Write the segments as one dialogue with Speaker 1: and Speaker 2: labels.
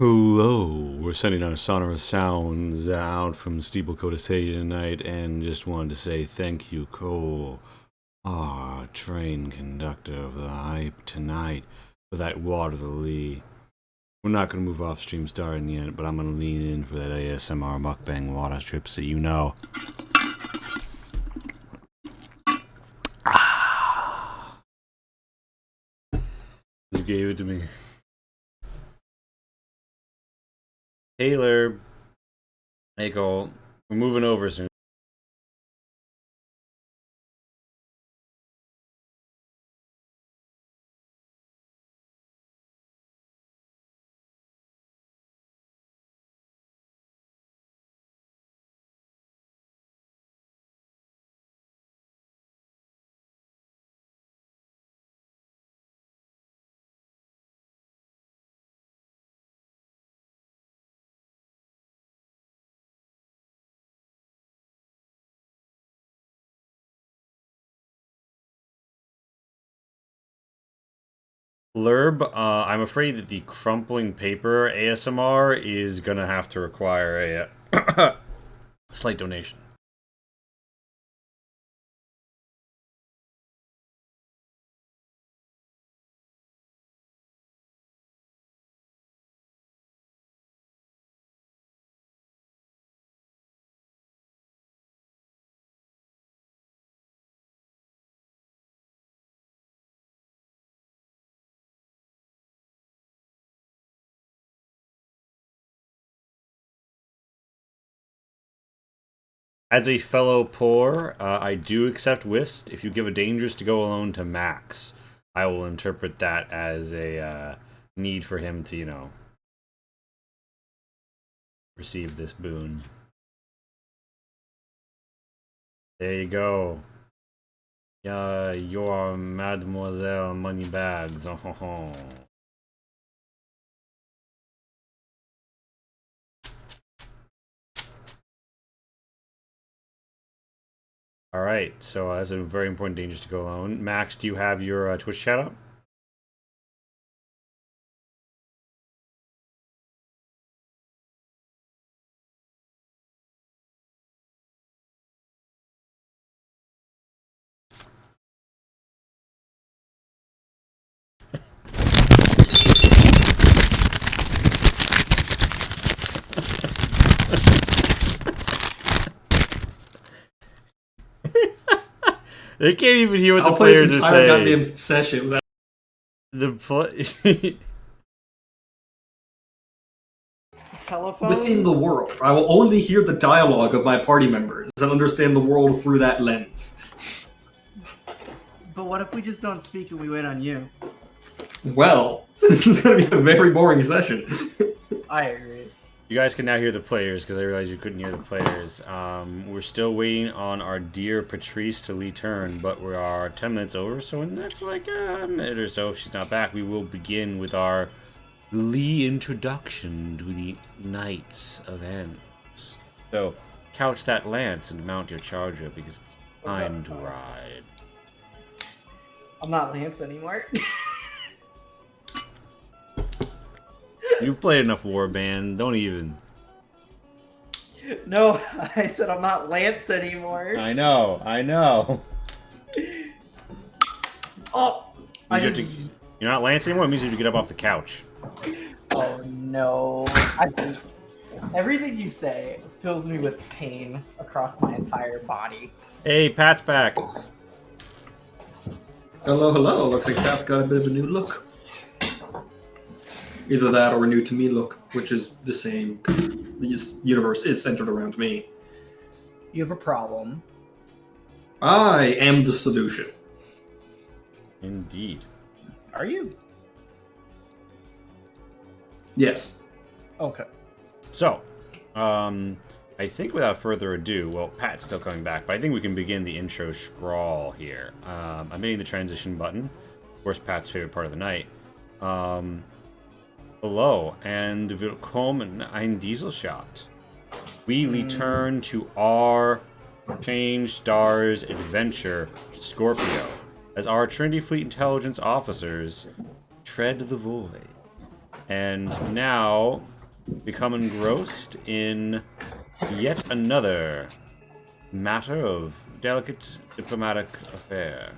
Speaker 1: Hello, we're sending our sonorous sounds out from Steeplecoda City tonight, and just wanted to say thank you, Cole, our train conductor of the hype tonight, for that water the lee. We're not going to move off stream starting yet, but I'm going to lean in for that ASMR mukbang water strip so you know. You gave it to me. Taylor, hey Cole, we're moving over soon. Lurb, I'm afraid that the crumpling paper ASMR is gonna have to require a slight donation. As a fellow poor, I do accept whist. If you give a dangerous to go alone to Max, I will interpret that as a need for him to, receive this boon. There you go. You're Mademoiselle Moneybags. Oh. All right, so that's a very important dangerous to go alone. Max, do you have your Twitch chat up? They can't even hear what the players are saying.
Speaker 2: Goddamn session without
Speaker 3: telephone
Speaker 2: within the world. I will only hear the dialogue of my party members and understand the world through that lens.
Speaker 3: But what if we just don't speak and we wait on you?
Speaker 2: Well, this is going to be a very boring session.
Speaker 3: I agree.
Speaker 1: You guys can now hear the players because I realized you couldn't hear the players. We're still waiting on our dear Patrice to return, but we are 10 minutes over, so in the next a minute or so, if she's not back, we will begin with our Lee introduction to the Knights of Ends. So, couch that lance and mount your charger because it's time to ride.
Speaker 3: I'm not Lance anymore.
Speaker 1: You've played enough Warband, don't even.
Speaker 3: No, I said I'm not Lance anymore.
Speaker 1: I know.
Speaker 3: Oh,
Speaker 1: You're not Lance anymore? It means you have to get up off the couch.
Speaker 3: Oh no. Everything you say fills me with pain across my entire body.
Speaker 1: Hey, Pat's back.
Speaker 2: Hello. Looks like Pat's got a bit of a new look. Either that or a new to me look, which is the same because this universe is centered around me.
Speaker 3: You have a problem.
Speaker 2: I am the solution.
Speaker 1: Indeed.
Speaker 3: Are you?
Speaker 2: Yes.
Speaker 3: Okay.
Speaker 1: So, I think without further ado, well, Pat's still coming back, but I think we can begin the intro scrawl here. I'm hitting the transition button. Of course, Pat's favorite part of the night. Hello, and willkommen ein Dieselshot. We return to our Change Stars adventure, Scorpio, as our Trinity Fleet intelligence officers tread the void. and now become engrossed in yet another matter of delicate diplomatic affair.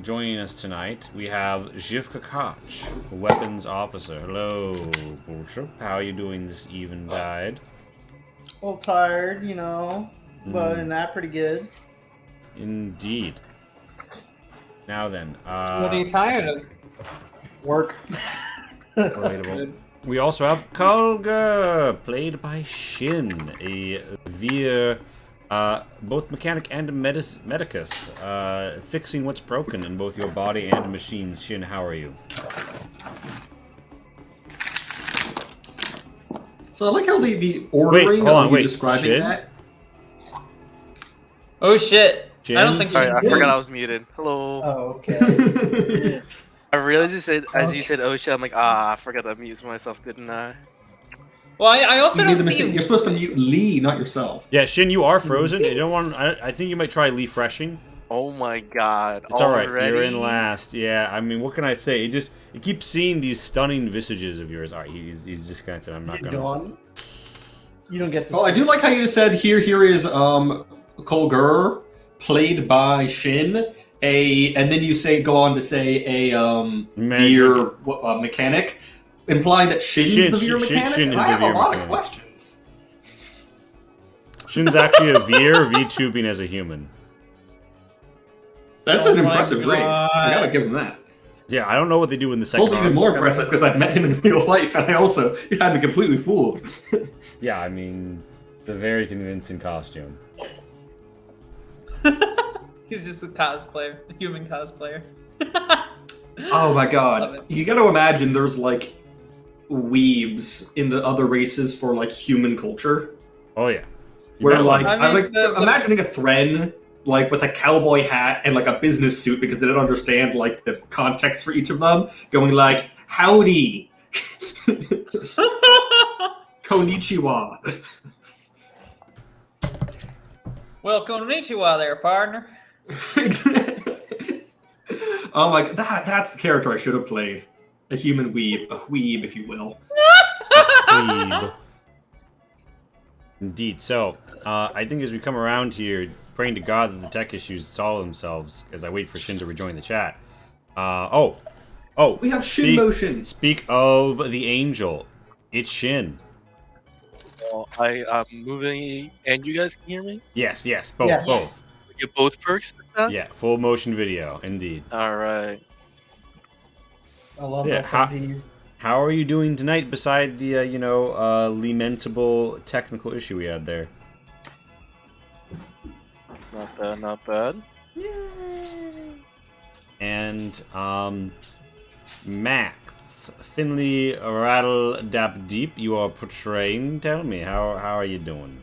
Speaker 1: Joining us tonight, we have Zhivka Koch, weapons officer. Hello, Boltrup. How are you doing this eventide?
Speaker 3: A little tired, you know, but in that pretty good.
Speaker 1: Indeed. Now then,
Speaker 4: What are you tired of?
Speaker 3: Work.
Speaker 1: relatable. We also have Kalga, played by Shin, a Veer, both mechanic and medicus, fixing what's broken in both your body and machines. Shin, how are you?
Speaker 2: So I like how the ordering of you describing
Speaker 1: Shin?
Speaker 2: that.
Speaker 4: Oh shit!
Speaker 1: Shin?
Speaker 4: I don't think
Speaker 5: Sorry,
Speaker 4: you
Speaker 5: I
Speaker 4: can
Speaker 5: forgot I was muted. Hello.
Speaker 3: Oh, okay.
Speaker 5: I realized you said, as you
Speaker 3: Okay.
Speaker 5: said, oh shit, I'm like, I forgot to mute myself, didn't I?
Speaker 4: Well, I also
Speaker 2: You made
Speaker 4: don't
Speaker 2: the
Speaker 4: see
Speaker 2: mistake. You're supposed to mute Lee, not yourself.
Speaker 1: Yeah, Shin, you are frozen. I don't want. I think you might try refreshing.
Speaker 5: Oh my god.
Speaker 1: It's all right.
Speaker 5: already?
Speaker 1: You're in last. Yeah, I mean, what can I say? It keeps seeing these stunning visages of yours. All right, he's disconnected. I'm not
Speaker 3: He's
Speaker 1: gonna.
Speaker 3: gone. You don't get to.
Speaker 2: Oh, I do like how you said here is Kolgur, played by Shin, and then you go on to say a Veer mechanic, implying that Shin's the Veer mechanic.
Speaker 1: Shin
Speaker 2: And
Speaker 1: is
Speaker 2: I
Speaker 1: the
Speaker 2: have a
Speaker 1: Veer
Speaker 2: lot
Speaker 1: mechanic.
Speaker 2: of questions.
Speaker 1: Shin's actually a Veer, V-tubing as a human.
Speaker 2: That's
Speaker 4: Oh
Speaker 2: an
Speaker 4: my
Speaker 2: impressive grade. I
Speaker 4: God.
Speaker 2: gotta give him that.
Speaker 1: Yeah, I don't know what they do in the
Speaker 2: It's
Speaker 1: second
Speaker 2: also even
Speaker 1: arc.
Speaker 2: more
Speaker 1: It's kinda-
Speaker 2: impressive because I've met him in real life, and I also had me completely fooled.
Speaker 1: Yeah, I mean, it's a very convincing costume.
Speaker 4: He's just a cosplayer, a human cosplayer.
Speaker 2: Oh my
Speaker 4: Love
Speaker 2: god.
Speaker 4: it.
Speaker 2: You gotta imagine there's like weebs in the other races for like human culture.
Speaker 1: Oh yeah. You
Speaker 2: Where
Speaker 1: met
Speaker 2: like
Speaker 1: one.
Speaker 4: I
Speaker 2: I'm
Speaker 4: mean,
Speaker 2: like
Speaker 4: the-
Speaker 2: imagining a Thren like with a cowboy hat and like a business suit because they don't understand like the context for each of them, going like, howdy. Konnichiwa.
Speaker 4: Well, konnichiwa there, partner.
Speaker 2: Oh my god, that's the character I should have played. A human weeb, a weeb, if you will.
Speaker 1: Plebe. Indeed. So, I think as we come around here, praying to God that the tech issues solve themselves, as I wait for Shin to rejoin the chat. Oh,
Speaker 2: We have Shin motion.
Speaker 1: speak of the angel. It's Shin.
Speaker 5: Well, I'm moving, and you guys can hear me?
Speaker 1: Yes, both,
Speaker 3: Yeah.
Speaker 1: both.
Speaker 5: We get both perks this time?
Speaker 1: Yeah, full motion video, indeed.
Speaker 5: Alright.
Speaker 3: I love
Speaker 1: Yeah,
Speaker 3: FMVs.
Speaker 1: How are you doing tonight beside the, lamentable technical issue we had there?
Speaker 5: Not bad, not bad.
Speaker 1: And, Max, Finley Rattle Dap Deep, you are portraying. Tell me, how are you doing?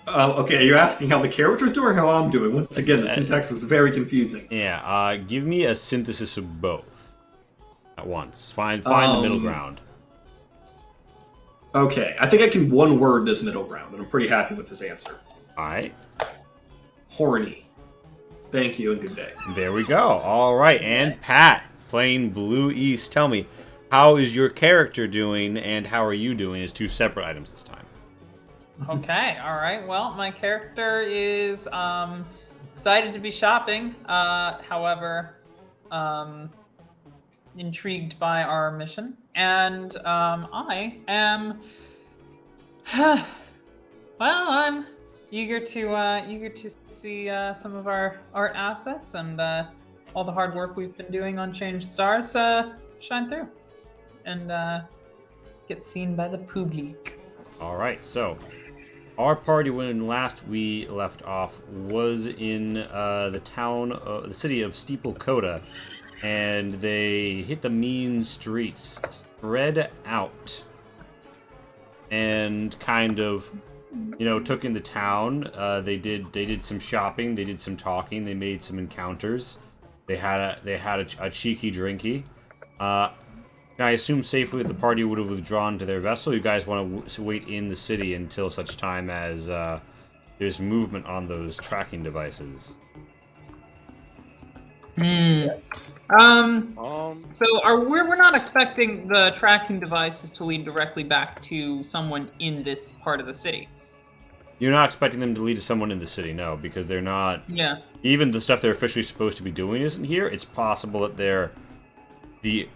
Speaker 2: Okay, are you asking how the character's doing or how I'm doing? Once again, the syntax was very confusing.
Speaker 1: Yeah, give me a synthesis of both at once. Find the middle ground.
Speaker 2: Okay, I think I can one word this middle ground, and I'm pretty happy with this answer.
Speaker 1: Alright,
Speaker 2: Horny. Thank you and good day.
Speaker 1: there we go. Alright, and Pat, playing Blue East. Tell me, how is your character doing and how are you doing as two separate items this time?
Speaker 4: Okay, all right. Well, my character is excited to be shopping. However, intrigued by our mission, and I am. Well, I'm eager to see some of our assets and all the hard work we've been doing on Change Stars shine through and get seen by the public.
Speaker 1: Alright, so our party, when last we left off, was in the city of Steeple Coda, and they hit the mean streets, spread out, and kind of, took in the town. They did some shopping, they did some talking, they made some encounters. They had a cheeky drinky. I assume safely the party would have withdrawn to their vessel. You guys want to wait in the city until such time as there's movement on those tracking devices.
Speaker 4: Hmm. So we're not expecting the tracking devices to lead directly back to someone in this part of the city.
Speaker 1: You're not expecting them to lead to someone in the city, no, because they're not.
Speaker 4: Yeah.
Speaker 1: Even the stuff they're officially supposed to be doing isn't here. It's possible that they're the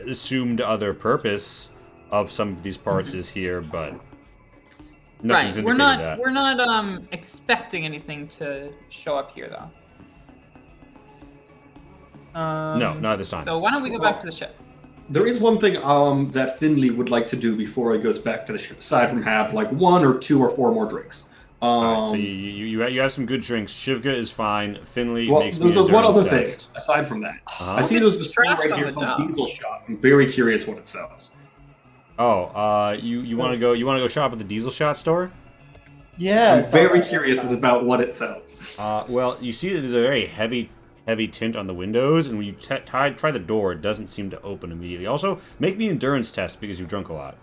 Speaker 1: assumed other purpose of some of these parts is here, but nothing's
Speaker 4: Right.
Speaker 1: indicated that.
Speaker 4: We're not expecting anything to show up here though.
Speaker 1: No, not at this time.
Speaker 4: So why don't we go back to the ship?
Speaker 2: There is one thing that Finley would like to do before he goes back to the ship, aside from have like 1 or 2 or 4 more drinks.
Speaker 1: Alright, so you have some good drinks. Shivka is fine. Finley
Speaker 2: Well,
Speaker 1: makes me
Speaker 2: there's one other thing
Speaker 1: test.
Speaker 2: aside from that.
Speaker 1: Uh-huh.
Speaker 2: I see there's this thing
Speaker 4: Trash
Speaker 2: right
Speaker 4: on
Speaker 2: here
Speaker 4: the
Speaker 2: called
Speaker 4: dock.
Speaker 2: Diesel Shop. I'm very curious what it sells.
Speaker 1: Oh, you want to go shop at the Diesel Shot store?
Speaker 3: Yeah.
Speaker 2: I'm very curious about what it sells.
Speaker 1: Well, you see that there's a very heavy tint on the windows, and when you try the door, it doesn't seem to open immediately. Also, make me an endurance test because you've drunk a lot.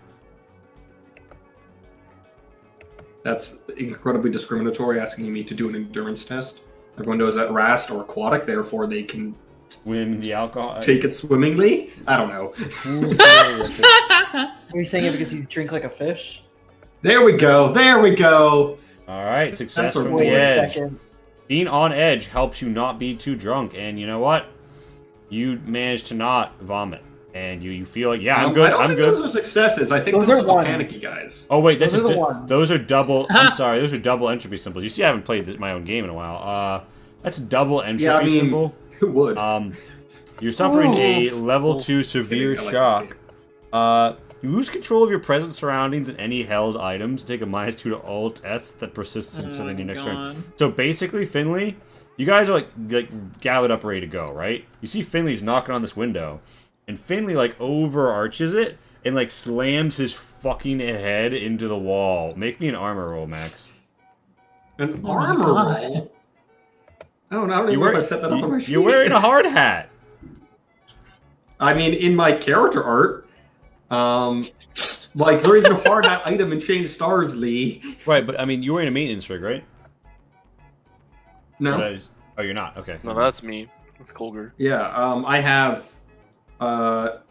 Speaker 2: That's incredibly discriminatory, asking me to do an endurance test. Everyone knows that Rast or aquatic, therefore they can
Speaker 1: Swim the alcohol.
Speaker 2: take it swimmingly. I don't know.
Speaker 3: Are you saying it because you drink like a fish?
Speaker 2: There we go. There we go.
Speaker 1: All right, success
Speaker 2: That's a
Speaker 1: from
Speaker 2: roll.
Speaker 1: the
Speaker 3: Wait a
Speaker 1: edge.
Speaker 3: second.
Speaker 1: Being on edge helps you not be too drunk, and you know what? You manage to not vomit, and you feel like, yeah, I'm good.
Speaker 2: I don't
Speaker 1: I'm
Speaker 2: think
Speaker 1: good.
Speaker 2: those are successes. I think
Speaker 3: Those
Speaker 2: those
Speaker 3: are
Speaker 2: are the
Speaker 3: ones.
Speaker 2: panicky guys.
Speaker 1: Oh wait,
Speaker 3: Those are the ones.
Speaker 1: those are double. I'm sorry, those are double entropy symbols. You see, I haven't played my own game in a while. That's a double entropy
Speaker 2: Yeah, I mean,
Speaker 1: symbol.
Speaker 2: who would?
Speaker 1: You're suffering a
Speaker 3: Oof.
Speaker 1: level 2 severe
Speaker 2: I like this
Speaker 1: shock.
Speaker 2: game.
Speaker 1: You lose control of your present surroundings and any held items. Take a -2 to all tests that persists until your next turn. So basically, Finley, you guys are like gathered up, ready to go, right? You see Finley's knocking on this window, and Finley like overarches it and like slams his fucking head into the wall. Make me an armor roll, Max.
Speaker 2: An
Speaker 4: Oh my
Speaker 2: armor
Speaker 4: God.
Speaker 2: roll? I don't even know if I set that up on my sheet.
Speaker 1: You're wearing a hard hat.
Speaker 2: I mean, in my character art, like there isn't a hard hat item in Change Stars, Lee.
Speaker 1: Right, but I mean, you're wearing a maintenance rig, right?
Speaker 2: No.
Speaker 1: Oh, you're not. Okay.
Speaker 5: No, that's me. That's Colger.
Speaker 2: Yeah. I have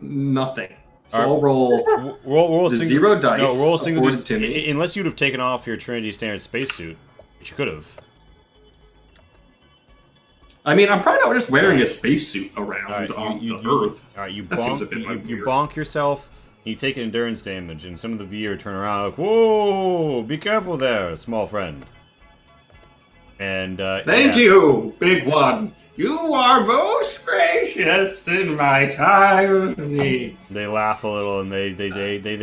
Speaker 2: nothing. So
Speaker 1: Alright.
Speaker 2: I'll roll.
Speaker 1: Roll a
Speaker 2: The
Speaker 1: single,
Speaker 2: 0 dice
Speaker 1: No, roll a single.
Speaker 2: afforded to me.
Speaker 1: Unless you'd have taken off your Trinity Standard spacesuit, which you could have.
Speaker 2: I mean, I'm probably not just wearing a spacesuit around
Speaker 1: Alright,
Speaker 2: on
Speaker 1: you-
Speaker 2: the
Speaker 1: you-
Speaker 2: Earth.
Speaker 1: All right, you
Speaker 2: That seems a
Speaker 1: bonk.
Speaker 2: bit
Speaker 1: You
Speaker 2: weird.
Speaker 1: bonk yourself. You take endurance damage, and some of the VR turn around like, "Whoa! Be careful there, small friend." And
Speaker 2: Thank
Speaker 1: yeah.
Speaker 2: you, big one. You are most gracious in my time of need.
Speaker 1: They laugh a little, and they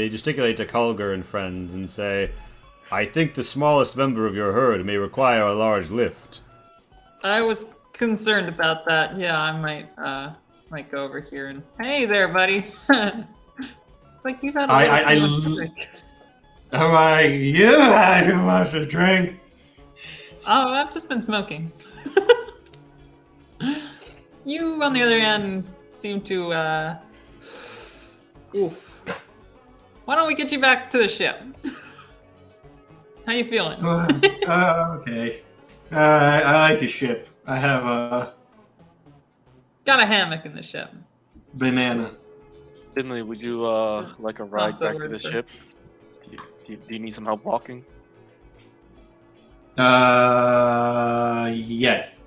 Speaker 1: gesticulate to Kulger and friends and say, "I think the smallest member of your herd may require a large lift."
Speaker 4: I was concerned about that. Yeah, I might go over here and hey there, buddy. It's like you've had a
Speaker 2: I
Speaker 4: little too much drink.
Speaker 2: Am I? You had too much to drink.
Speaker 4: Oh, I've just been smoking. You, on the other hand, seem to oof. Why don't we get you back to the ship? How you feeling?
Speaker 2: Okay. I like the ship. I have a
Speaker 4: Got a hammock in the ship.
Speaker 2: banana.
Speaker 5: Finley, would you like a ride back to the ship? Do you need some help walking?
Speaker 2: Yes.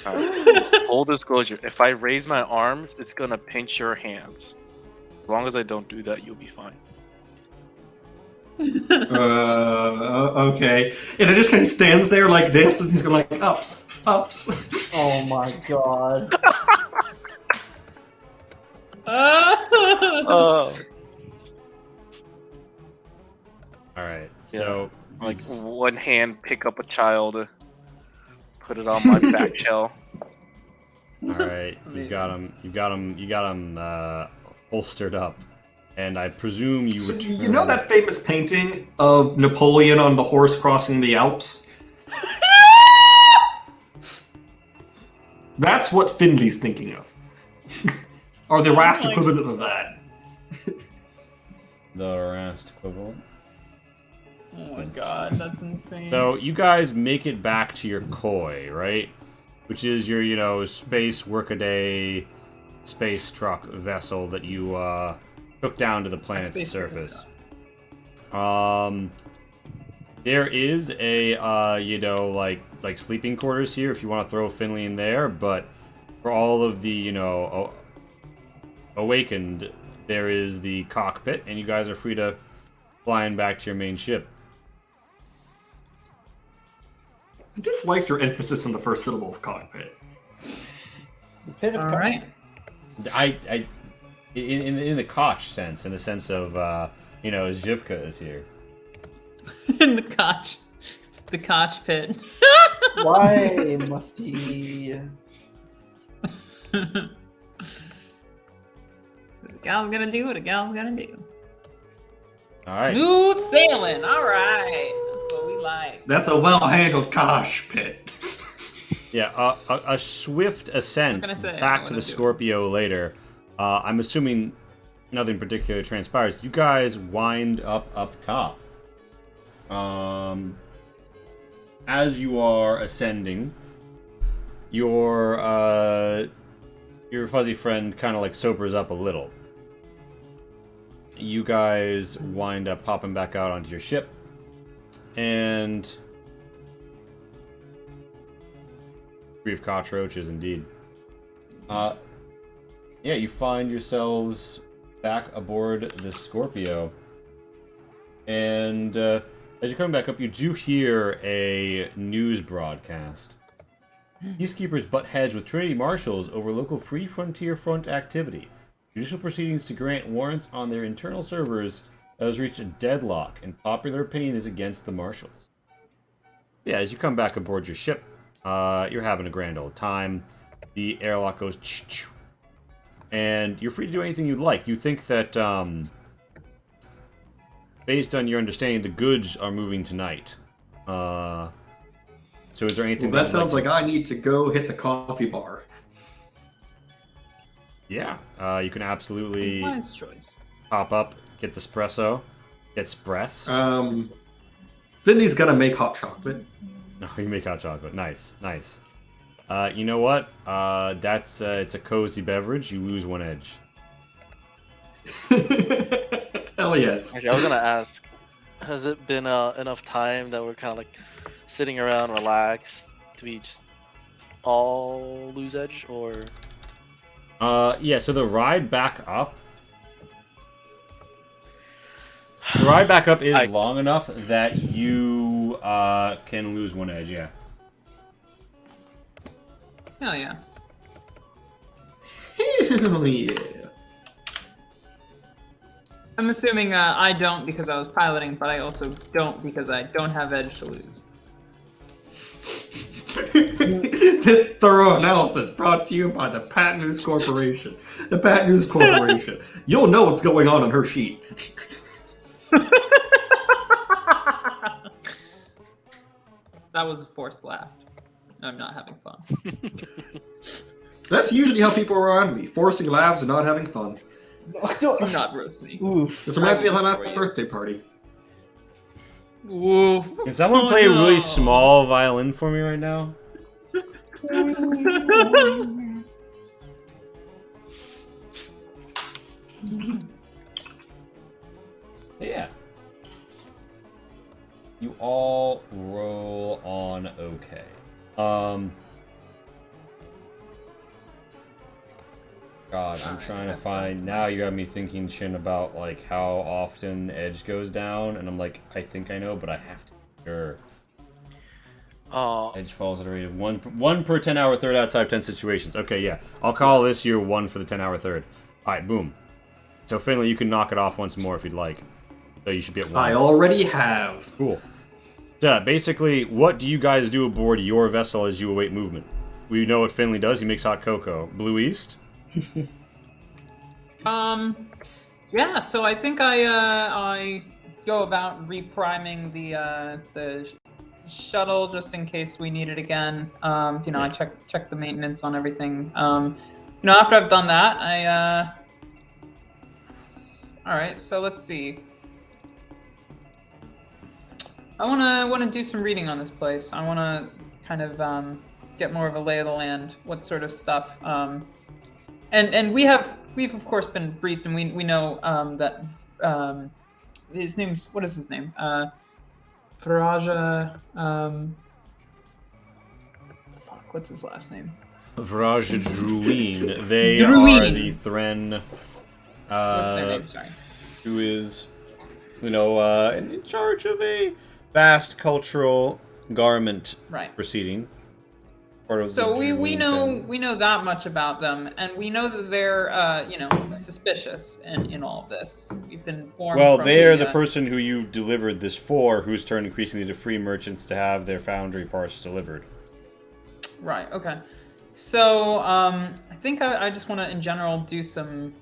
Speaker 5: Alright. Full disclosure, if I raise my arms, it's gonna pinch your hands. As long as I don't do that, you'll be fine.
Speaker 2: Okay. And it just kind of stands there like this, and he's going like, ups, ups.
Speaker 3: Oh my god.
Speaker 5: Oh,
Speaker 1: All right,
Speaker 5: Yeah.
Speaker 1: so
Speaker 5: like one hand pick up a child, put it on my back shell.
Speaker 1: all right, you got him holstered up, and I presume you
Speaker 2: So,
Speaker 1: return.
Speaker 2: you know that famous painting of Napoleon on the horse crossing the Alps? That's what Finley's thinking of. Or the Rast
Speaker 4: Like-
Speaker 2: equivalent of that.
Speaker 1: the Rast equivalent.
Speaker 4: Oh my god, that's insane.
Speaker 1: So you guys make it back to your koi, right? Which is your, you know, space workaday space truck vessel that you took down to the planet's
Speaker 4: Space
Speaker 1: surface. There is a you know, like sleeping quarters here if you want to throw Finley in there, but for all of the, you know, awakened, there is the cockpit, and you guys are free to flying back to your main ship.
Speaker 2: I disliked your emphasis on the first syllable of cockpit.
Speaker 3: The pit of
Speaker 4: All right.
Speaker 1: In the Koch sense, in the sense of you know, Zhivka is here.
Speaker 4: In the Koch pit.
Speaker 3: Why must he?
Speaker 4: The gal's gonna do what a gal's gonna do.
Speaker 1: All right.
Speaker 4: Smooth sailing. All right. That's what we like.
Speaker 2: That's a well-handled Kosh pit.
Speaker 1: Yeah, a swift ascent
Speaker 4: What can I say?
Speaker 1: back
Speaker 4: What
Speaker 1: to
Speaker 4: I'm
Speaker 1: the
Speaker 4: doing.
Speaker 1: Scorpio later. I'm assuming nothing particular transpires. You guys wind up top. As you are ascending, your fuzzy friend kind of like sobers up a little. You guys wind up popping back out onto your ship, and brief cockroaches indeed. Yeah, you find yourselves back aboard the Scorpio, and as you're coming back up, you do hear a news broadcast. Peacekeepers butt heads with Trinity Marshals over local Free Frontier Front activity. Judicial proceedings to grant warrants on their internal servers has reached a deadlock, and popular opinion is against the Marshals. Yeah, as you come back aboard your ship, you're having a grand old time. The airlock goes ch-ch, and you're free to do anything you'd like. You think that, based on your understanding, the goods are moving tonight. So is there anything
Speaker 2: Well, that sounds like I need to go hit the coffee bar.
Speaker 1: Yeah, you can absolutely
Speaker 4: Wise choice.
Speaker 1: pop up, get the espresso, get spress.
Speaker 2: Finley's gonna make hot chocolate.
Speaker 1: No, you make hot chocolate. Nice, nice. You know what? That's it's a cozy beverage. You lose one edge.
Speaker 2: Hell yes.
Speaker 5: Okay, I was gonna ask, has it been enough time that we're kind of like sitting around, relaxed, to be just all lose edge, or?
Speaker 1: Yeah. So the ride back up. The ride back up is long enough that you can lose one edge. Yeah.
Speaker 4: Hell yeah.
Speaker 2: Hell yeah.
Speaker 4: I'm assuming I don't because I was piloting, but I also don't because I don't have edge to lose.
Speaker 2: This thorough analysis brought to you by the Pat News Corporation. The Pat News Corporation. You'll know what's going on her sheet.
Speaker 4: That was a forced laugh. I'm not having fun.
Speaker 2: That's usually how people are around me, forcing laughs and not having fun.
Speaker 4: Do not roast me.
Speaker 3: Oof.
Speaker 2: This reminds me of my
Speaker 4: For
Speaker 2: last
Speaker 4: you.
Speaker 2: birthday party.
Speaker 4: Oof.
Speaker 1: Can someone
Speaker 4: Oh,
Speaker 1: play a really
Speaker 4: no.
Speaker 1: small violin for me right now? Yeah. You all roll on okay. God, I'm trying to find. Now you got me thinking, Shin, about like how often Edge goes down, and I'm like, I think I know, but I have to be sure. Edge falls at a rate of one per 10-hour third outside of 10 situations. Okay, yeah. I'll call this your 1 for the 10-hour third. Alright, boom. So Finley, you can knock it off once more if you'd like. So you should be at 1.
Speaker 2: I already have.
Speaker 1: Cool. So basically, what do you guys do aboard your vessel as you await movement? We know what Finley does. He makes hot cocoa. Blue East?
Speaker 4: Yeah, so I think I go about repriming the shuttle just in case we need it again. You know, I check the maintenance on everything. You know, after I've done that, all right, so let's see. wanna do some reading on this place. I wanna kind of get more of a lay of the land. What sort of stuff? And we've of course been briefed, and we know that his name's, what is his name? Faraja. Fuck, what's his last name?
Speaker 1: Vraj Druin. They
Speaker 4: Druin.
Speaker 1: are the Thren,
Speaker 4: What's their name? Sorry.
Speaker 1: who is, in charge of a vast cultural garment
Speaker 4: Right.
Speaker 1: proceeding. Part of
Speaker 4: So
Speaker 1: the
Speaker 4: we
Speaker 1: Druin
Speaker 4: know
Speaker 1: family.
Speaker 4: we know that much about them, and we know that they're suspicious in all of this. We've been informed.
Speaker 1: Well,
Speaker 4: from
Speaker 1: they're the person who you delivered this for, who's turned increasingly to free merchants to have their foundry parts delivered.
Speaker 4: Right. Okay. So I think I just want to, in general, do some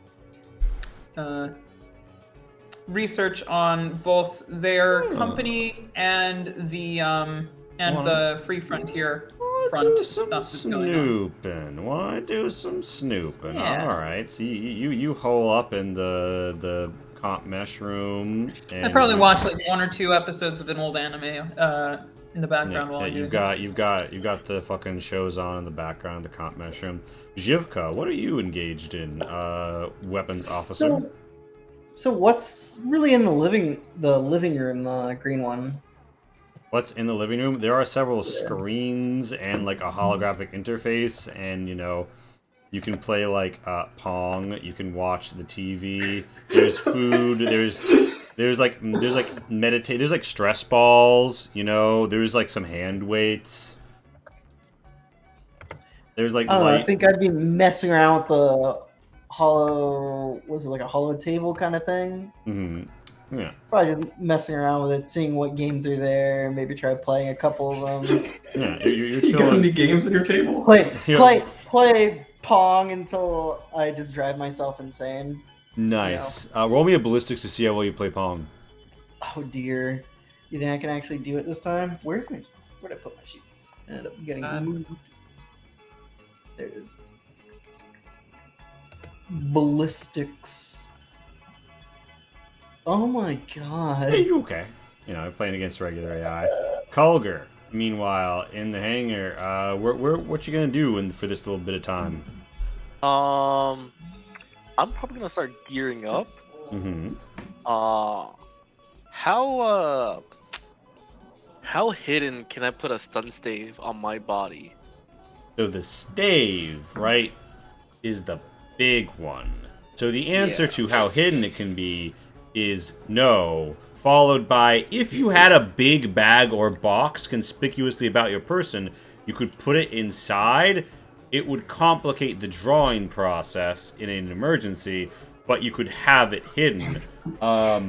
Speaker 4: research on both their company and the Free Frontier front stuff that's going on.
Speaker 1: Snooping. Why do some snooping?
Speaker 4: Yeah.
Speaker 1: All right. So you hole up in the comp mesh room. And
Speaker 4: I probably watched like 1 or 2 episodes of an old anime in the background while I do
Speaker 1: you've got the fucking shows on in the background, the comp mesh room. Zhivka, what are you engaged in? Weapons officer.
Speaker 3: So what's really in the living room, the green one?
Speaker 1: What's in the living room? There are several screens and like a holographic interface, and you can play like Pong. You can watch the TV. There's food. There's like stress balls. There's like some hand weights. There's like
Speaker 3: I don't know, I
Speaker 1: light.
Speaker 3: think I'd be messing around with the was it like a hollow table kind of thing?
Speaker 1: Mm-hmm. Yeah.
Speaker 3: Probably just messing around with it, seeing what games are there, maybe try playing a couple of them.
Speaker 1: Yeah. You're
Speaker 2: You got
Speaker 1: chilling.
Speaker 2: any games on your table?
Speaker 3: Play Pong until I just drive myself insane.
Speaker 1: Nice. Roll me a ballistics to see how well you play Pong.
Speaker 3: Oh dear. You think I can actually do it this time? Where'd I put my sheet? I ended up getting moved. There it is. Ballistics. Oh my god.
Speaker 1: Hey, you okay? Playing against regular AI. Kulger, meanwhile, in the hangar, what you gonna do for this little bit of time?
Speaker 5: I'm probably gonna start gearing up.
Speaker 1: Mm-hmm.
Speaker 5: How hidden can I put a stun stave on my body?
Speaker 1: So the stave, right, is the big one. So the answer to how hidden it can be is no, followed by if you had a big bag or box conspicuously about your person, you could put it inside. It would complicate the drawing process in an emergency, but you could have it hidden. A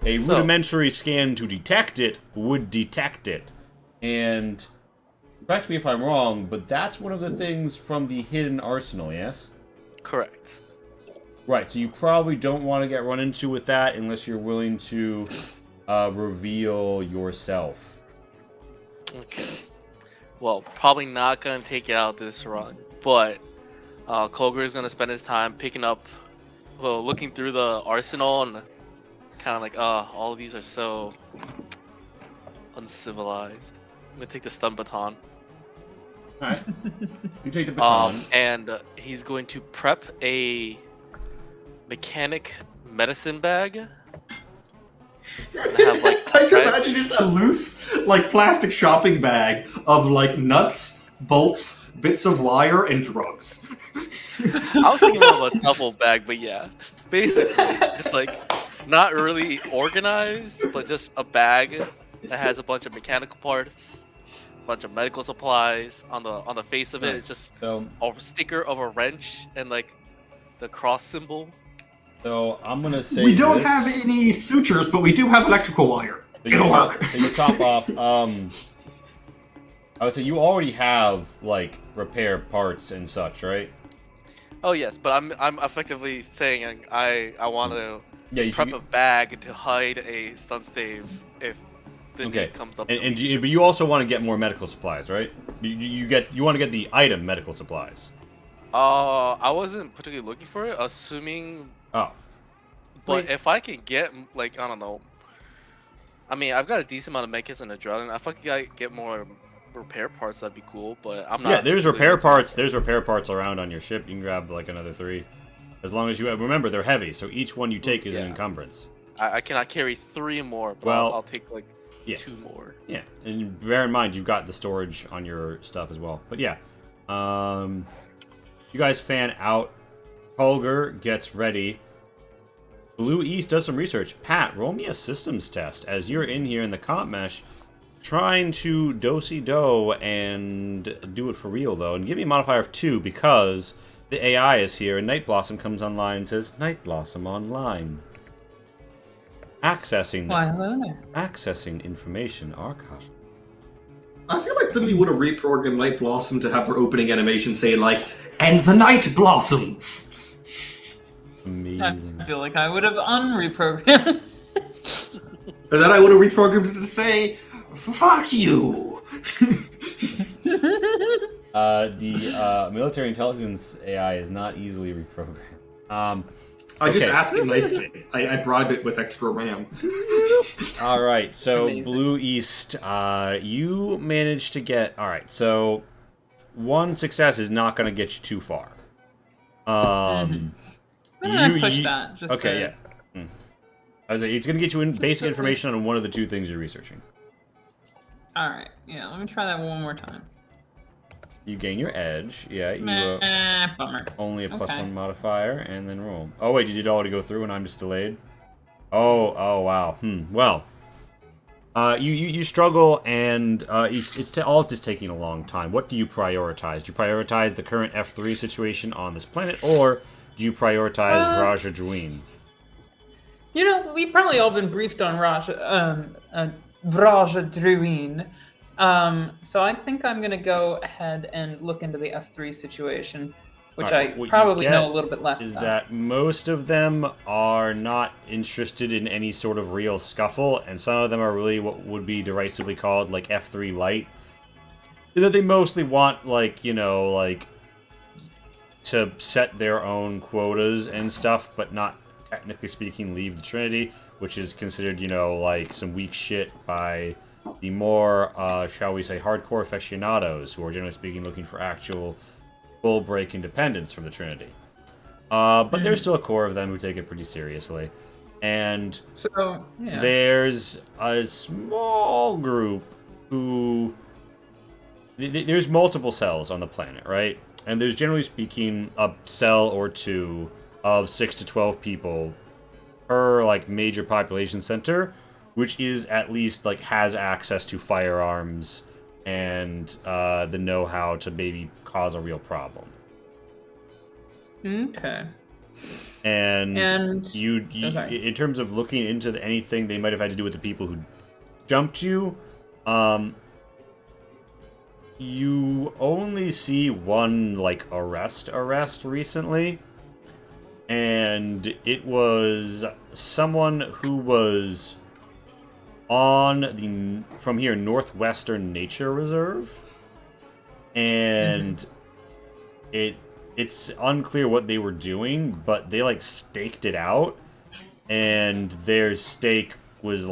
Speaker 1: rudimentary scan to detect it would detect it. And correct me if I'm wrong, but that's one of the things from the hidden arsenal, yes?
Speaker 5: Correct.
Speaker 1: Right, so you probably don't want to get run into with that unless you're willing to reveal yourself.
Speaker 5: Okay. Well, probably not gonna take it out this run, but Kulger is gonna spend his time looking through the arsenal and kind of like, all of these are so uncivilized. I'm gonna take the stun baton.
Speaker 1: Alright. You take the baton.
Speaker 5: And he's going to prep a mechanic medicine bag. Have, like,
Speaker 2: I can imagine just a loose, like, plastic shopping bag of, like, nuts, bolts, bits of wire, and drugs.
Speaker 5: I was thinking more of a duffel bag, but yeah. Basically, just, like, not really organized, but just a bag that has a bunch of mechanical parts, a bunch of medical supplies. On the face of it, it's just a sticker of a wrench and, like, the cross symbol.
Speaker 1: So I'm gonna say
Speaker 2: We don't have any sutures, but we do have electrical wire. It'll work.
Speaker 1: So you top off. I would say you already have like repair parts and such, right?
Speaker 5: Oh yes, but I'm effectively saying I want to prep a bag to hide a stun stave if the need comes up.
Speaker 1: But you also want to get more medical supplies, right? You want to get the item medical supplies.
Speaker 5: I wasn't particularly looking for it, assuming.
Speaker 1: Oh.
Speaker 5: But if I can get, like, I don't know, I mean, I've got a decent amount of medkits and adrenaline. If I could get more repair parts, that'd be cool. But I'm not.
Speaker 1: Yeah, there's
Speaker 5: really
Speaker 1: repair
Speaker 5: looking
Speaker 1: parts.
Speaker 5: at-
Speaker 1: There's repair parts around on your ship. You can grab like another 3, as long as you remember they're heavy. So each one you take is an
Speaker 5: Yeah.
Speaker 1: encumbrance.
Speaker 5: I cannot carry 3 more, but
Speaker 1: Well,
Speaker 5: I'll take like
Speaker 1: yeah.
Speaker 5: 2 more.
Speaker 1: Yeah, and bear in mind you've got the storage on your stuff as well. But yeah, you guys fan out. Holger gets ready. Blue East does some research. Pat, roll me a systems test as you're in here in the comp mesh, trying to do-si-do and do it for real though. And give me a modifier of 2 because the AI is here and Night Blossom comes online and says Night Blossom online. Accessing information archive.
Speaker 2: I feel like then we would have reprogrammed Night Blossom to have her opening animation say like, "And the night blossoms."
Speaker 1: Amazing.
Speaker 4: I feel like I would have unreprogrammed.
Speaker 2: Or then I would have reprogrammed it to say, "Fuck you."
Speaker 1: The military intelligence AI is not easily reprogrammed.
Speaker 2: I just
Speaker 1: Okay.
Speaker 2: ask it nicely. I bribe it with extra RAM.
Speaker 1: All right, so
Speaker 4: Amazing.
Speaker 1: Blue East, you managed to get. All right, so 1 success is not going to get you too far.
Speaker 4: I'm gonna push that. Just
Speaker 1: Okay,
Speaker 4: to...
Speaker 1: yeah. I was like, it's going to get you basic information on one of the 2 things you're researching.
Speaker 4: All right. Yeah. Let me try that one more time.
Speaker 1: You gain your edge. Yeah, you
Speaker 4: Bummer.
Speaker 1: only a +1
Speaker 4: Okay.
Speaker 1: modifier, and then roll. Oh wait, you did already go through, and I'm just delayed. Oh wow. Well, you struggle, and it's all just taking a long time. What do you prioritize? Do you prioritize the current F3 situation on this planet, or do you prioritize Raja Druin?
Speaker 4: You know, we've probably all been briefed on Raja Druin. So I think I'm gonna go ahead and look into the F3 situation, which
Speaker 1: Alright,
Speaker 4: I
Speaker 1: what you
Speaker 4: probably
Speaker 1: get
Speaker 4: know a little bit less
Speaker 1: Is
Speaker 4: about.
Speaker 1: that most of them are not interested in any sort of real scuffle, and some of them are really what would be derisively called like F3 light. That they mostly want like to set their own quotas and stuff, but not technically speaking leave the Trinity, which is considered like some weak shit by the more, shall we say, hardcore aficionados, who are generally speaking looking for actual full break independence from the Trinity. But there's still a core of them who take it pretty seriously. And
Speaker 4: So yeah.
Speaker 1: there's a small group who... There's multiple cells on the planet, right? And there's generally speaking a cell or 2 of 6 to 12 people per major population center, which is at least has access to firearms and the know-how to maybe cause a real problem.
Speaker 4: Okay.
Speaker 1: And you
Speaker 4: Oh, sorry.
Speaker 1: in terms of looking into anything they might have had to do with the people who jumped you, you only see one arrest recently, and it was someone who was on from here Northwestern Nature Reserve, and it's unclear what they were doing, but they staked it out, and their stake was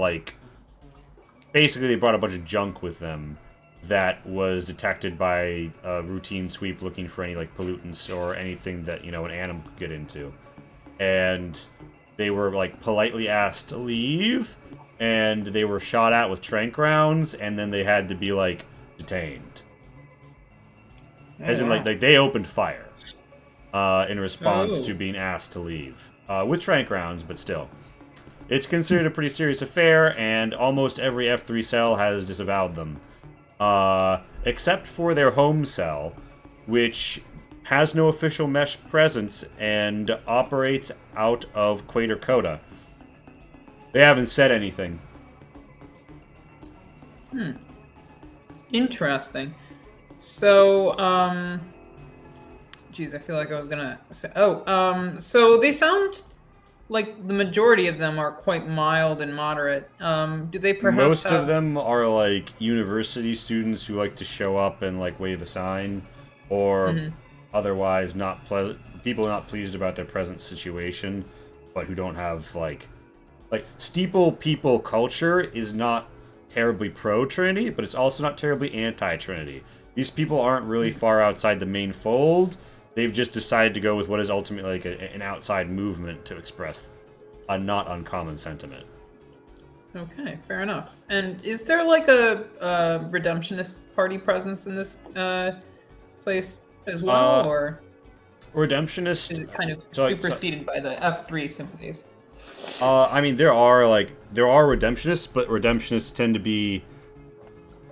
Speaker 1: basically they brought a bunch of junk with them that was detected by a routine sweep looking for any pollutants or anything that an animal could get into, and they were politely asked to leave, and they were shot at with tranq rounds, and then they had to be detained. As in they opened fire in response to being asked to leave with tranq rounds, but still. It's considered a pretty serious affair, and almost every F3 cell has disavowed them. Except for their home cell, which has no official mesh presence and operates out of Quater Coda. They haven't said anything.
Speaker 4: Interesting. So, geez, I feel like I was gonna say. So they sound like the majority of them are quite mild and moderate. Do they perhaps
Speaker 1: Most
Speaker 4: have...
Speaker 1: of them are university students who like to show up and wave a sign, or otherwise not pleasant people not pleased about their present situation, but who don't have like steeple people culture is not terribly pro Trinity, but it's also not terribly anti Trinity. These people aren't really far outside the main fold. They've just decided to go with what is ultimately like an outside movement to express a not uncommon sentiment.
Speaker 4: Okay, fair enough. And is there like a redemptionist party presence in this place as well, or
Speaker 1: Redemptionist
Speaker 4: is it kind of
Speaker 1: so-
Speaker 4: superseded by the F3 sympathies?
Speaker 1: I mean, there are redemptionists, but redemptionists tend to be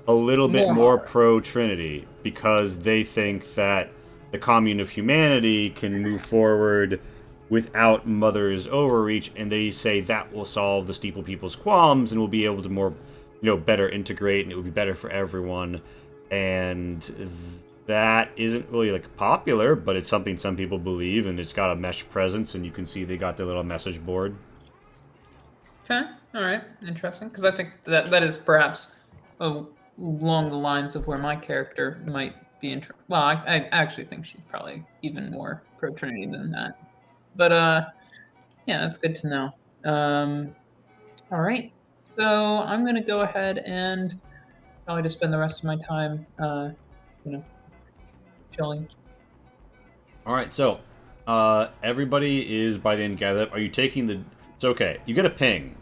Speaker 1: a little bit more pro Trinity because they think that the commune of humanity can move forward without Mother's overreach, and they say that will solve the steeple people's qualms and will be able to more, better integrate, and it will be better for everyone. And that isn't really like popular, but it's something some people believe, and it's got a mesh presence, and you can see they got their little message board.
Speaker 4: Okay, all right, interesting. Because I think that is perhaps along the lines of where my character might be. Well, I actually think she's probably even more pro Trinity than that. But yeah, that's good to know. All right, so I'm gonna go ahead and probably just spend the rest of my time, chilling.
Speaker 1: All right, so everybody is by the end gathered up. Are you taking the? It's okay. You get a ping.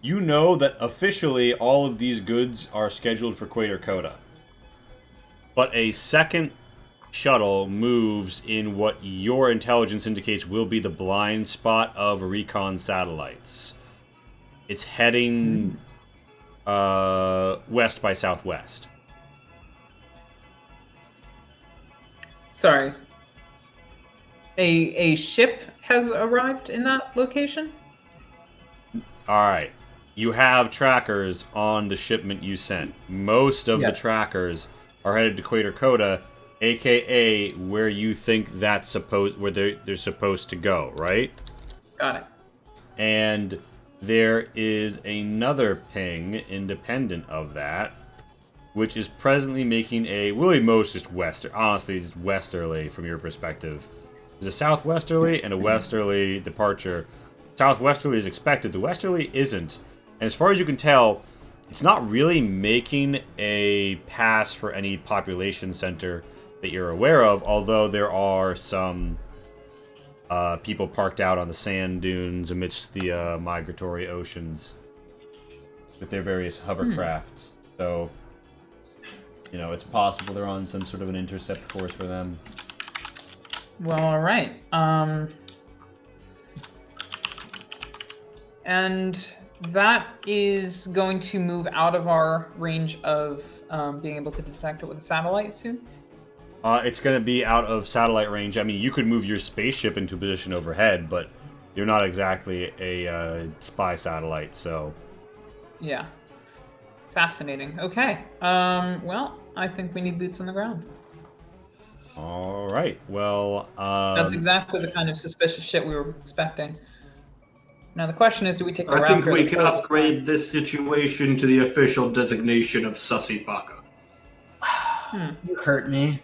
Speaker 1: You know that officially all of these goods are scheduled for Quater Coda, but a second shuttle moves in what your intelligence indicates will be the blind spot of recon satellites. It's heading west by southwest.
Speaker 4: Sorry. A ship has arrived in that location?
Speaker 1: Alright. You have trackers on the shipment you sent. Most of the trackers are headed to Quater Coda, aka where you think where they're supposed to go, right?
Speaker 4: Got it.
Speaker 1: And there is another ping independent of that, which is presently making a really most just honestly just westerly from your perspective. There's a southwesterly and a westerly departure. Southwesterly is expected, the westerly isn't. And as far as you can tell, it's not really making a pass for any population center that you're aware of, although there are some people parked out on the sand dunes amidst the migratory oceans with their various hovercrafts. So, it's possible they're on some sort of an intercept course for them.
Speaker 4: Well, all right. And that is going to move out of our range of being able to detect it with a satellite soon?
Speaker 1: It's going to be out of satellite range. I mean, you could move your spaceship into a position overhead, but you're not exactly a spy satellite, so...
Speaker 4: Yeah. Fascinating. Okay. Well, I think we need boots on the ground.
Speaker 1: All right. Well,
Speaker 4: That's exactly the kind of suspicious shit we were expecting. Now the question is, do we take the
Speaker 2: I think
Speaker 4: Raptor
Speaker 2: we
Speaker 4: or the
Speaker 2: can
Speaker 4: Corvus?
Speaker 2: upgrade this situation to the official designation of Sussy Baka.
Speaker 3: You hurt me.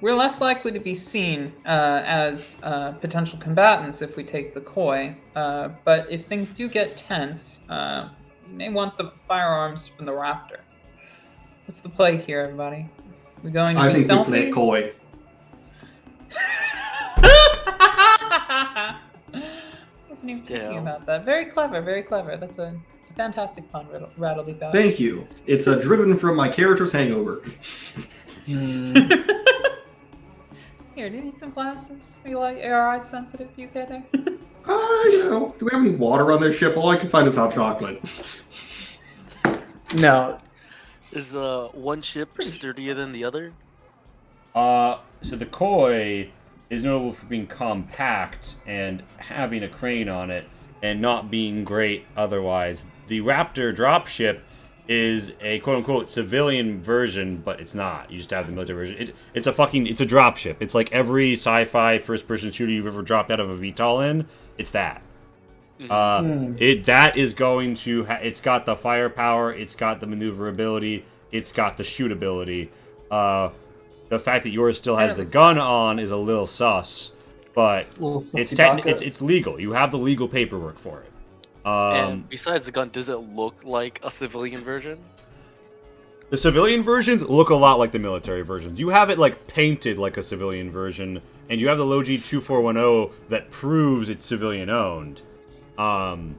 Speaker 4: We're less likely to be seen as potential combatants if we take the Koi, but if things do get tense, you may want the firearms from the Raptor. What's the play here, everybody? We going to
Speaker 2: I
Speaker 4: be
Speaker 2: think
Speaker 4: stealthy?
Speaker 2: we play coy.
Speaker 4: Wasn't even thinking about that. Very clever, very clever. That's a fantastic pun, Rattledy Bell.
Speaker 2: Thank you. It's driven from my character's hangover.
Speaker 4: Here, do you need some glasses? Are you ARI sensitive, you kidding?
Speaker 2: Do we have any water on this ship? All I can find is hot chocolate.
Speaker 3: No.
Speaker 5: Is one ship sturdier than the other?
Speaker 1: So the Koi is notable for being compact and having a crane on it and not being great otherwise. The Raptor dropship is a quote-unquote civilian version, but it's not. You just have the military version. It's a dropship. It's like every sci-fi first-person shooter you've ever dropped out of a VTOL in. It's that. That is going to... it's got the firepower, it's got the maneuverability, it's got the shootability. The fact that yours still has the gun on is a little sus, but it's legal. You have the legal paperwork for it.
Speaker 5: And besides the gun, does it look like a civilian version?
Speaker 1: The civilian versions look a lot like the military versions. You have it like painted like a civilian version, and you have the Logi 2410 that proves it's civilian owned. And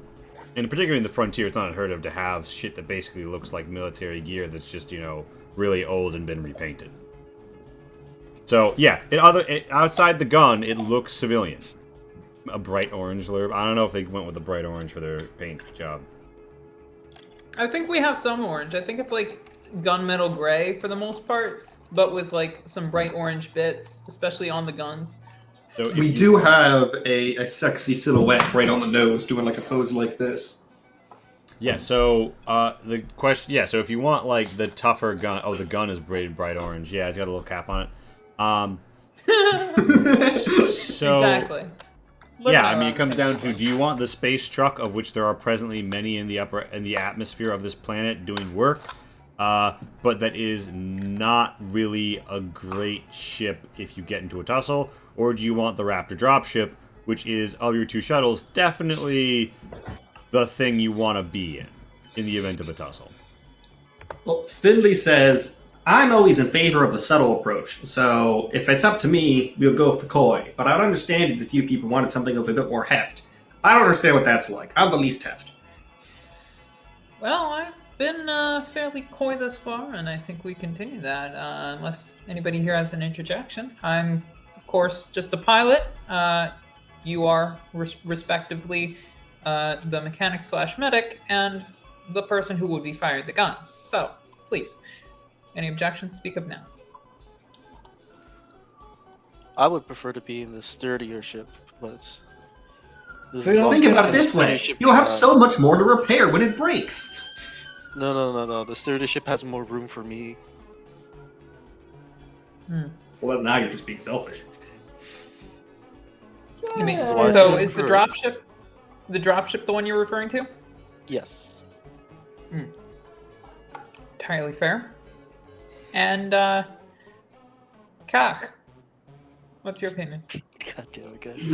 Speaker 1: particularly in the frontier, it's not unheard of to have shit that basically looks like military gear that's just, really old and been repainted. So yeah, outside the gun, it looks civilian. A bright orange lurb. I don't know if they went with the bright orange for their paint job.
Speaker 4: I think we have some orange. I think it's like gunmetal gray for the most part, but with like some bright orange bits, especially on the guns.
Speaker 1: So
Speaker 2: we do have a sexy silhouette right on the nose doing like a pose like this.
Speaker 1: Yeah, so the question, so if you want like the tougher gun, the gun is braided bright orange. Yeah, it's got a little cap on it. So
Speaker 4: exactly.
Speaker 1: It comes down to: do you want the space truck, of which there are presently many in the atmosphere of this planet doing work, but that is not really a great ship if you get into a tussle, or do you want the Raptor dropship, which is, of your two shuttles, definitely the thing you want to be in the event of a tussle?
Speaker 2: Well, Finley says, I'm always in favor of the subtle approach, so if it's up to me, we'll go with the coy. But I would understand if a few people wanted something with a bit more heft. I don't understand what that's like. I'm the least heft.
Speaker 4: Well, I've been fairly coy thus far, and I think we continue that, unless anybody here has an interjection. I'm, of course, just a pilot. You are, respectively, the mechanic/medic, and the person who would be firing the guns. So, please. Any objections? Speak up now.
Speaker 5: I would prefer to be in the sturdier ship, but...
Speaker 2: Think about it this way. You'll have so much more to repair when it breaks.
Speaker 5: No. The sturdier ship has more room for me.
Speaker 2: Well, now you're just being selfish.
Speaker 4: You mean,
Speaker 5: So
Speaker 4: so is the dropship the one you're referring to?
Speaker 5: Yes.
Speaker 4: Entirely fair. And, Kach, what's your opinion?
Speaker 5: God damn it, guys.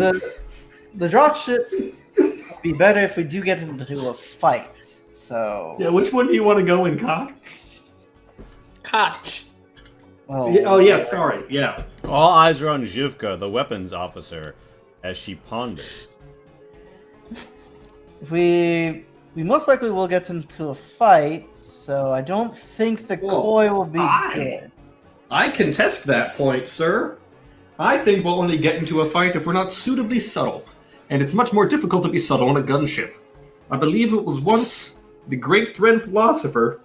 Speaker 3: The dropship would be better if we do get into a fight. So
Speaker 2: Yeah, which one do you want to go in, Cock?
Speaker 4: Koch.
Speaker 2: Well, sorry. Yeah.
Speaker 1: All eyes are on Zhivka, the weapons officer, as she ponders.
Speaker 3: We most likely will get into a fight, so I don't think the coy will be good.
Speaker 2: I contest that point, sir. I think we'll only get into a fight if we're not suitably subtle, and it's much more difficult to be subtle on a gunship. I believe it was once the great Thread philosopher,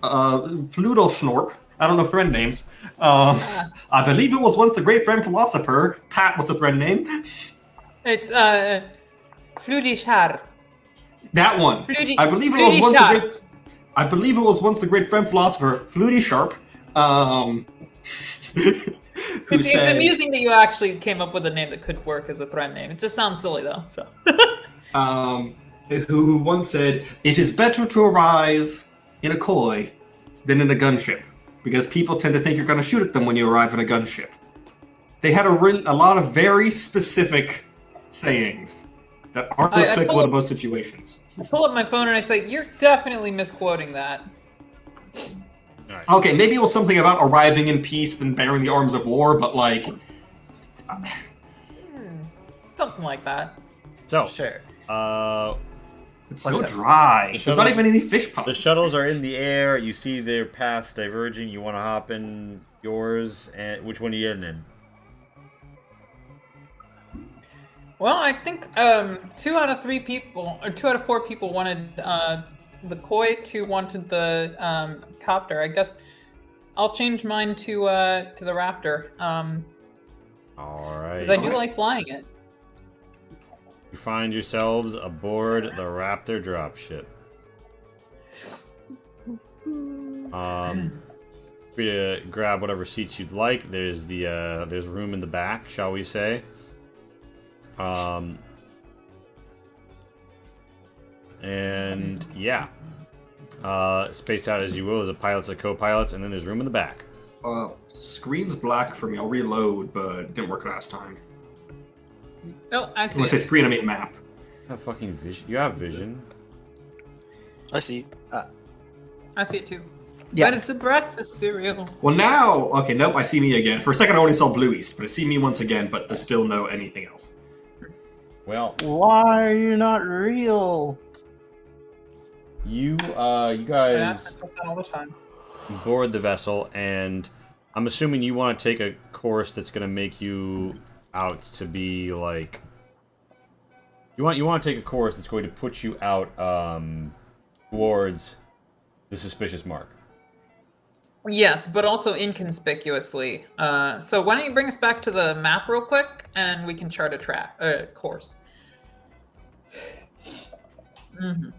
Speaker 2: Fludelsnorp, I don't know Thread names, I believe it was once the great friend philosopher, Pat, what's the Thread name?
Speaker 4: It's, Fludishar.
Speaker 2: That one. I believe it was once the great French philosopher Flutie Sharp,
Speaker 4: It's amusing that you actually came up with a name that could work as a threat name. It just sounds silly though. So.
Speaker 2: Who once said, "It is better to arrive in a coy than in a gunship, because people tend to think you're going to shoot at them when you arrive in a gunship." They had a lot of very specific sayings that aren't applicable to most situations.
Speaker 4: I pull up my phone and I say, "You're definitely misquoting that."
Speaker 1: Nice.
Speaker 2: Okay, maybe it was something about arriving in peace than bearing the arms of war, but like...
Speaker 4: Something like that.
Speaker 1: So,
Speaker 3: Sure.
Speaker 2: It's so dry. There's not even any fish puns.
Speaker 1: The shuttles are in the air. You see their paths diverging. You want to hop in yours, and which one are you getting in?
Speaker 4: Well, I think 2 out of 4 people wanted the koi, 2 wanted the copter. I guess I'll change mine to the Raptor.
Speaker 1: All right.
Speaker 4: Because I do like flying it.
Speaker 1: You find yourselves aboard the Raptor dropship. Free to grab whatever seats you'd like. There's room in the back, shall we say? And yeah, space out as you will. There's a pilots and co-pilots, and then there's room in the back.
Speaker 2: Screen's black for me. I'll reload, but it didn't work last time.
Speaker 4: Oh, I see.
Speaker 2: When I say screen, I mean map.
Speaker 1: Have fucking vision. You have vision.
Speaker 5: I see.
Speaker 4: I see it too.
Speaker 3: Yeah.
Speaker 4: But it's a breakfast cereal.
Speaker 2: Well, now, okay, nope, I see me again. For a second, I only saw Blue East, but I see me once again, but there's still no anything else.
Speaker 1: Well,
Speaker 3: Why are you not real?
Speaker 1: you
Speaker 4: I
Speaker 1: guys
Speaker 4: ask myself that all the time.
Speaker 1: board the vessel, and I'm assuming you want to take a course that's going to make you out to be like. You want to take a course that's going to put you out towards the suspicious mark.
Speaker 4: Yes, but also inconspicuously. So why don't you bring us back to the map real quick, and we can chart a course. Mm-hmm.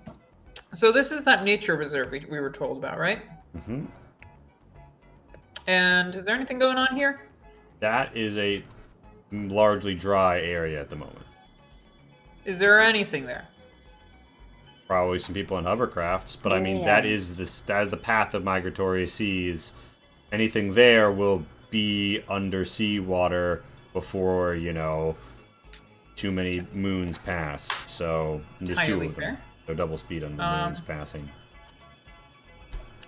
Speaker 4: So this is that nature reserve we were told about, right?
Speaker 1: Mm-hmm.
Speaker 4: And is there anything going on here?
Speaker 1: That is a largely dry area at the moment.
Speaker 4: Is there anything there?
Speaker 1: Probably some people in hovercrafts, but I mean that is the path of migratory seas. Anything there will be under seawater before, too many moons pass. So there's two
Speaker 4: Highly
Speaker 1: of them.
Speaker 4: fair.
Speaker 1: So double speed on the moons passing.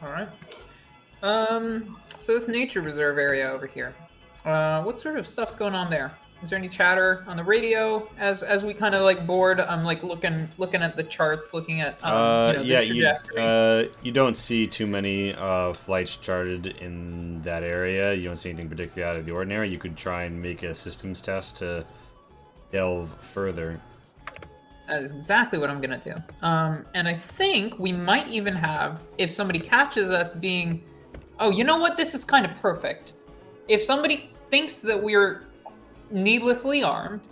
Speaker 4: All right. So this nature reserve area over here. What sort of stuff's going on there? Is there any chatter on the radio as we kind of like board? I'm like looking at the charts, looking at the trajectory.
Speaker 1: You don't see too many flights charted in that area. You don't see anything particularly out of the ordinary. You could try and make a systems test to delve further.
Speaker 4: That is exactly what I'm gonna do. And I think we might even have, if somebody catches us being, oh, you know what? This is kind of perfect. If somebody thinks that we're needlessly armed,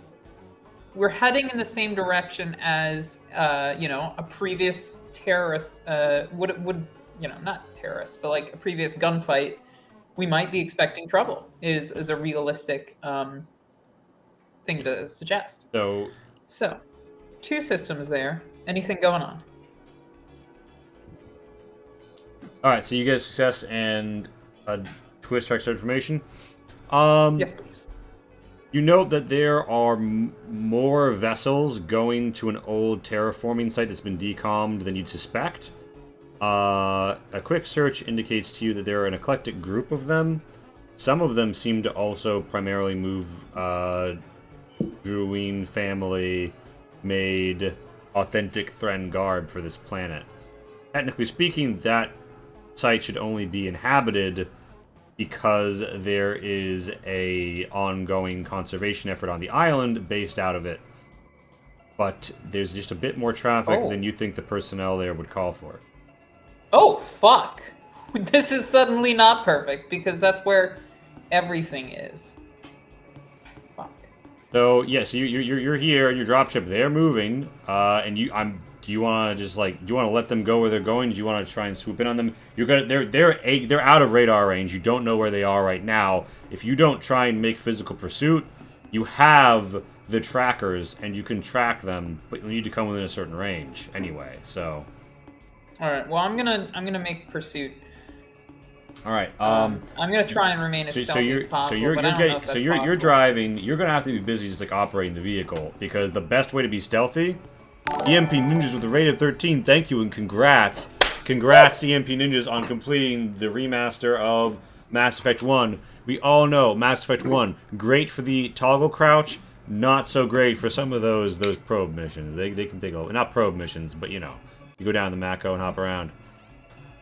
Speaker 4: we're heading in the same direction as a previous terrorist not terrorist, but like a previous gunfight, we might be expecting trouble is a realistic thing to suggest. So 2 systems there. Anything going on?
Speaker 1: Alright, so you get success and a twist extra information.
Speaker 4: Yes, please.
Speaker 1: You note that there are more vessels going to an old terraforming site that's been decommed than you'd suspect. A quick search indicates to you that there are an eclectic group of them. Some of them seem to also primarily move Druine family-made authentic Thren garb for this planet. Technically speaking, that site should only be inhabited because there is a ongoing conservation effort on the island based out of it. But there's just a bit more traffic than you think the personnel there would call for.
Speaker 4: Oh, fuck. This is suddenly not perfect, because that's where everything is. Fuck.
Speaker 1: So, yes, you're here, and your dropship, they're moving, and do you want to just, do you want to let them go where they're going? Do you want to try and swoop in on them? They're out of radar range. You don't know where they are right now. If you don't try and make physical pursuit, you have the trackers, and you can track them, but you need to come within a certain range anyway, so...
Speaker 4: Alright, well, I'm gonna make pursuit.
Speaker 1: Alright,
Speaker 4: I'm gonna try and remain as stealthy as possible,
Speaker 1: you're
Speaker 4: but I don't know if that's
Speaker 1: you're
Speaker 4: possible.
Speaker 1: driving, you're gonna have to be busy just operating the vehicle, because the best way to be stealthy, EMP Ninjas with a rate of 13, thank you and congrats. Congrats EMP Ninjas on completing the remaster of Mass Effect 1. We all know Mass Effect 1, great for the toggle crouch, not so great for some of those probe missions. They can take over, not probe missions, but you go down the Mako and hop around.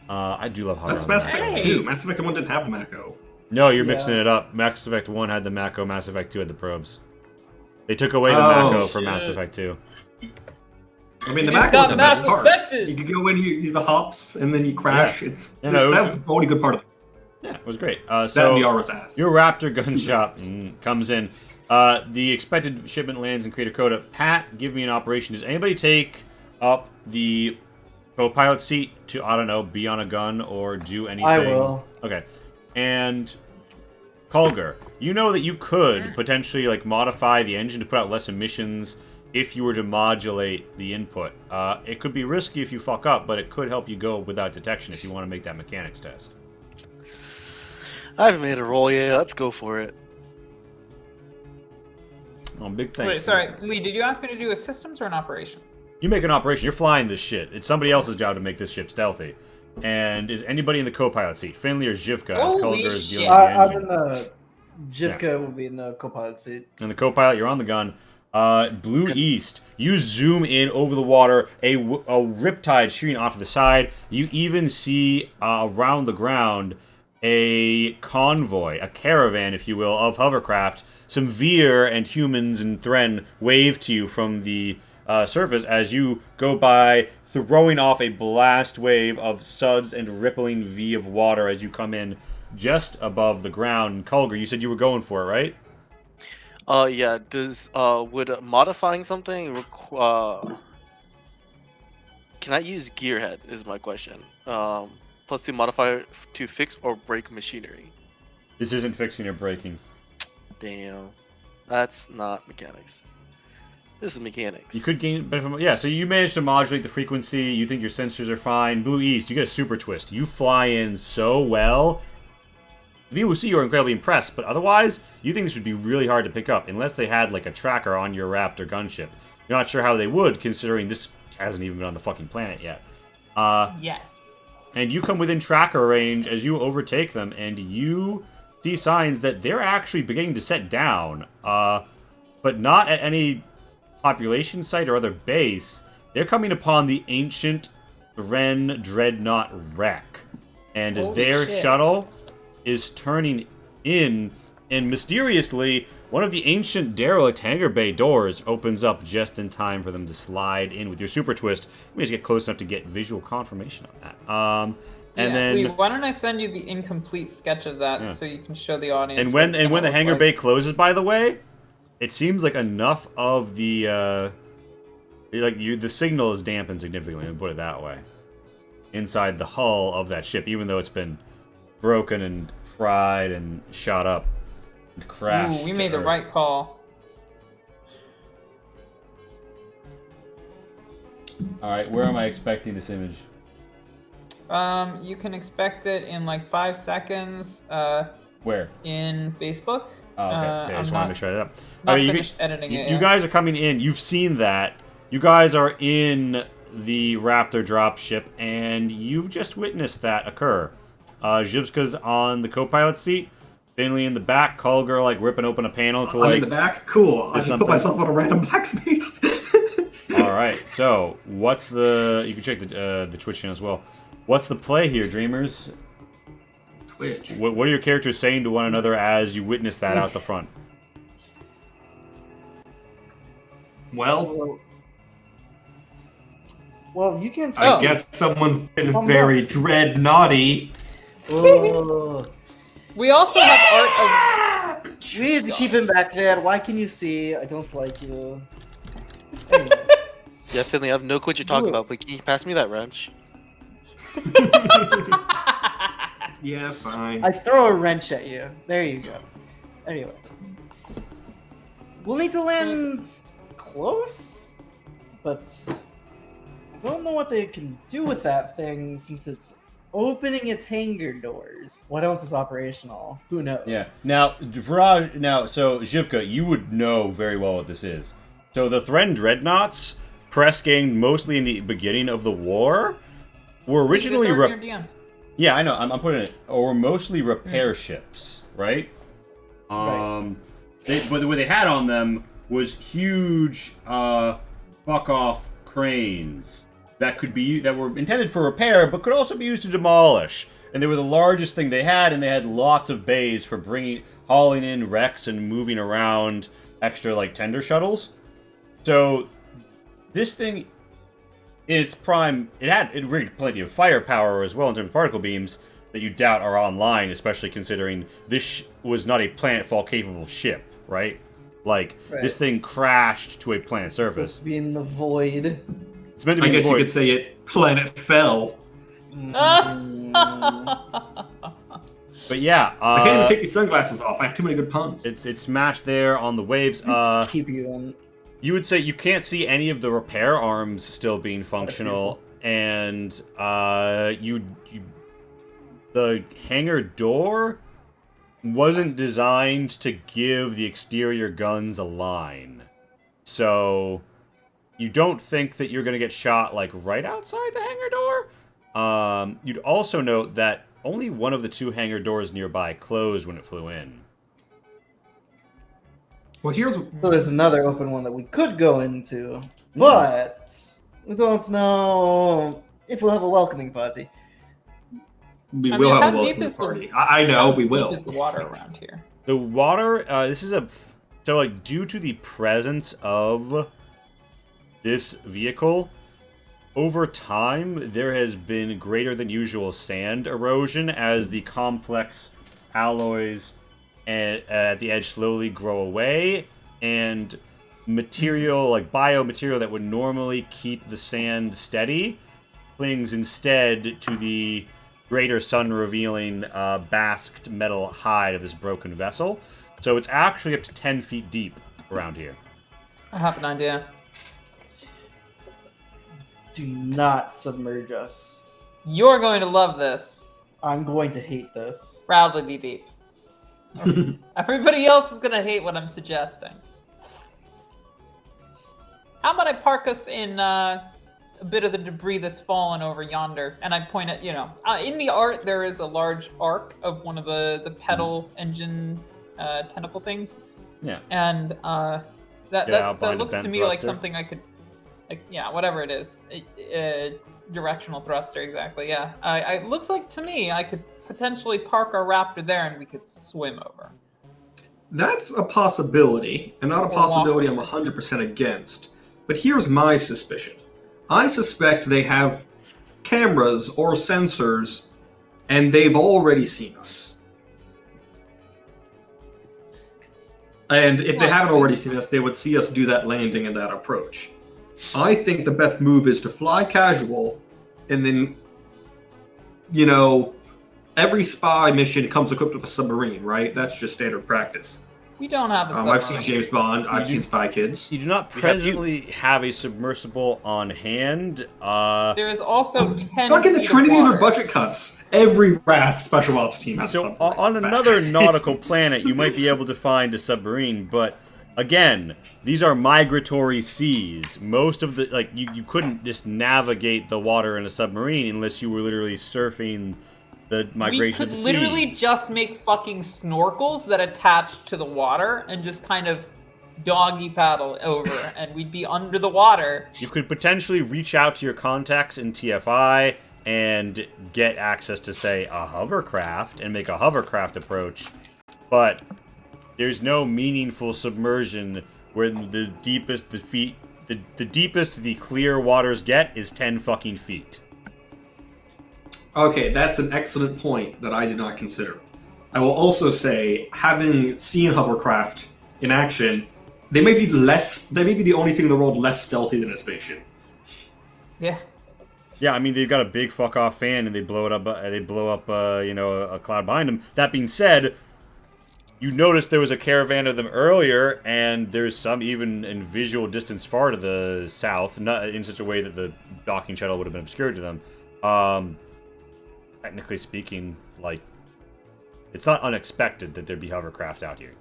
Speaker 1: I do love hopping
Speaker 2: That's
Speaker 1: on
Speaker 2: Mass
Speaker 1: the Mako.
Speaker 2: Effect 2. Mass Effect 1 didn't have the Mako.
Speaker 1: No, you're mixing it up. Mass Effect 1 had the Mako, Mass Effect 2 had the probes. They took away the Mako for Mass Effect 2.
Speaker 2: I mean, the
Speaker 4: He's
Speaker 2: Mako
Speaker 4: got
Speaker 2: was the best part.
Speaker 4: mass-affected.
Speaker 2: You could go in, you the hops, and then you crash.
Speaker 1: Yeah.
Speaker 2: That's the only good part of it.
Speaker 1: Yeah, it was great.
Speaker 2: That and the Aura's ass.
Speaker 1: Your Raptor gun shop comes in. The expected shipment lands in Crater Coda. Pat, give me an operation. Does anybody take up the co-pilot seat to, I don't know, be on a gun or do anything?
Speaker 3: I will.
Speaker 1: Okay. And Kulger, you know that you could potentially modify the engine to put out less emissions if you were to modulate the input. It could be risky if you fuck up, but it could help you go without detection if you want to make that mechanics test.
Speaker 5: I haven't made a roll yet. Let's go for it.
Speaker 1: Oh, big thanks.
Speaker 4: Wait, sorry, Lee. Did you ask me to do a systems or an operation?
Speaker 1: You make an operation. You're flying this shit. It's somebody else's job to make this ship stealthy. And is anybody in the co-pilot seat? Finley or Zhivka? As
Speaker 4: Holy
Speaker 1: Kulger is
Speaker 4: shit.
Speaker 1: dealing with the
Speaker 3: I'm
Speaker 1: engine.
Speaker 3: in the. Jivka will be in the co-pilot seat.
Speaker 1: And the co-pilot, you're on the gun. Blue East. You zoom in over the water. A riptide shooting off to the side. You even see around the ground a convoy, a caravan, if you will, of hovercraft. Some Veer and humans and Thren wave to you from the surface as you go by, throwing off a blast wave of suds and rippling V of water as you come in just above the ground. Kulger, you said you were going for it, right?
Speaker 5: Yeah. Would modifying something can I use gearhead? Is my question. +2 modifier to fix or break machinery.
Speaker 1: This isn't fixing or breaking.
Speaker 5: Damn, that's not mechanics. This is mechanics.
Speaker 1: You could gain benefit from, yeah, so you managed to modulate the frequency. You think your sensors are fine. Blue East, you get a super twist. You fly in so well. The people who see you are incredibly impressed, but otherwise, you think this would be really hard to pick up unless they had like a tracker on your Raptor gunship. You're not sure how they would, considering this hasn't even been on the fucking planet yet.
Speaker 4: Yes.
Speaker 1: And you come within tracker range as you overtake them, and you see signs that they're actually beginning to set down, but not at any population site or other base. They're coming upon the ancient Ren Dreadnought wreck, and
Speaker 3: Holy
Speaker 1: their
Speaker 3: shit.
Speaker 1: shuttle is turning in, and mysteriously, one of the ancient derelict hangar bay doors opens up just in time for them to slide in with your super twist. Let me just get close enough to get visual confirmation on that. And then,
Speaker 4: Lee, why don't I send you the incomplete sketch of that so you can show the audience?
Speaker 1: and
Speaker 4: what
Speaker 1: when
Speaker 4: it's
Speaker 1: and
Speaker 4: gonna
Speaker 1: when the
Speaker 4: look
Speaker 1: hangar
Speaker 4: like.
Speaker 1: bay closes, by the way, it seems like enough of the the signal is dampened significantly. Let me put it that way. Inside the hull of that ship, even though it's been broken and fried and shot up and crashed.
Speaker 4: Ooh, we
Speaker 1: to
Speaker 4: made the
Speaker 1: Earth.
Speaker 4: right call.
Speaker 1: All right, where am I expecting this image?
Speaker 4: You can expect it in like 5 seconds.
Speaker 1: Where?
Speaker 4: In Facebook.
Speaker 1: Oh, okay. Okay, I
Speaker 4: I'm
Speaker 1: just want to
Speaker 4: not,
Speaker 1: make sure I did it up.
Speaker 4: not
Speaker 1: you,
Speaker 4: finished editing it
Speaker 1: you
Speaker 4: yet.
Speaker 1: guys are coming in. You've seen that. You guys are in the Raptor dropship, and you've just witnessed that occur. Zhivska's on the co-pilot seat. Finley in the back. Kulger like ripping open a panel to
Speaker 2: I'm
Speaker 1: like.
Speaker 2: in the back. Cool. I
Speaker 1: there's
Speaker 2: just
Speaker 1: something-
Speaker 2: put myself on a random backspace.
Speaker 1: All right. So what's the? You can check the Twitch channel as well. What's the play here, Dreamers?
Speaker 2: Twitch.
Speaker 1: What are your characters saying to one another as you witness that out the front?
Speaker 2: Well,
Speaker 3: Well, you can't see.
Speaker 2: I guess someone's been
Speaker 3: Oh, no.
Speaker 2: very dread-naughty.
Speaker 3: Oh.
Speaker 4: We also have art of.
Speaker 3: We need to keep him back there. Why can you see? I don't like you. Anyway.
Speaker 5: Yeah, Finley, I have no clue what you're talking
Speaker 3: Ooh.
Speaker 5: about, but can you pass me that wrench?
Speaker 2: Yeah, fine.
Speaker 3: I throw a wrench at you. There you go. Anyway. We'll need to land close, but I don't know what they can do with that thing since it's opening its hangar doors. What else is operational? Who knows?
Speaker 1: Yeah. Now, Viraj, so Zhivka, you would know very well what this is. So the Thren Dreadnoughts, press gang mostly in the beginning of the war, were originally...
Speaker 4: These aren't your DMs.
Speaker 1: Yeah, I know. I'm putting it... Or were mostly repair ships, right? But what they had on them was huge fuck-off cranes that were intended for repair, but could also be used to demolish. And they were the largest thing they had, and they had lots of bays for hauling in wrecks and moving around extra, like, tender shuttles. So, this thing, in its prime, it rigged plenty of firepower as well in terms of particle beams that you doubt are online, especially considering this was not a planetfall-capable ship, right? Like, this thing crashed to a planet surface.
Speaker 3: Supposed to be in the void.
Speaker 1: It's meant to be
Speaker 2: I
Speaker 1: in the
Speaker 2: guess you
Speaker 1: void.
Speaker 2: could say it planet fell.
Speaker 1: But yeah,
Speaker 2: I can't even take these sunglasses off. I have too many good puns.
Speaker 1: it's smashed there on the waves.
Speaker 3: Keep you in.
Speaker 1: You would say you can't see any of the repair arms still being functional, and the hangar door wasn't designed to give the exterior guns a line. So you don't think that you're going to get shot like right outside the hangar door. You'd also note that only one of the 2 hangar doors nearby closed when it flew in.
Speaker 2: Well, here's
Speaker 3: So there's another open one that we could go into, but we don't know if we'll have a welcoming party.
Speaker 2: we
Speaker 4: I
Speaker 2: will
Speaker 4: mean,
Speaker 2: have
Speaker 4: how
Speaker 2: a
Speaker 4: deep
Speaker 2: welcoming
Speaker 4: is the-
Speaker 2: party. I know we
Speaker 4: How
Speaker 2: will.
Speaker 4: deep is the water around here?
Speaker 1: The water, this is so like due to the presence of this vehicle, over time there has been greater than usual sand erosion as the complex alloys at the edge slowly grow away, and material like biomaterial that would normally keep the sand steady clings instead to the greater sun revealing basked metal hide of this broken vessel. So it's actually up to 10 feet deep around here.
Speaker 4: I have an idea.
Speaker 3: Do not submerge us.
Speaker 4: You're going to love this.
Speaker 3: I'm going to hate this.
Speaker 4: Proudly be deep. Everybody else is going to hate what I'm suggesting. How about I park us in a bit of the debris that's fallen over yonder, and I point at, in the art there is a large arc of one of the pedal engine tentacle things.
Speaker 1: Yeah.
Speaker 4: And
Speaker 1: Yeah,
Speaker 4: that
Speaker 1: behind the
Speaker 4: looks to
Speaker 1: bent
Speaker 4: me like
Speaker 1: thruster.
Speaker 4: something I could, whatever it is. Directional thruster, exactly, yeah. It looks like to me I could potentially park our Raptor there and we could swim over.
Speaker 2: That's a possibility, and not a
Speaker 4: Or
Speaker 2: possibility I'm
Speaker 4: walk.
Speaker 2: 100% against. But here's my suspicion. I suspect they have cameras or sensors, and they've already seen us. And if they haven't already seen us, they would see us do that landing and that approach. I think the best move is to fly casual, and then, every spy mission comes equipped with a submarine, right? That's just standard practice.
Speaker 4: We don't have a submarine.
Speaker 2: I've seen James Bond. I've seen Spy Kids.
Speaker 1: You do not presently have a submersible on hand.
Speaker 4: There is also 10
Speaker 2: Fucking the
Speaker 4: feet of
Speaker 2: Trinity and their
Speaker 4: water.
Speaker 2: budget cuts. Every RAS special ops team has a
Speaker 1: So
Speaker 2: submarine.
Speaker 1: on another nautical planet, you might be able to find a submarine, but again, these are migratory seas. Most of the you couldn't just navigate the water in a submarine unless you were literally surfing the migration
Speaker 4: We
Speaker 1: of
Speaker 4: could
Speaker 1: the
Speaker 4: literally
Speaker 1: seas.
Speaker 4: just make fucking snorkels that attach to the water and just kind of doggy paddle over, and we'd be under the water.
Speaker 1: You could potentially reach out to your contacts in TFI and get access to, say, a hovercraft and make a hovercraft approach, but there's no meaningful submersion where the deepest the deepest the clear waters get is 10 fucking feet.
Speaker 2: Okay, that's an excellent point that I did not consider. I will also say, having seen hovercraft in action, they may be the only thing in the world less stealthy than a spaceship.
Speaker 4: Yeah.
Speaker 1: Yeah, I mean, they've got a big fuck off fan and they blow up a cloud behind them. That being said, you noticed there was a caravan of them earlier, and there's some even in visual distance far to the south, not in such a way that the docking shuttle would have been obscured to them. Technically speaking, it's not unexpected that there'd be hovercraft out here.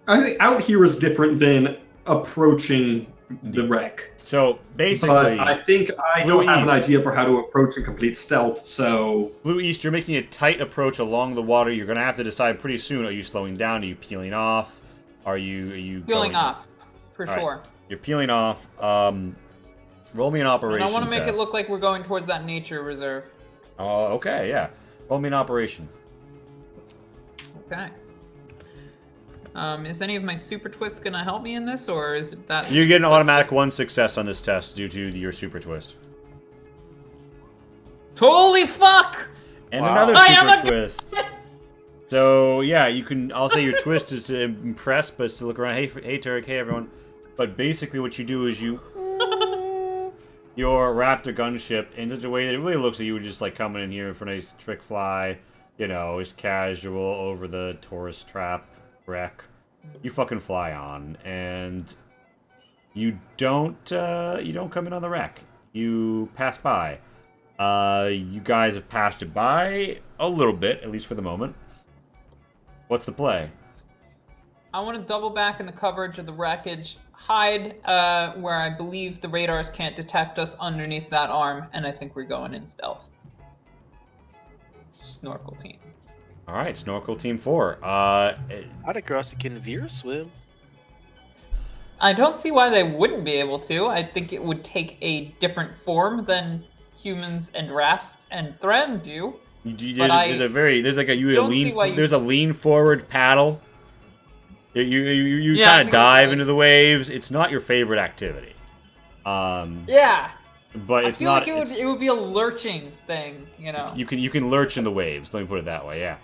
Speaker 2: I think out here is different than approaching the wreck.
Speaker 1: So basically,
Speaker 2: But I think I
Speaker 1: Blue
Speaker 2: don't have an
Speaker 1: East.
Speaker 2: idea for how to approach and complete stealth, so...
Speaker 1: Blue East, you're making a tight approach along the water. You're going to have to decide pretty soon, are you slowing down? Are you peeling off? Are you
Speaker 4: Peeling
Speaker 1: going
Speaker 4: off, for
Speaker 1: All right.
Speaker 4: sure.
Speaker 1: You're peeling off. Roll me an operation
Speaker 4: And I want to make
Speaker 1: test.
Speaker 4: it look like we're going towards that nature reserve.
Speaker 1: Oh, okay, yeah. Roll me an operation.
Speaker 4: Okay. Is any of my super twists gonna help me in this, or is it that?
Speaker 1: You get an
Speaker 4: that's
Speaker 1: automatic
Speaker 4: just-
Speaker 1: 1 success on this test due to your super twist.
Speaker 4: Holy fuck!
Speaker 1: And
Speaker 2: Wow.
Speaker 1: another
Speaker 4: I am
Speaker 1: super twist. So, yeah, you can... I'll say your twist is to impress, but it's to look around. Hey, Turek, hey, everyone. But basically what you do is you... your Raptor gunship in such a way that it really looks like you would just, coming in here for a nice trick fly. Just casual over the tourist trap wreck. You fucking fly on, and you don't come in on the wreck. You pass by. You guys have passed it by a little bit, at least for the moment. What's the play?
Speaker 4: I want to double back in the coverage of the wreckage, hide where I believe the radars can't detect us underneath that arm, and I think we're going in stealth. Snorkel team.
Speaker 1: All right, Snorkel Team 4.
Speaker 5: I'd across can veer swim.
Speaker 4: I don't see why they wouldn't be able to. I think it would take a different form than humans and Rasts and Thran do.
Speaker 1: There's a lean forward paddle. You kind of dive into the waves. It's not your favorite activity.
Speaker 4: Yeah.
Speaker 1: But it's not.
Speaker 4: I feel like it would be a lurching thing, you know.
Speaker 1: You can lurch in the waves. Let me put it that way. Yeah.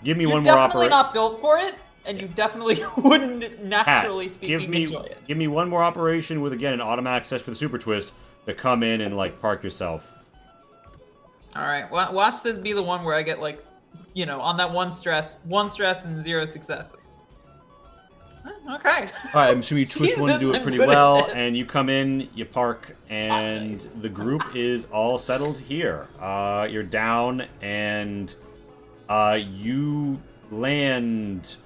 Speaker 1: Give me
Speaker 4: You're
Speaker 1: one more operation.
Speaker 4: definitely not built for it, and you definitely wouldn't naturally speaking enjoy it.
Speaker 1: Give me one more operation with again an automatic set for the super twist to come in and like park yourself.
Speaker 4: All right, watch this be the one where I get like, you know, on that one stress and 0 successes. Okay.
Speaker 1: All right, I'm assuming you twist one to do it
Speaker 4: I'm
Speaker 1: pretty
Speaker 4: good at
Speaker 1: well,
Speaker 4: this.
Speaker 1: and you come in, you park, and the group is all settled here. You're down, and you land.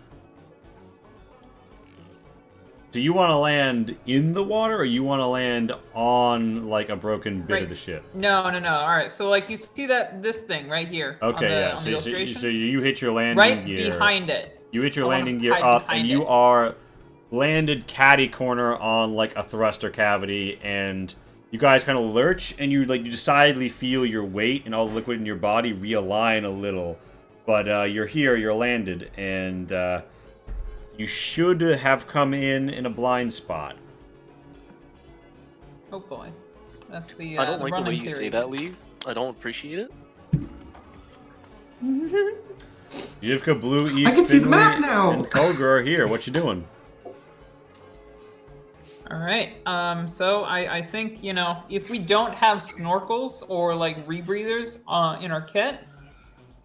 Speaker 1: Do you want to land in the water, or you want to land on like a broken bit of the ship?
Speaker 4: No. All right, so like you see this thing right here.
Speaker 1: Okay, yeah.
Speaker 4: On the illustration?
Speaker 1: So you hit your landing
Speaker 4: right
Speaker 1: gear.
Speaker 4: behind it.
Speaker 1: You hit your
Speaker 4: I wanna
Speaker 1: landing gear
Speaker 4: hide
Speaker 1: up,
Speaker 4: behind
Speaker 1: and you
Speaker 4: it.
Speaker 1: are landed catty corner on like a thruster cavity, and you guys kind of lurch, and you decidedly feel your weight and all the liquid in your body realign a little. But you're here, you're landed, and you should have come in a blind spot.
Speaker 4: Hopefully. That's the
Speaker 5: I don't like the way
Speaker 4: running
Speaker 5: you say
Speaker 4: theory.
Speaker 5: that, Lee. I don't appreciate it.
Speaker 1: Jivka, Blue, East,
Speaker 2: I can see the
Speaker 1: Finley,
Speaker 2: map now!
Speaker 1: and Kulgur are here. What you doing?
Speaker 4: All right. So I think, you know, if we don't have snorkels or like rebreathers in our kit,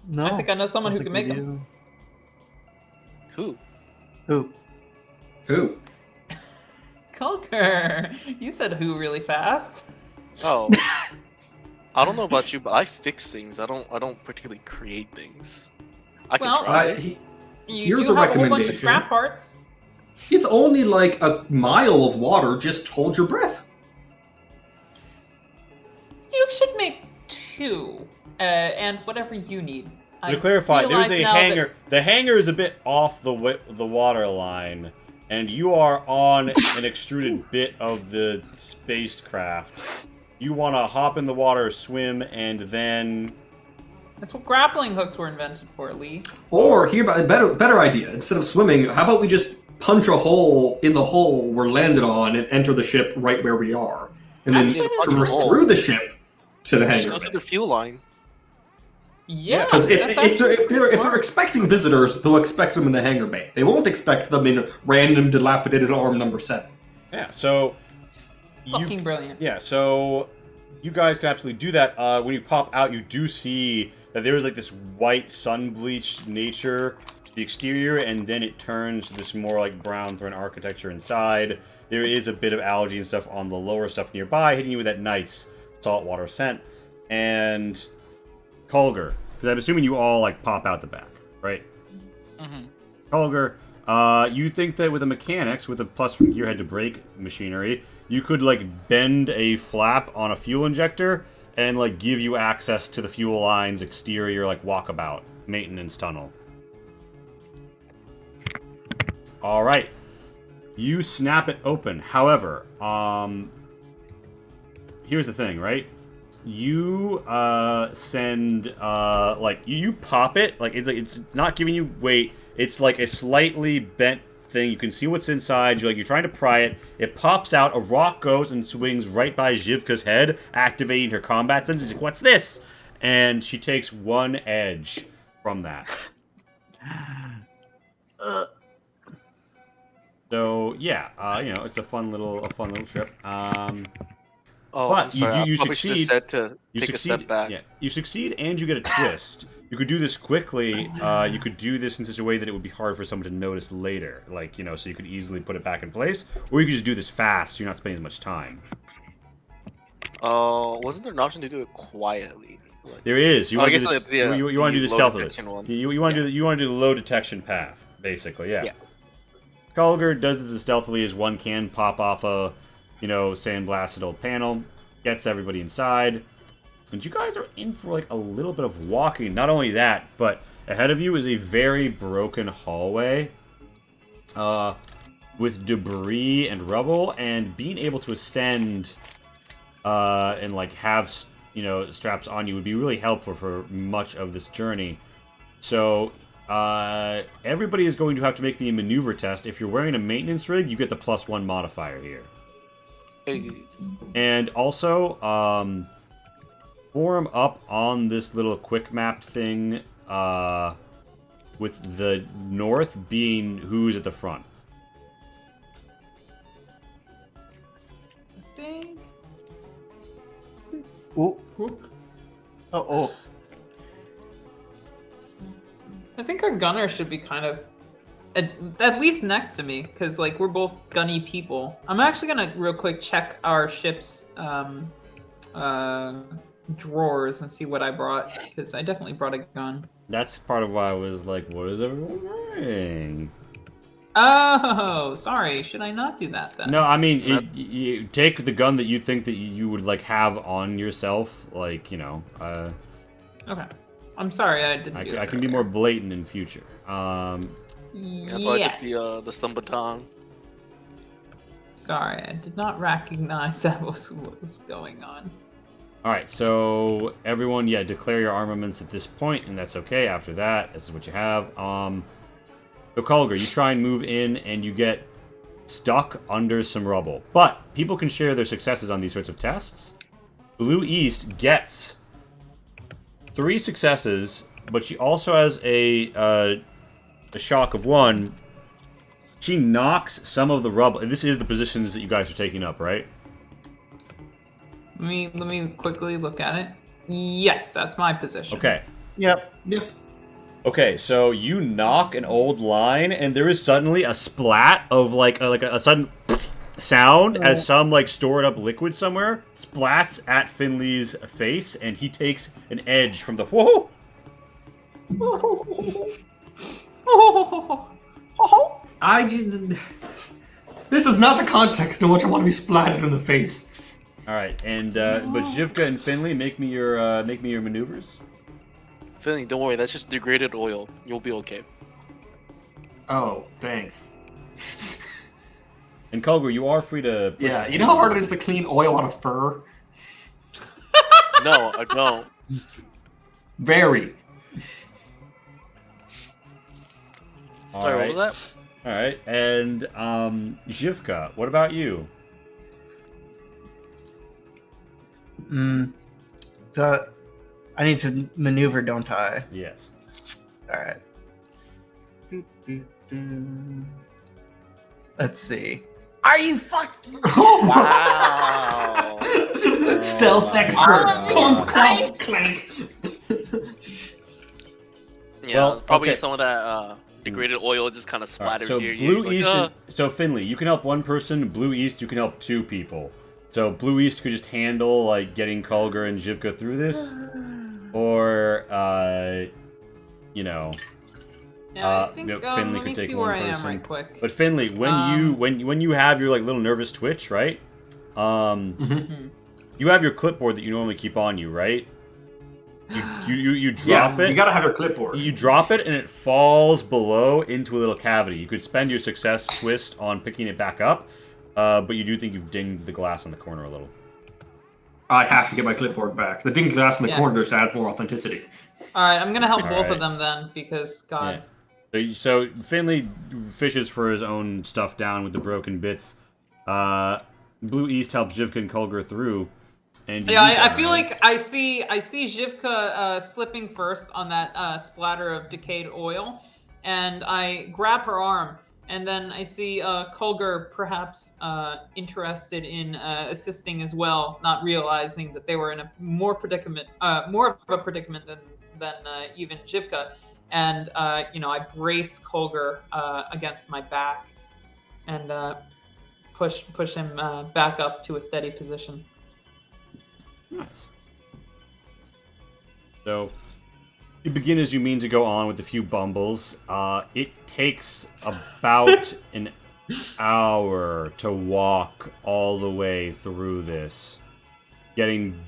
Speaker 3: No.
Speaker 4: I think I know someone who
Speaker 3: don't
Speaker 4: can
Speaker 3: think
Speaker 4: make
Speaker 3: we
Speaker 4: them.
Speaker 5: Who?
Speaker 3: do.
Speaker 2: Who?
Speaker 4: Kulker, you said who really fast.
Speaker 5: Oh. I don't know about you, but I fix things. I don't particularly create things. I can
Speaker 4: Well,
Speaker 5: try.
Speaker 4: You
Speaker 2: Here's
Speaker 4: do
Speaker 2: a
Speaker 4: have a whole bunch of
Speaker 2: recommendation.
Speaker 4: scrap parts.
Speaker 2: It's only like a mile of water. Just hold your breath.
Speaker 4: You should make 2, and whatever you need.
Speaker 1: To clarify, there's
Speaker 4: realize
Speaker 1: a
Speaker 4: now that-
Speaker 1: hangar. The hangar is a bit off the water line, and you are on an extruded bit of the spacecraft. You want to hop in the water, swim, and then...
Speaker 4: That's what grappling hooks were invented for, Lee.
Speaker 2: Or here, a better idea. Instead of swimming, how about we just punch a hole in the hole we're landed on and enter the ship right where we are, and then
Speaker 4: Actually, that's
Speaker 2: traverse
Speaker 5: cool.
Speaker 2: through the ship to the
Speaker 5: Just
Speaker 2: hangar
Speaker 5: go through
Speaker 2: bay.
Speaker 5: the fuel line.
Speaker 4: Yeah,
Speaker 2: Because if
Speaker 4: that's
Speaker 2: they're
Speaker 4: actually pretty
Speaker 2: if they're
Speaker 4: smart.
Speaker 2: expecting visitors, they'll expect them in the hangar bay. They won't expect them in random dilapidated arm number 7.
Speaker 1: Yeah, so...
Speaker 4: Fucking brilliant.
Speaker 1: Yeah, so you guys can absolutely do that. When you pop out, you do see that there is like this white sun-bleached nature to the exterior, and then it turns to this more like brown Thran architecture inside. There is a bit of algae and stuff on the lower stuff nearby, hitting you with that nice saltwater scent. And Kulgur, because I'm assuming you all like pop out the back, right?
Speaker 5: Mm-hmm.
Speaker 1: Kulgur, you think that with the mechanics, with the plus from gearhead to brake machinery, you could like bend a flap on a fuel injector and like give you access to the fuel line's exterior like walkabout maintenance tunnel. All right, you snap it open. However, here's the thing, right? You send like you pop it, like it's not giving you weight. It's like a slightly bent thing. You can see what's inside. You're trying to pry it. It pops out. A rock goes and swings right by Jivka's head, activating her combat sense. She's like, "What's this?" And she takes 1 edge from that. So yeah, you know, it's a fun little trip.
Speaker 5: Oh,
Speaker 1: But
Speaker 5: I'm sorry.
Speaker 1: you
Speaker 5: I probably should have
Speaker 1: succeed.
Speaker 5: said to
Speaker 1: You
Speaker 5: take
Speaker 1: succeed.
Speaker 5: a step back.
Speaker 1: Yeah, you succeed, and you get a twist. You could do this quickly. You could do this in such a way that it would be hard for someone to notice later. Like, you know, so you could easily put it back in place. Or you could just do this fast, so you're not spending as much time.
Speaker 5: Wasn't there an option to do it quietly? Like,
Speaker 1: There is. You
Speaker 5: oh, I
Speaker 1: want to
Speaker 5: guess
Speaker 1: do this,
Speaker 5: like the,
Speaker 1: you want to do the
Speaker 5: low
Speaker 1: stealth of it.
Speaker 5: detection one.
Speaker 1: You want to do the low detection path, basically. Yeah.
Speaker 5: Yeah.
Speaker 1: Kulger does this as stealthily as one can. Pop off a, sandblasted old panel. Gets everybody inside. And you guys are in for like a little bit of walking. Not only that, but ahead of you is a very broken hallway. With debris and rubble, and being able to ascend and like have straps on you would be really helpful for much of this journey. So everybody is going to have to make me a maneuver test. If you're wearing a maintenance rig, you get the +1 modifier here.
Speaker 5: Hey.
Speaker 1: And also form up on this little quick mapped thing with the north being who's at the front.
Speaker 3: Ooh. Oh.
Speaker 4: I think our gunner should be kind of at least next to me, because like we're both gunny people. I'm actually gonna real quick check our ship's drawers and see what I brought, because I definitely brought a gun.
Speaker 1: That's part of why I was like, what is everyone wearing?
Speaker 4: Oh, sorry. Should I not do that then?
Speaker 1: No, I mean, you take the gun that you think that you would like have on yourself, like
Speaker 4: Okay. I'm sorry, I didn't.
Speaker 1: I can be more blatant in future.
Speaker 5: That's why I took the stun baton.
Speaker 4: Sorry, I did not recognize that was what was going on.
Speaker 1: All right, so everyone, declare your armaments at this point, and that's okay. After that, this is what you have. So Kulger, you try and move in, and you get stuck under some rubble. But people can share their successes on these sorts of tests. Blue East gets 3 successes, but she also has a shock of 1. She knocks some of the rubble. This is the positions that you guys are taking up, right?
Speaker 4: Let me quickly look at it. Yes, that's my position.
Speaker 1: Okay.
Speaker 3: Yep.
Speaker 1: Okay, so you knock an old line, and there is suddenly a splat of like a sudden sound as some like stored up liquid somewhere splats at Finley's face, and he takes an edge from the whoa.
Speaker 2: This is not the context in which I want to be splattered in the face.
Speaker 1: All right, and but Jivka and Finley, make me your maneuvers.
Speaker 5: Finley, don't worry, that's just degraded oil. You'll be okay.
Speaker 2: Oh, thanks.
Speaker 1: And Kulger, you are free to.
Speaker 2: Yeah, you know how hard it is to clean oil out of fur?
Speaker 5: No, I don't.
Speaker 2: Very.
Speaker 5: Sorry, what was that?
Speaker 1: All right, and Jivka, what about you?
Speaker 3: So I need to maneuver, don't I?
Speaker 1: Yes.
Speaker 3: All right. Let's see. Are you fucking?
Speaker 5: Wow.
Speaker 2: Stealth expert. Clunk, clunk, clank.
Speaker 5: Yeah,
Speaker 1: Well,
Speaker 5: probably
Speaker 1: okay.
Speaker 5: some of that degraded oil just kind of splattered
Speaker 1: So
Speaker 5: near
Speaker 1: Blue
Speaker 5: you.
Speaker 1: East, so Finley, you can help 1 person. Blue East, you can help 2 people. So Blue East could just handle like getting Kulger and Jivka through this, or
Speaker 4: Yeah, I think,
Speaker 1: Finley
Speaker 4: let me
Speaker 1: could take
Speaker 4: see
Speaker 1: 1
Speaker 4: where I
Speaker 1: person.
Speaker 4: am right quick.
Speaker 1: But Finley, when you have your like little nervous twitch, right? You have your clipboard that you normally keep on you, right? You drop it.
Speaker 2: You gotta have your clipboard.
Speaker 1: You drop it and it falls below into a little cavity. You could spend your success twist on picking it back up, but you do think you've dinged the glass on the corner a little.
Speaker 2: I have to get my clipboard back. The ding glass in the corner just adds more authenticity.
Speaker 4: Alright, I'm gonna help both
Speaker 1: Alright.
Speaker 4: of them then, because, God.
Speaker 1: Yeah. So Finley fishes for his own stuff down with the broken bits. Blue East helps Jivka and Kulger through. And
Speaker 4: Yeah, I feel like I see Jivka slipping first on that splatter of decayed oil, and I grab her arm, and then I see Kulger perhaps interested in assisting as well, not realizing that they were in a more of a predicament than even Jivka, and I brace Kulger against my back, and push him back up to a steady position.
Speaker 1: Nice. So, you begin as you mean to go on with a few bumbles. It takes about an hour to walk all the way through this. Getting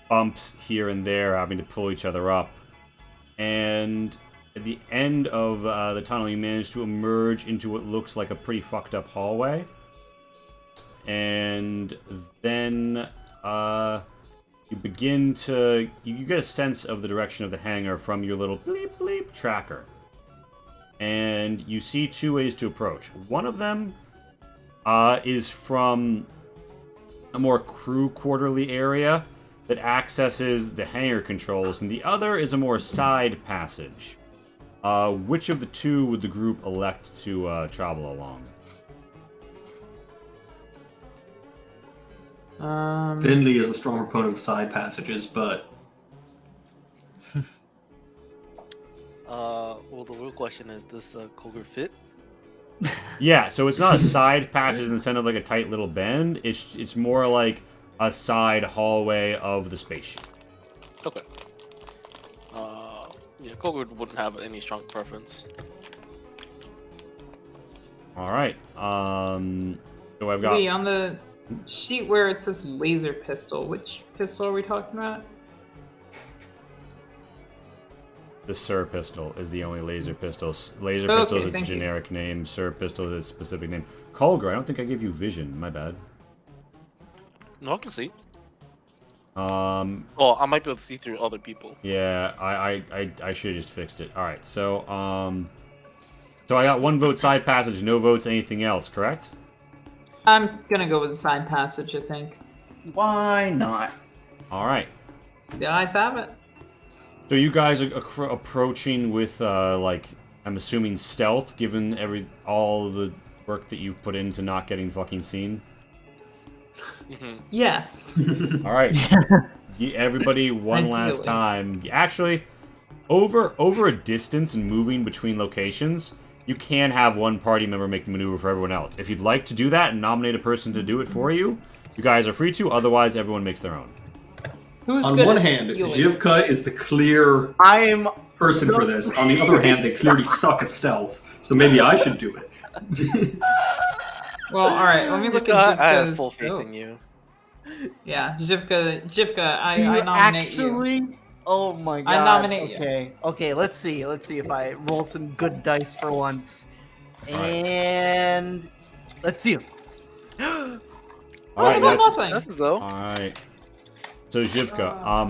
Speaker 1: bumps here and there, having to pull each other up. And at the end of the tunnel, you manage to emerge into what looks like a pretty fucked up hallway. And then you begin to... You get a sense of the direction of the hangar from your little bleep bleep tracker. And you see two ways to approach. One of them is from a more crew quarterly area that accesses the hangar controls, and the other is a more side passage. Which of the two would the group elect to travel along?
Speaker 2: Finley is a strong proponent of side passages, but
Speaker 5: well, the real question is, does Koger fit?
Speaker 1: Yeah, so it's not a side passage in the sense of like a tight little bend. It's more like a side hallway of the spaceship.
Speaker 5: Okay. Yeah, Koger wouldn't have any strong preference.
Speaker 1: All right. So I've got
Speaker 4: Lee, on the sheet where it says laser pistol, which pistol are we talking about?
Speaker 1: the Sir pistol is the only laser pistol. Laser
Speaker 4: Okay,
Speaker 1: pistol is its
Speaker 4: thank you.
Speaker 1: generic name. Sir pistol is its specific name. Colgar, I don't think I gave you vision. My bad.
Speaker 5: No, I can see.
Speaker 1: Um,
Speaker 5: Oh, I might be able to see through other people.
Speaker 1: yeah, I should have just fixed it. All right, so so I got one vote side passage, no votes anything else, correct?
Speaker 4: I'm gonna go with the side passage, I think.
Speaker 3: Why not?
Speaker 1: All right.
Speaker 4: The eyes have it.
Speaker 1: So you guys are approaching with like, I'm assuming stealth, given all the work that you've put into not getting fucking seen.
Speaker 4: Yes.
Speaker 1: All right, everybody, one last
Speaker 4: Ideally.
Speaker 1: time. Actually, over a distance and moving between locations, you can have one party member make the maneuver for everyone else. If you'd like to do that and nominate a person to do it for you, you guys are free to. Otherwise, everyone makes their own.
Speaker 4: Who's
Speaker 2: on
Speaker 4: good
Speaker 2: one
Speaker 4: at
Speaker 2: hand,
Speaker 4: stealing?
Speaker 2: Jivka is the clear
Speaker 3: I'm
Speaker 2: person for this. On the other hand, they clearly suck at stealth, so maybe I should do it.
Speaker 4: Well, all right. Let me look at
Speaker 5: I have
Speaker 4: Jivka's.
Speaker 5: full faith
Speaker 4: Oh,
Speaker 5: in you.
Speaker 4: yeah, Jivka. I
Speaker 3: you
Speaker 4: nominate you.
Speaker 3: actually. Oh my god.
Speaker 4: I nominate you.
Speaker 3: Okay. Okay. Let's see if I roll some good dice for once.
Speaker 1: Alright.
Speaker 3: And let's see.
Speaker 1: All
Speaker 4: Oh,
Speaker 1: right,
Speaker 4: that's
Speaker 1: that's
Speaker 4: nothing.
Speaker 5: This is though.
Speaker 1: all right. So Jivka,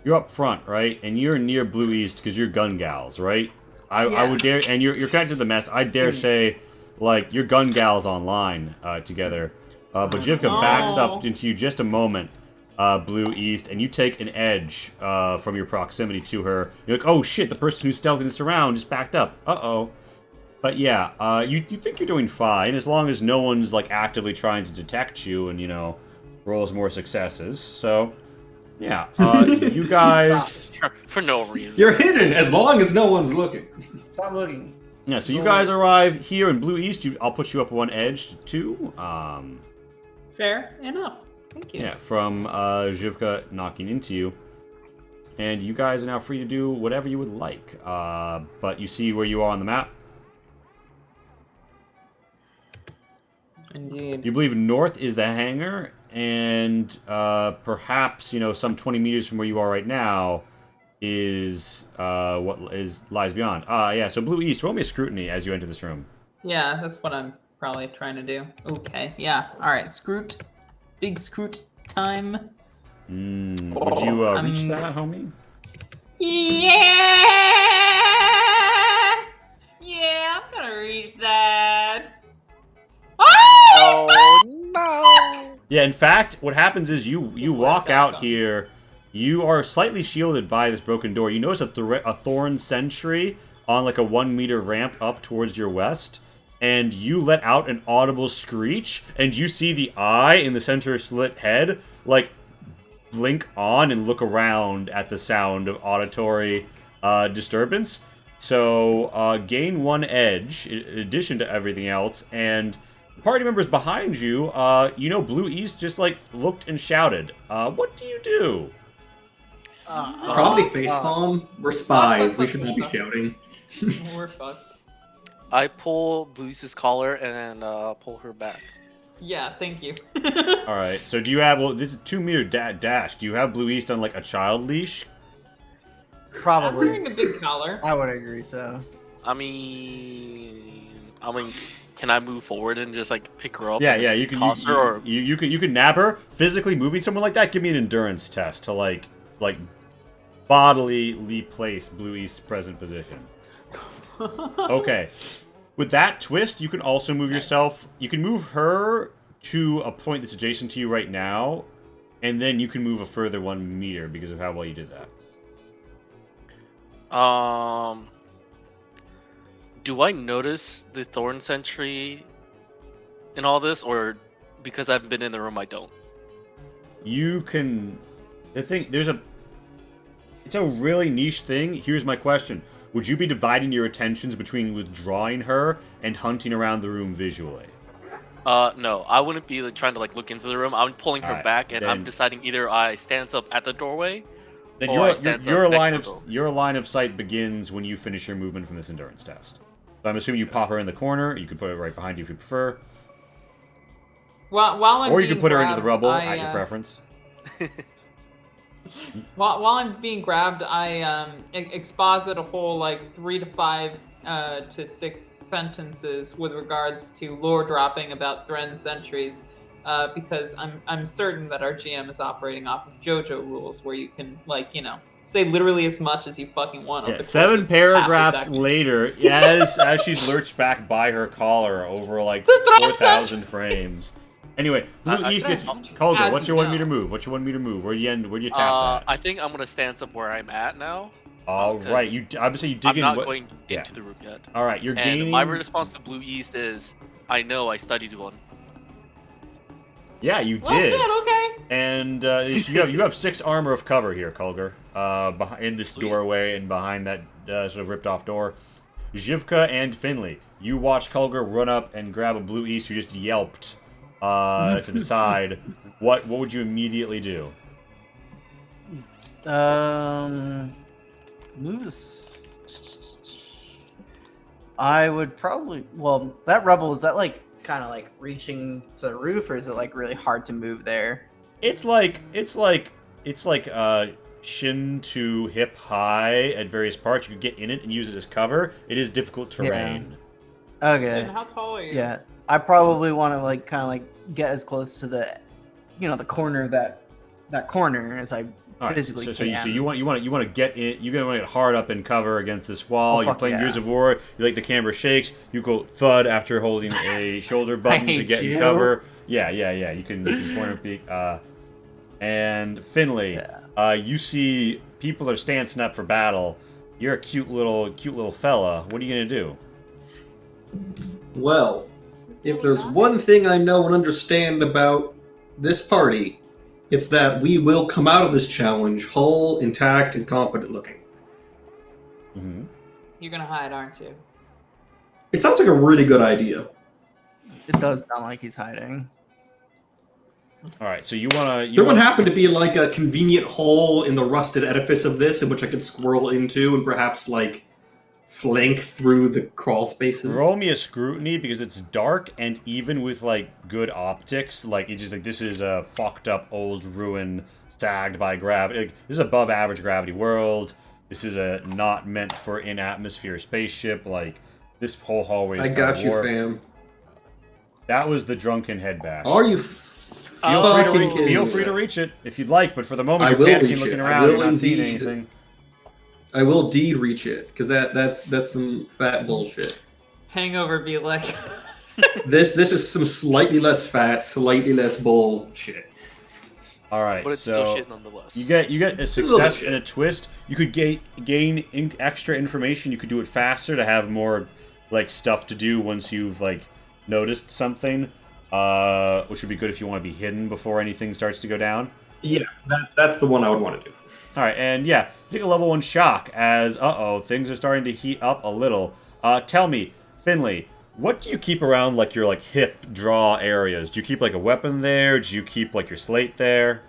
Speaker 1: you're up front, right? And you're near Blue East because you're gun gals, right? I
Speaker 3: Yeah.
Speaker 1: would dare, and you're connected to the mess. I dare say, like, you're gun gals online together. But Jivka backs up into you just a moment, Blue East, and you take an edge from your proximity to her. You're like, oh shit, the person who's stealthing us around just backed up. Uh-oh. But yeah, you think you're doing fine as long as no one's like actively trying to detect you and, you know, rolls more successes. So, yeah, you guys...
Speaker 5: For no reason.
Speaker 2: You're hidden as long as no one's looking.
Speaker 3: Stop looking.
Speaker 1: Yeah, so you guys arrive here in Blue East. I'll put you up one edge, too.
Speaker 4: Fair enough. Thank you.
Speaker 1: Yeah, from Jivka knocking into you. And you guys are now free to do whatever you would like. But you see where you are on the map.
Speaker 4: Indeed.
Speaker 1: You believe north is the hangar, and perhaps, you know, some 20 meters from where you are right now is lies beyond. Yeah, so Blue East, roll me a scrutiny as you enter this room.
Speaker 4: Yeah, that's what I'm probably trying to do. Okay. Yeah. All right. Scroot. Big scroot time.
Speaker 1: Would you reach that, homie?
Speaker 4: Yeah. Yeah, I'm gonna reach that.
Speaker 5: Oh no!
Speaker 1: Yeah, in fact, what happens is you walk out here. You are slightly shielded by this broken door. You notice a thorn sentry on like a 1 meter ramp up towards your west, and you let out an audible screech, and you see the eye in the center slit head like blink on and look around at the sound of auditory disturbance. So gain 1 edge in addition to everything else, and party members behind you, Blue East just like looked and shouted. What do you do?
Speaker 2: Probably facepalm. We're spies. We should not be shouting.
Speaker 4: We're fucked.
Speaker 5: I pull Blue's collar and pull her back.
Speaker 4: Yeah, thank you.
Speaker 1: All right. So do you have? Well, this is 2-meter dash. Do you have Blue East on like a child leash?
Speaker 4: I'm
Speaker 3: Probably.
Speaker 4: wearing a big collar.
Speaker 3: I would agree so.
Speaker 5: I mean, can I move forward and just like pick her up?
Speaker 1: Yeah,
Speaker 5: and
Speaker 1: yeah. You can.
Speaker 5: toss her, or
Speaker 1: You can nab her. Physically moving someone like that. Give me an endurance test to like bodily place Blue East's present position. Okay. With that twist, you can also move yourself. You can move her to a point that's adjacent to you right now, and then you can move a further 1 meter because of how well you did that.
Speaker 5: Do I notice the Thorn Sentry in all this, or because I've been in the room, I don't?
Speaker 1: You can. It's a really niche thing. Here's my question: would you be dividing your attentions between withdrawing her and hunting around the room visually?
Speaker 5: No, I wouldn't be like, trying to like look into the room. I'm pulling her
Speaker 1: Alright,
Speaker 5: back, and I'm
Speaker 1: then-
Speaker 5: deciding either I stands up at the doorway.
Speaker 1: Then
Speaker 5: Or I stands up next to the door.
Speaker 1: your line of sight begins when you finish your movement from this endurance test. So I'm assuming you pop her in the corner. You could put her right behind you if you prefer,
Speaker 4: While I'm
Speaker 1: or you
Speaker 4: being
Speaker 1: could put her into the
Speaker 4: grabbed,
Speaker 1: rubble
Speaker 4: I,
Speaker 1: at your preference.
Speaker 4: While I'm being grabbed, I exposit a whole like 3 to 5 to 6 sentences with regards to lore dropping about Thren sentries, because I'm certain that our GM is operating off of JoJo rules, where you can say literally as much as you fucking want.
Speaker 1: Yeah,
Speaker 4: over the course
Speaker 1: 7
Speaker 4: of
Speaker 1: paragraphs
Speaker 4: half a second.
Speaker 1: later, as she's lurched back by her collar over like
Speaker 4: It's a threat
Speaker 1: 4,000 frames. Anyway, Blue East gets Calder.
Speaker 4: As
Speaker 1: What's your
Speaker 4: you
Speaker 1: 1 meter
Speaker 4: know.
Speaker 1: move? What's your 1 meter move? Where do you tap that?
Speaker 5: I think I'm gonna stand up where I'm at now.
Speaker 1: All right, I would say you dig
Speaker 5: I'm
Speaker 1: in.
Speaker 5: not
Speaker 1: what-
Speaker 5: going
Speaker 1: yeah.
Speaker 5: into the room yet.
Speaker 1: All right, you're
Speaker 5: And
Speaker 1: gaining.
Speaker 5: my response to Blue East is, I know I studied one.
Speaker 1: Yeah, you
Speaker 4: Well,
Speaker 1: did.
Speaker 4: shit, okay.
Speaker 1: And you have 6 armor of cover here, Kulger, in this
Speaker 5: Sweet.
Speaker 1: doorway and behind that sort of ripped off door. Zhivka and Finley, you watch Kulger run up and grab a Blue East who just yelped to the side. What would you immediately do?
Speaker 3: Moves. I would probably. Well, that rubble, is that like kind of like reaching to the roof, or is it like really hard to move there?
Speaker 1: It's like shin to hip high at various parts. You could get in it and use it as cover. It is difficult terrain.
Speaker 3: Okay.
Speaker 4: And how tall are you?
Speaker 3: Yeah, I probably want to like kind of like get as close to the, the corner of that corner as I
Speaker 1: All right,
Speaker 3: physically
Speaker 1: so
Speaker 3: can.
Speaker 1: you want to get in. You're gonna get hard up in cover against this wall.
Speaker 3: Oh,
Speaker 1: You're
Speaker 3: fuck
Speaker 1: playing
Speaker 3: yeah.
Speaker 1: Gears of War. You like the camera shakes. You go thud after holding a shoulder button to
Speaker 3: hate
Speaker 1: get in
Speaker 3: you.
Speaker 1: cover. Yeah. You can corner peek. And Finley, you see people are stancing up for battle. You're a cute little fella. What are you gonna do?
Speaker 2: Well, if there's one thing I know and understand about this party, it's that we will come out of this challenge whole, intact, and competent looking.
Speaker 1: Mm-hmm.
Speaker 4: You're gonna hide, aren't you?
Speaker 2: It sounds like a really good idea.
Speaker 3: It does sound like he's hiding.
Speaker 1: All right, so you wanna.
Speaker 2: There would happen to be like a convenient hole in the rusted edifice of this in which I could squirrel into and perhaps like flank through the crawl spaces.
Speaker 1: Roll me a scrutiny because it's dark, and even with like good optics, like it's just like this is a fucked up old ruin sagged by gravity. Like, this is above average gravity world. This is a not meant for in atmosphere spaceship. Like this whole hallway is
Speaker 2: I
Speaker 1: kinda
Speaker 2: got you,
Speaker 1: warped.
Speaker 2: fam.
Speaker 1: That was the drunken head bash.
Speaker 2: Are you
Speaker 1: Feel free to reach it if you'd like, but for the moment
Speaker 2: I
Speaker 1: you're
Speaker 2: will
Speaker 1: panicking,
Speaker 2: reach
Speaker 1: looking
Speaker 2: it. I
Speaker 1: around,
Speaker 2: will
Speaker 1: you're not seeing
Speaker 2: indeed.
Speaker 1: anything.
Speaker 2: I will indeed reach it because that's some fat bullshit.
Speaker 4: Hangover be like.
Speaker 2: This is some slightly less fat, slightly less bullshit.
Speaker 1: All right,
Speaker 5: But it's
Speaker 1: so
Speaker 5: still shit nonetheless.
Speaker 1: you get a
Speaker 2: little
Speaker 1: success
Speaker 2: bit
Speaker 1: and a twist. You could gain extra information. You could do it faster to have more like stuff to do once you've like noticed something, which would be good if you want to be hidden before anything starts to go down.
Speaker 2: Yeah, that's the one I would want to do.
Speaker 1: All right, and yeah, take a level 1 shock as, things are starting to heat up a little. Tell me, Finley, what do you keep around, like, your, like, hip draw areas? Do you keep, like, a weapon there? Do you keep, like, your slate there?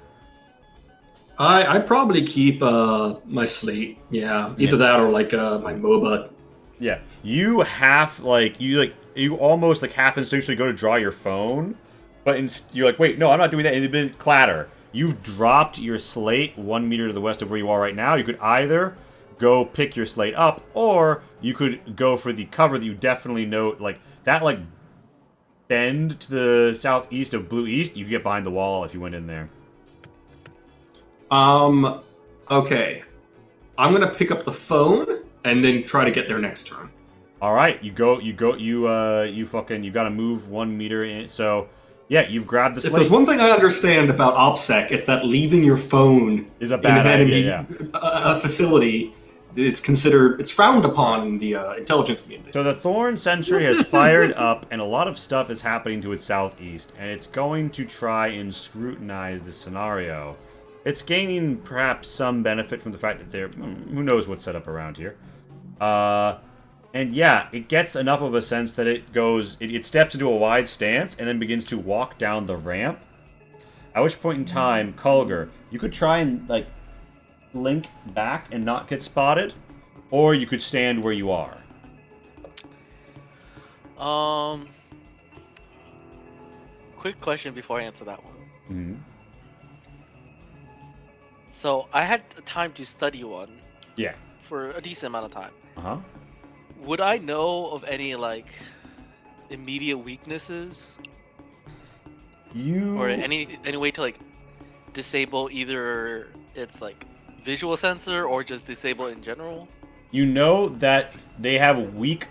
Speaker 2: I probably keep my slate. Yeah, either that or like my MOBA.
Speaker 1: Yeah, you almost, like, half instinctually go to draw your phone, but you're like, wait, no, I'm not doing that, and it's been clatter. You've dropped your slate 1 meter to the west of where you are right now. You could either go pick your slate up, or you could go for the cover that you definitely know, like, that, like, bend to the southeast of Blue East. You could get behind the wall if you went in there.
Speaker 2: Okay. I'm gonna pick up the phone and then try to get there next turn.
Speaker 1: All right, you gotta move 1 meter in. So, yeah, you've grabbed the
Speaker 2: If
Speaker 1: slate.
Speaker 2: there's one thing I understand about OPSEC, it's that leaving your phone
Speaker 1: Is a
Speaker 2: in
Speaker 1: bad
Speaker 2: an enemy
Speaker 1: idea,
Speaker 2: facility it's frowned upon in the intelligence community.
Speaker 1: So the Thorn Sentry has fired up, and a lot of stuff is happening to its southeast, and it's going to try and scrutinize the scenario. It's gaining perhaps some benefit from the fact that who knows what's set up around here. And yeah, it gets enough of a sense that it steps into a wide stance and then begins to walk down the ramp. At which point in time, Kulger, you could try and, like, blink back and not get spotted, or you could stand where you are.
Speaker 5: Quick question before I answer that one.
Speaker 1: Mm-hmm.
Speaker 5: So I had time to study one.
Speaker 1: Yeah.
Speaker 5: For a decent amount of time.
Speaker 1: Uh-huh.
Speaker 5: Would I know of any, like, immediate weaknesses? Or any way to, like, disable either its, like, visual sensor or just disable it in general?
Speaker 1: You know that they have weak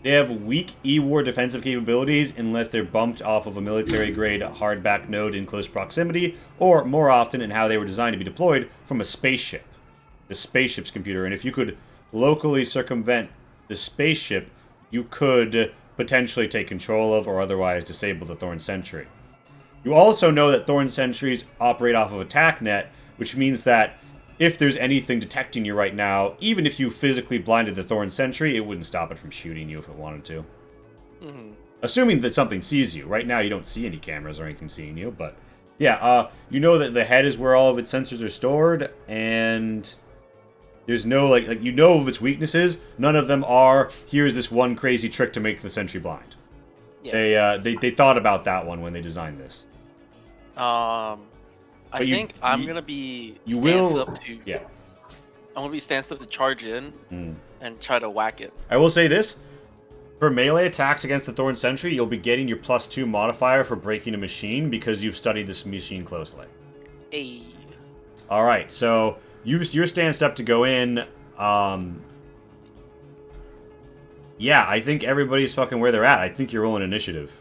Speaker 1: E-War defensive capabilities unless they're bumped off of a military-grade hardback node in close proximity, or more often in how they were designed to be deployed from a spaceship. The spaceship's computer. And if you could locally circumvent the spaceship, you could potentially take control of or otherwise disable the Thorn Sentry. You also know that Thorn Sentries operate off of a TACnet, which means that if there's anything detecting you right now, even if you physically blinded the Thorn Sentry, it wouldn't stop it from shooting you if it wanted to.
Speaker 5: Mm-hmm.
Speaker 1: Assuming that something sees you. Right now you don't see any cameras or anything seeing you, but yeah, you know that the head is where all of its sensors are stored, and there's no, like you know of its weaknesses. None of them are, here's this one crazy trick to make the Sentry blind. Yeah. They thought about that one when they designed this.
Speaker 5: I think I'm gonna be stance up to charge in and try to whack it.
Speaker 1: I will say this. For melee attacks against the Thorn Sentry, you'll be getting your +2 modifier for breaking a machine because you've studied this machine closely.
Speaker 5: Hey.
Speaker 1: Alright, so you're stanced up to go in. Yeah, I think everybody's fucking where they're at. I think you're rolling initiative.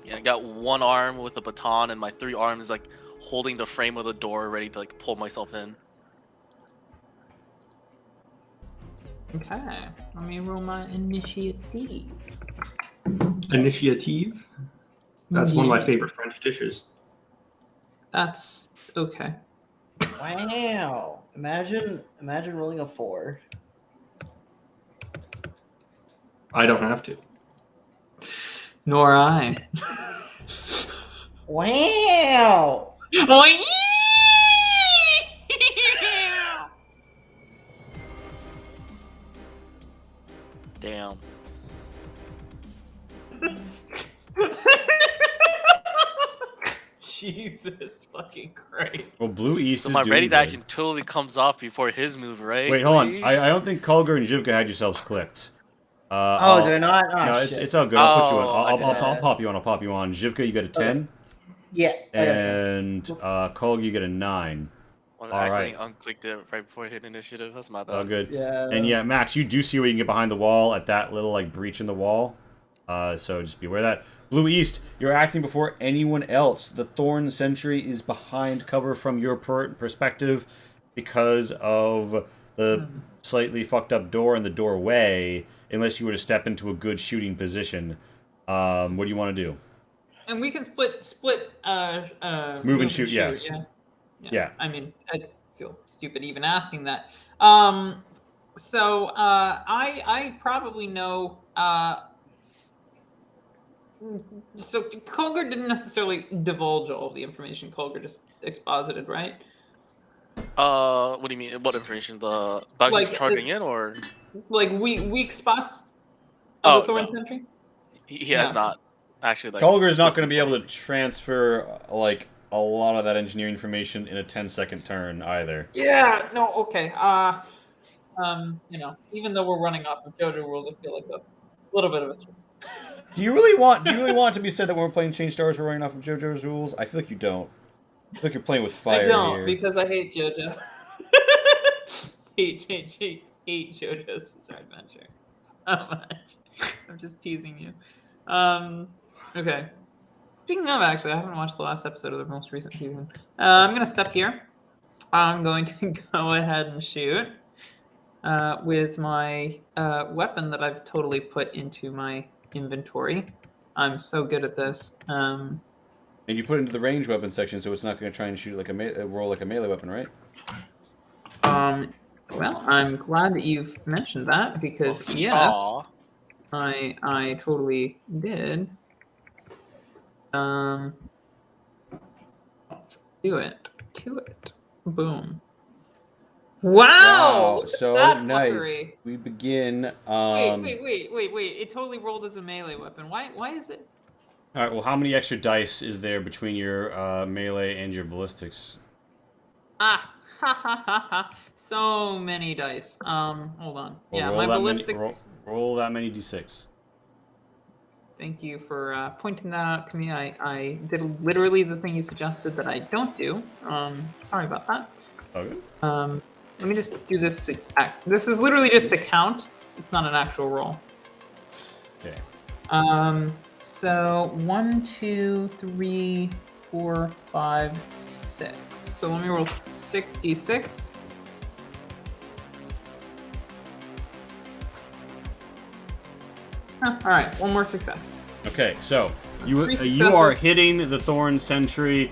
Speaker 5: Yeah, I got one arm with a baton and my 3 arms like holding the frame of the door ready to like pull myself in.
Speaker 4: Okay, let me roll my initiative.
Speaker 2: Initiative? That's one of my favorite French dishes.
Speaker 4: That's okay.
Speaker 3: Wow. Imagine rolling a 4.
Speaker 2: I don't have to.
Speaker 4: Nor I.
Speaker 3: Wow.
Speaker 5: Damn.
Speaker 4: Jesus fucking Christ.
Speaker 1: Well, Blue East
Speaker 5: So
Speaker 1: is
Speaker 5: my
Speaker 1: doing
Speaker 5: ready to
Speaker 1: good.
Speaker 5: action totally comes off before his move, right?
Speaker 1: Wait, hold on. I don't think Kulger and Zhivka had yourselves clicked.
Speaker 3: Did I not? Oh,
Speaker 1: no,
Speaker 3: shit.
Speaker 1: it's all good. I'll put you on.
Speaker 5: Oh,
Speaker 1: I'll pop you on. I'll pop you on. Zhivka, you get a 10.
Speaker 3: Yeah. I got a 10.
Speaker 1: And Kulger, you get a 9.
Speaker 5: Well, I accidentally unclicked it right before I hit initiative. That's my bad.
Speaker 1: Oh, good.
Speaker 3: Yeah.
Speaker 1: And yeah, Max, you do see where you can get behind the wall at that little like breach in the wall. So just be aware of that. Blue East, you're acting before anyone else. The Thorn Sentry is behind cover from your perspective because of the slightly fucked up door in the doorway. Unless you were to step into a good shooting position, what do you want to do?
Speaker 4: And we can split.
Speaker 1: Move and shoot, yes.
Speaker 4: Yeah. I mean, feel stupid even asking that. So I probably know. So Colger didn't necessarily divulge all of the information. Colger just exposited, right?
Speaker 5: What do you mean? What information? The bug he's
Speaker 4: Like,
Speaker 5: charging in, or?
Speaker 4: like weak spots of the
Speaker 5: Oh
Speaker 4: Thorn
Speaker 5: no,
Speaker 4: Sentry.
Speaker 5: he has
Speaker 4: No.
Speaker 5: not actually like.
Speaker 1: Culger's not going to
Speaker 5: explicitly
Speaker 1: be able
Speaker 5: said.
Speaker 1: to transfer like a lot of that engineering information in a 10-second turn either.
Speaker 4: Yeah. No. Okay. Even though we're running off of JoJo rules, I feel like a little bit of a.
Speaker 1: Do you really want it to be said that when we're playing Change Stars, we're running off of JoJo's rules? I feel like you don't. I feel like you're playing with
Speaker 4: I
Speaker 1: fire
Speaker 4: don't
Speaker 1: here.
Speaker 4: because I hate JoJo. hate JoJo's Bizarre Adventure so much. I'm just teasing you. Okay. Speaking of, actually, I haven't watched the last episode of the most recent season. I'm gonna step here. I'm going to go ahead and shoot with my weapon that I've totally put into my inventory. I'm so good at this.
Speaker 1: And you put it into the range weapon section, so it's not going to try and shoot like roll like a melee weapon, right?
Speaker 4: Well, I'm glad that you've mentioned that because
Speaker 5: Oh,
Speaker 4: yes,
Speaker 5: aw.
Speaker 4: I totally did. Let's do it. To it. Boom. Wow! Look at
Speaker 1: So
Speaker 4: that
Speaker 1: nice.
Speaker 4: fuckery.
Speaker 1: We begin.
Speaker 4: Wait! It totally rolled as a melee weapon. Why is it?
Speaker 1: All right. Well, how many extra dice is there between your melee and your ballistics?
Speaker 4: Ha ha ha ha! So many dice. Hold on.
Speaker 1: Well,
Speaker 4: Yeah,
Speaker 1: roll
Speaker 4: my
Speaker 1: that
Speaker 4: ballistics.
Speaker 1: Many, roll that many d6.
Speaker 4: Thank you for pointing that out to me. I did literally the thing you suggested that I don't do. Sorry about that.
Speaker 1: Okay.
Speaker 4: Let me just do this to act. This is literally just to count. It's not an actual roll.
Speaker 1: Okay.
Speaker 4: So 1, 2, 3, 4, 5, 6. So let me roll 66. All right, one more success.
Speaker 1: Okay. So
Speaker 4: That's
Speaker 1: you
Speaker 4: 3
Speaker 1: you are
Speaker 4: successes.
Speaker 1: hitting the Thorn Sentry.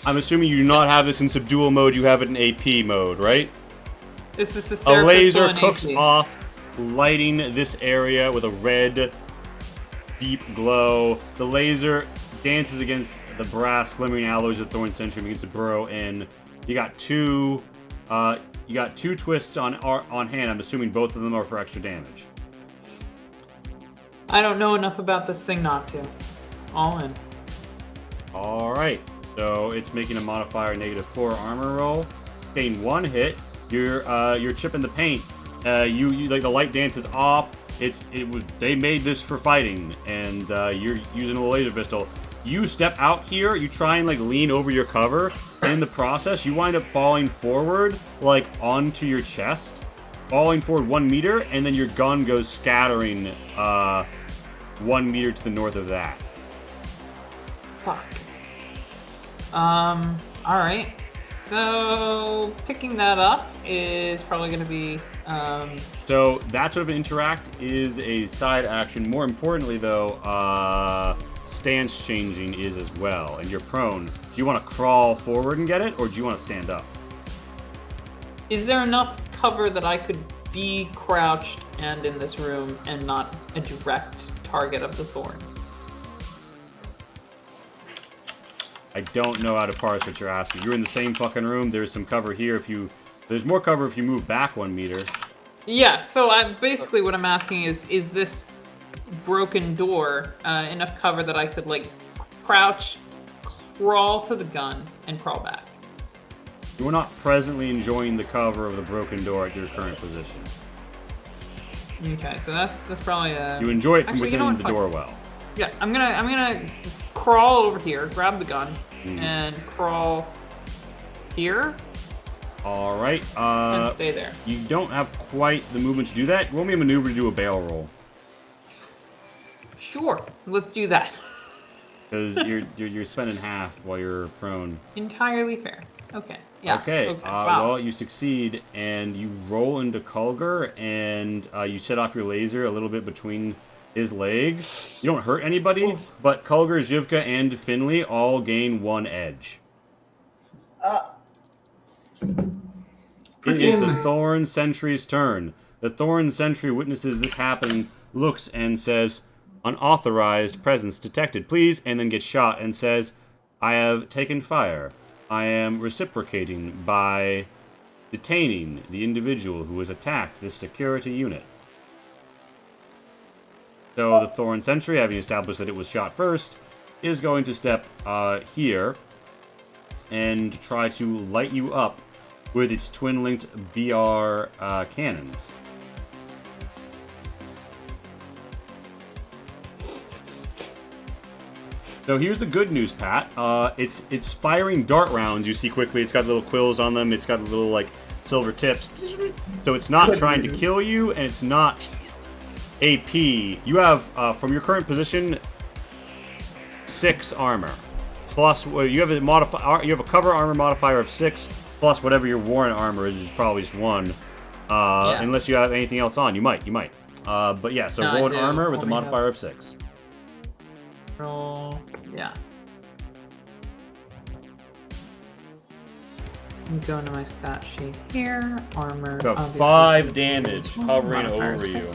Speaker 1: I'm assuming you do not have this in subdual mode. You have it in AP mode, right?
Speaker 4: This is the
Speaker 1: A
Speaker 4: Seraph
Speaker 1: laser
Speaker 4: Pistol in
Speaker 1: cooks
Speaker 4: AP.
Speaker 1: off, lighting this area with a red, deep glow. The laser dances against the brass glimmering alloys of Thorn Sentry and begins to burrow in. You got two twists on hand. I'm assuming both of them are for extra damage.
Speaker 4: I don't know enough about this thing not to. All in.
Speaker 1: All right. So it's making a modifier -4 armor roll. Gain 1 hit. You're chipping the paint. You like the light dances off. They made this for fighting, and you're using a laser pistol. You step out here. You try and like lean over your cover, and in the process, you wind up falling forward like onto your chest, falling forward 1 meter, and then your gun goes scattering 1 meter to the north of that.
Speaker 4: Fuck. All right. So picking that up is probably going to be.
Speaker 1: So that sort of interact is a side action. More importantly, though, stance changing is as well, and you're prone. Do you want to crawl forward and get it, or do you want to stand up?
Speaker 4: Is there enough cover that I could be crouched and in this room and not a direct target of the thorn?
Speaker 1: I don't know how to parse what you're asking. You're in the same fucking room. There's some cover here. There's more cover if you move back 1 meter.
Speaker 4: Yeah. So basically what I'm asking is this broken door enough cover that I could like crouch, crawl to the gun, and crawl back?
Speaker 1: You are not presently enjoying the cover of the broken door at your current position.
Speaker 4: Okay, so that's probably
Speaker 1: You enjoy it from
Speaker 4: Actually, you
Speaker 1: within
Speaker 4: know what?
Speaker 1: the
Speaker 4: Fuck.
Speaker 1: door well.
Speaker 4: Yeah, I'm gonna crawl over here, grab the gun,
Speaker 1: Mhm.
Speaker 4: and crawl here
Speaker 1: All right.
Speaker 4: and stay there.
Speaker 1: You don't have quite the movement to do that. Roll me a maneuver to do a bail roll.
Speaker 4: Sure, let's do that.
Speaker 1: Because you're spending half while you're prone.
Speaker 4: Entirely fair. Okay. Yeah.
Speaker 1: Okay.
Speaker 4: Wow.
Speaker 1: Well, you succeed, and you roll into Kulger, and you set off your laser a little bit between his legs. You don't hurt anybody, but Kulger, Zhivka, and Finley all gain 1 edge. It is the Thorn Sentry's turn. The Thorn Sentry witnesses this happen, looks and says, unauthorized presence detected, please, and then gets shot and says, I have taken fire. I am reciprocating by detaining the individual who has attacked this security unit. So the Thorn Sentry, having established that it was shot first, is going to step here and try to light you up with its twin-linked BR cannons. So here's the good news, Pat. It's firing dart rounds. You see quickly. It's got little quills on them. It's got little like silver tips. So it's not trying to kill you, and it's not AP. You have from your current position 6 armor plus. Well, you have a You have a cover armor modifier of 6 plus whatever your warrant armor is. Which is probably just 1. Unless you have anything else on, you might. But yeah. So roll an armor with a modifier of 6.
Speaker 4: Roll, yeah. I'm going to my stat sheet here. Armor.
Speaker 1: So 5 damage hovering over you.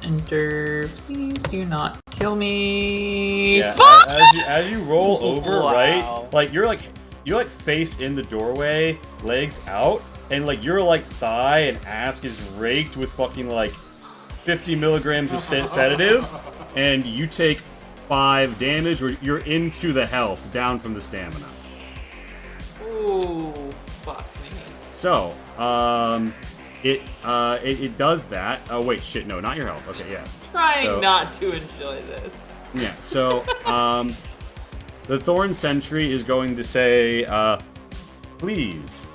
Speaker 4: Enter. Please do not kill me.
Speaker 1: Yeah, as you roll over, right? Like you're face in the doorway, legs out, and like your like thigh and ass is raked with fucking like 50 milligrams of sedative, and you take 5 damage, or you're into the health, down from the stamina.
Speaker 4: Ooh, fuck me.
Speaker 1: So, it does that. Oh wait, shit, no, not your health. Okay, yeah.
Speaker 4: Trying not to enjoy this.
Speaker 1: Yeah. So, the Thorn Sentry is going to say, please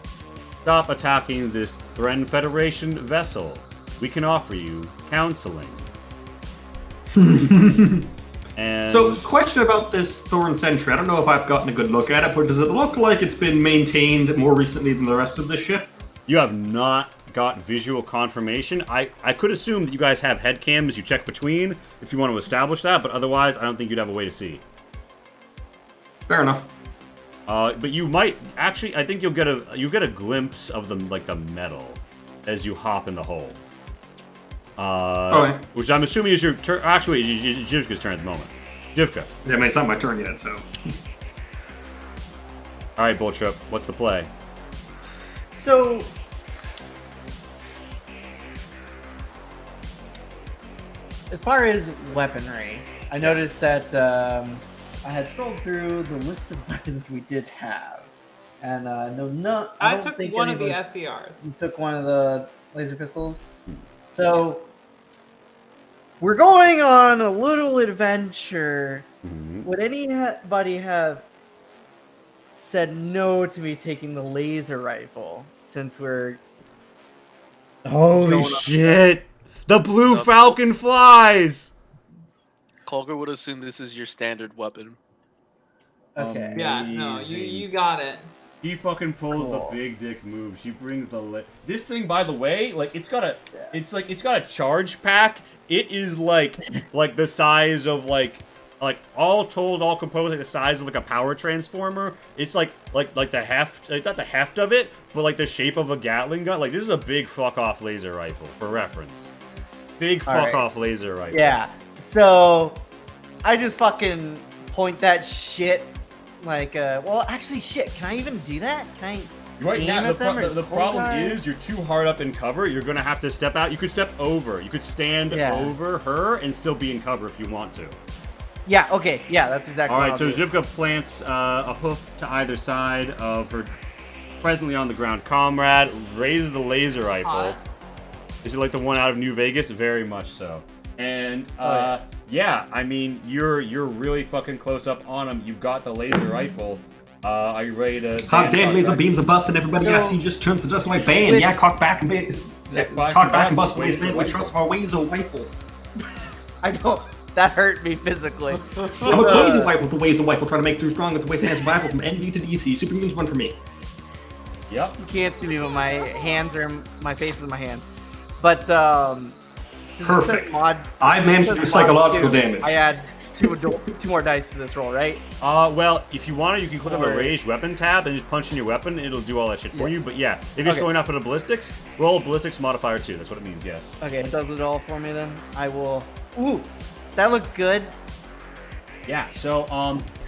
Speaker 1: stop attacking this Thren Federation vessel. We can offer you counseling. And
Speaker 2: so, question about this Thorn Sentry. I don't know if I've gotten a good look at it, but does it look like it's been maintained more recently than the rest of the ship?
Speaker 1: You have not got visual confirmation. I could assume that you guys have head cams you check between if you want to establish that, but otherwise, I don't think you'd have a way to see.
Speaker 2: Fair enough.
Speaker 1: But you might actually. I think you'll get a glimpse of the metal as you hop in the hole.
Speaker 2: Okay.
Speaker 1: Which I'm assuming is your turn. Actually, it's Jivka's turn at the moment. Jivka.
Speaker 2: Yeah, I mean, it's not my turn yet, so.
Speaker 1: All right, Bulltrip. What's the play?
Speaker 3: So, as far as weaponry, I noticed that I had scrolled through the list of weapons we did have, and I
Speaker 4: took one of the SCRs.
Speaker 3: You took one of the laser pistols. So, we're going on a little adventure.
Speaker 1: Mm-hmm.
Speaker 3: Would anybody have said no to me taking the laser rifle since we're...
Speaker 1: Holy shit! The Blue Falcon flies!
Speaker 5: Colger would assume this is your standard weapon.
Speaker 3: Okay.
Speaker 4: Yeah, no, you got it.
Speaker 1: He fucking pulls the big dick move. She brings the this thing, by the way, like it's got a charge pack. It is like the size of like all told, all composed, like the size of like a power transformer. It's like the heft. It's not the heft of it, but like the shape of a Gatling gun. Like this is a big fuck off laser rifle for reference. Big fuck off laser rifle.
Speaker 3: Yeah. So I just fucking point that shit. Like, well, actually, shit. Can I even do that? Can I
Speaker 1: right
Speaker 3: aim
Speaker 1: now,
Speaker 3: at them?
Speaker 1: the problem is you're too hard up in cover. You're gonna have to step out. You could step over. You could stand over her and still be in cover if you want to.
Speaker 3: Yeah. Okay. Yeah, that's exactly.
Speaker 1: All right.
Speaker 3: what
Speaker 1: So
Speaker 3: I'll do.
Speaker 1: Zhivka plants a hoof to either side of her presently on the ground comrade. Raises the laser rifle. Is it like the one out of New Vegas? Very much so. And yeah, I mean you're really fucking close up on him. You've got the laser rifle. Are you ready to?
Speaker 2: Hot damn, laser beams are busting. Everybody I see just turns to dust like bam. Yeah, cock back and bust away. Stand my trust our laser rifle.
Speaker 3: I don't. That hurt me physically.
Speaker 2: I'm a crazy wife with the laser rifle, trying to make through strong with the wasteland survival from NV to DC. Superhumans run for me.
Speaker 1: Yep.
Speaker 3: You can't see me, but my hands are my face is in my hands. But since
Speaker 2: Perfect.
Speaker 3: It says
Speaker 2: I managed to do psychological damage.
Speaker 3: I add two more dice to this roll, right?
Speaker 1: Well, if you want to, you can click on the
Speaker 3: Or-
Speaker 1: ranged weapon tab and just punch in your weapon. It'll do all that shit for
Speaker 3: Yeah.
Speaker 1: you. But yeah, if you're
Speaker 3: Okay.
Speaker 1: showing off with a ballistics, roll a ballistics modifier 2. That's what it means. Yes.
Speaker 3: Okay, it does it all for me then. I will. Ooh, that looks good.
Speaker 1: Yeah. So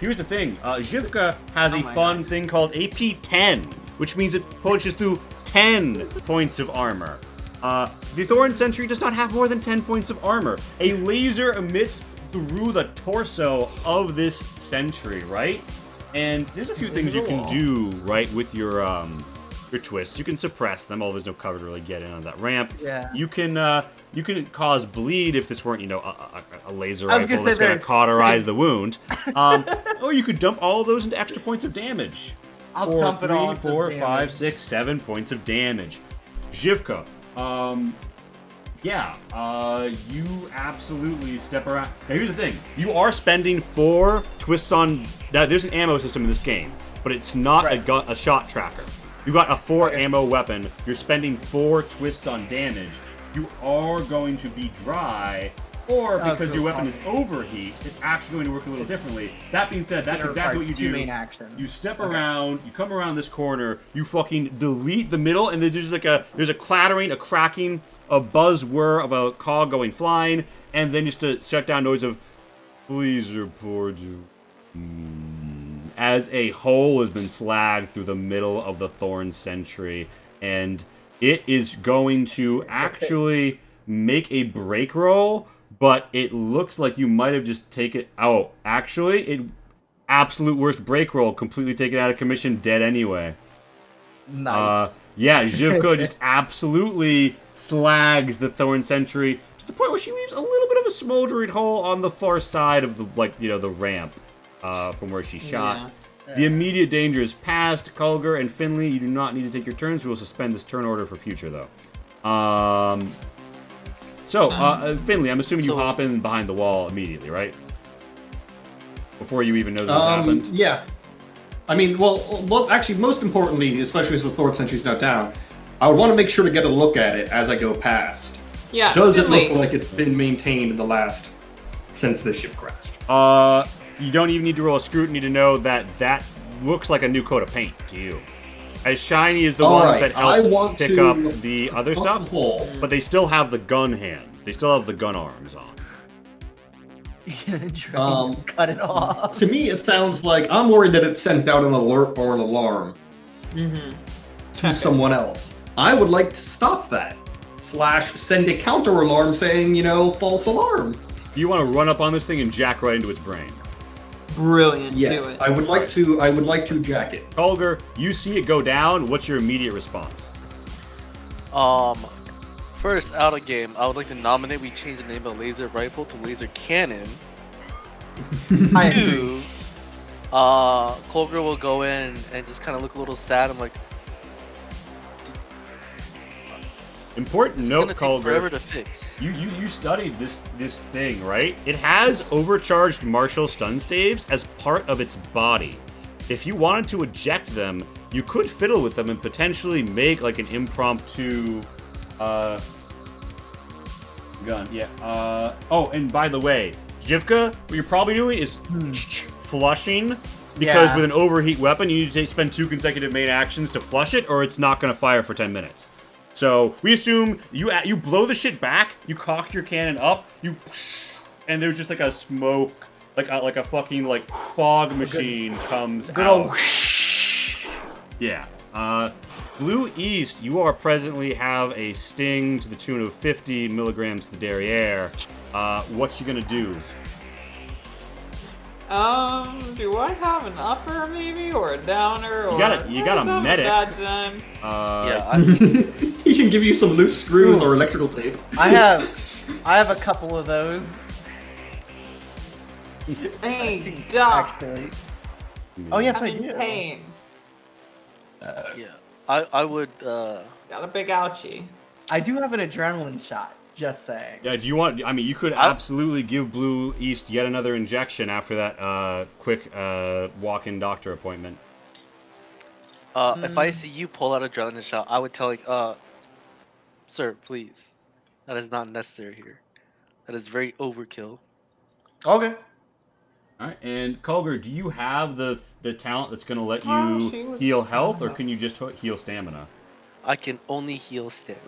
Speaker 1: here's the thing. Zhivka has
Speaker 4: Oh
Speaker 1: a
Speaker 4: my
Speaker 1: fun
Speaker 4: God.
Speaker 1: thing called AP 10, which means it punches through 10 points of armor. The Thorn Sentry does not have more than 10 points of armor. A laser emits through the torso of this sentry, right? And there's a few things you can do, right, with your twists. You can suppress them, although there's no cover to really get in on that ramp.
Speaker 3: Yeah.
Speaker 1: You can cause bleed if this weren't, a laser
Speaker 3: I was gonna
Speaker 1: rifle
Speaker 3: say
Speaker 1: that's going
Speaker 3: they're
Speaker 1: to cauterize
Speaker 3: insane.
Speaker 1: the wound. Or you could dump all of those into extra points of damage.
Speaker 3: I'll
Speaker 1: Or
Speaker 3: dump it all
Speaker 1: 3,
Speaker 3: into
Speaker 1: 4,
Speaker 3: damage.
Speaker 1: 5, 6, 7 points of damage. Zhivka, you absolutely step around. Now here's the thing: you are spending 4 twists on. Now, there's an ammo system in this game, but it's not
Speaker 3: Right.
Speaker 1: a shot tracker. You got a 4
Speaker 3: Okay.
Speaker 1: ammo weapon. You're spending 4 twists on damage. You are going to be dry, or
Speaker 3: Oh,
Speaker 1: because
Speaker 3: so
Speaker 1: your weapon is
Speaker 3: possible.
Speaker 1: overheat, it's actually going to work a little differently. That being said, that's
Speaker 3: gonna
Speaker 1: exactly what you
Speaker 3: require
Speaker 1: do.
Speaker 3: 2 main actions.
Speaker 1: You step
Speaker 3: Okay.
Speaker 1: around, you come around this corner, you fucking delete the middle, and there's like there's a clattering, a cracking, a buzz whir of a cog going flying, and then just a shutdown noise of please report you. As a hole has been slagged through the middle of the Thorn Sentry, and it is going to actually make a break roll, but it looks like you might have just taken it out. Actually, it absolute worst break roll, completely taken out of commission, dead anyway.
Speaker 3: Nice.
Speaker 1: Yeah, Zhivka just absolutely slags the Thorn Sentry to the point where she leaves a little bit of a smoldering hole on the far side of the ramp from where she shot.
Speaker 4: Yeah.
Speaker 1: The immediate danger is past. Kulger and Finley, you do not need to take your turns. We will suspend this turn order for future, though. Finley, I'm assuming you
Speaker 5: So-
Speaker 1: hop in behind the wall immediately, right? Before you even know this has happened.
Speaker 2: Yeah. I mean, well, actually, most importantly, especially as the Thorn Sentry's now down, I would want to make sure to get a look at it as I go past.
Speaker 4: Yeah.
Speaker 2: Does it
Speaker 4: Finley.
Speaker 2: look like it's been maintained in the last since this ship crashed?
Speaker 1: You don't even need to roll a scrutiny to know that that looks like a new coat of paint to you. As shiny as the
Speaker 2: All
Speaker 1: ones
Speaker 2: right,
Speaker 1: that
Speaker 2: I
Speaker 1: helped
Speaker 2: want
Speaker 1: pick
Speaker 2: to
Speaker 1: up the other
Speaker 2: fuck
Speaker 1: stuff,
Speaker 2: the hole.
Speaker 1: but they still have the gun hands. They still have the gun arms on.
Speaker 3: Cut it off.
Speaker 2: To me, it sounds like I'm worried that it sends out an alert or an alarm to someone else. I would like to stop that. / send a counter alarm saying, false alarm.
Speaker 1: Do you want to run up on this thing and jack right into its brain?
Speaker 4: Brilliant. Do
Speaker 2: Yes,
Speaker 4: it.
Speaker 2: I would like to. I would like to jack it.
Speaker 1: Kulger, you see it go down. What's your immediate response?
Speaker 5: First out of game, I would like to nominate we change the name of laser rifle to laser cannon.
Speaker 3: I agree.
Speaker 5: 2, Colger will go in and just kind of look a little sad. I'm like,
Speaker 1: Important
Speaker 5: this is
Speaker 1: note,
Speaker 5: gonna take forever
Speaker 1: Kulger.
Speaker 5: to fix.
Speaker 1: You studied this thing, right? It has overcharged martial stun staves as part of its body. If you wanted to eject them, you could fiddle with them and potentially make like an impromptu gun. Yeah. Oh, and by the way, Zhivka, what you're probably doing is flushing, because
Speaker 3: Yeah.
Speaker 1: with an overheat weapon, you need to spend 2 consecutive main actions to flush it, or it's not going to fire for 10 minutes. So we assume you blow the shit back, you cock your cannon up, and there's just like a smoke, like a fucking like fog machine comes
Speaker 3: Good
Speaker 1: out.
Speaker 3: old.
Speaker 1: Yeah. Blue East, you are presently have a sting to the tune of 50 milligrams to the derriere. What you gonna do?
Speaker 4: Do I have an upper maybe or a downer? Or
Speaker 1: You got a
Speaker 4: Let's have
Speaker 1: medic.
Speaker 4: bad time.
Speaker 5: Yeah,
Speaker 2: He can give you some loose screws or electrical tape.
Speaker 3: I have a couple of those
Speaker 4: Hey, doc.
Speaker 3: actually. Oh yes,
Speaker 4: I'm
Speaker 3: I
Speaker 4: in
Speaker 3: do.
Speaker 4: pain.
Speaker 5: yeah. I would.
Speaker 4: Got a big ouchie.
Speaker 3: I do have an adrenaline shot. Just saying.
Speaker 1: Yeah, do you want? I mean, you could absolutely give Blue East yet another injection after that quick walk-in doctor appointment.
Speaker 5: If I see you pull out adrenaline shot, I would tell like, sir, please. That is not necessary here. That is very overkill.
Speaker 3: Okay.
Speaker 1: All right, and Kulger, do you have the talent that's going to let
Speaker 4: Oh, she
Speaker 1: you
Speaker 4: was-
Speaker 1: heal health, or can you just heal stamina?
Speaker 5: I can only heal stamina.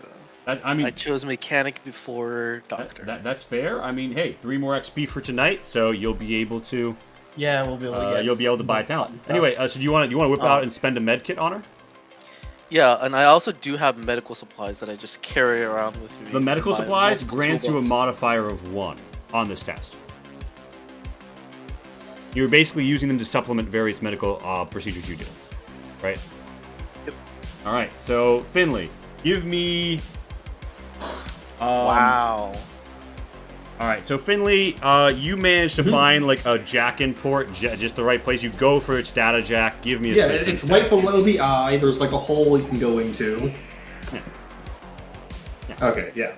Speaker 1: I mean,
Speaker 5: I chose mechanic before doctor.
Speaker 1: that's fair. I mean, hey, 3 more XP for tonight, so you'll be able to
Speaker 3: Yeah, we'll be able to get.
Speaker 1: buy talent. Anyway, so do you want to whip out and spend a med kit on her?
Speaker 5: Yeah, and I also do have medical supplies that I just carry around with me.
Speaker 1: The medical
Speaker 5: My
Speaker 1: supplies
Speaker 5: multiple
Speaker 1: grants you a
Speaker 5: toolbox.
Speaker 1: modifier of 1 on this test. You're basically using them to supplement various medical procedures you do, right?
Speaker 5: Yep.
Speaker 1: All right, so Finley, give me.
Speaker 5: Wow.
Speaker 1: All right, so Finley, you managed to find like a jack in port, just the right place. You go for its data jack. Give me a
Speaker 2: Yeah,
Speaker 1: system
Speaker 2: it's
Speaker 1: test.
Speaker 2: right below the eye. There's like a hole you can go into.
Speaker 1: Yeah.
Speaker 2: Okay, yeah.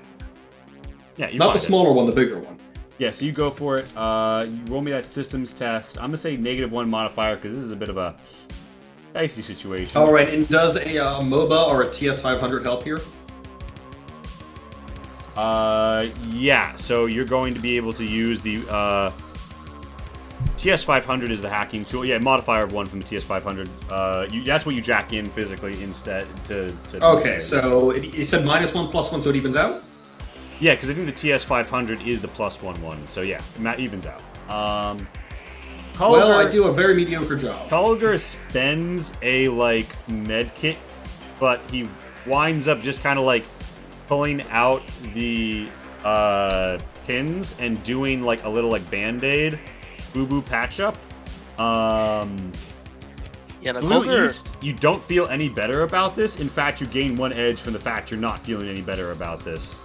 Speaker 1: Yeah, you
Speaker 2: Not
Speaker 1: find
Speaker 2: the
Speaker 1: it.
Speaker 2: smaller one, the bigger one.
Speaker 1: Yeah, so you go for it. You roll me that systems test. I'm gonna say -1 modifier because this is a bit of a dicey situation.
Speaker 2: All right, and does a MOBA or a TS500 help here?
Speaker 1: Yeah. So you're going to be able to use the TS500 is the hacking tool. Yeah, modifier of 1 from the TS500. That's what you jack in physically instead to
Speaker 2: Okay, so you said -1 +1, so it evens out.
Speaker 1: yeah, because I think the TS500 is the +1/1. So yeah, Matt evens out.
Speaker 2: Well, I do a very mediocre job.
Speaker 1: Kulger spends a med kit, but he winds up just kind of pulling out the pins and doing a little band-aid boo-boo patch up.
Speaker 5: Yeah, no,
Speaker 1: Blue
Speaker 5: Kulger,
Speaker 1: East, you don't feel any better about this. In fact, you gain 1 edge from the fact you're not feeling any better about this.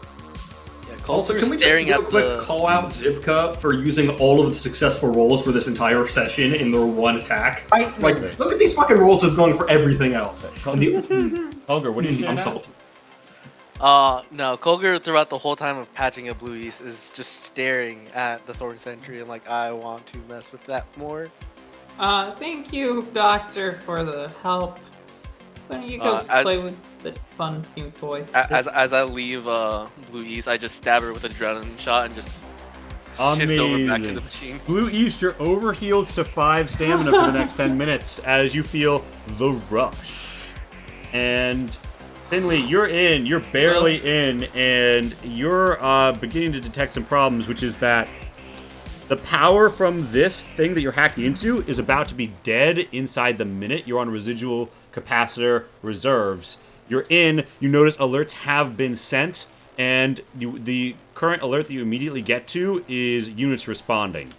Speaker 5: yeah,
Speaker 2: Also,
Speaker 5: Kulger's
Speaker 2: can we just
Speaker 5: staring
Speaker 2: real
Speaker 5: at
Speaker 2: quick
Speaker 5: the...
Speaker 2: call out Zivka for using all of the successful rolls for this entire session in their one attack? Look at these fucking rolls of going for everything else. And
Speaker 1: Kulger, what do you say?
Speaker 2: I'm
Speaker 1: Matt?
Speaker 2: salty.
Speaker 5: No, Kulger throughout the whole time of patching up Blue East is just staring at the Thorn Sentry and I want to mess with that more.
Speaker 4: Thank you, Doctor, for the help. Why don't you go play with the fun new toy?
Speaker 5: As I leave Blue East, I just stab her with an adrenaline shot and just shift over back to
Speaker 1: Amazing.
Speaker 5: the machine.
Speaker 1: Blue East, you're overhealed to 5 stamina for the next 10 minutes as you feel the rush. And Finley, you're barely in, and you're beginning to detect some problems, which is that the power from this thing that you're hacking into is about to be dead inside the minute. You're on residual capacitor reserves. You're in, you notice alerts have been sent, and the current alert that you immediately get to is units responding.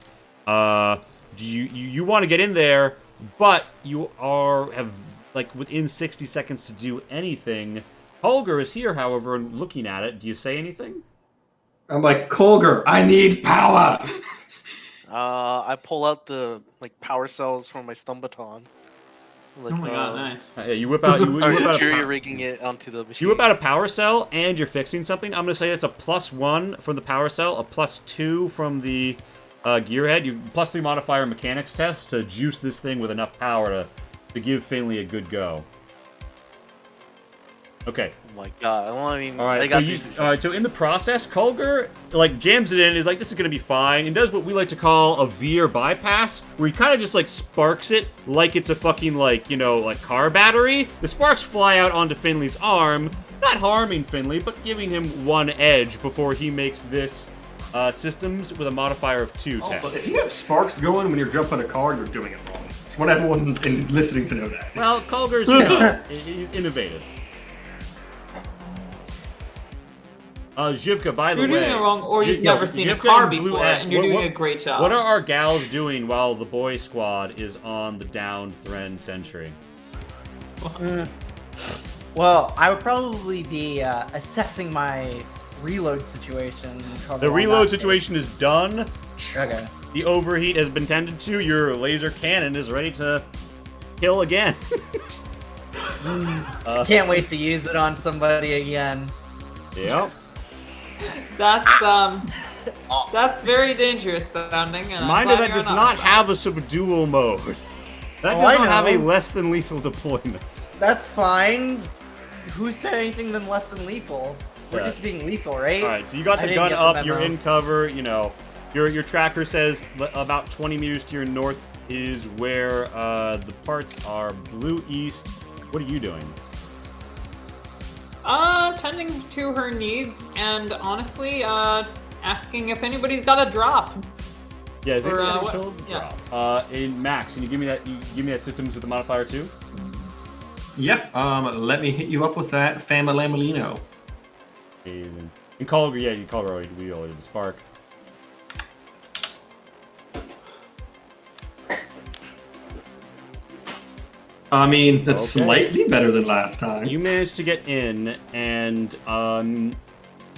Speaker 1: You want to get in there, but you have within 60 seconds to do anything. Holger is here, however, and looking at it. Do you say anything?
Speaker 2: I'm like, Kulger, I need power!
Speaker 5: I pull out the power cells from my stun baton.
Speaker 4: Oh my god, nice.
Speaker 1: Yeah, you whip out. You whip out
Speaker 5: jury rigging it onto the machine.
Speaker 1: You whip out a power cell, and you're fixing something. I'm gonna say that's a +1 from the power cell, a +2 from the gearhead. You +3 modifier mechanics test to juice this thing with enough power to give Finley a good go. Okay.
Speaker 5: Oh my god! Well, I mean,
Speaker 1: All right.
Speaker 5: I got
Speaker 1: All right. So in the process, Kulger jams it in. Is this is gonna be fine, and does what we like to call a veer bypass, where he kind of just sparks it like it's a fucking car battery. The sparks fly out onto Finley's arm, not harming Finley, but giving him 1 edge before he makes this systems with a modifier of 2
Speaker 2: Also,
Speaker 1: test.
Speaker 2: if you have sparks going when you're jumping a car, you're doing it wrong. Just want everyone listening to know that.
Speaker 1: Well, Kulger's he's innovative. Zhivka, by the way...
Speaker 4: You're doing it wrong, or you've never seen a
Speaker 1: Zhivka
Speaker 4: car
Speaker 1: and Blue
Speaker 4: before,
Speaker 1: Ant-
Speaker 4: and you're
Speaker 1: what-
Speaker 4: doing
Speaker 1: what-
Speaker 4: a great job.
Speaker 1: What are our gals doing while the boy squad is on the downed Thren Sentry?
Speaker 3: Well, I would probably be assessing my reload situation.
Speaker 1: The reload situation is done.
Speaker 3: Okay.
Speaker 1: The overheat has been tended to. Your laser cannon is ready to kill again.
Speaker 3: Can't wait to use it on somebody again.
Speaker 1: Yep.
Speaker 4: That's very dangerous sounding. And
Speaker 1: Mind you, that does not have a subdual mode. That does
Speaker 3: I
Speaker 1: not have a
Speaker 3: know.
Speaker 1: less than lethal deployment.
Speaker 3: That's fine. Who said anything than less than lethal? We're
Speaker 1: Yeah.
Speaker 3: just being lethal, right?
Speaker 1: All right, so you got
Speaker 3: I
Speaker 1: the
Speaker 3: didn't
Speaker 1: gun
Speaker 3: get the
Speaker 1: up.
Speaker 3: memo.
Speaker 1: You're in cover. Your tracker says about 20 meters to your north is where the parts are blue east. What are you doing?
Speaker 4: Tending to her needs and honestly, asking if anybody's got a drop.
Speaker 1: Yeah, is
Speaker 4: Or,
Speaker 1: anybody
Speaker 4: what-
Speaker 1: killed?
Speaker 4: yeah.
Speaker 1: Drop. In Max, can you give me that? You give me that systems with the modifier too?
Speaker 2: Yep. Let me hit you up with that Familamolino.
Speaker 1: And Colgar, yeah, you Colgar, we all did the spark.
Speaker 2: I mean, that's
Speaker 1: Okay.
Speaker 2: slightly better than last time.
Speaker 1: You managed to get in, and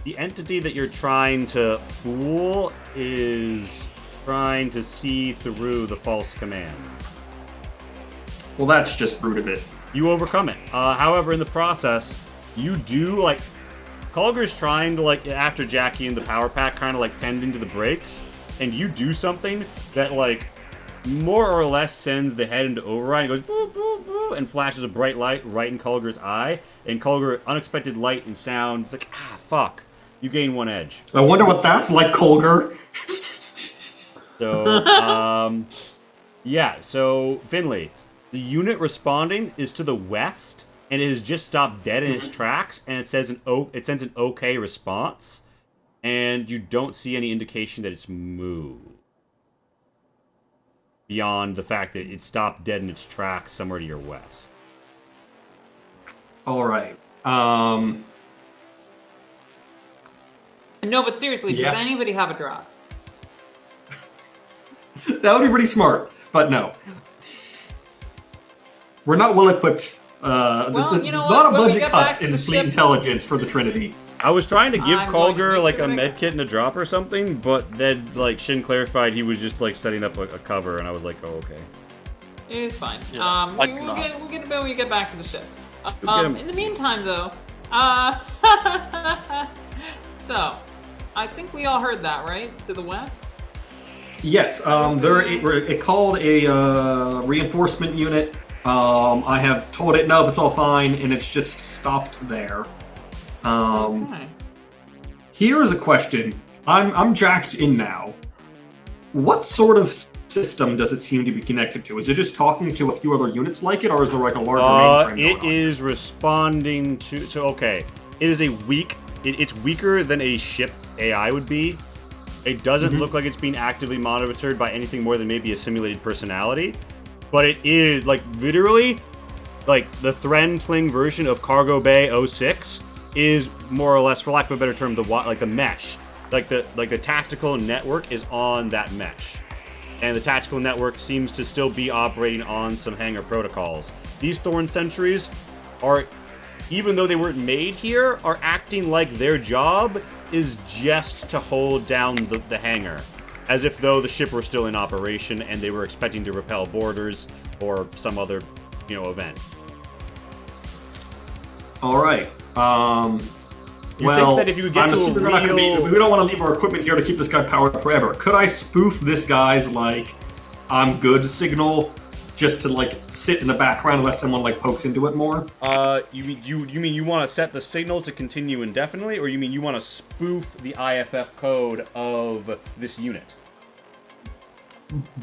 Speaker 1: the entity that you're trying to fool is trying to see through the false command.
Speaker 2: Well, that's just rude of it.
Speaker 1: You overcome it. However, in the process, you do, like, Colgar's trying to, like, after Jackie and the power pack, kind of, like, tending to the brakes, and you do something that, like, more or less sends the head into override, and goes, boo, boo, boo, and flashes a bright light right in Colgar's eye, and Colgar, unexpected light and sound, it's like, ah, fuck. You gain 1 edge.
Speaker 2: I wonder what that's like, Colgar.
Speaker 1: So, yeah, so, Finley, the unit responding is to the west, and it has just stopped dead in its tracks, and it says it sends an okay response, and you don't see any indication that it's moved. Beyond the fact that it stopped dead in its tracks somewhere to your west.
Speaker 2: All right.
Speaker 4: No, but seriously,
Speaker 2: Yeah.
Speaker 4: does anybody have a drop?
Speaker 2: That would be pretty smart, but no. We're not well equipped.
Speaker 4: Well, you know
Speaker 2: not
Speaker 4: what?
Speaker 2: a
Speaker 4: When we
Speaker 2: budget
Speaker 4: get
Speaker 2: cuts
Speaker 4: back to
Speaker 2: in
Speaker 4: the
Speaker 2: fleet
Speaker 4: ship-
Speaker 2: intelligence for the Trinity.
Speaker 1: I was trying to give
Speaker 4: I'm going to
Speaker 1: Colgar
Speaker 4: make
Speaker 1: like a
Speaker 4: sure
Speaker 1: med kit and a drop or something, but then like Shin clarified he was just like setting up a cover, and I was like, oh okay.
Speaker 4: It is fine.
Speaker 5: Yeah, like
Speaker 4: we'll
Speaker 5: not.
Speaker 4: get it when we get back to the ship.
Speaker 1: You'll get 'em.
Speaker 4: In the meantime, though, so I think we all heard that, right? To the west.
Speaker 2: Yes, it called a reinforcement unit. I have told it no, it's all fine, and it's just stopped there.
Speaker 4: Okay.
Speaker 2: Here is a question. I'm jacked in now. What sort of system does it seem to be connected to? Is it just talking to a few other units like it, or is there like a larger mainframe
Speaker 1: It
Speaker 2: going on?
Speaker 1: is responding to. So okay, it is a weak. It's weaker than a ship AI would be. It doesn't look like it's being actively monitored by anything more than maybe a simulated personality, but it is like literally, like the Threntling version of Cargo Bay 06 is more or less, for lack of a better term, the mesh, like the tactical network is on that mesh. And the tactical network seems to still be operating on some hangar protocols. These Thorn Sentries are, even though they weren't made here, are acting like their job is just to hold down the hangar. As if though the ship were still in operation and they were expecting to repel boarders or some other, event.
Speaker 2: All right.
Speaker 1: You think that if you would get
Speaker 2: I'm
Speaker 1: to a
Speaker 2: assuming we're not gonna
Speaker 1: real-
Speaker 2: we don't want to leave our equipment here to keep this guy powered up forever. Could I spoof this guy's like "I'm good" signal just to like sit in the background unless someone like pokes into it more?
Speaker 1: You mean you want to set the signal to continue indefinitely, or you mean you want to spoof the IFF code of this unit?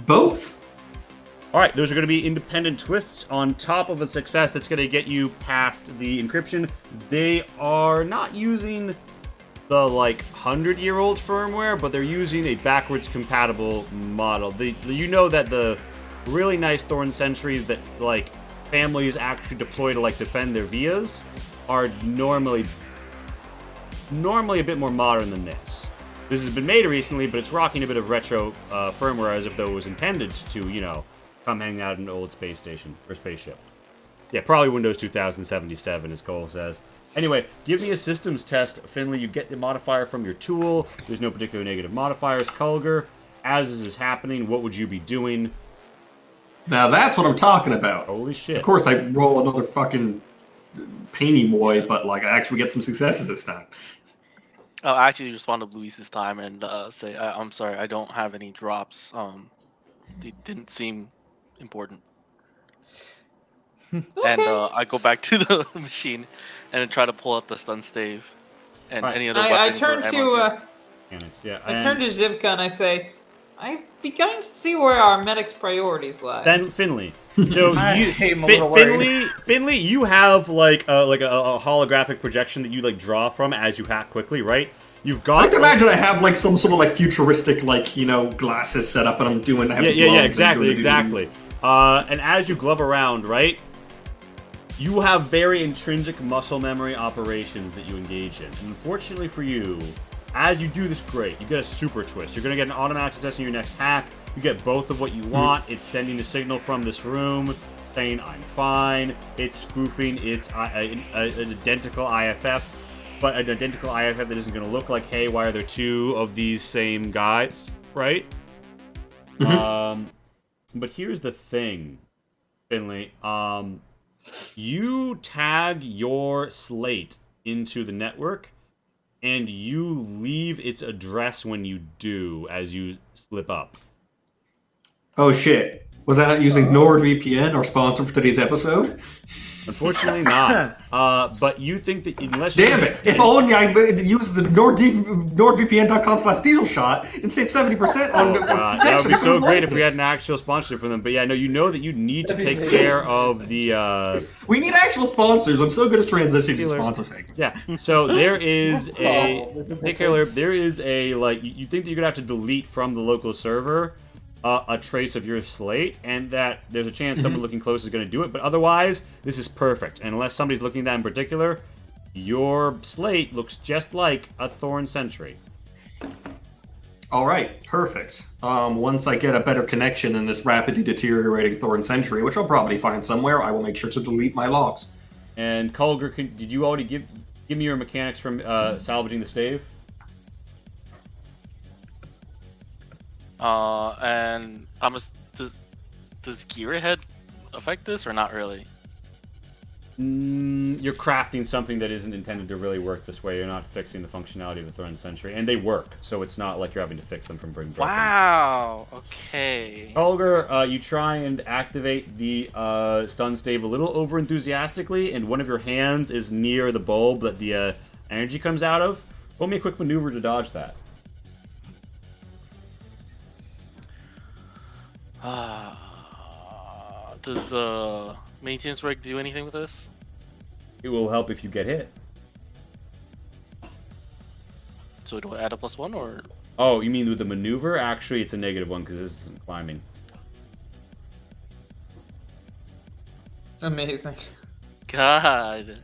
Speaker 2: Both.
Speaker 1: All right, those are going to be independent twists on top of a success that's going to get you past the encryption. They are not using the 100-year-old firmware, but they're using a backwards compatible model. You know that the really nice Thorn Sentries that families actually deploy to defend their vias are normally a bit more modern than this. This has been made recently, but it's rocking a bit of retro firmware as if though it was intended to, come hang out in an old space station or spaceship. Yeah, probably Windows 2077, as Cole says. Anyway, give me a systems test, Finley. You get the modifier from your tool. There's no particular negative modifiers. Culger, as this is happening, what would you be doing?
Speaker 2: Now that's what I'm talking about.
Speaker 1: Holy shit.
Speaker 2: Of course, I roll another fucking painy boy, but I actually get some successes this time.
Speaker 5: I'll actually respond to Luis this time and say, I'm sorry, I don't have any drops. They didn't seem important. And I go back to the machine and try to pull out the stun stave and
Speaker 1: Alright.
Speaker 5: any other
Speaker 4: I
Speaker 5: weapons.
Speaker 4: turn
Speaker 5: or
Speaker 4: to
Speaker 5: ammo.
Speaker 1: mechanics. Yeah.
Speaker 4: I turn to Zivka and I say, I'm beginning to see where our medic's priorities lie.
Speaker 1: Then Finley. So
Speaker 3: I
Speaker 1: you,
Speaker 3: hate him a little worried.
Speaker 1: Finley, you have like a holographic projection that you like draw from as you hack quickly, right? You've
Speaker 2: I
Speaker 1: got.
Speaker 2: like to imagine I have like some sort of like futuristic like glasses set up and I'm doing.
Speaker 1: Yeah, exactly. And as you glove around, right? You have very intrinsic muscle memory operations that you engage in. And unfortunately for you, as you do this, great. You get a super twist. You're going to get an automatic success in your next hack. You get both of what you want. It's sending a signal from this room saying, I'm fine. It's spoofing its an identical IFF, but an identical IFF that isn't going to look like, hey, why are there two of these same guys, right? But here's the thing, Finley. You tag your slate into the network, and you leave its address when you do, as you slip up.
Speaker 2: Oh shit! Was that using NordVPN, our sponsor for today's episode?
Speaker 1: Unfortunately not. But you think that unless
Speaker 2: Damn it! If only I used the NordVPN.com/dieselshot and save 70% on.
Speaker 1: Oh god, that would be so great if we had an actual sponsorship for them. But yeah, no, you know that you need to take care of the.
Speaker 2: We need actual sponsors. I'm so good at transitioning to sponsor segments.
Speaker 1: Yeah. So there is there is a like you think that you're gonna have to delete from the local server a trace of your slate, and that there's a chance someone looking close is going to do it, but otherwise, this is perfect. And unless somebody's looking at that in particular, your slate looks just like a Thorn Sentry.
Speaker 2: All right, perfect. Once I get a better connection in this rapidly deteriorating Thorn Sentry, which I'll probably find somewhere, I will make sure to delete my logs.
Speaker 1: And Kulger, did you already give me your mechanics from salvaging the stave?
Speaker 5: And does Gearhead affect this or not really?
Speaker 1: You're crafting something that isn't intended to really work this way. You're not fixing the functionality of the Thorn Sentry, and they work, so it's not like you're having to fix them from broken.
Speaker 5: Wow. Okay.
Speaker 1: Kulger, you try and activate the stun stave a little over enthusiastically, and one of your hands is near the bulb that the energy comes out of. Roll me a quick maneuver to dodge that.
Speaker 5: Does maintenance rig do anything with this?
Speaker 1: It will help if you get hit.
Speaker 5: So do I add a +1 or?
Speaker 1: Oh, you mean with the maneuver? Actually, it's a -1 because this isn't climbing.
Speaker 4: Amazing.
Speaker 5: God,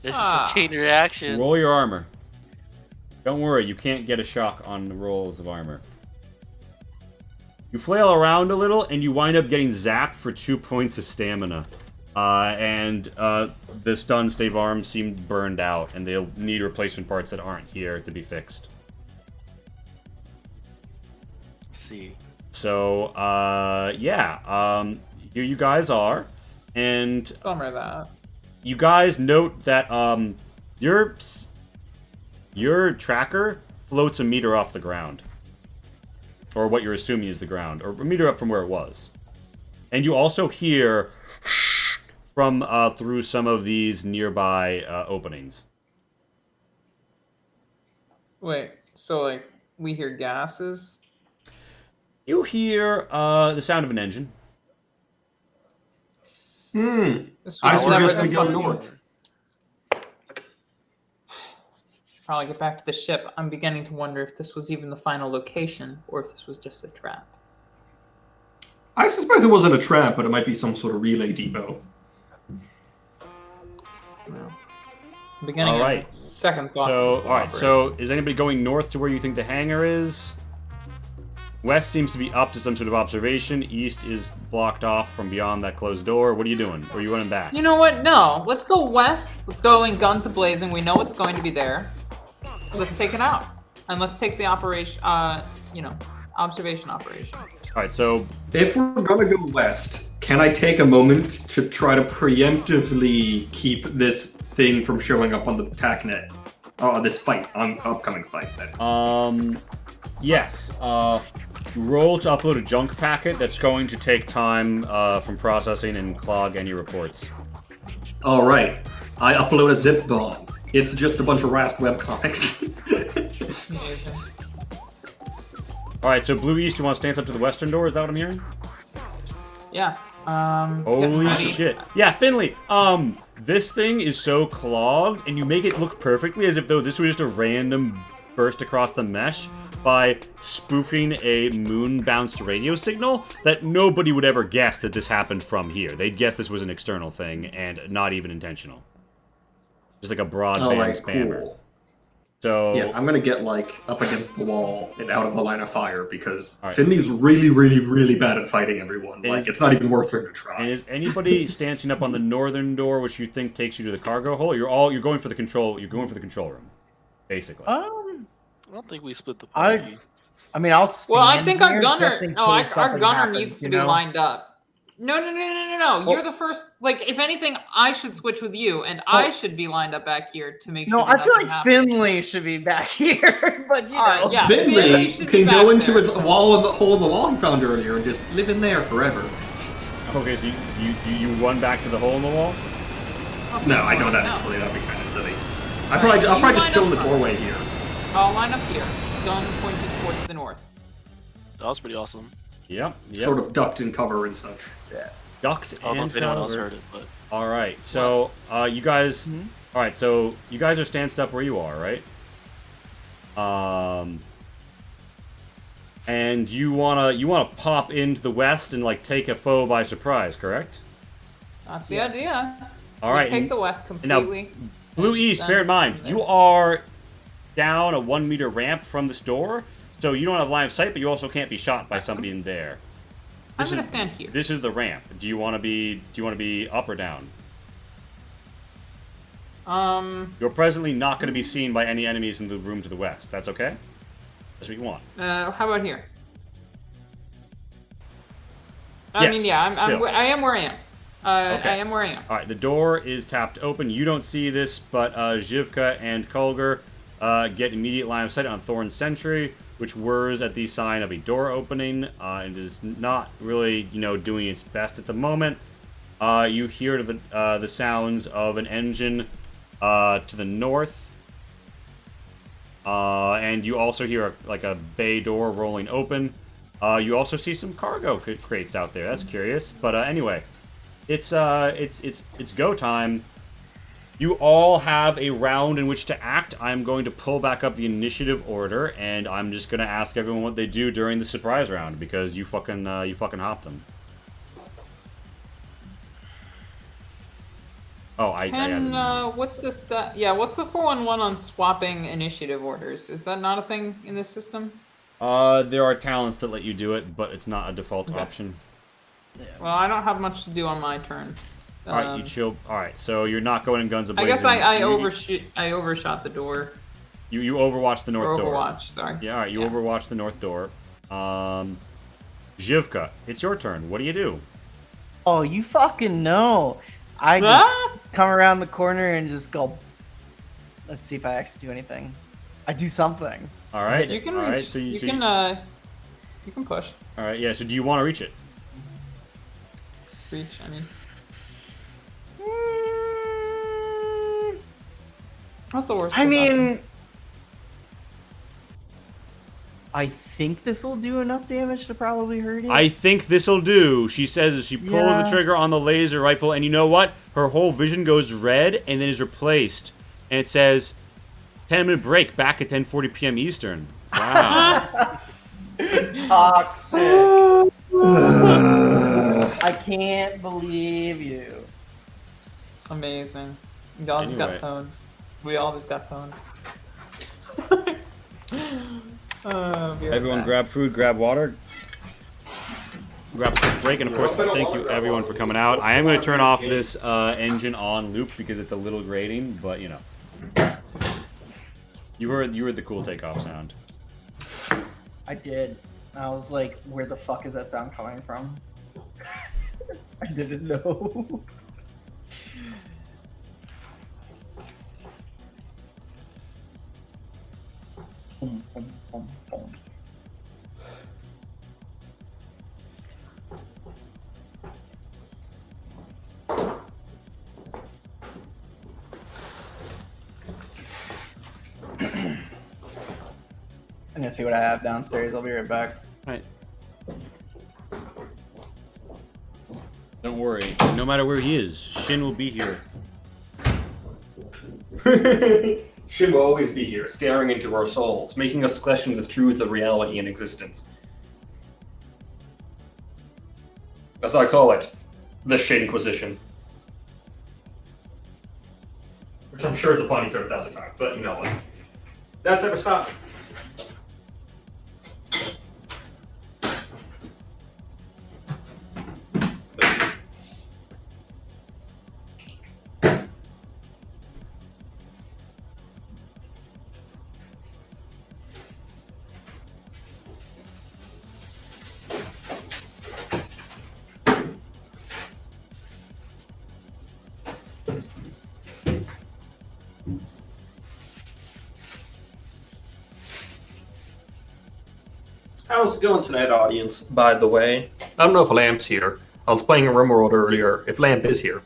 Speaker 5: this is a chain reaction.
Speaker 1: Roll your armor. Don't worry, you can't get a shock on the rolls of armor. You flail around a little, and you wind up getting zapped for 2 points of stamina. The stun stave arms seem burned out, and they'll need replacement parts that aren't here to be fixed.
Speaker 5: See.
Speaker 1: So, here you guys are, and
Speaker 4: Bummer that.
Speaker 1: you guys note that your tracker floats a meter off the ground. Or what you're assuming is the ground, or a meter up from where it was. And you also hear from through some of these nearby openings.
Speaker 4: Wait, so like we hear gases?
Speaker 1: You hear the sound of an engine.
Speaker 2: I suggest we go north.
Speaker 4: Probably get back to the ship. I'm beginning to wonder if this was even the final location, or if this was just a trap.
Speaker 2: I suspect it wasn't a trap, but it might be some sort of relay depot.
Speaker 4: No. I'm beginning
Speaker 1: All right.
Speaker 4: second thoughts.
Speaker 1: So, all right. So, is anybody going north to where you think the hangar is? West seems to be up to some sort of observation. East is blocked off from beyond that closed door. What are you doing? Or are you running back?
Speaker 4: You know what? No. Let's go west. Let's go in guns a-blazing. We know what's going to be there. Let's take it out. And let's take the operation, observation operation.
Speaker 1: All right, so
Speaker 2: If we're gonna go west, can I take a moment to try to preemptively keep this thing from showing up on the TACnet? This fight, upcoming fight, that is.
Speaker 1: Yes. Roll to upload a junk packet that's going to take time from processing and clog any reports.
Speaker 2: Alright. I upload a zip bomb. It's just a bunch of Raspberry webcomics.
Speaker 4: Amazing.
Speaker 1: All right, so Blue East, you want to stance up to the western door? Is that what I'm hearing?
Speaker 4: Yeah.
Speaker 1: Holy
Speaker 4: ready.
Speaker 1: shit. Yeah, Finley, this thing is so clogged, and you make it look perfectly as if though this was just a random burst across the mesh by spoofing a moon-bounced radio signal that nobody would ever guess that this happened from here. They'd guess this was an external thing and not even intentional. Just like a broadband
Speaker 2: Alright,
Speaker 1: spammer.
Speaker 2: cool.
Speaker 1: So
Speaker 2: Yeah, I'm gonna get, like, up against the wall and out of the line of fire, because
Speaker 1: Alright.
Speaker 2: Finley's really, really, really bad at fighting everyone.
Speaker 1: Is-
Speaker 2: Like, it's not even worth him to try.
Speaker 1: And is anybody stancing up on the northern door, which you think takes you to the cargo hole? You're going for the control. You're going for the control room, basically.
Speaker 5: I don't think we split the party.
Speaker 3: I mean, I'll stand
Speaker 4: Well, I think our
Speaker 3: here
Speaker 4: gunner.
Speaker 3: just in
Speaker 4: No,
Speaker 3: case
Speaker 4: our
Speaker 3: something
Speaker 4: gunner
Speaker 3: happens,
Speaker 4: needs to
Speaker 3: you
Speaker 4: be
Speaker 3: know?
Speaker 4: lined up. No.
Speaker 3: Well-
Speaker 4: You're the first. Like, if anything, I should switch with you, and I should be lined up back here to make
Speaker 3: No,
Speaker 4: sure.
Speaker 3: I feel
Speaker 4: nothing
Speaker 3: like
Speaker 4: happens.
Speaker 3: Finley should be back here, but you
Speaker 4: Alright,
Speaker 3: know.
Speaker 4: yeah.
Speaker 2: Finley
Speaker 4: Finley should
Speaker 2: can
Speaker 4: be
Speaker 2: go
Speaker 4: back
Speaker 2: into
Speaker 4: there.
Speaker 2: his wall in the hole in the wall he found earlier and just live in there forever.
Speaker 1: Okay, so you run back to the hole in the wall?
Speaker 2: No, I know that
Speaker 4: No.
Speaker 2: actually. That'd be kind of silly.
Speaker 4: Alright,
Speaker 2: I'll
Speaker 4: you
Speaker 2: probably just
Speaker 4: line
Speaker 2: chill in
Speaker 4: up
Speaker 2: the
Speaker 4: front.
Speaker 2: doorway here.
Speaker 4: I'll line up here. Gun pointed towards the north.
Speaker 5: That was pretty awesome.
Speaker 1: Yep.
Speaker 2: Sort of ducked in cover and such.
Speaker 1: Ducked
Speaker 5: I don't know
Speaker 1: and
Speaker 5: if anyone else
Speaker 1: covered.
Speaker 5: heard it, but
Speaker 1: All right, so you guys.
Speaker 3: Mhm.
Speaker 1: All right, so you guys are stanced up where you are, right? And you wanna pop into the west and like take a foe by surprise, correct?
Speaker 4: That's the idea.
Speaker 1: All
Speaker 4: We
Speaker 1: right.
Speaker 4: take
Speaker 1: and
Speaker 4: the west
Speaker 1: now-
Speaker 4: completely.
Speaker 1: Blue East,
Speaker 4: Done.
Speaker 1: bear in mind, you are down a 1 meter ramp from this door, so you don't have line of sight, but you also can't be shot by somebody in there.
Speaker 4: I'm
Speaker 1: This
Speaker 4: gonna
Speaker 1: is-
Speaker 4: stand here.
Speaker 1: This is the ramp. Do you want to be up or down? You're presently not going to be seen by any enemies in the room to the west. That's okay? That's what you want.
Speaker 4: How about here? I
Speaker 1: Yes,
Speaker 4: mean, yeah,
Speaker 1: still.
Speaker 4: I am where I am.
Speaker 1: Okay.
Speaker 4: I am where I am.
Speaker 1: All right, the door is tapped open. You don't see this, but Zhivka and Kulger get immediate line of sight on Thorn's sentry, which whirs at the sign of a door opening and is not really, doing its best at the moment. You hear the sounds of an engine to the north, and you also hear a bay door rolling open. You also see some cargo crates out there. That's curious, but anyway. It's go time. You all have a round in which to act. I'm going to pull back up the initiative order, and I'm just gonna ask everyone what they do during the surprise round because you fucking hopped them. Oh, I
Speaker 4: What's this? Yeah, what's the 411 on swapping initiative orders? Is that not a thing in this system?
Speaker 1: there are talents that let you do it, but it's not a default option.
Speaker 4: Well, I don't have much to do on my turn.
Speaker 1: All right, you chill. All right, so you're not going in guns
Speaker 4: I
Speaker 1: ablazing.
Speaker 4: guess I overshot the door.
Speaker 1: You overwatch the north
Speaker 4: Or
Speaker 1: door.
Speaker 4: Overwatch, sorry.
Speaker 1: Yeah, all right, you overwatch the north door. Zhivka, it's your turn. What do you do?
Speaker 3: Oh, you fucking know. I just come around the corner and just go. Let's see if I actually do anything. I do something.
Speaker 1: All right.
Speaker 4: You can
Speaker 1: all
Speaker 4: reach.
Speaker 1: right, so
Speaker 4: you
Speaker 1: so
Speaker 4: can push.
Speaker 1: all right, yeah. So do you want to reach it?
Speaker 4: Reach. I mean, what's the worst?
Speaker 3: I
Speaker 4: that
Speaker 3: mean,
Speaker 4: happens?
Speaker 3: I think this will do enough damage to probably hurt it.
Speaker 1: I think this'll do. She says as she pulls the
Speaker 3: Yeah.
Speaker 1: trigger on the laser rifle, and you know what? Her whole vision goes red and then is replaced, and it says 10-minute break back at 10:40 p.m. Eastern. Wow.
Speaker 3: Toxic. I can't believe you.
Speaker 4: Amazing. Y'all just
Speaker 1: Anyway.
Speaker 4: got pwned. We all just got pwned. Be right
Speaker 1: Everyone,
Speaker 4: back.
Speaker 1: grab food, grab water. Grab a quick break, and of course, thank you everyone for coming out. I am going to turn off this engine on loop because it's a little grating, but you know. You heard the cool takeoff sound.
Speaker 3: I did. I was like, where the fuck is that sound coming from? I didn't know. Boom, boom, boom, boom. I'm gonna see what I have downstairs. I'll be right back.
Speaker 1: Right. Don't worry. No matter where he is, Shin will be here.
Speaker 2: Shin will always be here, staring into our souls, making us question the truths of reality and existence. As I call it, the Shinquisition. Which I'm sure is a pun he's heard 1,000 times, but you know what. That's never stopped. How's it going tonight, audience? By the way, I don't know if Lamp's here. I was playing a RimWorld earlier. If Lamp is here,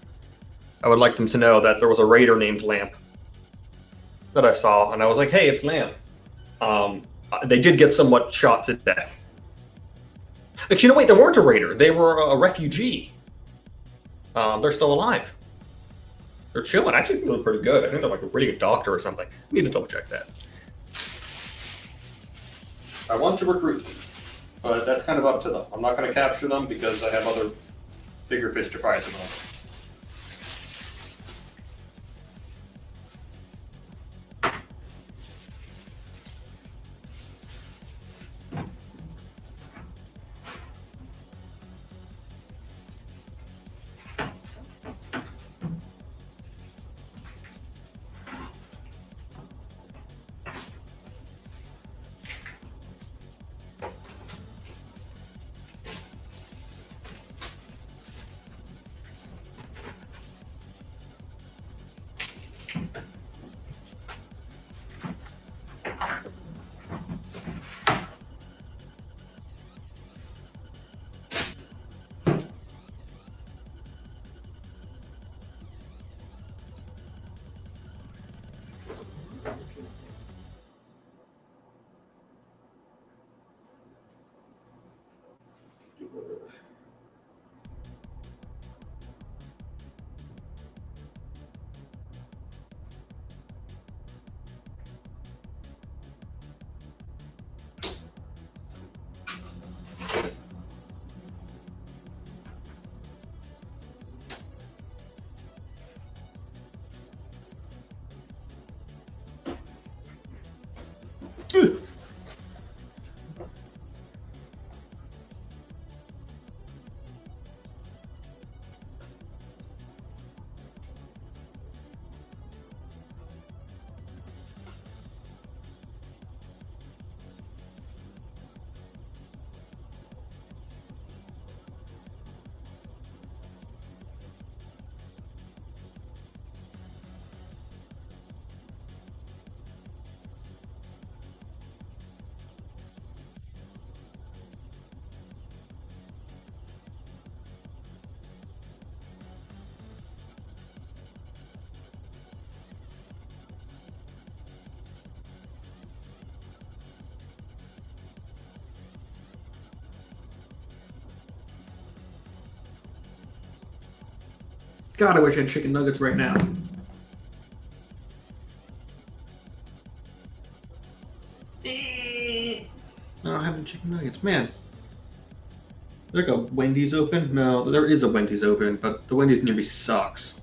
Speaker 2: I would like them to know that there was a raider named Lamp that I saw, and I was like, hey, it's Lamp. They did get somewhat shot to death. Actually, no, wait, they weren't a raider. They were a refugee. They're still alive. They're chilling. Actually, feeling pretty good. I think they're like a pretty good doctor or something. I need to double check that. I want to recruit them, but that's kind of up to them. I'm not going to capture them because I have other bigger fish to fry at the moment. God, I wish I had chicken nuggets right now. I don't have any chicken nuggets. Man. There's like a Wendy's open? No, there is a Wendy's open, but the Wendy's near me sucks.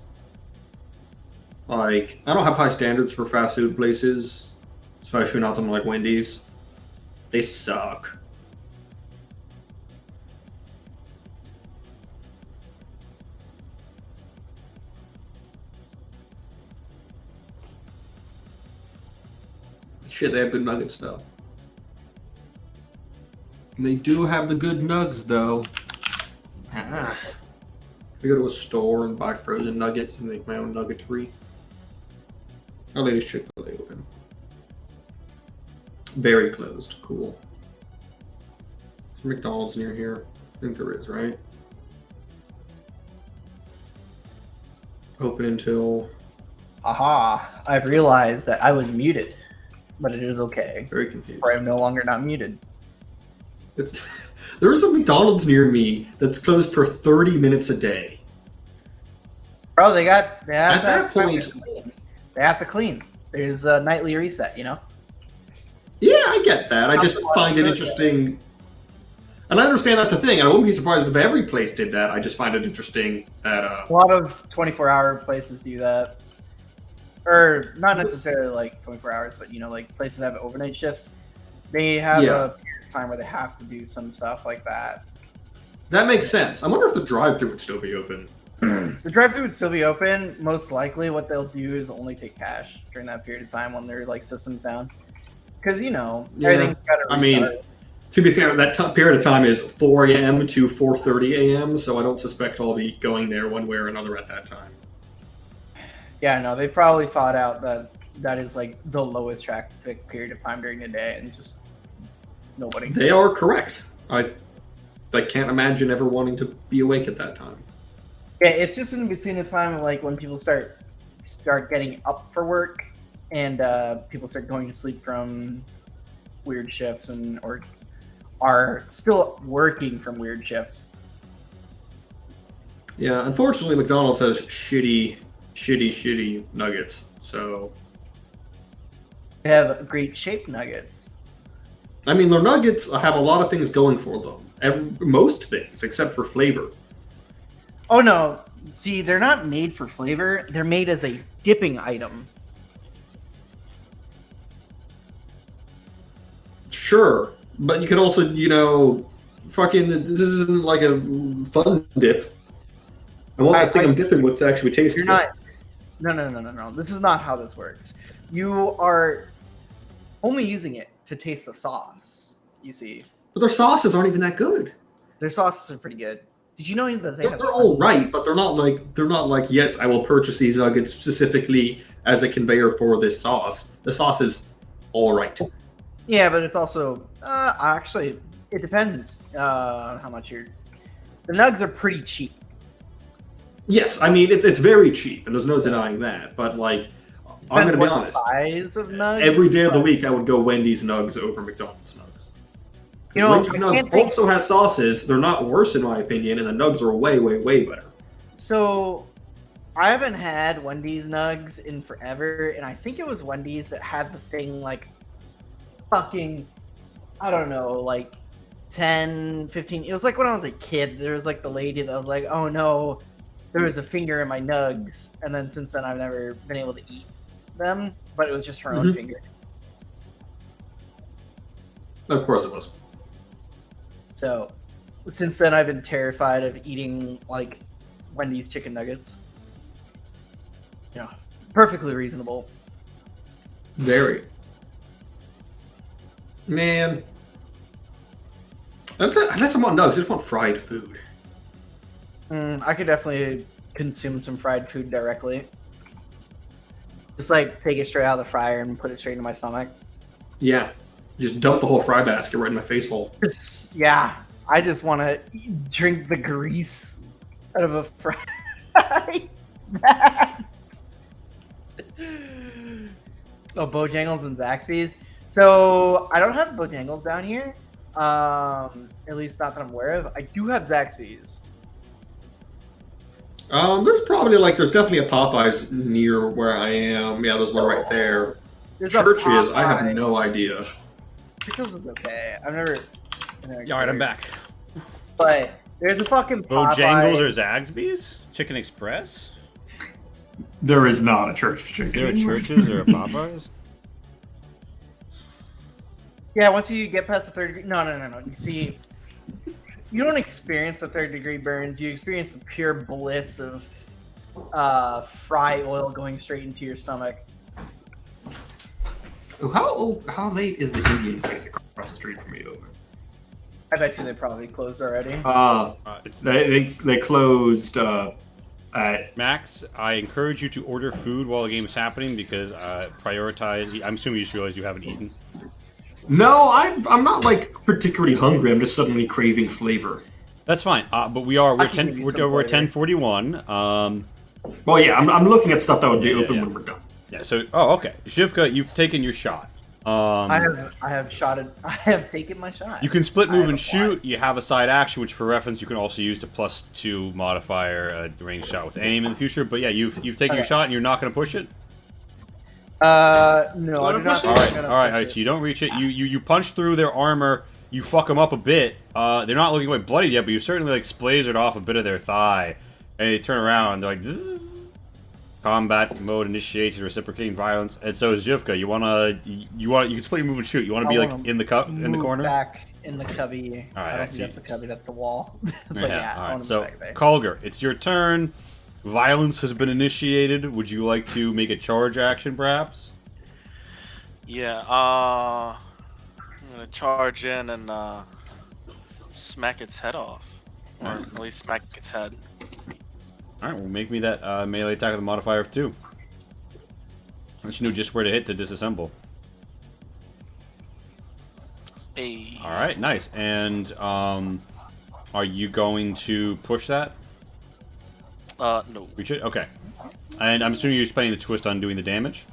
Speaker 2: Like, I don't have high standards for fast food places, especially not something like Wendy's. They suck. Shit, they have good nuggets though. They do have the good nugs though. I go to a store and buy frozen nuggets and make my own nuggetry. Our latest Chick-fil-A open. Very closed. Cool. Is there McDonald's near here? I think there is, right? Open until...
Speaker 3: Aha! I've realized that I was muted. but it is okay.
Speaker 2: Very confused.
Speaker 3: For I'm no longer not muted.
Speaker 2: It's, there's a McDonald's near me that's closed for 30 minutes a day.
Speaker 3: Bro, they have
Speaker 2: At that point,
Speaker 3: they have to clean. There's a nightly reset, you know?
Speaker 2: yeah, I get that. I just find it interesting. And I understand that's a thing. I wouldn't be surprised if every place did that. I just find it interesting that...
Speaker 3: A lot of 24-hour places do that. Or not necessarily like 24 hours, but you know, like places have overnight shifts. They have a period of time where they have to do some stuff like that.
Speaker 2: That makes sense. I wonder if the drive-thru would still be open.
Speaker 3: The drive-thru would still be open. Most likely what they'll do is only take cash during that period of time when their like system's down. Because, you know, everything's got to restart.
Speaker 2: I mean, to be fair, that period of time is 4 a.m. to 4:30 a.m., so I don't suspect I'll be going there one way or another at that time.
Speaker 3: Yeah, no, they probably thought out that that is like the lowest traffic period of time during the day, and just nobody.
Speaker 2: They are correct. I can't imagine ever wanting to be awake at that time.
Speaker 3: Yeah, it's just in between the time of like when people start getting up for work, and people start going to sleep from weird shifts, and or are still working from weird shifts.
Speaker 2: Yeah, unfortunately, McDonald's has shitty nuggets. So,
Speaker 3: They have great shaped nuggets.
Speaker 2: I mean, their nuggets have a lot of things going for them. Most things, except for flavor.
Speaker 3: Oh no, see, they're not made for flavor. They're made as a dipping item.
Speaker 2: Sure, but you could also, you know, fucking. This isn't like a fun dip. I want the thing I'm dipping with to actually taste
Speaker 3: You're
Speaker 2: good.
Speaker 3: not. No. This is not how this works. You are only using it to taste the sauce. You see,
Speaker 2: But their sauces aren't even that good.
Speaker 3: their sauces are pretty good. Did you know that they
Speaker 2: They're,
Speaker 3: have?
Speaker 2: they're all right, but they're not like yes, I will purchase these nuggets specifically as a conveyor for this sauce. The sauce is all right.
Speaker 3: Yeah, but it's also actually it depends on how much you're. The nugs are pretty cheap.
Speaker 2: Yes, I mean it's very cheap, and there's no denying that. But like, I'm gonna be
Speaker 3: What
Speaker 2: honest.
Speaker 3: Size of nugs.
Speaker 2: Every day of the
Speaker 3: but-
Speaker 2: week, I would go Wendy's nugs over McDonald's nugs.
Speaker 3: You know,
Speaker 2: Wendy's
Speaker 3: I
Speaker 2: nugs
Speaker 3: can't think-
Speaker 2: also has sauces. They're not worse in my opinion, and the nugs are way better.
Speaker 3: So, I haven't had Wendy's nugs in forever, and I think it was Wendy's that had the thing like fucking, I don't know, like 10, 15. It was like when I was a kid, there was like the lady that was like, oh no, there was a finger in my nugs. And then since then, I've never been able to eat them, but it was just her own
Speaker 2: Mhm.
Speaker 3: finger.
Speaker 2: Of course it was.
Speaker 3: So, since then, I've been terrified of eating like Wendy's chicken nuggets. Yeah, perfectly reasonable.
Speaker 2: Very. Man. Unless I want nugs, I just want fried food.
Speaker 3: I could definitely consume some fried food directly. Just like take it straight out of the fryer and put it straight into my stomach.
Speaker 2: Yeah. Just dump the whole fry basket right in my face hole.
Speaker 3: Yeah, I just want to drink the grease out of a fry. Oh, Bojangles and Zaxby's. So I don't have Bojangles down here. At least not that I'm aware of. I do have Zaxby's.
Speaker 2: There's definitely a Popeyes near where I am. Yeah, there's one right there.
Speaker 3: There's a
Speaker 2: Churches, I have
Speaker 3: Popeyes.
Speaker 2: no idea.
Speaker 3: Pickles is okay. I've never.
Speaker 1: All right, I'm back.
Speaker 3: But there's a fucking Popeye.
Speaker 1: Bojangles or Zaxby's? Chicken Express?
Speaker 2: There is not a church chicken.
Speaker 1: Is there a Church's or a Popeyes?
Speaker 3: Yeah, once you get past the third degree. No. You see, you don't experience the third degree burns. You experience the pure bliss of fry oil going straight into your stomach.
Speaker 2: How late is the Indian place across the street from me open?
Speaker 3: I bet you they probably closed already.
Speaker 2: They closed at
Speaker 1: Max, I encourage you to order food while the game is happening because prioritize. I'm assuming you just realize you haven't eaten.
Speaker 2: No, I'm not like particularly hungry. I'm just suddenly craving flavor.
Speaker 1: That's fine. But we're
Speaker 3: I can give you some
Speaker 1: we're
Speaker 3: flavor.
Speaker 1: 10:41.
Speaker 2: Well, yeah, I'm looking at stuff that would be
Speaker 1: Yeah,
Speaker 2: open
Speaker 1: yeah.
Speaker 2: when we're done.
Speaker 1: Yeah. So okay, Shivka, you've taken your shot.
Speaker 3: I have shot it. I have taken my shot.
Speaker 1: You can split
Speaker 3: I
Speaker 1: move
Speaker 3: have
Speaker 1: and
Speaker 3: applied.
Speaker 1: shoot. You have a side action, which for reference you can also use to +2 modifier range shot with aim in the future. But yeah, you've taken your
Speaker 3: Okay.
Speaker 1: shot and you're not going to push it.
Speaker 3: No, I
Speaker 2: Wanna
Speaker 3: do not.
Speaker 2: push it?
Speaker 3: think
Speaker 1: All
Speaker 3: I'm
Speaker 1: right,
Speaker 3: gonna
Speaker 1: all right,
Speaker 3: push
Speaker 1: all right.
Speaker 3: it.
Speaker 1: So you don't reach it. You punch through their armor. You fuck them up a bit. They're not looking quite bloody yet, but you certainly like splazered off a bit of their thigh, and they turn around. And they're like, "Ugh." Combat mode initiated, reciprocating violence, and so is Jivka. You can split your move and shoot. You want to
Speaker 3: I
Speaker 1: be like
Speaker 3: wanna
Speaker 1: in the
Speaker 3: Move
Speaker 1: corner.
Speaker 3: back in the cubby.
Speaker 1: All right,
Speaker 3: I
Speaker 1: I
Speaker 3: don't
Speaker 1: see.
Speaker 3: think that's the cubby. That's the wall. But yeah,
Speaker 1: all
Speaker 3: I
Speaker 1: right.
Speaker 3: wanna
Speaker 1: So
Speaker 3: move back there.
Speaker 1: Kulger, it's your turn. Violence has been initiated. Would you like to make a charge action, perhaps?
Speaker 5: Yeah, I'm gonna charge in and smack its head off. Or at least smack its head.
Speaker 1: All right, well, make me that melee attack with a modifier of 2. Once you know just where to hit to disassemble.
Speaker 5: Hey.
Speaker 1: All right, nice. And are you going to push that?
Speaker 5: No.
Speaker 1: Reach it? Okay. And I'm assuming you're spending the twist on doing the damage?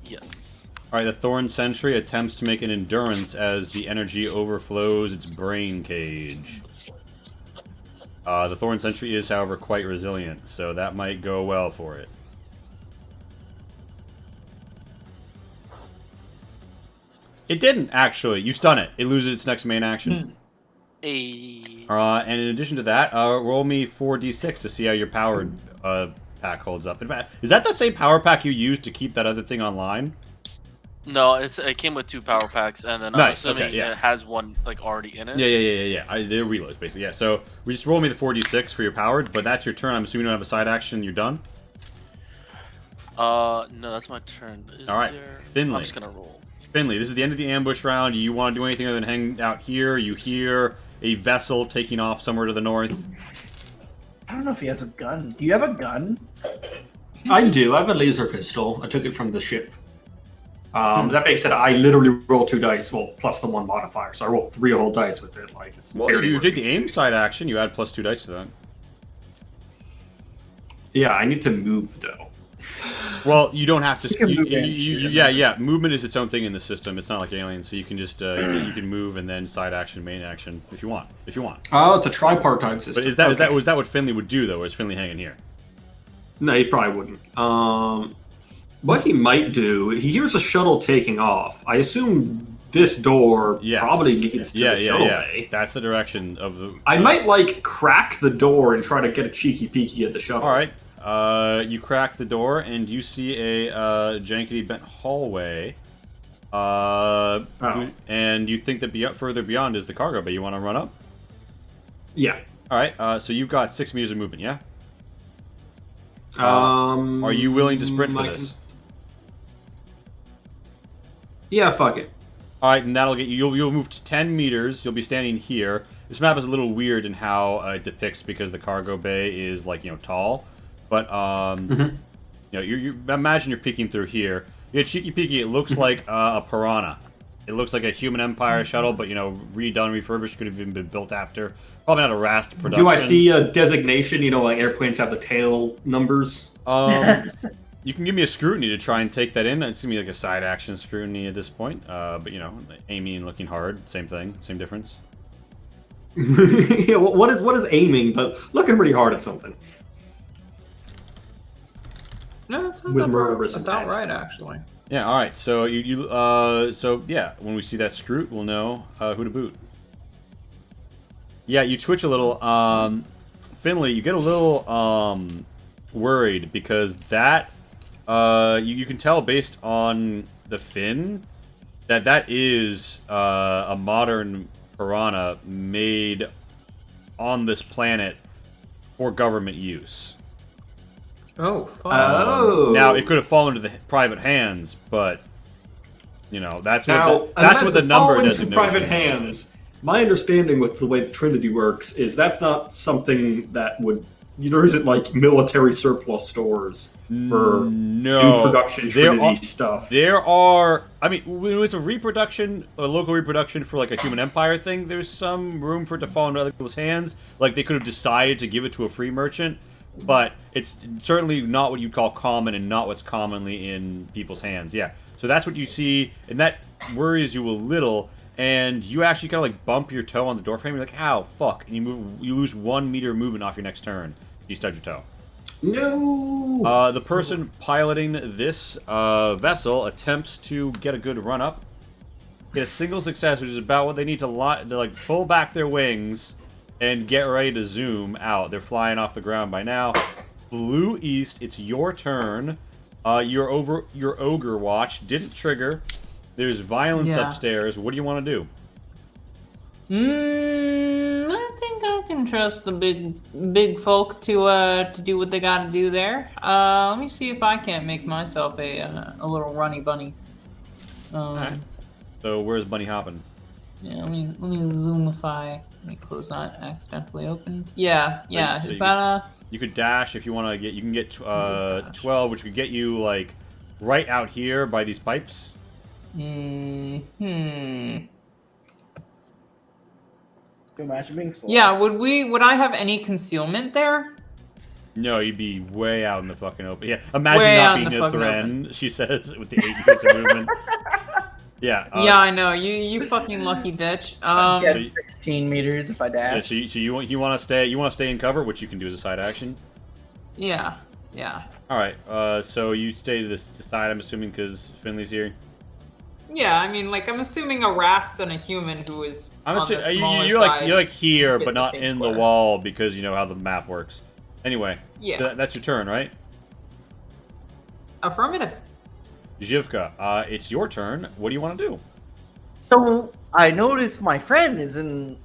Speaker 5: Yes.
Speaker 1: All right, the Thorn Sentry attempts to make an endurance as the energy overflows its brain cage. The Thorn Sentry is, however, quite resilient, so that might go well for it. It didn't, actually. You stun it. It loses its next main action.
Speaker 5: Hey.
Speaker 1: And in addition to that, roll me 4d6 to see how your powered pack holds up. In fact, is that the same power pack you used to keep that other thing online?
Speaker 5: No, it came with 2 power packs, and then I'm
Speaker 1: Nice,
Speaker 5: assuming
Speaker 1: okay, yeah.
Speaker 5: it has one like already in it.
Speaker 1: Yeah. They're reloads, basically. Yeah, so we just roll me the 4d6 for your powered, but that's your turn. I'm assuming you don't have a side action. You're done?
Speaker 5: No, that's my turn.
Speaker 1: All right, Finley.
Speaker 5: I'm just gonna roll.
Speaker 1: Finley, this is the end of the ambush round. Do you want to do anything other than hang out here? You hear a vessel taking off somewhere to the north.
Speaker 3: I don't know if he has a gun. Do you have a gun?
Speaker 2: I do. I have a laser pistol. I took it from the ship. That being said, I literally roll 2 dice, well, plus the 1 modifier, so I roll 3 whole dice with it. Like it's
Speaker 1: Well,
Speaker 2: barely
Speaker 1: you did the
Speaker 2: working.
Speaker 1: aim side action. You add +2 dice to that.
Speaker 2: Yeah, I need to move though.
Speaker 1: Well, you don't have to.
Speaker 3: You can move and shoot.
Speaker 1: Yeah. Movement is its own thing in the system. It's not like Alien, so you can just you can move and then side action, main action if you want.
Speaker 2: Oh, it's a tripartite system.
Speaker 1: But is that
Speaker 2: Okay.
Speaker 1: was that what Finley would do though? Or is Finley hanging here?
Speaker 2: No, he probably wouldn't. What he might do, he hears a shuttle taking off. I assume this door
Speaker 1: Yeah.
Speaker 2: probably leads to the shuttle bay.
Speaker 1: That's the direction of the.
Speaker 2: I might like crack the door and try to get a cheeky peeky at the shuttle.
Speaker 1: All right. You crack the door and you see a jankety bent hallway. And you think that further beyond is the cargo bay. You want to run up?
Speaker 2: Yeah.
Speaker 1: All right. So you've got 6 meters of movement. Yeah.
Speaker 2: Are
Speaker 1: Are you willing to sprint for this?
Speaker 2: Yeah, fuck it.
Speaker 1: All right, and that'll get you. You'll move to 10 meters. You'll be standing here. This map is a little weird in how it depicts because the cargo bay is like tall, but you imagine you're peeking through here. You get cheeky peeky. It looks like a piranha. It looks like a human Empire shuttle, but redone, refurbished. Could have even been built after. Probably not a RAST production.
Speaker 2: Do I see a designation? Like airplanes have the tail numbers.
Speaker 1: You can give me a scrutiny to try and take that in. It's gonna be like a side action scrutiny at this point. But aiming and looking hard, same thing, same difference.
Speaker 2: Yeah, what is aiming, but looking pretty hard at something.
Speaker 4: No, it sounds
Speaker 2: With
Speaker 4: about,
Speaker 2: murderous
Speaker 4: about
Speaker 2: intent.
Speaker 4: right, actually.
Speaker 1: Yeah. All right. So so yeah, when we see that scroot, we'll know who to boot. Yeah, you twitch a little. Finley, you get a little worried because that you can tell based on the fin that is a modern piranha made on this planet for government use.
Speaker 4: Oh, fuck.
Speaker 1: Now it could have fallen into the private hands, but that's what
Speaker 2: unless
Speaker 1: what the
Speaker 2: it
Speaker 1: number
Speaker 2: fall into
Speaker 1: designation.
Speaker 2: private hands. My understanding with the way the Trinity works is that's not something that would. There isn't like military surplus stores for
Speaker 1: No,
Speaker 2: new production Trinity stuff.
Speaker 1: There are. I mean, when it's a local reproduction for like a human empire thing, there's some room for it to fall into other people's hands. Like they could have decided to give it to a free merchant, but it's certainly not what you'd call common and not what's commonly in people's hands. Yeah. So that's what you see, and that worries you a little. And you actually kind of like bump your toe on the door frame. You're like, "Ow, fuck!" And you lose 1 meter of movement off your next turn. You stub your toe.
Speaker 2: No.
Speaker 1: The person piloting this vessel attempts to get a good run up. Get a single success, which is about what they need to like pull back their wings and get ready to zoom out. They're flying off the ground by now. Blue East, it's your turn. Your ogre watch didn't trigger. There's violence upstairs. What do you want to do?
Speaker 4: I think I can trust the big folk to do what they got to do there. Let me see if I can't make myself a little runny bunny.
Speaker 1: Alright. So where's Bunny hopping?
Speaker 4: Yeah, let me zoomify. Let me close that accidentally opened. Yeah.
Speaker 1: So
Speaker 4: Is that
Speaker 1: you could dash if you want to get. You can get 12, which could get you like right out here by these pipes.
Speaker 3: Go imagine being slow.
Speaker 4: Yeah, would I have any concealment there?
Speaker 1: No, you'd be way out in the fucking open. Yeah, imagine
Speaker 4: Way
Speaker 1: not
Speaker 4: out in
Speaker 1: being
Speaker 4: the
Speaker 1: a
Speaker 4: fucking
Speaker 1: Thren, she says, with the 8 inches of movement. Yeah.
Speaker 4: Yeah, I know. You fucking lucky bitch.
Speaker 3: I
Speaker 1: so
Speaker 3: get
Speaker 1: you-
Speaker 3: 16 meters if I dash.
Speaker 1: Yeah, so you want to stay in cover, which you can do as a side action.
Speaker 4: Yeah.
Speaker 1: All right. So you stay to the side, I'm assuming, because Finley's here.
Speaker 4: Yeah, I mean, like, I'm assuming a Rast and a human who is
Speaker 1: I'm
Speaker 4: on
Speaker 1: assuming
Speaker 4: the smaller
Speaker 1: you're
Speaker 4: side.
Speaker 1: like here,
Speaker 4: get
Speaker 1: but
Speaker 4: the
Speaker 1: not
Speaker 4: same
Speaker 1: in
Speaker 4: square.
Speaker 1: the wall because you know how the map works. Anyway.
Speaker 4: Yeah.
Speaker 1: That's your turn, right?
Speaker 4: Affirmative.
Speaker 1: Zhivka, it's your turn. What do you want to do?
Speaker 3: So I noticed my friend is in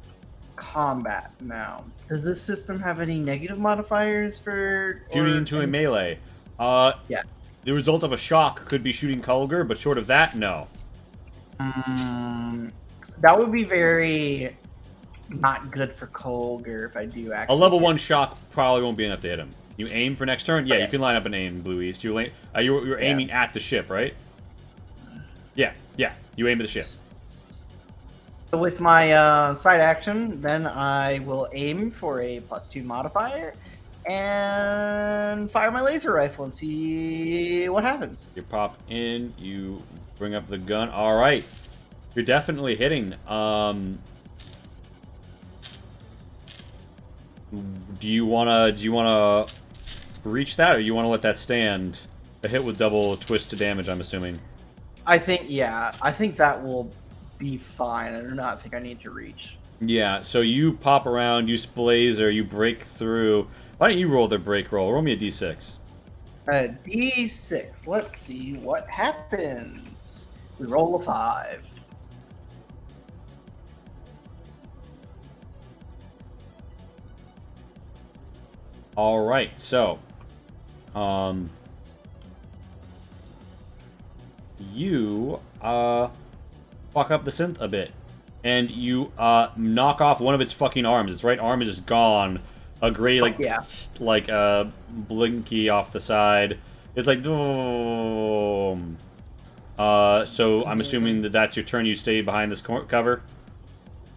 Speaker 3: combat now. Does this system have any negative modifiers for
Speaker 1: Shooting into a melee.
Speaker 3: Yeah.
Speaker 1: The result of a shock could be shooting Kulger, but short of that, no.
Speaker 3: That would be very not good for Colger if I do
Speaker 1: A
Speaker 3: actually.
Speaker 1: level
Speaker 3: hit.
Speaker 1: 1 shock probably won't be enough to hit him. You aim for next turn? Yeah, you
Speaker 3: Okay.
Speaker 1: can line up and aim, Blue East. You're aiming at the ship, right? Yeah. You aim at the ship.
Speaker 3: So with my side action, then I will aim for a +2 modifier and fire my laser rifle and see what happens.
Speaker 1: You pop in, you bring up the gun. All right. You're definitely hitting. Do you wanna reach that, or you wanna let that stand? A hit with double twist to damage, I'm assuming.
Speaker 3: I think that will be fine. I do not think I need to reach.
Speaker 1: Yeah. So you pop around, you blazer, you break through. Why don't you roll the break roll? Roll me a d6.
Speaker 3: D6. Let's see what happens. We roll a 5.
Speaker 1: All right. So, you fuck up the synth a bit, and you knock off one of its fucking arms. Its right arm is just gone. A gray like blinky off the side. It's like boom. So I'm assuming that that's your turn. You stay behind this cover.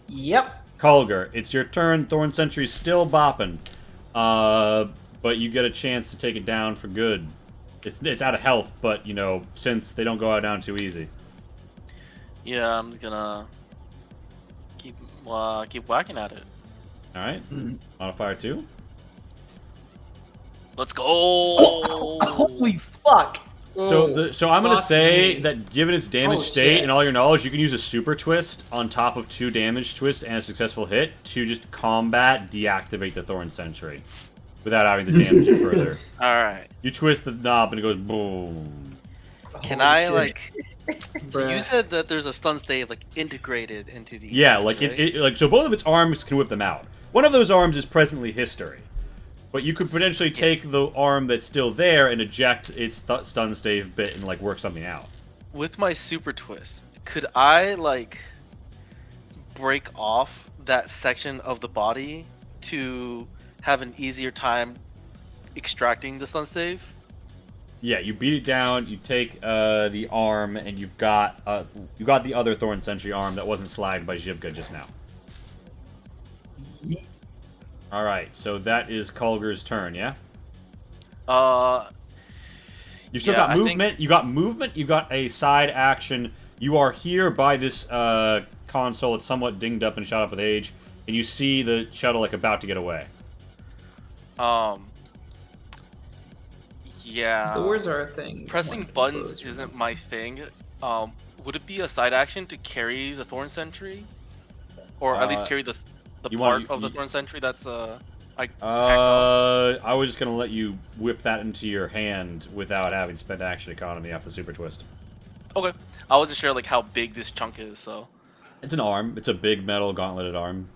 Speaker 3: Yep.
Speaker 1: Kulger, it's your turn. Thorn Sentry's still bopping, but you get a chance to take it down for good. It's out of health, but you know, since they don't go out down too easy.
Speaker 5: Yeah, I'm gonna keep whacking at it.
Speaker 1: All right, modifier 2.
Speaker 5: Let's go!
Speaker 3: Holy fuck!
Speaker 1: So I'm gonna
Speaker 4: fuck
Speaker 1: say
Speaker 4: me.
Speaker 1: that given its damage
Speaker 4: Oh,
Speaker 1: state
Speaker 4: shit.
Speaker 1: and all your knowledge, you can use a super twist on top of 2 damage twists and a successful hit to just combat deactivate the Thorn Sentry without having to damage it further.
Speaker 5: Alright.
Speaker 1: You twist the knob and it goes boom.
Speaker 5: Can
Speaker 3: Holy
Speaker 5: I,
Speaker 3: shit.
Speaker 5: like... So you
Speaker 4: Bruh.
Speaker 5: said that there's a stun stave, like, integrated into the...
Speaker 1: Yeah, like
Speaker 5: right?
Speaker 1: so both of its arms can whip them out. One of those arms is presently history, but you could potentially take the arm that's still there and eject its stun stave bit and like work something out.
Speaker 5: With my super twist, could I, like, break off that section of the body to have an easier time extracting the stun stave?
Speaker 1: Yeah, you beat it down. You take the arm, and you've got the other Thorn Sentry arm that wasn't slagged by Zhivka just now. All right, so that is Kulger's turn. Yeah. You still
Speaker 5: Yeah,
Speaker 1: got movement. You got movement. You got a side action. You are here by this console. It's somewhat dinged up and shot up with age, and you see the shuttle like about to get away.
Speaker 5: Yeah.
Speaker 4: Doors are a thing.
Speaker 5: Pressing buttons isn't my thing. Would it be a side action to carry the Thorn Sentry, or at least carry the part of the Thorn Sentry that's I
Speaker 1: was just gonna let you whip that into your hand without having spent action economy off the super twist.
Speaker 5: Okay. I wasn't sure like how big this chunk is, so.
Speaker 1: It's an arm. It's a big metal gauntleted arm.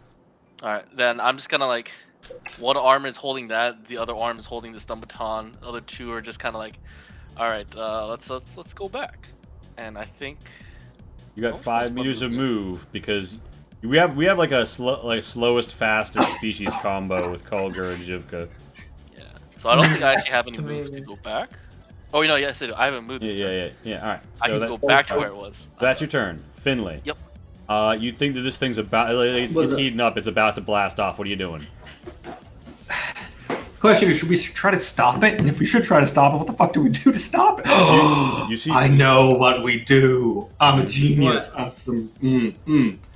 Speaker 5: All right, then I'm just gonna like, one arm is holding that, the other arm is holding the stun baton. The other two are just kind of like, all right, let's go back. And I think
Speaker 1: you got 5 meters of move because we have like a slowest fastest species combo with Kulgur and Jivka.
Speaker 5: Yeah. So I don't think I actually have any moves to go back. Oh, no, yes, I do. I haven't moved this turn.
Speaker 1: Yeah. All right. So
Speaker 5: I can go back to where it was.
Speaker 1: That's your turn, Finley.
Speaker 5: Yep.
Speaker 1: You think that this thing's about it's heating up. It's about to blast off. What are you doing?
Speaker 2: Question is, should we try to stop it? And if we should try to stop it, what the fuck do we do to stop it?
Speaker 1: You see,
Speaker 2: I know what we do. I'm a genius.
Speaker 3: What?
Speaker 2: I'm some.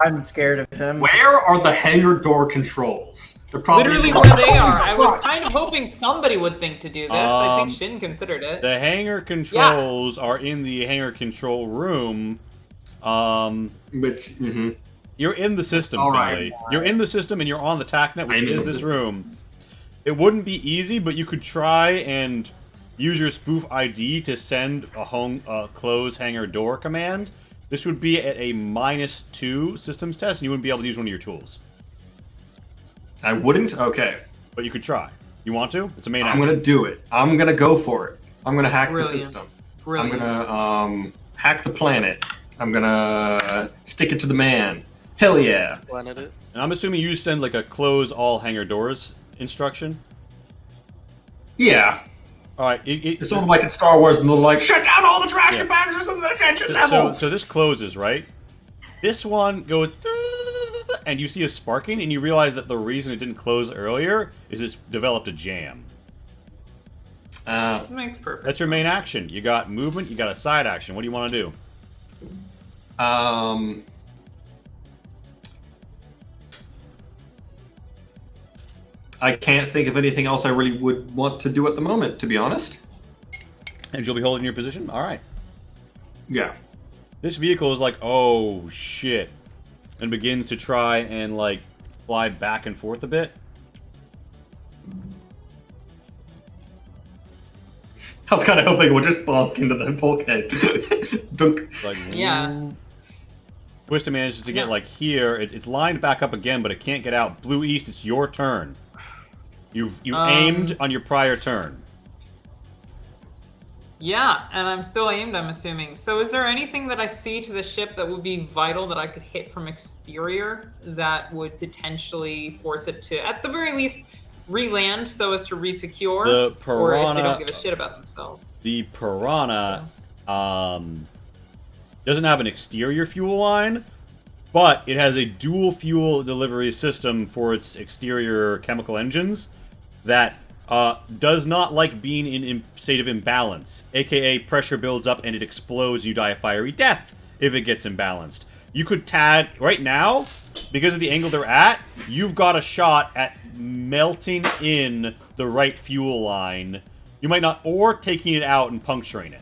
Speaker 3: I'm scared of him.
Speaker 2: Where are the hangar door controls? They're probably
Speaker 4: Literally where they are. I was kind of hoping somebody would think to do this. I think Shin considered it.
Speaker 1: The hangar controls are in the hangar control room. You're in the system, Finley. You're in the system and you're on the TACnet, which is this room. It wouldn't be easy, but you could try and use your spoof ID to send a close hangar door command. This would be at a -2 systems test, and you wouldn't be able to use one of your tools.
Speaker 2: I wouldn't? Okay.
Speaker 1: But you could try. You want to? It's a main
Speaker 2: I'm
Speaker 1: action.
Speaker 2: going to do it. I'm going to go for it. I'm going to hack the
Speaker 4: Brilliant.
Speaker 2: system.
Speaker 4: Brilliant.
Speaker 2: I'm going to hack the planet. I'm going to stick it to the man. Hell yeah.
Speaker 5: Planet it.
Speaker 1: And I'm assuming you send like a close all hangar doors instruction.
Speaker 2: Yeah.
Speaker 1: All right.
Speaker 2: It's sort of like in Star Wars, and they're like, shut down all the trash compactors at the attention level.
Speaker 1: So this closes, right? This one goes, and you see a sparking, and you realize that the reason it didn't close earlier is it's developed a jam.
Speaker 4: Makes perfect.
Speaker 1: That's your main action. You got movement, you got a side action. What do you want to do?
Speaker 2: I can't think of anything else I really would want to do at the moment, to be honest.
Speaker 1: And you'll be holding your position? All right.
Speaker 2: Yeah.
Speaker 1: This vehicle is like, oh, shit. And begins to try and, like, fly back and forth a bit.
Speaker 2: I was kind of hoping it would just bonk into the bulkhead. Dunk.
Speaker 1: Like,
Speaker 4: Yeah.
Speaker 1: Twista manages to get, like, here. It's lined back up again, but it can't get out. Blue East, it's your turn. You aimed on your prior turn.
Speaker 4: Yeah, and I'm still aimed, I'm assuming. So is there anything that I see to the ship that would be vital that I could hit from exterior that would potentially force it to, at the very least, re-land so as to re-secure?
Speaker 1: The Piranha,
Speaker 4: or if they don't give a shit about themselves.
Speaker 1: The Piranha doesn't have an exterior fuel line, but it has a dual fuel delivery system for its exterior chemical engines that does not like being in state of imbalance, aka pressure builds up and it explodes and you die a fiery death if it gets imbalanced. You could tag, right now, because of the angle they're at, you've got a shot at melting in the right fuel line. You might not, or taking it out and puncturing it.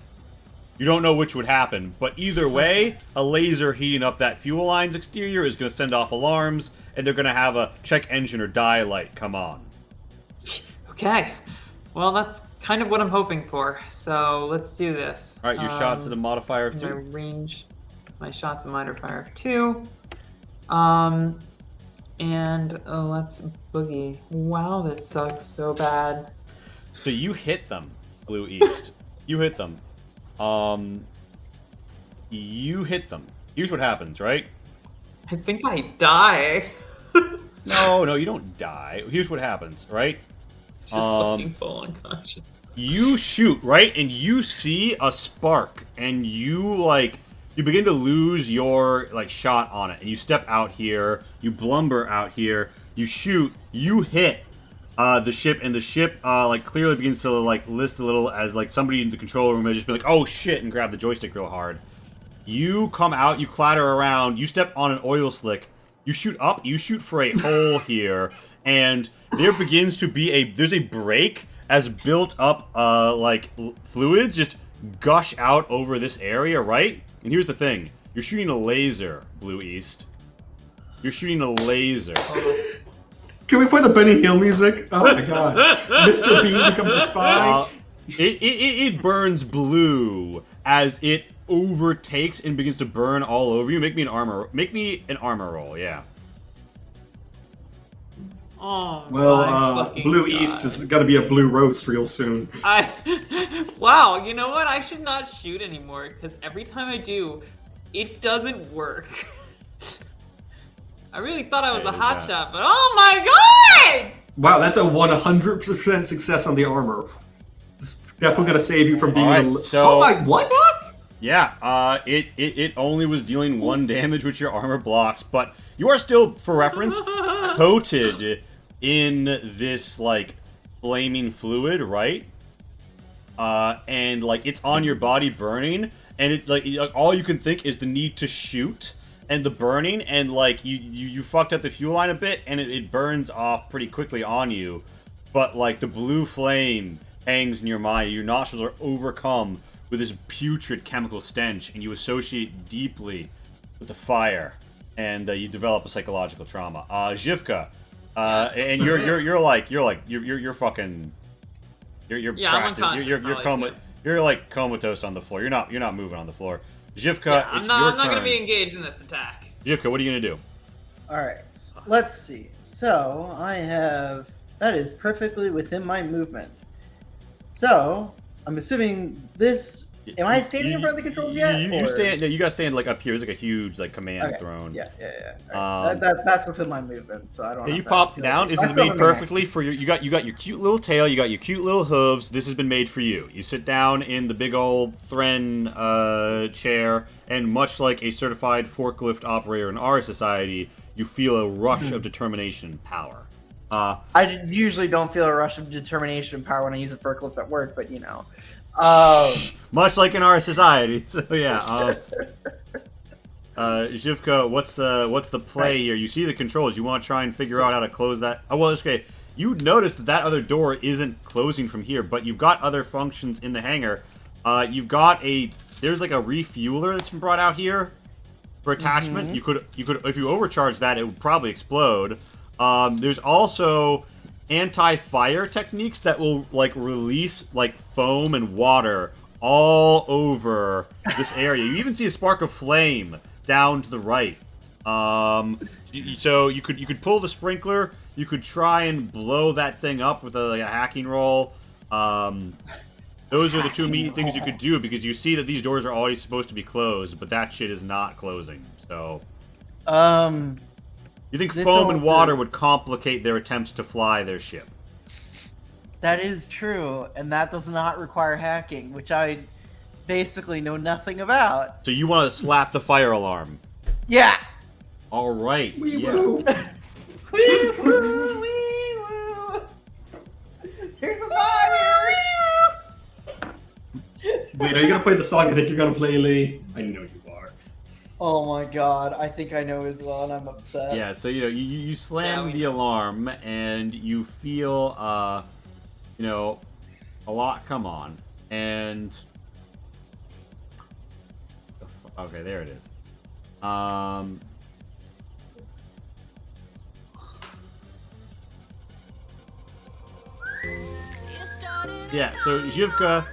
Speaker 1: You don't know which would happen, but either way, a laser heating up that fuel line's exterior is going to send off alarms, and they're going to have a check engine or die light come on.
Speaker 4: Okay. Well, that's kind of what I'm hoping for. So let's do this.
Speaker 1: All right, your shots at a modifier of 2.
Speaker 4: My range, my shots a modifier of 2. And let's boogie. Wow, that sucks so bad.
Speaker 1: So you hit them, Blue East. You hit them. You hit them. Here's what happens, right?
Speaker 4: I think I die.
Speaker 1: No, you don't die. Here's what happens, right?
Speaker 4: Just fucking full unconscious.
Speaker 1: You shoot, right? And you see a spark, and you begin to lose your shot on it, and you step out here, you blumber out here, you shoot, you hit, the ship like clearly begins to like list a little as like somebody in the control room has just been like, oh shit, and grab the joystick real hard. You come out, you clatter around, you step on an oil slick, you shoot up, you shoot for a hole here, and there begins to be there's a break as built up like fluids just gush out over this area, right? And here's the thing, you're shooting a laser, Blue East. You're shooting a laser.
Speaker 2: Can we play the Benny Hill music? Oh my god. Mr. Bean becomes a spy.
Speaker 1: It burns blue as it overtakes and begins to burn all over you. Make me an armor roll, yeah.
Speaker 4: Oh,
Speaker 2: Well, Blue East is gonna be a blue roast real soon.
Speaker 4: Wow, you know what? I should not shoot anymore, because every time I do, it doesn't work. I really thought I was a hot shot, but oh my god!
Speaker 2: Wow, that's a 100% success on the armor. Definitely gonna save you from being
Speaker 1: so,
Speaker 2: oh my, what?
Speaker 1: Yeah, it only was dealing 1 damage with your armor blocks, but you are still, for reference, coated in this, like, flaming fluid, right? And, like, it's on your body burning, and it, like, all you can think is the need to shoot, and the burning, and, like, you fucked up the fuel line a bit, and it burns off pretty quickly on you, but, like, the blue flame hangs in your mind, your nostrils are overcome with this putrid chemical stench, and you associate deeply with the fire, and you develop a psychological trauma. Zhivka, and you're fucking, you're like comatose on the floor. You're not moving on the floor. Zhivka,
Speaker 4: Yeah,
Speaker 1: I'm not
Speaker 4: going to be engaged in this attack.
Speaker 1: Zhivka, what are you gonna do?
Speaker 3: Alright, let's see. So, I have... That is perfectly within my movement. So, I'm assuming this... Am I standing in front of the controls yet?
Speaker 1: You stand. No, you gotta stand like up here. There's like a huge like command throne.
Speaker 3: Yeah. Right. That's within my movement, so I don't.
Speaker 1: You pop down. This is made perfectly for you. You got your cute little tail. You got your cute little hooves. This has been made for you. You sit down in the big old Thren chair, and much like a certified forklift operator in our society, you feel a rush of determination and power.
Speaker 3: I usually don't feel a rush of determination and power when I use a forklift at work, but you know.
Speaker 1: Much like in our society, so yeah. Zhivka, what's the play here? You see the controls. You want to try and figure out how to close that? Oh well, it's okay. You notice that other door isn't closing from here, but you've got other functions in the hangar. You've got there's like a refueler that's been brought out here for attachment. You could if you overcharge that, it would probably explode. There's also anti-fire techniques that will like release like foam and water all over this area. You even see a spark of flame down to the right. So you could pull the sprinkler. You could try and blow that thing up with a hacking roll. Those are the two immediate things you could do because you see that these doors are always supposed to be closed, but that shit is not closing. So you think foam and water would complicate their attempts to fly their ship?
Speaker 3: That is true, and that does not require hacking, which I basically know nothing about.
Speaker 1: So you want to slap the fire alarm?
Speaker 3: Yeah!
Speaker 1: Alright, yeah.
Speaker 3: Wee-woo, wee-woo. Here's a fire!
Speaker 2: Wait, are you gonna play the song I think you're gonna play, Lee? I know you are.
Speaker 3: Oh my god, I think I know as well, and I'm upset.
Speaker 1: Yeah, so you slam the alarm, and you feel a lot come on, and okay, there it is. Yeah, so Zhivka,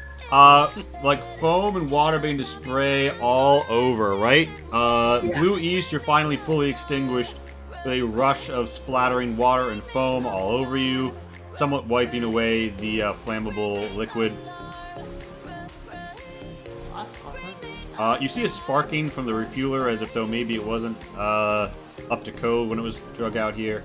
Speaker 1: like foam and water beginning to spray all over, right? Blue East, you're finally fully extinguished with a rush of splattering water and foam all over you, somewhat wiping away the flammable liquid. You see a sparking from the refueler as if though maybe it wasn't up to code when it was drug out here.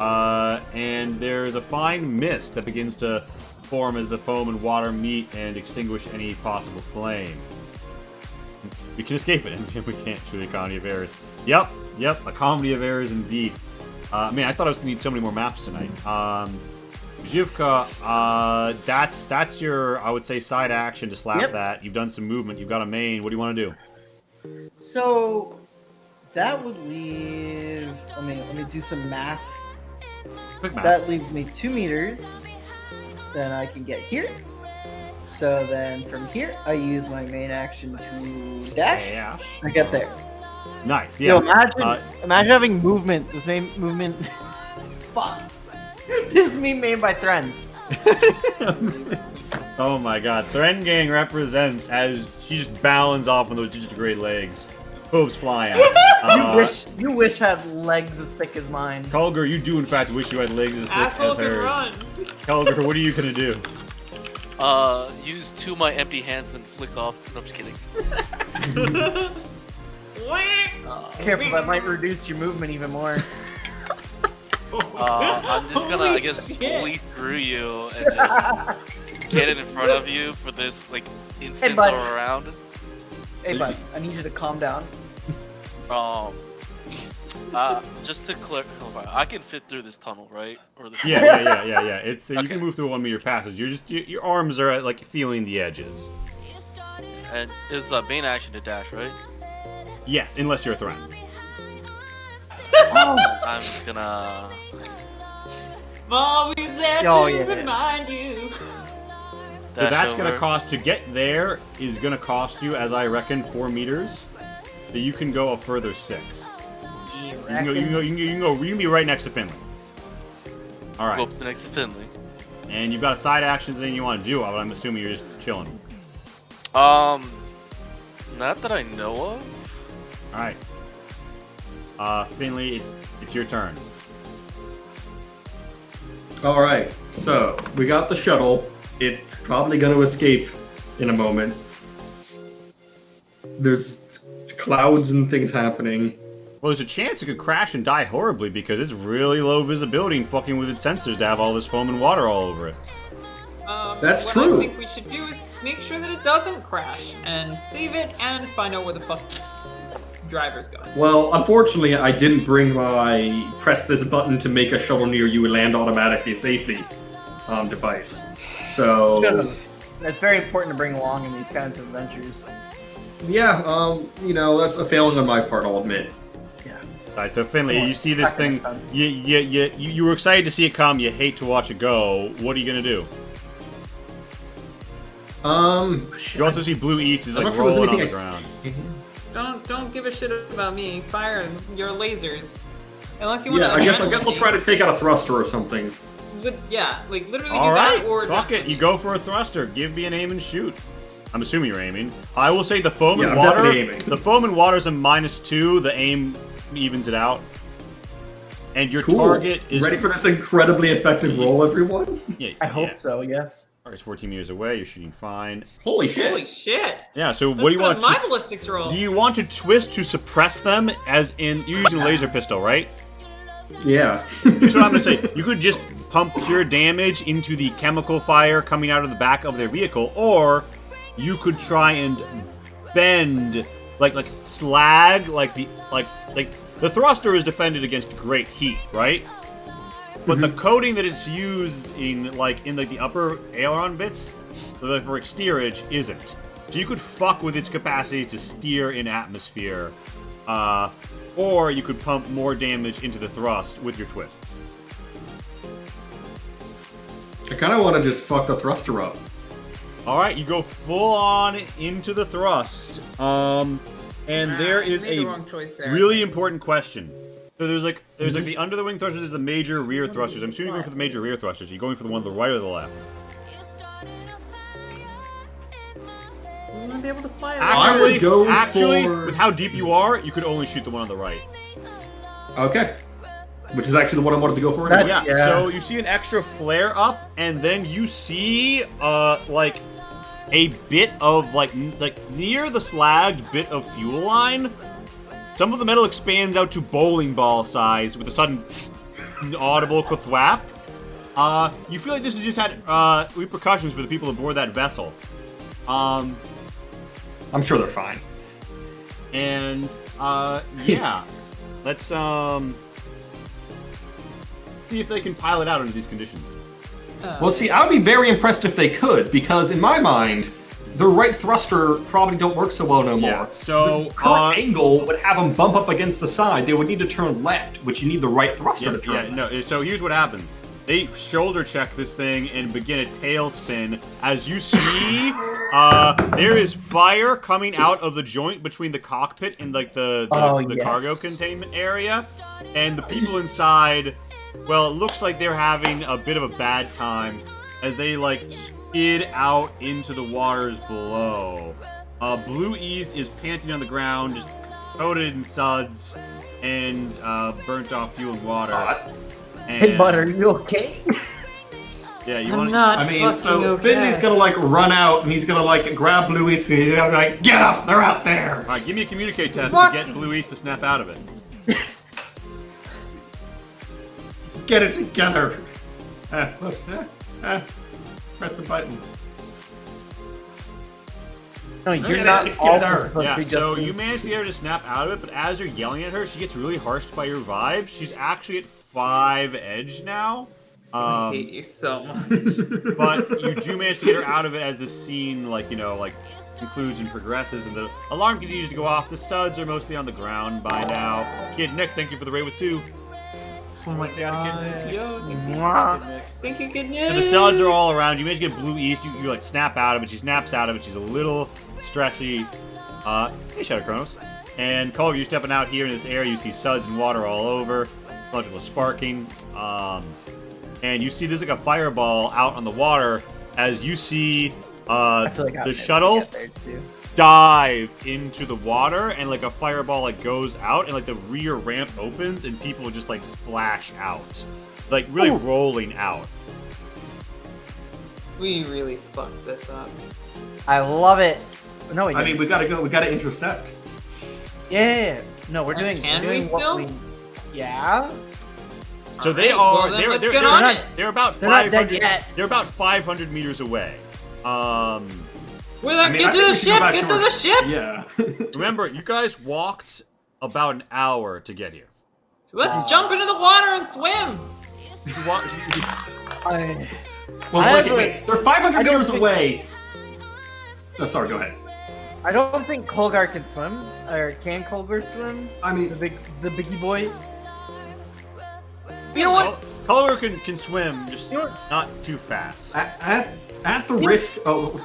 Speaker 1: And there's a fine mist that begins to form as the foam and water meet and extinguish any possible flame. We can escape it, and we can't. Truly a comedy of errors. Yep, a comedy of errors indeed. Man, I thought I was going to need so many more maps tonight. Zhivka, that's your, I would say, side action to slap
Speaker 3: Yep.
Speaker 1: that. You've done some movement. You've got a main. What do you want to do?
Speaker 3: So that would leave. Let me do some math.
Speaker 1: Quick math.
Speaker 3: That leaves me 2 meters. Then I can get here. So then from here, I use my main action to dash.
Speaker 1: Yeah.
Speaker 3: I get there.
Speaker 1: Nice.
Speaker 6: Yo,
Speaker 1: Yeah.
Speaker 6: imagine having movement. This main movement.
Speaker 3: Fuck. This is me made by Threns.
Speaker 1: Oh my God. Thren Gang represents as she just bounds off on those digitigrade legs. Hooves fly out.
Speaker 3: You wish I had legs as thick as mine.
Speaker 1: Kulgur, you do in fact wish you had legs as thick
Speaker 4: Asshole
Speaker 1: as
Speaker 4: can
Speaker 1: hers.
Speaker 4: run.
Speaker 1: Kulgur, what are you gonna do?
Speaker 5: Use 2 of my empty hands and flick off. No, I'm just kidding.
Speaker 3: Careful, that might reduce your movement even more.
Speaker 5: I'm just gonna, I guess, bully through you and just get it in front of you for this, like, instance
Speaker 3: bud.
Speaker 5: or around.
Speaker 3: Hey, bud, I need you to calm down.
Speaker 5: Just to clarify, I can fit through this tunnel, right? Or this
Speaker 1: Yeah. It's you
Speaker 5: Okay.
Speaker 1: can move through a 1 meter passage. Your arms are like feeling the edges.
Speaker 5: And it's a main action to dash, right?
Speaker 1: Yes, unless you're a threat.
Speaker 5: I'm just gonna.
Speaker 4: I'm always there
Speaker 3: Oh,
Speaker 4: to
Speaker 3: yeah.
Speaker 4: remind you.
Speaker 1: So
Speaker 5: Dash
Speaker 1: that's
Speaker 5: over.
Speaker 1: gonna cost to get there is gonna cost you, as I reckon, 4 meters. So you can go a further 6. You can be right next to Finley. All right,
Speaker 5: Go up next to Finley.
Speaker 1: and you've got a side actions thing you want to do. But I'm assuming you're just chilling.
Speaker 5: Not that I know of.
Speaker 1: All right, Finley, it's your turn.
Speaker 2: All right, so we got the shuttle. It's probably going to escape in a moment. There's clouds and things happening.
Speaker 1: Well, there's a chance it could crash and die horribly because it's really low visibility and fucking with its sensors to have all this foam and water all over it.
Speaker 2: That's
Speaker 4: what
Speaker 2: true.
Speaker 4: I think we should do is make sure that it doesn't crash and save it and find out where the fuck driver's going.
Speaker 2: Well, unfortunately, I didn't bring my press this button to make a shuttle near you and land automatically safely device. So,
Speaker 3: That's very important to bring along in these kinds of adventures.
Speaker 2: yeah, that's a failing on my part, I'll admit.
Speaker 1: Alright, so Finley, you see this thing, you were excited to see it come, you hate to watch it go. What are you gonna do? You also see Blue East is
Speaker 2: I'm
Speaker 1: like
Speaker 2: not sure there's
Speaker 1: rolling on the
Speaker 2: anything
Speaker 1: ground.
Speaker 4: Don't give a shit about me. Fire your lasers. Unless you want
Speaker 2: Yeah,
Speaker 4: to.
Speaker 2: I guess I'll try to take out a thruster or something.
Speaker 4: Yeah, like literally do
Speaker 1: Alright,
Speaker 4: that or
Speaker 1: fuck it, you go for a thruster. Give me an aim and shoot. I'm assuming you're aiming. I will say the foam
Speaker 2: Yeah,
Speaker 1: and
Speaker 2: I'm
Speaker 1: water.
Speaker 2: definitely aiming.
Speaker 1: The foam and water is a -2. The aim evens it out. And your
Speaker 2: Cool.
Speaker 1: target is
Speaker 2: Ready for this incredibly effective roll, everyone?
Speaker 1: Yeah,
Speaker 3: I hope so, yes.
Speaker 1: Target's 14 meters away. You're shooting fine.
Speaker 2: Holy shit!
Speaker 4: Holy shit!
Speaker 1: Yeah. So what do you want to?
Speaker 4: My ballistics roll.
Speaker 1: Do you want to twist to suppress them? As in, you're using a laser pistol, right?
Speaker 2: Yeah.
Speaker 1: Here's what I'm gonna say. You could just pump pure damage into the chemical fire coming out of the back of their vehicle, or you could try and bend like slag, like the thruster is defended against great heat, right? But the coating that it's used in the upper aileron bits, for steerage, isn't. So you could fuck with its capacity to steer in atmosphere, or you could pump more damage into the thrust with your twists.
Speaker 2: I kind of want to just fuck the thruster up.
Speaker 1: All right, you go full on into the thrust, and there is
Speaker 4: made the
Speaker 1: a
Speaker 4: wrong choice there.
Speaker 1: really important question. So there's like the under the wing thrusters, there's the major rear thrusters. I'm assuming you're going for the major rear thrusters. Are you going for the one to the right or the left?
Speaker 4: You want to be able to fly it.
Speaker 2: I would go
Speaker 1: Actually,
Speaker 2: for-
Speaker 1: with how deep you are, you could only shoot the one on the right.
Speaker 2: Okay. Which is actually the one I wanted to go for
Speaker 3: That-
Speaker 2: anyway.
Speaker 1: Yeah.
Speaker 3: Yeah.
Speaker 1: So you see an extra flare up, and then you see like a bit of like near the slagged bit of fuel line. Some of the metal expands out to bowling ball size with a sudden audible thwap. You feel like this has just had repercussions for the people aboard that vessel.
Speaker 2: I'm sure they're fine.
Speaker 1: And yeah, let's see if they can pilot out under these conditions.
Speaker 2: Well, see, I would be very impressed if they could, because in my mind, the right thruster probably don't work so well no more.
Speaker 1: Yeah, so,
Speaker 2: the current angle would have them bump up against the side. They would need to turn left, which you need the right thruster to turn left.
Speaker 1: No, so here's what happens. They shoulder check this thing and begin a tailspin. As you see, there is fire coming out of the joint between the cockpit and like the cargo containment area. And the people inside, well, it looks like they're having a bit of a bad time as they like skid out into the waters below. Blue East is panting on the ground, just coated in suds and burnt off fuel and water.
Speaker 6: Hey, bud, are you okay?
Speaker 1: Yeah, you
Speaker 4: I'm
Speaker 1: want?
Speaker 4: not
Speaker 2: I mean, so
Speaker 4: okay.
Speaker 2: Finley's gonna like run out and he's gonna like grab Blue East and he's gonna be like, get up, they're out there.
Speaker 1: All right, give me a communicate test
Speaker 4: What?
Speaker 1: to get Blue East to snap out of it.
Speaker 2: Get it together. Press the button.
Speaker 6: No, you're
Speaker 2: Get
Speaker 6: not
Speaker 2: it
Speaker 6: all
Speaker 2: together.
Speaker 6: supposed to
Speaker 1: Yeah,
Speaker 6: be
Speaker 1: so
Speaker 6: just
Speaker 1: you manage to get her to snap out of it, but as you're yelling at her, she gets really harshed by your vibe. She's actually at 5 edge now.
Speaker 4: I hate you so much.
Speaker 1: But you do manage to get her out of it as the scene, concludes and progresses, and the alarm continues to go off. The suds are mostly on the ground by now. Kid Nick, thank you for the raid with 2.
Speaker 4: Oh my god. Thank you, good
Speaker 1: And the suds are all around. You manage to get Blue East. You like snap out of it. She snaps out of it. She's a little stressy. Hey, Shadow Kronos. And Color, you're stepping out here in this area. You see suds and water all over. Electrical sparking. And you see there's like a fireball out on the water as you see
Speaker 6: I feel like
Speaker 1: the shuttle dive into the water, and like a fireball like goes out, and like the rear ramp opens, and people just like splash out, like really rolling out.
Speaker 4: We really fucked this up.
Speaker 6: I love it. No,
Speaker 2: I mean, we gotta go. We gotta intercept.
Speaker 6: Yeah. No, we're
Speaker 4: And
Speaker 6: doing.
Speaker 4: can
Speaker 6: we're
Speaker 4: we
Speaker 6: doing
Speaker 4: still?
Speaker 6: what we. Yeah.
Speaker 1: So they
Speaker 4: Alright,
Speaker 1: are.
Speaker 4: well, then let's
Speaker 1: they're
Speaker 4: get on
Speaker 1: not,
Speaker 4: it.
Speaker 1: they're about
Speaker 6: They're not
Speaker 1: 500.
Speaker 6: dead yet.
Speaker 1: They're about 500 meters away.
Speaker 4: Well,
Speaker 2: I mean,
Speaker 4: get
Speaker 2: I
Speaker 4: to
Speaker 2: think
Speaker 4: the
Speaker 2: we should go
Speaker 4: ship!
Speaker 2: back
Speaker 4: Get
Speaker 2: to
Speaker 4: to
Speaker 2: our-
Speaker 4: the ship!
Speaker 2: Yeah.
Speaker 1: Remember, you guys walked about an hour to get here.
Speaker 4: Let's jump into the water and swim!
Speaker 1: You walk,
Speaker 6: I,
Speaker 2: Well,
Speaker 6: I
Speaker 2: look,
Speaker 6: have
Speaker 2: wait, they're 500
Speaker 6: I don't
Speaker 2: meters
Speaker 6: think-
Speaker 2: away. Oh, sorry. Go ahead.
Speaker 6: I don't think Colgar can swim. Or can Colgar swim?
Speaker 2: I mean,
Speaker 6: The biggie boy.
Speaker 4: You know what?
Speaker 1: Color can swim, just
Speaker 6: You know what?
Speaker 1: not too fast.
Speaker 2: at the risk. Oh,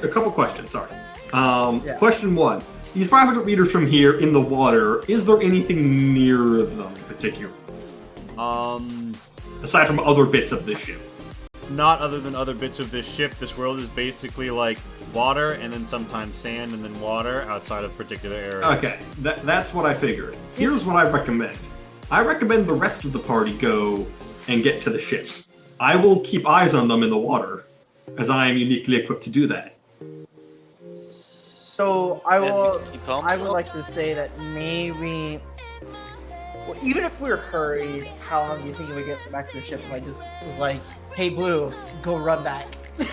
Speaker 2: a couple questions. Sorry.
Speaker 6: Yeah.
Speaker 2: Question 1. These 500 meters from here in the water, is there anything near them in particular? Aside from other bits of this ship.
Speaker 1: Not other than other bits of this ship. This world is basically like water, and then sometimes sand, and then water outside of particular areas.
Speaker 2: Okay, that's what I figured. Here's what I recommend. I recommend the rest of the party go and get to the ship. I will keep eyes on them in the water, as I am uniquely equipped to do that.
Speaker 6: So I will.
Speaker 5: keep calm
Speaker 6: I would
Speaker 5: still?
Speaker 6: like to say that maybe. Well, even if we were hurried, how long do you think it would get back to the ship if I just was like, "Hey, Blue, go run back"?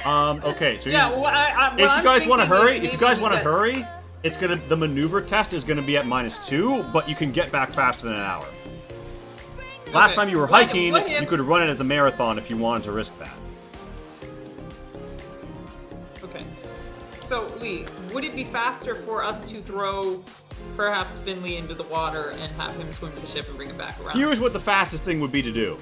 Speaker 1: Okay, so
Speaker 4: Yeah,
Speaker 1: you-
Speaker 4: well,
Speaker 1: if you guys want to hurry,
Speaker 4: hurry,
Speaker 1: hurry, it's gonna the maneuver test is gonna be at -2, but you can get back faster than an hour. Last
Speaker 4: Okay.
Speaker 1: time you were
Speaker 4: What-
Speaker 1: hiking,
Speaker 4: what if-
Speaker 1: you could run it as a marathon if you wanted to risk that.
Speaker 4: Okay. So, Lee, would it be faster for us to throw perhaps Finley into the water and have him swim to the ship and bring it back around?
Speaker 1: Here's what the fastest thing would be to do.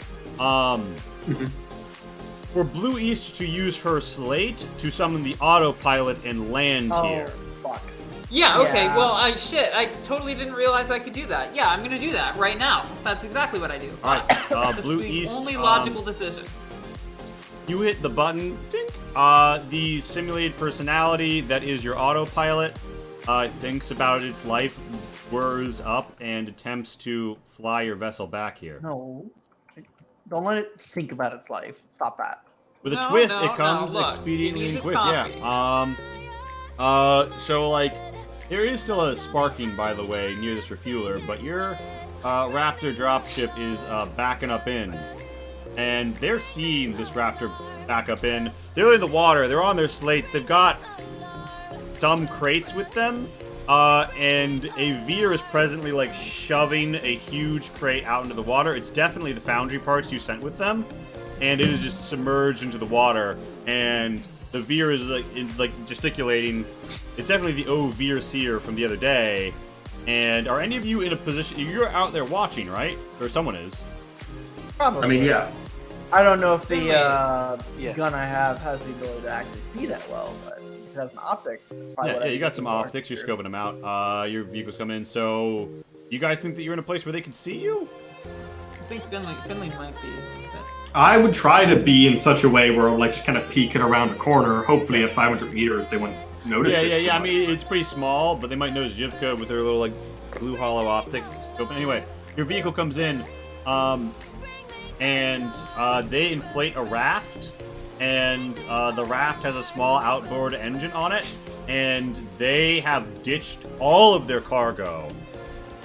Speaker 1: For Blue East to use her slate to summon the autopilot and land here.
Speaker 6: Fuck.
Speaker 4: Yeah, okay,
Speaker 6: Yeah.
Speaker 4: well, I totally didn't realize I could do that. Yeah, I'm gonna do that right now. That's exactly what I do.
Speaker 1: Alright,
Speaker 4: That's
Speaker 1: Blue
Speaker 4: the
Speaker 1: East.
Speaker 4: only logical decision.
Speaker 1: You hit the button. Ding. The simulated personality that is your autopilot thinks about its life, whirs up, and attempts to fly your vessel back here.
Speaker 6: No. Don't let it think about its life. Stop that.
Speaker 1: With a
Speaker 4: No,
Speaker 1: twist,
Speaker 4: no,
Speaker 1: it comes
Speaker 4: no, look,
Speaker 1: expediently
Speaker 4: it
Speaker 1: and
Speaker 4: needs
Speaker 1: quick.
Speaker 4: its
Speaker 1: Yeah. So like, there is still a sparking, by the way, near this refueler, but your Raptor dropship is backing up in, and they're seeing this Raptor back up in. They're in the water. They're on their slates. They've got some crates with them, and a Veer is presently like shoving a huge crate out into the water. It's definitely the foundry parts you sent with them. and it is just submerged into the water. And the Veer is like gesticulating. It's definitely the Veer seer from the other day. And are any of you in a position? You're out there watching, right? Or someone is.
Speaker 3: Probably.
Speaker 2: I mean, yeah.
Speaker 3: I don't know if the
Speaker 5: Yeah.
Speaker 3: gun I have has the ability to actually see that well, but if it has an optic, that's probably
Speaker 1: Yeah,
Speaker 3: what
Speaker 1: you
Speaker 3: I'd
Speaker 1: got
Speaker 3: be
Speaker 1: some
Speaker 3: looking for.
Speaker 1: optics. You're scoping them out. Your vehicle's coming in. So, you guys think that you're in a place where they can see you?
Speaker 4: I think Finley might be.
Speaker 2: I would try to be in such a way where I'm like just kind of peeking around a corner. Hopefully, at 500 meters, they wouldn't notice it. too
Speaker 1: I
Speaker 2: much.
Speaker 1: mean, it's pretty small, but they might notice Jivka with her little like blue hollow optic scope. Anyway, your vehicle comes in, and they inflate a raft, and the raft has a small outboard engine on it, and they have ditched all of their cargo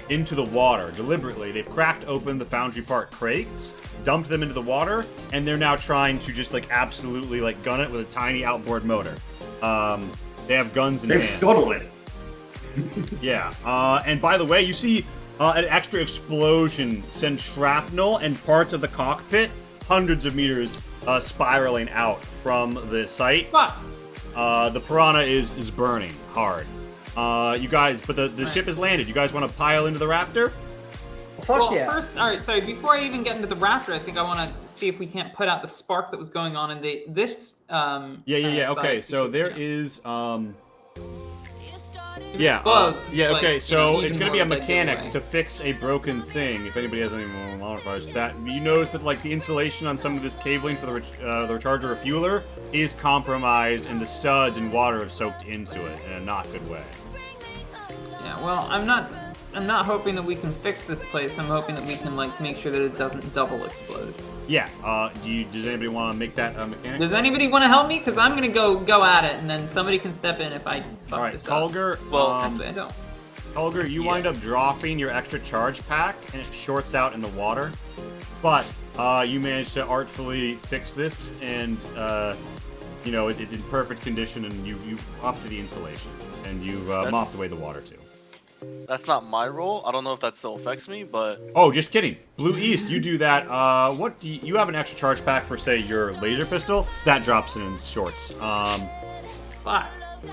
Speaker 1: into the water deliberately. They've cracked open the Foundry Park crates, dumped them into the water, and they're now trying to just like absolutely like gun it with a tiny outboard motor. They have guns in
Speaker 2: They've
Speaker 1: hand.
Speaker 2: scuttled it.
Speaker 1: Yeah. And by the way, you see an extra explosion send shrapnel and parts of the cockpit hundreds of meters spiraling out from the site.
Speaker 4: Fuck.
Speaker 1: The Piranha is burning hard. You guys, but the ship has landed. You guys want to pile into the Raptor?
Speaker 3: Fuck
Speaker 4: Well,
Speaker 3: yeah.
Speaker 4: first, all right. Sorry, before I even get into the Raptor, I think I want to see if we can't put out the spark that was going on in this.
Speaker 1: Yeah. Okay,
Speaker 4: side,
Speaker 1: so
Speaker 4: because,
Speaker 1: there
Speaker 4: yeah.
Speaker 1: is
Speaker 4: It
Speaker 1: Yeah,
Speaker 4: explodes,
Speaker 1: yeah,
Speaker 4: like,
Speaker 1: okay,
Speaker 4: you
Speaker 1: so
Speaker 4: know,
Speaker 1: it's
Speaker 4: even
Speaker 1: going to be a
Speaker 4: more, like,
Speaker 1: mechanics
Speaker 4: away.
Speaker 1: to fix a broken thing, if anybody has any more modifiers. That, you notice that, like, the insulation on some of this cabling for the recharger refueler is compromised, and the studs and water have soaked into it in a not good way.
Speaker 4: Yeah, well, I'm not hoping that we can fix this place. I'm hoping that we can like make sure that it doesn't double explode.
Speaker 1: Yeah, does anybody want to make that mechanic?
Speaker 4: Does anybody want to help me? Because I'm gonna go at it, and then somebody can step in if I fuck
Speaker 1: Alright,
Speaker 4: this
Speaker 1: Kulger,
Speaker 4: up. Well, actually, I don't.
Speaker 1: Kulger, you wind up dropping your extra charge pack, and it shorts out in the water. But, you managed to artfully fix this, and, you know, it's in perfect condition, and you upped the insulation, and you mopped away the water, too.
Speaker 5: That's not my role. I don't know if that still affects me, but
Speaker 1: Oh, just kidding. Blue East, you do that. What do you have an extra charge pack for, say, your laser pistol? That drops in shorts.
Speaker 4: Fuck.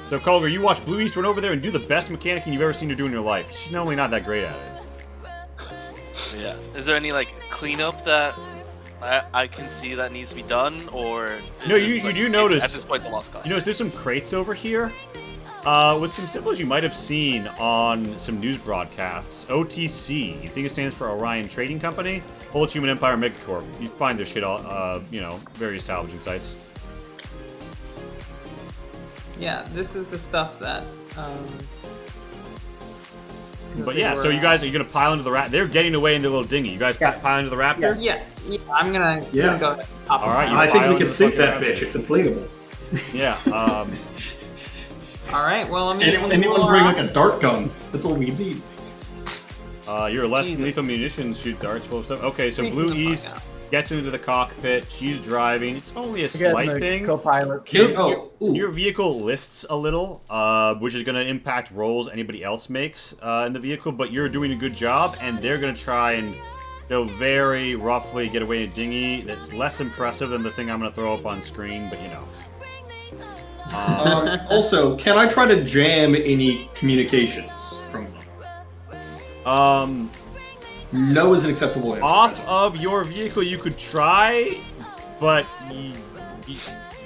Speaker 1: So, Kulger, you watch Blue East run over there and do the best mechanicing you've ever seen her do in your life. She's normally not that great at it.
Speaker 5: yeah. Is there any like cleanup that I can see that needs to be done, or is
Speaker 1: No,
Speaker 5: this,
Speaker 1: you
Speaker 5: like,
Speaker 1: do notice-
Speaker 5: at this point it's a lost cause?
Speaker 1: You notice there's some crates over here with some symbols you might have seen on some news broadcasts. OTC, you think it stands for Orion Trading Company? Whole Human Empire Megacorp. You find their shit all, you know, various salvaging sites.
Speaker 4: Yeah, this is the stuff that.
Speaker 1: But
Speaker 4: they
Speaker 1: yeah,
Speaker 4: were,
Speaker 1: so you guys are gonna pile into the Raptor. They're getting away in their little dinghy. You guys
Speaker 3: Yes.
Speaker 1: pile into the Raptor?
Speaker 4: Yeah, I'm gonna
Speaker 2: Yeah.
Speaker 4: go. Top
Speaker 1: All right,
Speaker 4: of
Speaker 1: you
Speaker 2: I think
Speaker 1: pile
Speaker 2: we
Speaker 1: into
Speaker 2: can
Speaker 1: the
Speaker 2: sink
Speaker 1: fucking
Speaker 2: that
Speaker 1: Raptor.
Speaker 2: bitch. It's inflatable.
Speaker 1: Yeah.
Speaker 4: All right. Well, I mean,
Speaker 2: Anyone bring like a dart gun? That's all we need.
Speaker 1: Your less
Speaker 4: Jesus.
Speaker 1: lethal munitions shoot darts full of stuff. Okay, so
Speaker 4: Freaking
Speaker 1: Blue
Speaker 4: the fuck
Speaker 1: East
Speaker 4: out.
Speaker 1: gets into the cockpit. She's driving. It's only a
Speaker 3: Again,
Speaker 1: slight
Speaker 3: the
Speaker 1: thing.
Speaker 3: co-pilot.
Speaker 1: Your vehicle lists a little, which is going to impact rolls anybody else makes in the vehicle, but you're doing a good job, and they're going to try and very roughly get away in a dinghy that's less impressive than the thing I'm going to throw up on screen, but you know.
Speaker 2: Also, can I try to jam any communications from them? No is an acceptable answer.
Speaker 1: Off of your vehicle, you could try, but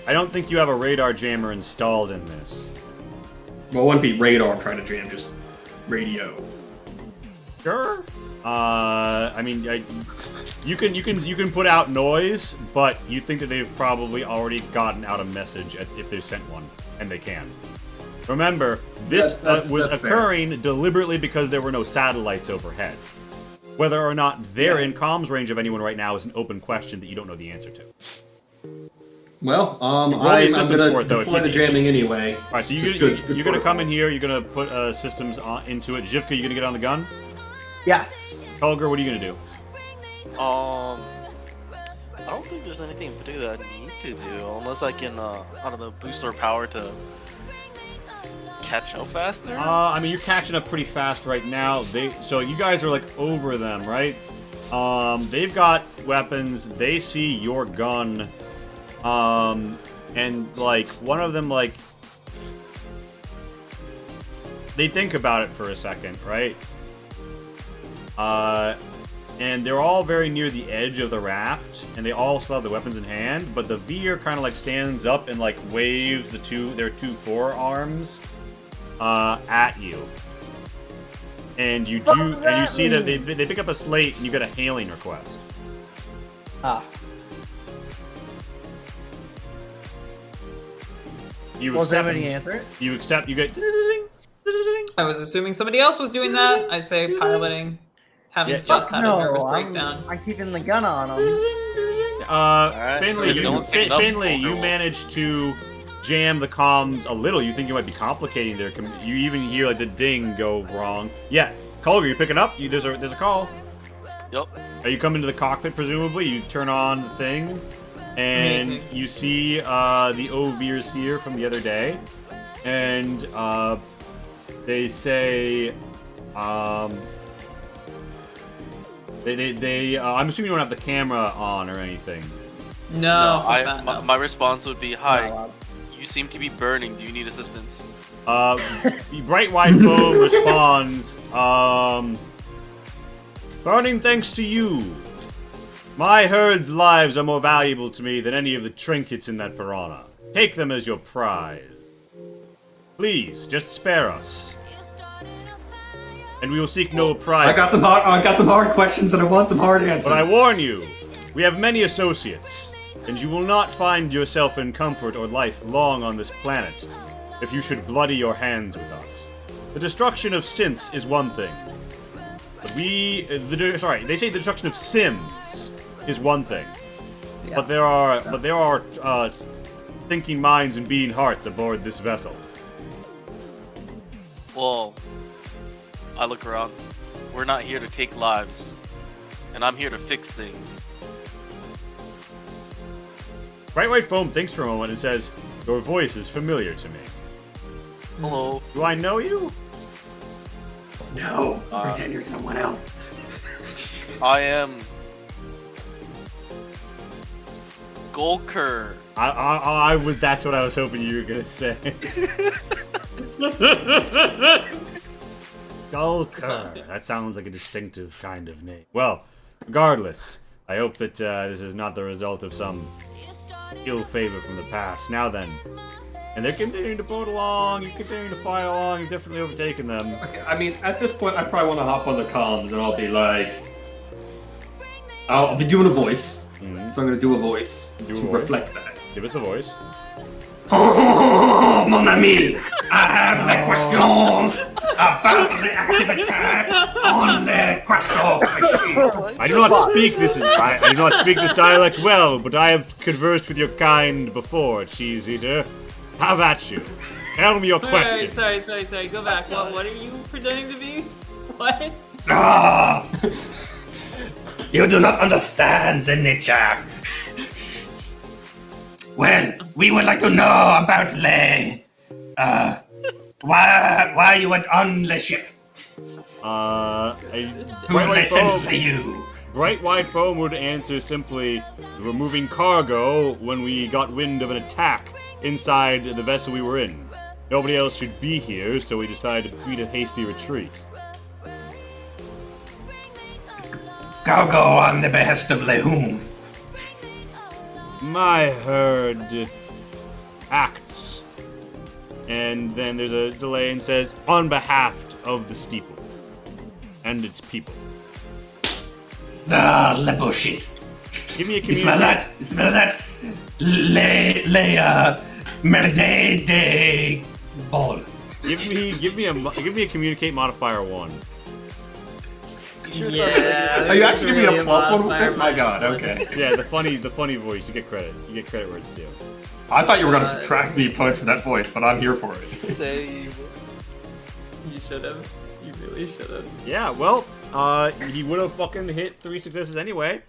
Speaker 1: I don't think you have a radar jammer installed in this.
Speaker 2: Well, it wouldn't be radar I'm trying to jam, just radio.
Speaker 1: Sure. I mean, you can put out noise, but you think that they've probably already gotten out a message if they've sent one, and they can. Remember, this
Speaker 2: That's
Speaker 1: was
Speaker 2: fair.
Speaker 1: occurring deliberately because there were no satellites overhead. Whether or not they're in comms range of anyone right now is an open question that you don't know the answer to.
Speaker 2: Well,
Speaker 1: roll the
Speaker 2: I'm
Speaker 1: systems
Speaker 2: gonna
Speaker 1: for it, though, if
Speaker 2: deploy
Speaker 1: you-
Speaker 2: the jamming anyway.
Speaker 1: All right, so
Speaker 2: Just
Speaker 1: you're
Speaker 2: good
Speaker 1: gonna come
Speaker 2: protocol.
Speaker 1: in here. You're gonna put systems into it. Jivka, you gonna get on the gun?
Speaker 3: Yes.
Speaker 1: Kulger, what are you gonna do?
Speaker 5: I don't think there's anything in particular that I need to do, unless I can, I don't know, boost our power to catch up faster.
Speaker 1: I mean, you're catching up pretty fast right now. So you guys are like over them, right? They've got weapons. They see your gun. And, like, one of them, like... They think about it for a second, right? And they're all very near the edge of the raft, and they all still have the weapons in hand, but the Veer kind of, like, stands up and, like, waves their two forearms, at you. And you see that they pick up a slate, and you get a hailing request.
Speaker 6: Ah.
Speaker 1: Was
Speaker 6: anybody answer it?
Speaker 1: You accept. You get.
Speaker 4: I was assuming somebody else was doing that. I say piloting, having just had a nervous breakdown.
Speaker 6: I'm keeping the gun on him.
Speaker 1: Finley, you managed to jam the comms a little. You think you might be complicating their. You even hear like the ding go wrong. Yeah, Colger, you picking up? There's a call.
Speaker 5: Yep.
Speaker 1: Are you coming to the cockpit? Presumably, you turn on the thing. And
Speaker 4: Amazing.
Speaker 1: you see the Overseer from the other day, and they say, I'm assuming you don't have the camera on or anything.
Speaker 4: No,
Speaker 5: my response would be, "Hi, you seem to be burning. Do you need assistance?"
Speaker 1: Bright White Foam responds, burning thanks to you. My herd's lives are more valuable to me than any of the trinkets in that piranha. Take them as your prize. Please, just spare us. And we will seek no prize.
Speaker 2: I got some hard questions and I want some hard answers.
Speaker 1: But I warn you, we have many associates, and you will not find yourself in comfort or life long on this planet if you should bloody your hands with us. The destruction of synths is one thing. But they say the destruction of Sims is one thing,
Speaker 4: Yeah.
Speaker 1: but there are thinking minds and beating hearts aboard this vessel.
Speaker 5: Well, I look around. We're not here to take lives, and I'm here to fix things.
Speaker 1: Bright White Foam thinks for a moment and says, "Your voice is familiar to me.
Speaker 5: Hello.
Speaker 1: Do I know you?"
Speaker 2: No, pretend you're someone else.
Speaker 5: I am Golker.
Speaker 1: That's what I was hoping you were gonna say. Skulker. That sounds like a distinctive kind of name. Well, regardless, I hope that this is not the result of some ill favor from the past. Now then. And they're continuing to boat along, you're continuing to fly along, you're definitely overtaking them.
Speaker 2: Okay, I mean, at this point, I probably want to hop on the comms and I'll be like... I'll be doing a voice.
Speaker 1: Mhm.
Speaker 2: So I'm going to do a voice
Speaker 1: Do a
Speaker 2: to
Speaker 1: voice.
Speaker 2: reflect that.
Speaker 1: Give us a voice.
Speaker 2: Oh, mon ami, I have the questions about the active attack on the Crastos machine.
Speaker 1: I do not speak this. I do not speak this dialect well, but I have conversed with your kind before, Cheese Eater. Have at you. Tell me your question.
Speaker 4: Alright, sorry. Go back. What are you pretending to be? What?
Speaker 2: Ah, you do not understand the nature. Well, we would like to know about why you went on the ship. Who they sent to you?
Speaker 1: Bright White Foam would answer simply, "We were moving cargo when we got wind of an attack inside the vessel we were in. Nobody else should be here, so we decided to beat a hasty retreat."
Speaker 2: Cargo on the behest of whom?
Speaker 1: My herd acts. And then there's a delay and says, "On behalf of the steeple and its people."
Speaker 2: Ah, le bullshit.
Speaker 1: Give me a
Speaker 2: You smell that? You smell that? Merde de ball.
Speaker 1: Give me a communicate modifier 1.
Speaker 2: Are you actually giving me a +1 with this? My god, okay.
Speaker 1: Yeah, the funny voice. You get credit. You get credit where it's due.
Speaker 2: I thought you were going to subtract me points for that voice, but I'm here for it.
Speaker 5: Save.
Speaker 4: You should have. You really should have.
Speaker 1: Yeah, well, he would have fucking hit 3 successes anyway.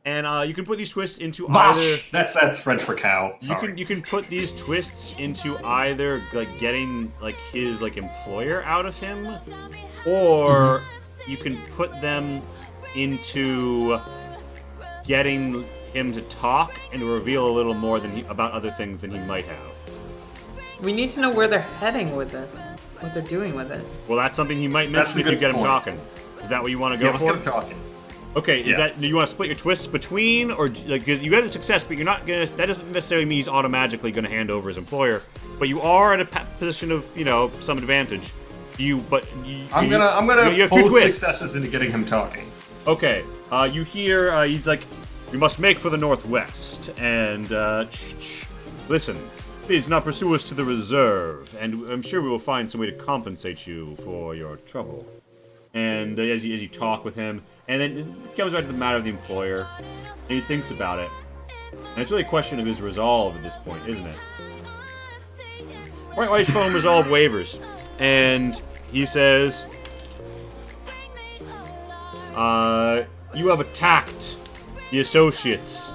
Speaker 1: And you can put these twists into either.
Speaker 2: Vache! That's French for cow. Sorry.
Speaker 1: You can put these twists into either like getting like his like employer out of him, or you can put them into getting him to talk and to reveal a little more about other things than he might have.
Speaker 4: We need to know where they're heading with this. What they're doing with it.
Speaker 1: Well, that's something he might mention if you get him talking. Is that what you want to go
Speaker 2: let's
Speaker 1: for?
Speaker 2: get him talking.
Speaker 1: Okay, do you want to split your twists between, or because you got a success, but you're not gonna? That doesn't necessarily mean he's automatically going to hand over his employer. But you are in a position of some advantage. I'm
Speaker 2: gonna
Speaker 1: you have
Speaker 2: pull
Speaker 1: two twists.
Speaker 2: successes into getting him talking.
Speaker 1: Okay, you hear he's like, "We must make for the northwest," and listen. Please not pursue us to the reserve, and I'm sure we will find some way to compensate you for your trouble. And as you talk with him, and then it comes back to the matter of the employer, and he thinks about it. And it's really a question of his resolve at this point, isn't it? Bright White's phone resolve waivers, and he says, you have attacked the associates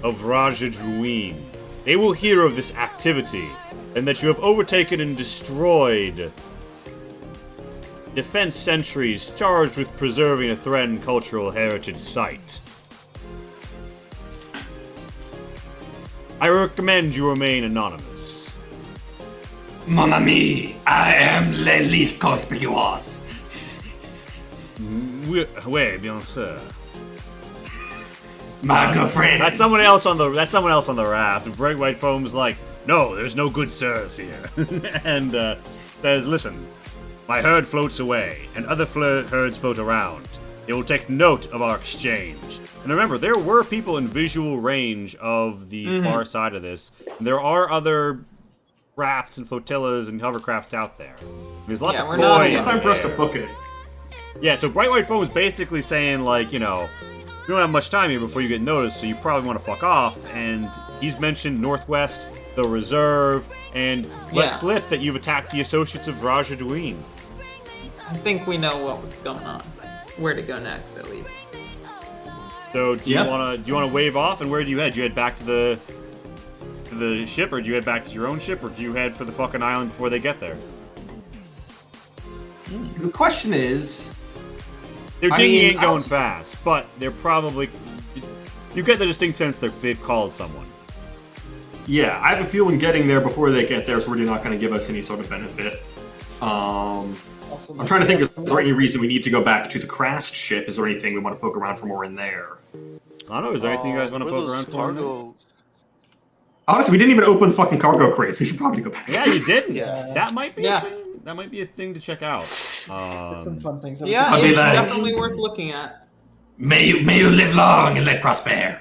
Speaker 1: of Raja Druin. They will hear of this activity, and that you have overtaken and destroyed defense sentries charged with preserving a Threatened cultural heritage site. I recommend you remain anonymous.
Speaker 2: Mon ami, I am le least conspicuous.
Speaker 1: Oui, bien sûr.
Speaker 2: My good friend.
Speaker 1: That's someone else on the raft. And Bright White Foam's like, no, there's no good sirs here. And says, listen, my herd floats away, and other herds float around. They will take note of our exchange. And remember, there were people in visual range of the far side of this. And there are other rafts and flotillas and hovercrafts out there. There's lots of Floyd.
Speaker 2: It's time for us to book it.
Speaker 1: Yeah, so Bright White Foam is basically saying, like, you don't have much time here before you get noticed, so you probably want to fuck off. And he's mentioned Northwest, the Reserve, and let slip that you've attacked the associates of Raja Dween.
Speaker 4: I think we know what's going on. Where to go next, at least.
Speaker 1: So do you want to wave off, and where do you head? Do you head back to the ship, or do you head back to your own ship, or do you head for the fucking island before they get there?
Speaker 2: The question is,
Speaker 1: their dinghy ain't going fast, but they're probably... You get the distinct sense they've called someone.
Speaker 2: Yeah, I have a feeling getting there before they get there is really not going to give us any sort of benefit. I'm trying to think, is there any reason we need to go back to the crashed ship? Is there anything we want to poke around for more in there?
Speaker 1: I don't know, is there anything you guys want to poke around for?
Speaker 2: Honestly, we didn't even open the fucking cargo crates. We should probably go back.
Speaker 1: Yeah, you didn't.
Speaker 6: Yeah.
Speaker 1: That might be a thing. That might be a thing to check out.
Speaker 6: There's some fun things.
Speaker 4: Yeah, it's definitely worth looking at.
Speaker 2: May you live long and let prosper.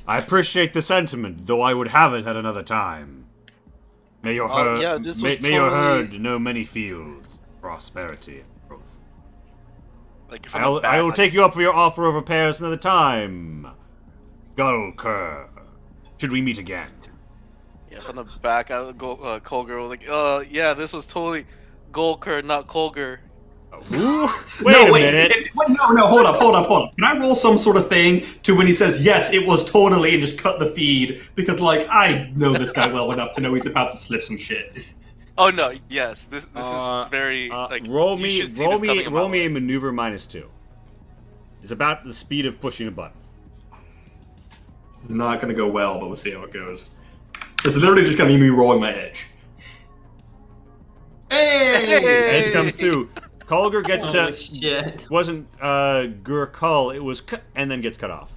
Speaker 1: I appreciate the sentiment, though I would have it at another time. May your herd, may your herd know many fields, prosperity, and growth.
Speaker 5: Like
Speaker 1: I will take you up for your offer of repairs another time. Gulker. Should we meet again?
Speaker 5: Yeah, from the back, I would go, Colger was like, yeah, this was totally Golker, not Colger.
Speaker 1: Wait a minute.
Speaker 2: No, hold up. Can I roll some sort of thing to when he says, yes, it was totally, and just cut the feed? Because, like, I know this guy well enough to know he's about to slip some shit.
Speaker 5: Oh, no, yes. This is very, like,
Speaker 1: roll me a maneuver -2. It's about the speed of pushing a button.
Speaker 2: This is not going to go well, but we'll see how it goes. This is literally just going to be me rolling my edge.
Speaker 1: Hey! Edge comes through. Colger gets to...
Speaker 4: Shit.
Speaker 1: Wasn't Gurkul, it was... And then gets cut off.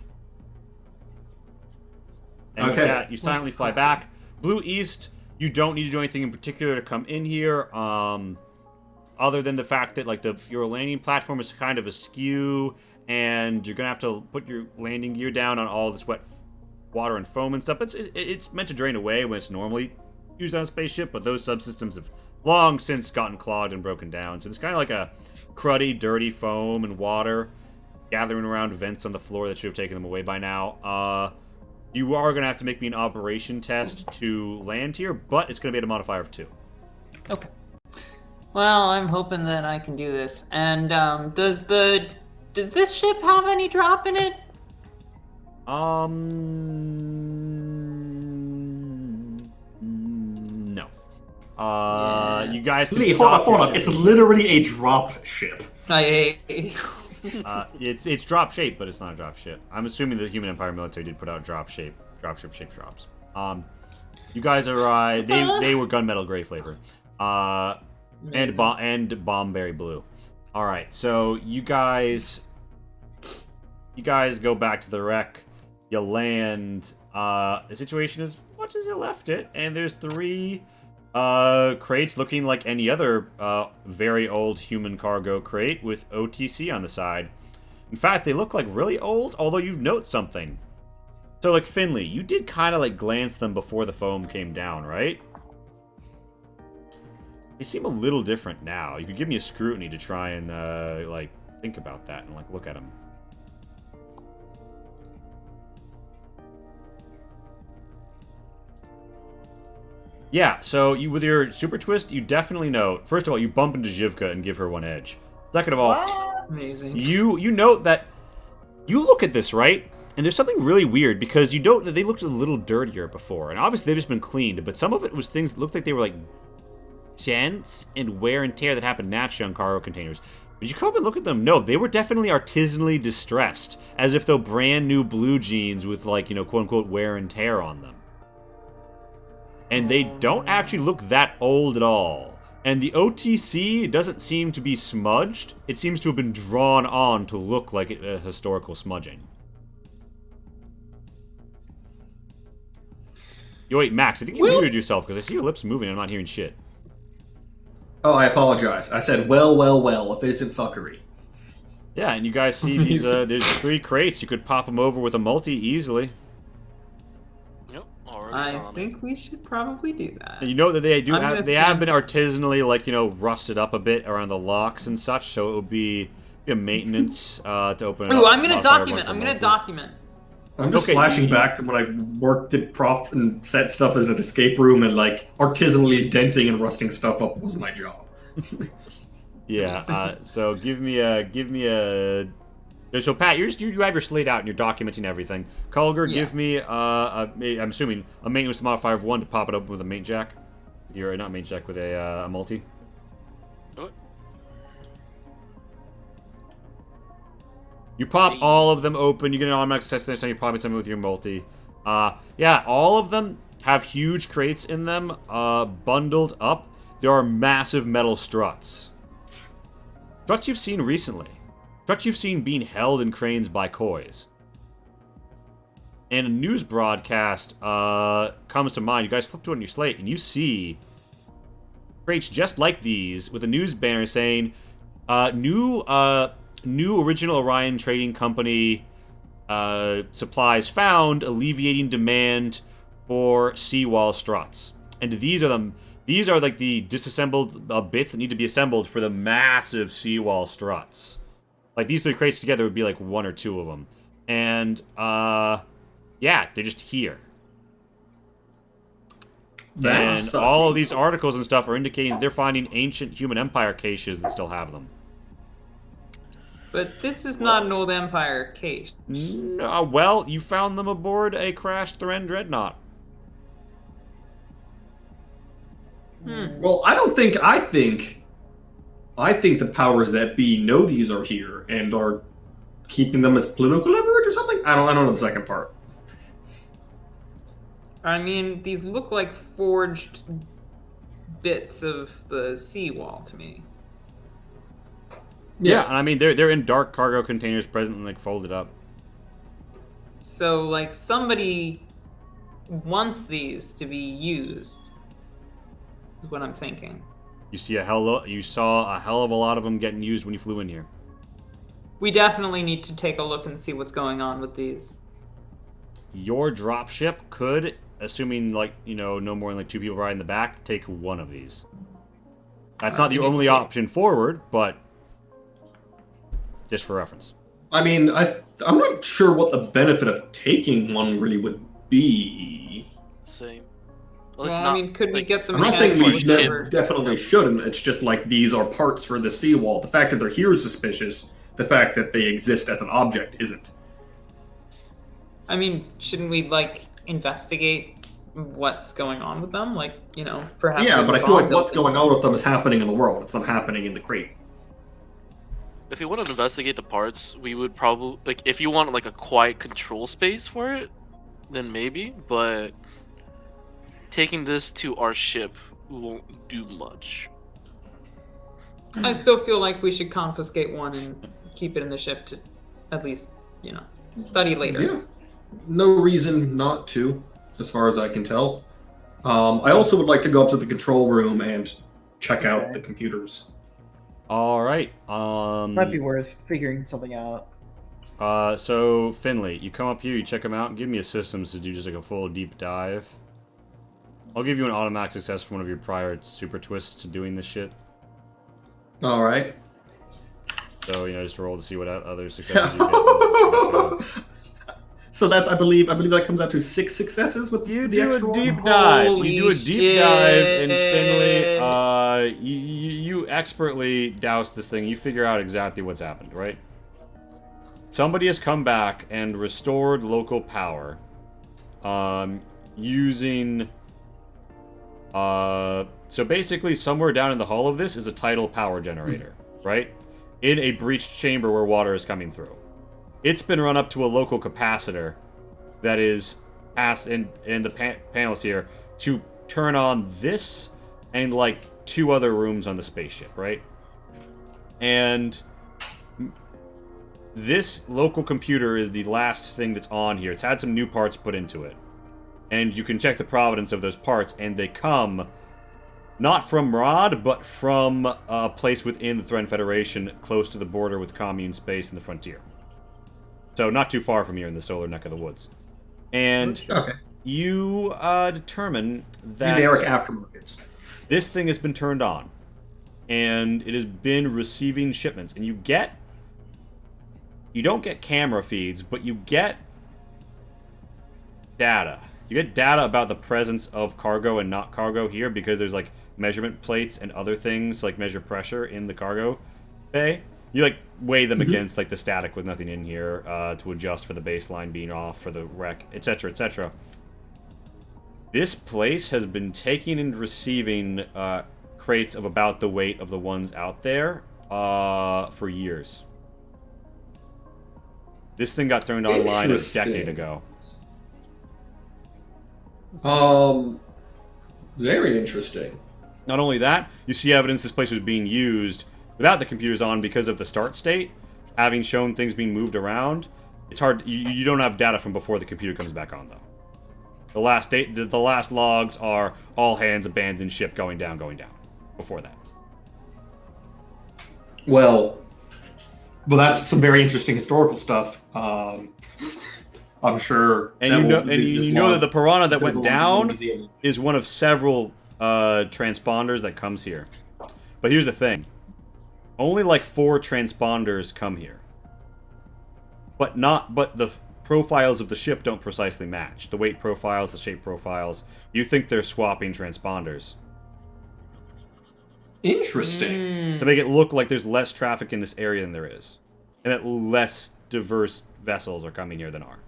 Speaker 1: And with that, you silently fly back. Blue East, you don't need to do anything in particular to come in here. Other than the fact that, like, your landing platform is kind of askew, and you're going to have to put your landing gear down on all this wet water and foam and stuff. It's meant to drain away when it's normally used on a spaceship, but those subsystems have long since gotten clogged and broken down. So it's kind of like a cruddy, dirty foam and water gathering around vents on the floor that should have taken them away by now. You are going to have to make me an operation test to land here, but it's going to be at a modifier of 2.
Speaker 4: Okay. Well, I'm hoping that I can do this. And does this ship have any drop in it?
Speaker 1: No. You guys can
Speaker 2: Lee, hold up. It's literally a drop ship.
Speaker 4: I
Speaker 1: It's drop shape, but it's not a drop ship. I'm assuming the Human Empire military did put out drop ship shape drops. You guys arrived. They were gunmetal gray flavor, and bombberry blue. All right, so you guys go back to the wreck. You land. The situation is much as you left it, and there's 3 crates looking like any other very old human cargo crate with OTC on the side. In fact, they look like really old, although you note something. So, like, Finley, you did kind of, like, glance them before the foam came down, right? They seem a little different now. You could give me a scrutiny to try and, like, think about that and, like, look at them. Yeah, so you with your super twist, you definitely note. First of all, you bump into Zhivka and give her 1 edge. Second of all,
Speaker 4: Amazing.
Speaker 1: You note that you look at this, right? And there's something really weird because you note that they looked a little dirtier before, and obviously they've just been cleaned. But some of it was things that looked like they were like dents and wear and tear that happened naturally on cargo containers. But you come up and look at them. No, they were definitely artisanally distressed, as if they're brand new blue jeans with, like, you know, quote unquote wear and tear on them. And they don't actually look that old at all. And the OTC doesn't seem to be smudged. It seems to have been drawn on to look like a historical smudging. Yo, wait, Max, I think you muted yourself because I see your lips moving and I'm not hearing shit.
Speaker 2: Oh, I apologize. I said, well, if it isn't fuckery.
Speaker 1: Yeah, and you guys see these, there's 3 crates. You could pop them over with a multi easily.
Speaker 5: Yep, already
Speaker 4: I
Speaker 5: on
Speaker 4: think we should probably do that.
Speaker 1: And you know that they have been
Speaker 4: stand-
Speaker 1: artisanally, like, you know, rusted up a bit around the locks and such, so it would be a maintenance to open it up.
Speaker 4: Ooh, I'm gonna
Speaker 1: modify
Speaker 4: document.
Speaker 1: one
Speaker 4: I'm
Speaker 1: for
Speaker 4: gonna
Speaker 1: multi.
Speaker 4: document.
Speaker 2: I'm just
Speaker 1: Okay,
Speaker 2: flashing back to when I worked at prop and set stuff in an escape room, and like artisanally denting and rusting stuff up was my job.
Speaker 1: Yeah. So give me a. So Pat, you have your slate out and you're documenting everything. Culger,
Speaker 4: Yeah.
Speaker 1: give me I'm assuming a maintenance modifier of 1 to pop it up with a main jack. You're not main jack with a multi.
Speaker 5: What?
Speaker 1: You pop all of them open. You get an automatic success next time you pop something with your multi. Yeah, all of them have huge crates in them, bundled up. There are massive metal struts. Struts you've seen recently. Struts you've seen being held in cranes by kois. And a news broadcast comes to mind. You guys flip to it on your slate, and you see crates just like these with a news banner saying, new Original Orion Trading Company supplies found, alleviating demand for seawall struts. And these are like the disassembled bits that need to be assembled for the massive seawall struts. Like, these 3 crates together would be like 1 or 2 of them. And, yeah, they're just here.
Speaker 2: That's
Speaker 1: and all
Speaker 2: sussy.
Speaker 1: of these articles and stuff are indicating that they're finding ancient Human Empire caches that still have them.
Speaker 4: But this is not an old Empire cache.
Speaker 1: No, well, you found them aboard a crashed Thren Dreadnought.
Speaker 2: Well, I think the powers that be know these are here and are keeping them as political leverage or something. I don't know the second part.
Speaker 4: I mean, these look like forged bits of the seawall to me.
Speaker 1: Yeah, and I mean they're in dark cargo containers presently, like, folded up.
Speaker 4: So, like, somebody wants these to be used, is what I'm thinking.
Speaker 1: You saw a hell of a lot of them getting used when you flew in here.
Speaker 4: We definitely need to take a look and see what's going on with these.
Speaker 1: Your dropship could, assuming, like, you know, no more than like 2 people riding the back, take 1 of these. That's not the only option forward, but just for reference.
Speaker 2: I mean, I'm not sure what the benefit of taking one really would be.
Speaker 5: Same.
Speaker 4: Well, I mean, could we get the
Speaker 2: I'm not saying we
Speaker 4: mechanics whatever?
Speaker 2: definitely shouldn't. It's just like these are parts for the seawall. The fact that they're here is suspicious. The fact that they exist as an object isn't.
Speaker 4: I mean, shouldn't we, like, investigate what's going on with them? Like, you know, perhaps.
Speaker 2: Yeah,
Speaker 4: there's
Speaker 2: but
Speaker 4: a
Speaker 2: I feel like
Speaker 4: bomb
Speaker 2: what's
Speaker 4: built
Speaker 2: going on with them is happening in the world. It's not happening in the crate.
Speaker 5: if you want to investigate the parts, we would probably like if you want like a quiet control space for it, then maybe. But taking this to our ship won't do much.
Speaker 4: I still feel like we should confiscate one and keep it in the ship to at least, study later.
Speaker 2: Yeah. No reason not to, as far as I can tell. I also would like to go up to the control room and check out the computers.
Speaker 1: All right.
Speaker 3: Might be worth figuring something out.
Speaker 1: So Finley, you come up here, you check them out, and give me a systems to do just like a full deep dive. I'll give you an automatic success for one of your prior super twists to doing this shit.
Speaker 2: All right.
Speaker 1: So just roll to see what other successes you get.
Speaker 2: So that's I believe that comes out to 6 successes with
Speaker 1: You
Speaker 2: the
Speaker 1: do
Speaker 2: extra
Speaker 1: a deep
Speaker 2: one?
Speaker 1: dive.
Speaker 4: Holy
Speaker 1: You do a deep
Speaker 4: shit.
Speaker 1: dive, and Finley, you expertly douse this thing. You figure out exactly what's happened, right? Somebody has come back and restored local power, using. So basically, somewhere down in the hull of this is a tidal power generator, right? In a breached chamber where water is coming through. It's been run up to a local capacitor that is asked in the panels here to turn on this and like 2 other rooms on the spaceship, right? And this local computer is the last thing that's on here. It's had some new parts put into it. And you can check the provenance of those parts, and they come not from Rod, but from a place within the Thread Federation close to the border with commune space and the frontier. So not too far from here in the solar neck of the woods. And you determine that
Speaker 2: Generic aftermarkets.
Speaker 1: this thing has been turned on. And it has been receiving shipments. And you don't get camera feeds, but you get data. You get data about the presence of cargo and not cargo here because there's like measurement plates and other things like measure pressure in the cargo bay. You like weigh them against like the static with nothing in here to adjust for the baseline being off for the wreck, etc., etc. This place has been taking and receiving crates of about the weight of the ones out there for years. This thing got turned online a decade ago.
Speaker 2: Very interesting.
Speaker 1: Not only that, you see evidence this place was being used without the computers on because of the start state, having shown things being moved around. It's hard. You don't have data from before the computer comes back on, though. The last logs are all hands abandoned ship going down. Before that.
Speaker 2: Well, that's some very interesting historical stuff. I'm sure.
Speaker 1: And you know that the piranha that went down is one of several transponders that comes here. But here's the thing. Only like 4 transponders come here. But the profiles of the ship don't precisely match. The weight profiles, the shape profiles. You think they're swapping transponders.
Speaker 2: Interesting.
Speaker 1: To make it look like there's less traffic in this area than there is. And that less diverse vessels are coming here than are.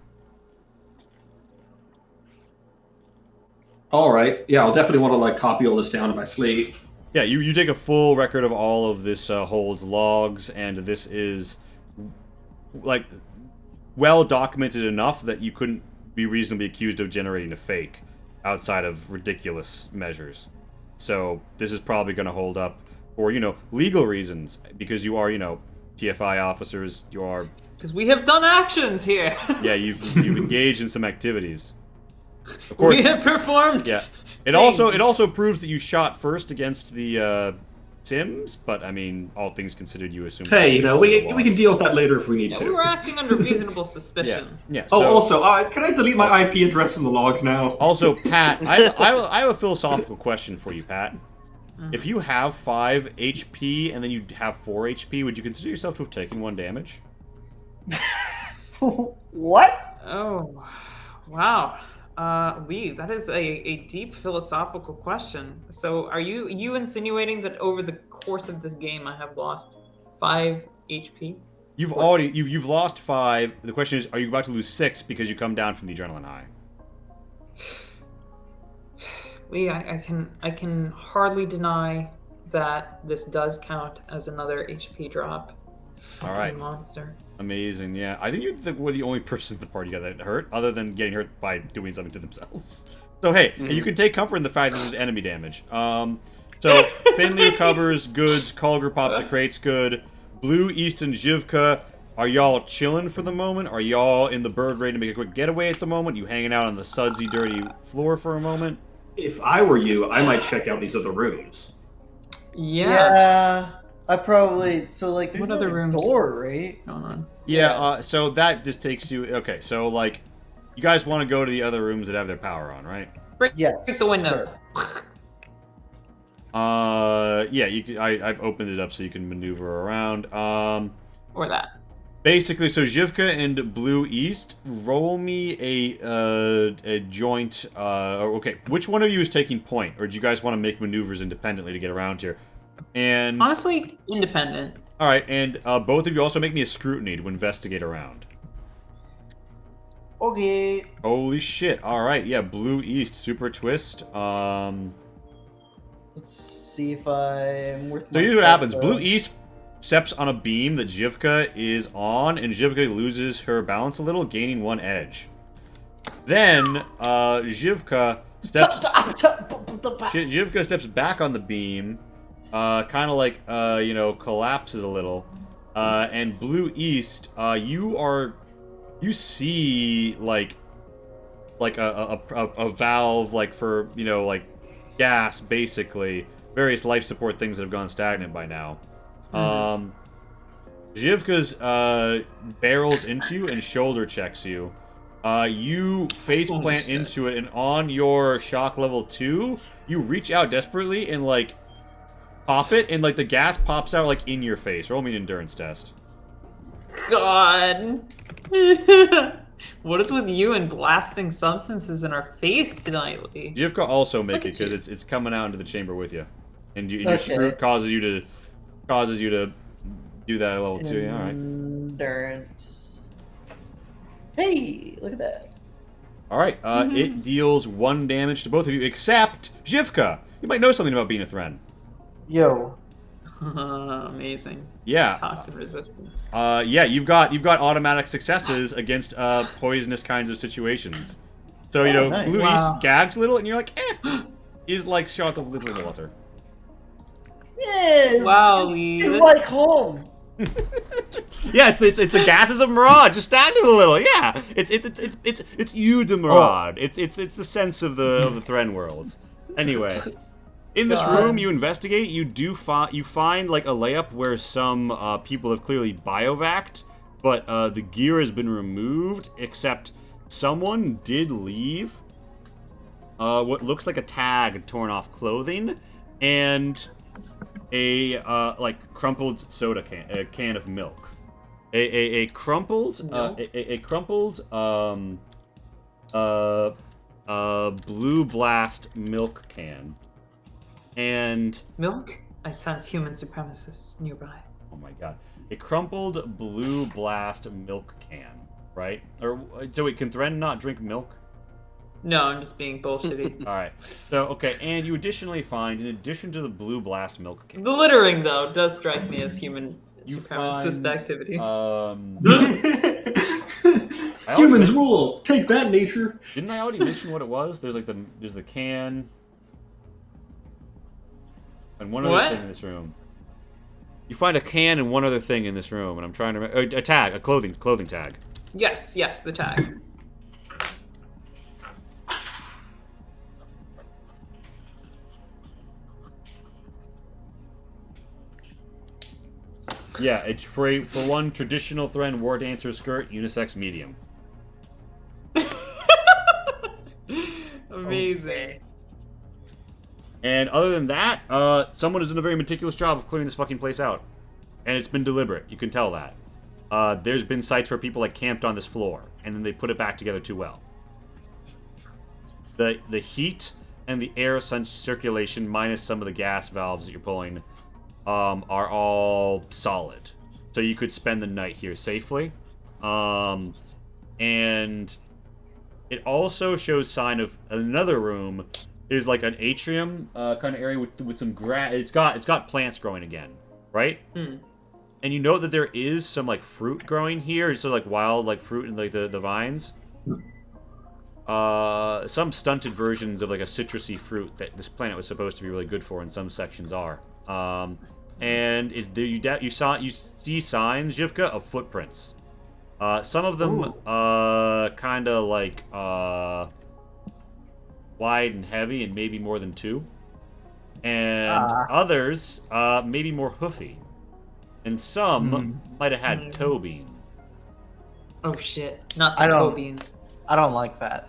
Speaker 2: All right. Yeah, I'll definitely want to like copy all this down in my slate.
Speaker 1: Yeah, you take a full record of all of this hold's logs, and this is like well documented enough that you couldn't be reasonably accused of generating a fake outside of ridiculous measures. So this is probably going to hold up for legal reasons because you are TFI officers. You are
Speaker 4: because we have done actions here.
Speaker 1: Yeah, you've engaged in some activities. Of course,
Speaker 4: we have performed.
Speaker 1: Yeah, it also proves that you shot first against the Sims, but I mean, all things considered, you assume.
Speaker 2: Hey, we can deal with that later if we need to.
Speaker 4: We were acting under reasonable suspicion.
Speaker 1: Yeah.
Speaker 2: Oh, also, can I delete my IP address from the logs now?
Speaker 1: Also, Pat, I have a philosophical question for you, Pat. If you have 5 HP and then you have 4 HP, would you consider yourself to have taken 1 damage?
Speaker 3: What?
Speaker 4: Oh, wow. Lee, that is a deep philosophical question. So are you insinuating that over the course of this game I have lost 5 HP?
Speaker 1: You've lost 5. The question is, are you about to lose 6 because you come down from the adrenaline high?
Speaker 4: Lee, I can hardly deny that this does count as another HP drop.
Speaker 1: All right.
Speaker 4: Fucking monster.
Speaker 1: Amazing, yeah. I think we're the only person in the party that got hurt, other than getting hurt by doing something to themselves. So hey, you can take comfort in the fact that this is enemy damage. So Finley recovers, goods. Kulger pops the crates, good. Blue, East, and Zhivka, are y'all chilling for the moment? Are y'all in the bird ready to make a quick getaway at the moment? You hanging out on the sudsy, dirty floor for a moment?
Speaker 2: If I were you, I might check out these other rooms.
Speaker 4: Yeah.
Speaker 3: I probably so like there's
Speaker 4: What other
Speaker 3: another
Speaker 4: rooms?
Speaker 3: door, right?
Speaker 4: Going on.
Speaker 1: Yeah, so that just takes you... Okay, so, like, you guys want to go to the other rooms that have their power on, right?
Speaker 3: Yes.
Speaker 4: Break the window.
Speaker 3: sure.
Speaker 1: Yeah, you can, I've opened it up so you can maneuver around.
Speaker 4: Or that.
Speaker 1: Basically, so Zhivka and Blue East, roll me a joint. Okay, which one of you is taking point, or do you guys want to make maneuvers independently to get around here? And
Speaker 4: Honestly, independent.
Speaker 1: all right, and both of you also make me a scrutiny to investigate around.
Speaker 3: Okay.
Speaker 1: Holy shit! All right, yeah, Blue East, super twist.
Speaker 3: Let's see if I'm worth.
Speaker 1: So here's what happens: Blue East steps on a beam that Zhivka is on, and Zhivka loses her balance a little, gaining 1 edge. Then Zhivka steps back on the beam, kind of like collapses a little, and Blue East, you see like a valve like for like gas, basically various life support things that have gone stagnant by now. Zhivka's barrels into you and shoulder checks you. You face plant into it, and on your shock level 2, you reach out desperately and like pop it, and like the gas pops out like in your face. Roll me an endurance test.
Speaker 4: God. What is with you and blasting substances in our face nightly?
Speaker 1: Zhivka also make
Speaker 4: Look
Speaker 1: it
Speaker 4: at
Speaker 1: because
Speaker 4: you.
Speaker 1: it's coming out into the chamber with you, and your
Speaker 3: Okay.
Speaker 1: screw causes you to do that at level 2. Yeah, all right.
Speaker 3: Endurance. Hey, look at that.
Speaker 1: All right. It deals 1 damage to both of you, except Zhivka. You might know something about being a Thren.
Speaker 3: Yo.
Speaker 4: Amazing.
Speaker 1: Yeah.
Speaker 4: Toxin resistance.
Speaker 1: Yeah. You've got automatic successes against poisonous kinds of situations. So
Speaker 3: Oh, nice.
Speaker 1: Blue
Speaker 4: Wow.
Speaker 1: East gags a little, and you're like, is like shot of little water.
Speaker 3: Yes.
Speaker 4: Wow,
Speaker 3: It's
Speaker 4: Lee.
Speaker 3: like home.
Speaker 1: Yeah, it's the gases of Mirage. Just stab him a little. Yeah, it's you, the Mirage. It's the sense of the Thren worlds. Anyway, in this
Speaker 3: God.
Speaker 1: room you investigate. You find like a layup where some people have clearly biovac'd, but the gear has been removed. Except someone did leave what looks like a tag torn off clothing and a like crumpled soda can of milk. A crumpled blue blast milk can. And
Speaker 4: Milk? I sense human supremacists nearby.
Speaker 1: oh my god. A crumpled blue blast milk can, right? Or so wait, can Thren not drink milk?
Speaker 4: No, I'm just being bullshitty.
Speaker 1: Alright. So okay, and you additionally find, in addition to the blue blast milk can,
Speaker 4: The littering, though, does strike me as human
Speaker 1: you
Speaker 4: supremacist
Speaker 1: find
Speaker 4: activity.
Speaker 2: Humans rule. Take that, nature.
Speaker 1: Didn't I already mention what it was? There's like there's the can and one other
Speaker 4: What?
Speaker 1: thing in this room. You find a can and one other thing in this room, and I'm trying to remember. A tag, a clothing tag.
Speaker 4: Yes, the tag.
Speaker 1: Yeah, it's for one traditional Thren war dancer skirt, unisex medium.
Speaker 4: Amazing.
Speaker 1: And other than that, someone has done a very meticulous job of clearing this fucking place out. And it's been deliberate. You can tell that. There's been sites where people like camped on this floor, and then they put it back together too well. The heat and the air circulation, minus some of the gas valves that you're pulling, are all solid. So you could spend the night here safely. And it also shows sign of another room is like an atrium kind of area with some grass. It's got plants growing again, right? and you know that there is some like fruit growing here, so like wild like fruit and like the vines. Some stunted versions of like a citrusy fruit that this planet was supposed to be really good for, and some sections are. And you see signs, Jivka, of footprints. Some of them kind of like wide and heavy, and maybe more than 2. And others maybe more hoofy, and some might have had toe beans.
Speaker 4: Oh shit! Not the toe beans.
Speaker 3: I don't like that.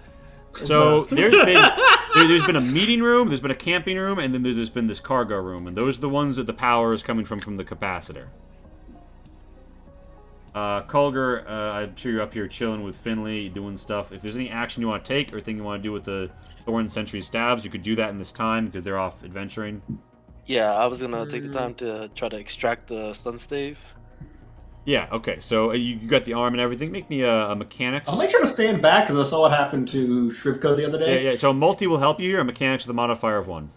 Speaker 1: So there's been a meeting room, there's been a camping room, and then there's just been this cargo room, and those are the ones that the power is coming from the capacitor. Kulger, I'm sure you're up here chilling with Finley, doing stuff. If there's any action you want to take or thing you want to do with the Thorn Sentry stabs, you could do that in this time because they're off adventuring.
Speaker 5: Yeah, I was gonna take the time to try to extract the stun stave.
Speaker 1: Yeah, okay, so you got the arm and everything. Make me a mechanics.
Speaker 2: I'll make sure to stand back because I saw what happened to Shrivka the other day.
Speaker 1: Yeah, so multi will help you here, a mechanics with a modifier of 1.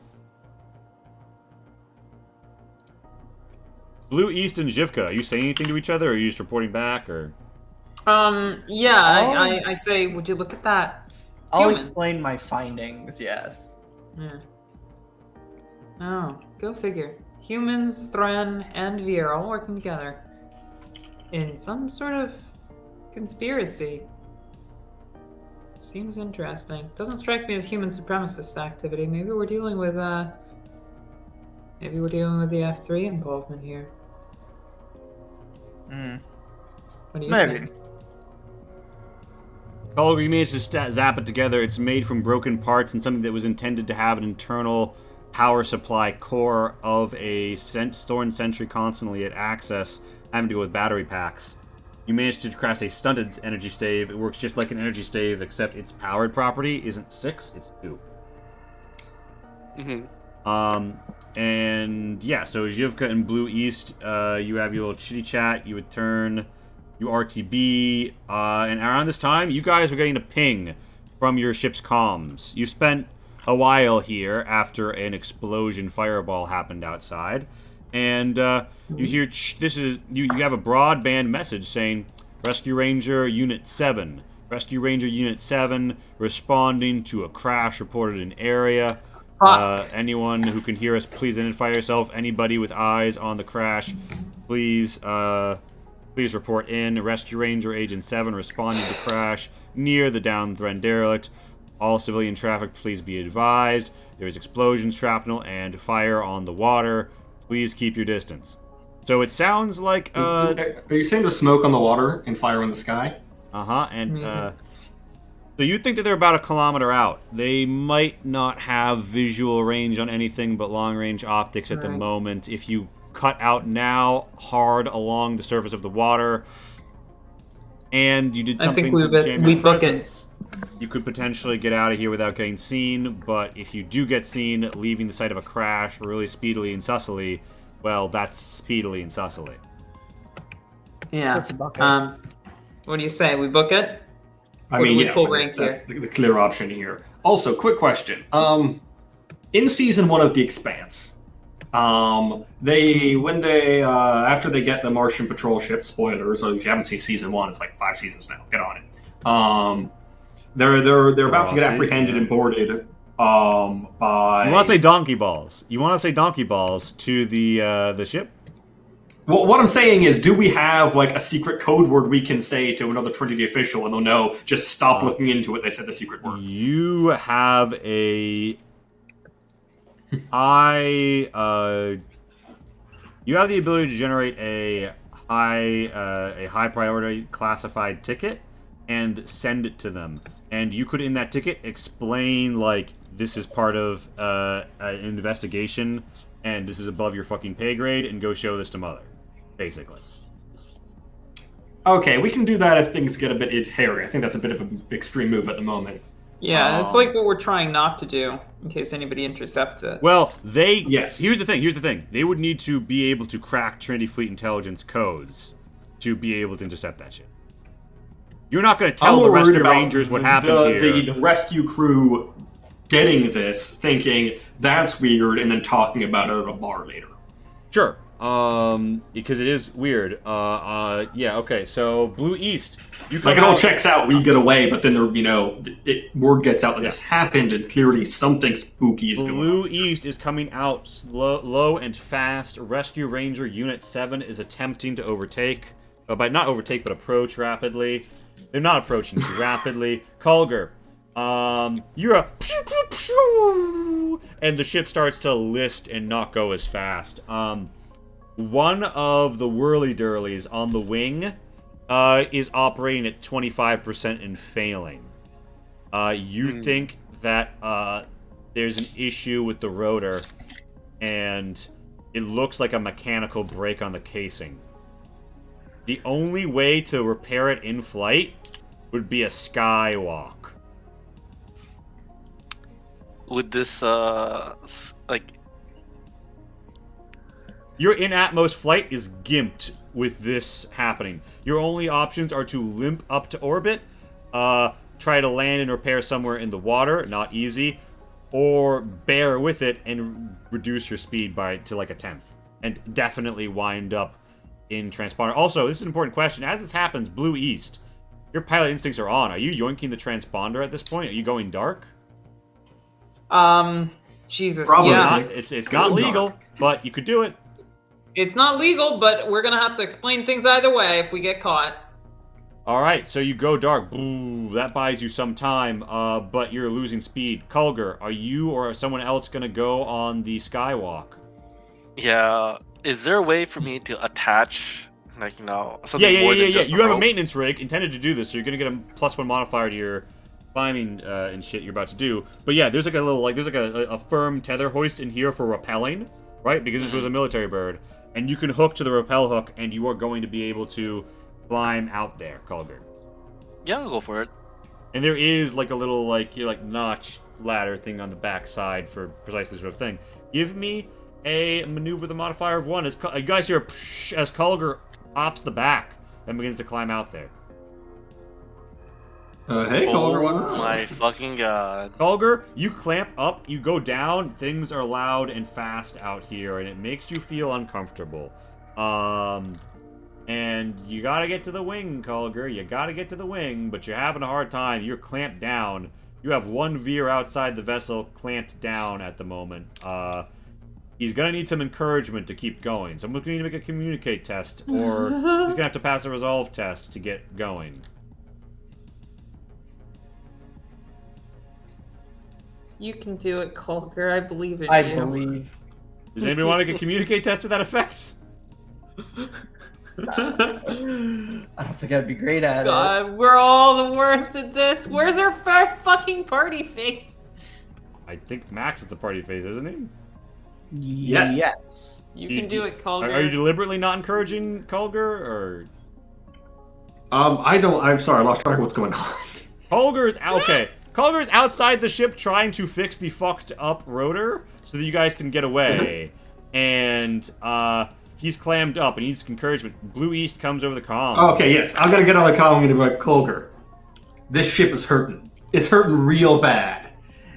Speaker 1: Blue, East, and Jivka, are you saying anything to each other, or are you just reporting back, or?
Speaker 4: Yeah, I say, would you look at that?
Speaker 3: I'll
Speaker 4: Human.
Speaker 3: explain my findings, yes.
Speaker 4: Yeah. Oh, go figure. Humans, Thran, and V are all working together in some sort of conspiracy. Seems interesting. Doesn't strike me as human supremacist activity. Maybe we're dealing with the F3 involvement here. What do you
Speaker 3: Maybe.
Speaker 4: think?
Speaker 1: Kulger, you managed to zap it together. It's made from broken parts and something that was intended to have an internal power supply core of a Thorn Sentry constantly at access, having to go with battery packs. You managed to craft a stunted energy stave. It works just like an energy stave, except its powered property isn't 6, it's 2. And yeah, so Jivka and Blue East, you have your little chitty chat. You would turn, you RTB, and around this time, you guys are getting a ping from your ship's comms. You spent a while here after an explosion fireball happened outside, and you hear you have a broadband message saying, "Rescue Ranger Unit 7, Rescue Ranger Unit 7, responding to a crash reported in area. Anyone who can hear us, please identify yourself. Anybody with eyes on the crash, please report in. Rescue Ranger Agent 7 responding to crash near the downed Thran derelict. All civilian traffic, please be advised. There is explosion, shrapnel, and fire on the water. Please keep your distance." So it sounds like
Speaker 2: Are you saying there's smoke on the water and fire in the sky?
Speaker 1: and so you think that they're about 1 kilometer out. They might not have visual range on anything but long-range optics at the moment. If you cut out now hard along the surface of the water, and you did something to jam your presence, you could potentially get out of here without getting seen. But if you do get seen leaving the site of a crash really speedily and sussily, well, that's speedily and sussily.
Speaker 4: Yeah.
Speaker 3: So it's a bucket.
Speaker 4: What do you say? We book it?
Speaker 2: I
Speaker 4: Or do
Speaker 2: mean,
Speaker 4: we
Speaker 2: yeah,
Speaker 4: pull
Speaker 2: but
Speaker 4: rank
Speaker 2: that's the clear option here. Also, quick question. In season 1 of The Expanse, after they get the Martian patrol ship, spoilers, so if you haven't seen season 1, it's like 5 seasons now. Get on it. They're about to get apprehended and boarded by.
Speaker 1: You want to say donkey balls? You want to say donkey balls to the ship?
Speaker 2: Well, what I'm saying is, do we have like a secret code word we can say to another Trinity official, and they'll know? Just stop looking into it. They said the secret word.
Speaker 1: You have you have the ability to generate a high priority classified ticket and send it to them. And you could, in that ticket, explain like this is part of an investigation, and this is above your fucking pay grade, and go show this to Mother, basically.
Speaker 2: Okay, we can do that if things get a bit hairy. I think that's a bit of an extreme move at the moment.
Speaker 4: Yeah, it's like what we're trying not to do, in case anybody intercepts it.
Speaker 1: Well,
Speaker 2: Yes.
Speaker 1: Here's the thing. They would need to be able to crack Trinity Fleet intelligence codes to be able to intercept that shit. You're not going to tell the Rescue Rangers what happened here.
Speaker 2: The rescue crew getting this, thinking that's weird, and then talking about it at a bar later.
Speaker 1: Sure. because it is weird. Yeah, okay, so Blue East. You come
Speaker 2: Like, it all
Speaker 1: out-
Speaker 2: checks out, we get away, but then, word gets out that this happened, and clearly something spooky is going on.
Speaker 1: Blue East is coming out low and fast. Rescue Ranger Unit 7 is attempting to overtake. By not overtake, but approach rapidly. They're not approaching too rapidly. Kulger, you're a and the ship starts to list and not go as fast. One of the whirly-durlies on the wing is operating at 25% and failing. You think that there's an issue with the rotor, and it looks like a mechanical break on the casing. The only way to repair it in flight would be a skywalk.
Speaker 5: Would this like
Speaker 1: Your in-atmos flight is gimped with this happening. Your only options are to limp up to orbit, try to land and repair somewhere in the water, not easy, or bear with it and reduce your speed to like a 10th, and definitely wind up in transponder. Also, this is an important question. As this happens, Blue East, your pilot instincts are on. Are you yoinking the transponder at this point? Are you going dark?
Speaker 4: Jesus.
Speaker 2: Bravo
Speaker 4: Yeah.
Speaker 2: six.
Speaker 1: It's not legal, but you could do it.
Speaker 4: It's not legal, but we're gonna have to explain things either way if we get caught.
Speaker 1: All right, so you go dark. Boo, that buys you some time, but you're losing speed. Kulger, are you or someone else going to go on the skywalk?
Speaker 5: yeah? Is there a way for me to attach something more than just a
Speaker 1: You have a
Speaker 5: rope?
Speaker 1: maintenance rig intended to do this, so you're going to get a +1 modifier to your climbing and shit you're about to do. But yeah, there's like a little, there's like a firm tether hoist in here for rappelling, right? Because this was a military bird. And you can hook to the rappel hook, and you are going to be able to climb out there, Kulger.
Speaker 5: Yeah, I'll go for it.
Speaker 1: And there is like a little notch ladder thing on the back side for precisely this sort of thing. Give me a maneuver with a modifier of 1 as you guys hear as Kulger hops the back and begins to climb out there.
Speaker 2: Hey, Culver, what's up?
Speaker 5: Oh my fucking god.
Speaker 1: Kulger, you clamp up, you go down, things are loud and fast out here, and it makes you feel uncomfortable. And you gotta get to the wing, Kulger. You gotta get to the wing, but you're having a hard time. You're clamped down. You have one veer outside the vessel clamped down at the moment. He's gonna need some encouragement to keep going. Someone's gonna need to make a communicate test, or he's gonna have to pass a resolve test to get going.
Speaker 4: You can do it, Kulger. I believe in
Speaker 3: I
Speaker 4: you.
Speaker 3: believe.
Speaker 1: Does anybody want to make a communicate test to that effect?
Speaker 3: I don't think I'd be great at it.
Speaker 4: God, we're all the worst at this. Where's our fucking party face?
Speaker 1: I think Max is the party phase, isn't he?
Speaker 2: Yes.
Speaker 3: Yes.
Speaker 4: You
Speaker 1: Do you-
Speaker 4: can do it, Kulger.
Speaker 1: Are you deliberately not encouraging Kulger, or
Speaker 2: I'm sorry, I lost track of what's going on.
Speaker 1: Kulger's okay? Kulger's outside the ship trying to fix the fucked up rotor so that you guys can get away, and he's clammed up and he needs encouragement. Blue East comes over the comm.
Speaker 2: Okay, yes, I'm gonna get on the call. I'm gonna be like, Culver, this ship is hurting. It's hurting real bad,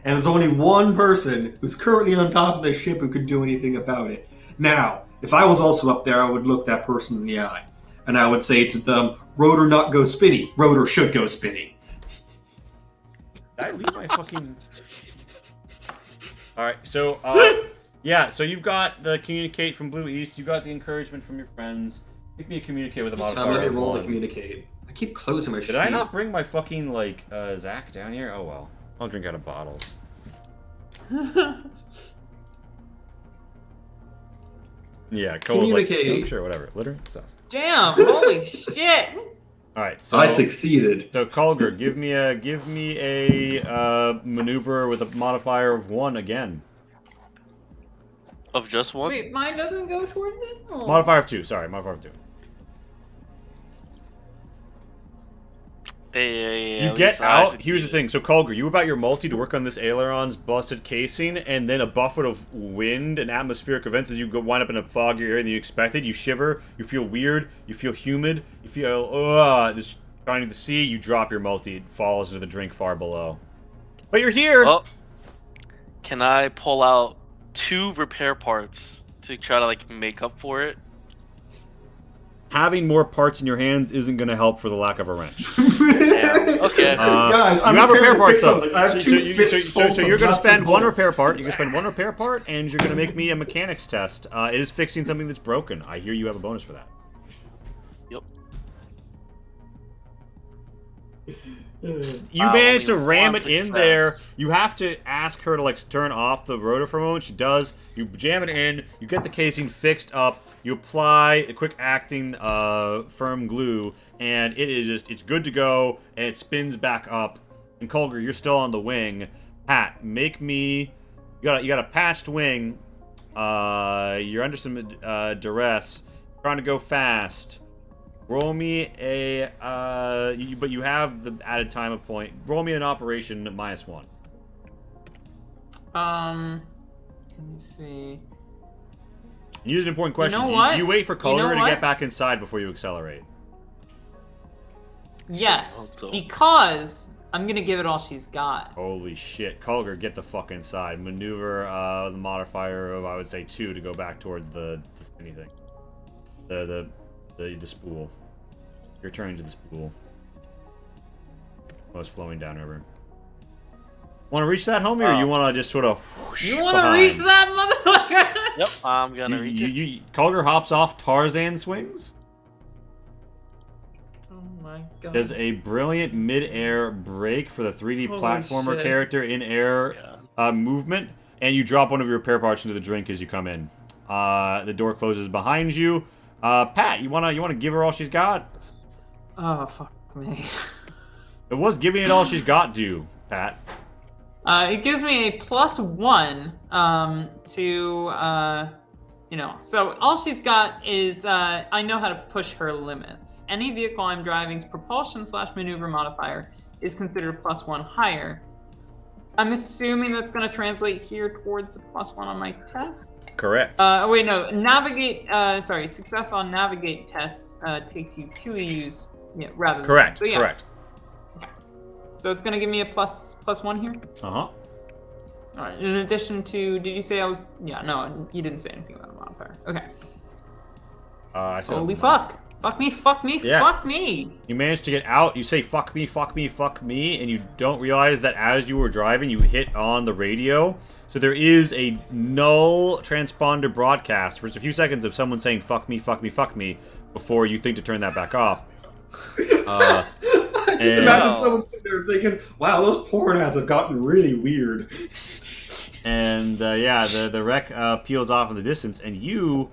Speaker 2: and there's only one person who's currently on top of the ship who could do anything about it. Now, if I was also up there, I would look that person in the eye, and I would say to them, "Rotor not go spinny. Rotor should go spinny."
Speaker 1: Did I leave my fucking... Alright, so, yeah, so you've got the communicate from Blue East, you got the encouragement from your friends. Make me a communicate with a modifier
Speaker 2: Let me
Speaker 1: of
Speaker 2: roll to
Speaker 1: 1.
Speaker 2: communicate. I keep closing my
Speaker 1: Did
Speaker 2: sheet.
Speaker 1: I not bring my fucking, Zach down here? Oh well. I'll drink out of bottles. Yeah, Cole's like,
Speaker 2: Communicate.
Speaker 1: oh, sure, whatever. Litter? Sus.
Speaker 4: Damn! Holy shit!
Speaker 1: Alright, so...
Speaker 2: I succeeded.
Speaker 1: So, Kulger, give me a maneuver with a modifier of 1 again.
Speaker 5: Of just one?
Speaker 4: Wait, mine doesn't go towards it? Oh.
Speaker 1: Modifier of 2, sorry, modifier of 2.
Speaker 5: Hey,
Speaker 1: You
Speaker 5: at
Speaker 1: get
Speaker 5: least I
Speaker 1: out. Here's the thing. So, Kulger, you were about your multi to work on this aileron's busted casing, and then a buffet of wind and atmospheric events as you wind up in a foggier area than you expected. You shiver. You feel weird. You feel humid. You feel this shining the sea. You drop your multi. It falls into the drink far below. But you're here.
Speaker 5: Well, can I pull out 2 repair parts to try to like make up for it.
Speaker 1: Having more parts in your hands isn't going to help for the lack of a wrench.
Speaker 5: Damn. Okay.
Speaker 2: Guys,
Speaker 1: you have repair parts though.
Speaker 2: I have two fists full
Speaker 1: So you're going to
Speaker 2: of
Speaker 1: spend one
Speaker 2: nuts and
Speaker 1: repair part.
Speaker 2: bolts.
Speaker 1: You're going to spend one repair part, and you're going to make me a mechanics test. It is fixing something that's broken. I hear you have a bonus for that.
Speaker 5: Yep.
Speaker 1: You managed to
Speaker 5: only
Speaker 1: ram
Speaker 5: one
Speaker 1: it in
Speaker 5: success.
Speaker 1: there. You have to ask her to like turn off the rotor for a moment. She does. You jam it in. You get the casing fixed up. You apply a quick acting firm glue, and it is just—it's good to go. And it spins back up. And Colger, you're still on the wing. Pat, make me. You got a patched wing. You're under some duress. Trying to go fast. Roll me a, but you have the added time of point. Roll me an operation -1.
Speaker 4: Let me see.
Speaker 1: Here's an important question.
Speaker 4: You know what?
Speaker 1: You wait for
Speaker 4: You know
Speaker 1: Colger to
Speaker 4: what?
Speaker 1: get back inside before you accelerate.
Speaker 4: Yes,
Speaker 5: hope so.
Speaker 4: because I'm gonna give it all she's got.
Speaker 1: Holy shit. Colger, get the fuck inside. Maneuver the modifier of, I would say, 2 to go back towards the spinny thing. The spool. You're turning to the spool. Oh, it's flowing downriver. Want to reach that, homie, or you want to just sort of whoosh
Speaker 4: You want to
Speaker 1: behind?
Speaker 4: reach that motherfucker?
Speaker 5: Yep, I'm gonna reach it.
Speaker 1: Colger hops off Tarzan swings.
Speaker 4: Oh my god.
Speaker 1: Does a brilliant mid-air break for the 3D
Speaker 4: Holy
Speaker 1: platformer
Speaker 4: shit.
Speaker 1: character in air movement, and you drop one of your repair parts into the drink as you come in. The door closes behind you. Pat, you wanna give her all she's got?
Speaker 4: Oh fuck me.
Speaker 1: It was giving it all she's got due, Pat.
Speaker 4: It gives me a +1 to so all she's got is I know how to push her limits. Any vehicle I'm driving's propulsion/maneuver modifier is considered +1 higher. I'm assuming that's going to translate here towards a +1 on my test.
Speaker 1: Correct.
Speaker 4: Wait, no. Navigate. Success on navigate test takes you 2 to use. Yeah, rather than
Speaker 1: Correct.
Speaker 4: So, yeah.
Speaker 1: Correct.
Speaker 4: Okay. So it's going to give me a +1 here.
Speaker 1: Uh huh.
Speaker 4: All right. In addition to, did you say I was? Yeah. No, you didn't say anything about a modifier. Okay.
Speaker 1: I said,
Speaker 4: Holy fuck! Fuck me! Fuck me!
Speaker 1: Yeah.
Speaker 4: Fuck me!
Speaker 1: You managed to get out. You say "fuck me, fuck me, fuck me," and you don't realize that as you were driving, you hit on the radio. So there is a null transponder broadcast for just a few seconds of someone saying "fuck me, fuck me, fuck me" before you think to turn that back off.
Speaker 2: Just imagine someone sitting there thinking, "Wow, those porn ads have gotten really weird."
Speaker 1: And yeah, the wreck peels off in the distance, and you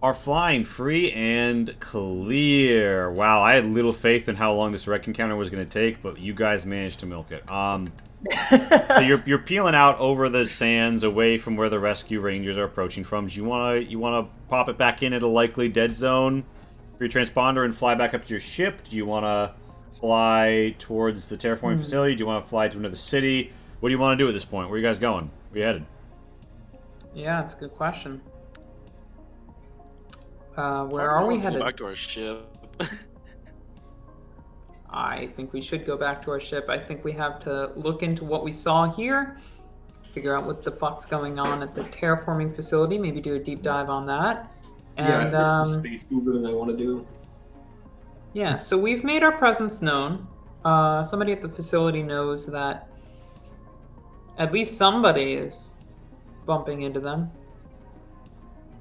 Speaker 1: are flying free and clear. Wow, I had little faith in how long this wreck encounter was going to take, but you guys managed to milk it. So you're peeling out over the sands, away from where the rescue rangers are approaching from. Do you wanna pop it back in at a likely dead zone for your transponder and fly back up to your ship? Do you wanna fly towards the terraforming facility? Do you wanna fly to another city? What do you want to do at this point? Where are you guys going? Where are you headed?
Speaker 4: Yeah, that's a good question. Where are we
Speaker 5: Let's
Speaker 4: headed?
Speaker 5: go back to our ship.
Speaker 4: I think we should go back to our ship. I think we have to look into what we saw here, figure out what the fuck's going on at the terraforming facility, maybe do a deep dive on that. And
Speaker 2: Yeah, I think it's some space googling I want to do.
Speaker 4: yeah, so we've made our presence known. Somebody at the facility knows that at least somebody is bumping into them.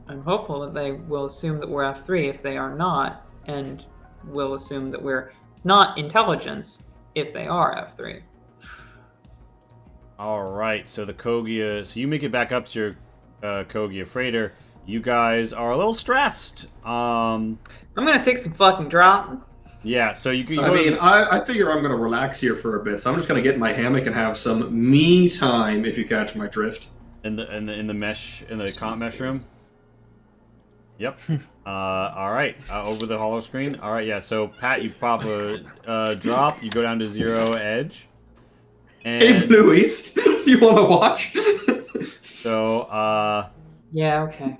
Speaker 4: I'm hopeful that they will assume that we're F3 if they are not, and will assume that we're not intelligence if they are F3.
Speaker 1: Alright, so the Kogia... So you make it back up to your Kogia freighter. You guys are a little stressed.
Speaker 4: I'm gonna take some fucking drop.
Speaker 1: Yeah, so you
Speaker 2: I mean, I figure I'm going to relax here for a bit, so I'm just going to get in my hammock and have some me time, if you catch my drift.
Speaker 1: in the mesh, in the comp mesh room. Yep. All right. Over the hollow screen. All right. Yeah. So Pat, you pop a drop. You go down to 0 edge. And
Speaker 2: Hey, Blue East, do you want to watch?
Speaker 1: so
Speaker 4: Yeah, okay.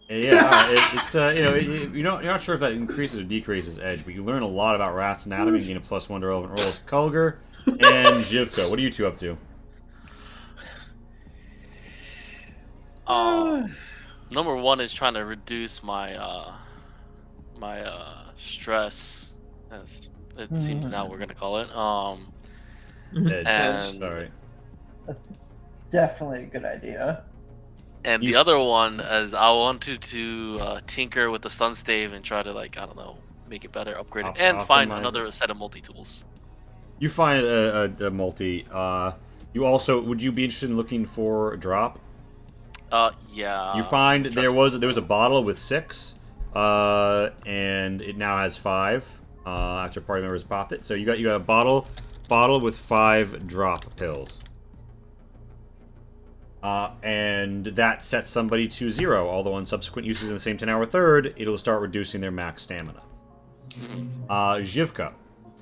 Speaker 1: yeah. All right. It's you're not sure if that increases or decreases edge, but you learn a lot about Rat's anatomy and gain a +1 to relevant rolls. Kulger and Jivka, what are you two up to?
Speaker 5: number one is trying to reduce my stress, as it seems now we're gonna call it.
Speaker 1: Edge.
Speaker 5: And
Speaker 1: Sorry.
Speaker 3: Definitely a good idea.
Speaker 5: and
Speaker 1: You
Speaker 5: the
Speaker 1: f-
Speaker 5: other one is I wanted to tinker with the stun stave and try to, like, I don't know, make it better, upgrade it, and find
Speaker 1: Optimize
Speaker 5: another
Speaker 1: it.
Speaker 5: set of multi tools.
Speaker 1: You find a multi. You also would you be interested in looking for a drop?
Speaker 5: Yeah.
Speaker 1: You find there was a bottle with 6, and it now has 5. After party members popped it, so you got a bottle with 5 drop pills. And that sets somebody to 0. Although on subsequent uses in the same 10-hour third, it'll start reducing their max stamina. Zhivka.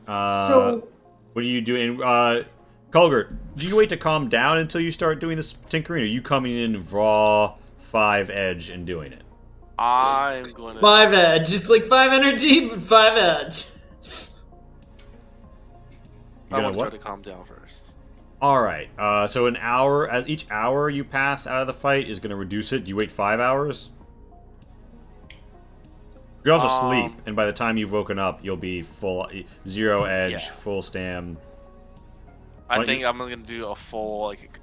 Speaker 3: So
Speaker 1: What are you doing? Kulger, do you wait to calm down until you start doing this tinkering, or are you coming in raw 5 edge and doing it?
Speaker 5: I'm gonna
Speaker 4: 5 edge. It's like 5 energy, but 5 edge.
Speaker 5: I want to try
Speaker 1: what?
Speaker 5: to calm down first.
Speaker 1: Alright, so an hour, as each hour you pass out of the fight is going to reduce it. Do you wait 5 hours? You can also sleep, and by the time you've woken up, you'll be full 0 edge,
Speaker 5: Yeah.
Speaker 1: full stam.
Speaker 5: I
Speaker 1: What
Speaker 5: think
Speaker 1: you-
Speaker 5: I'm gonna do a full, like,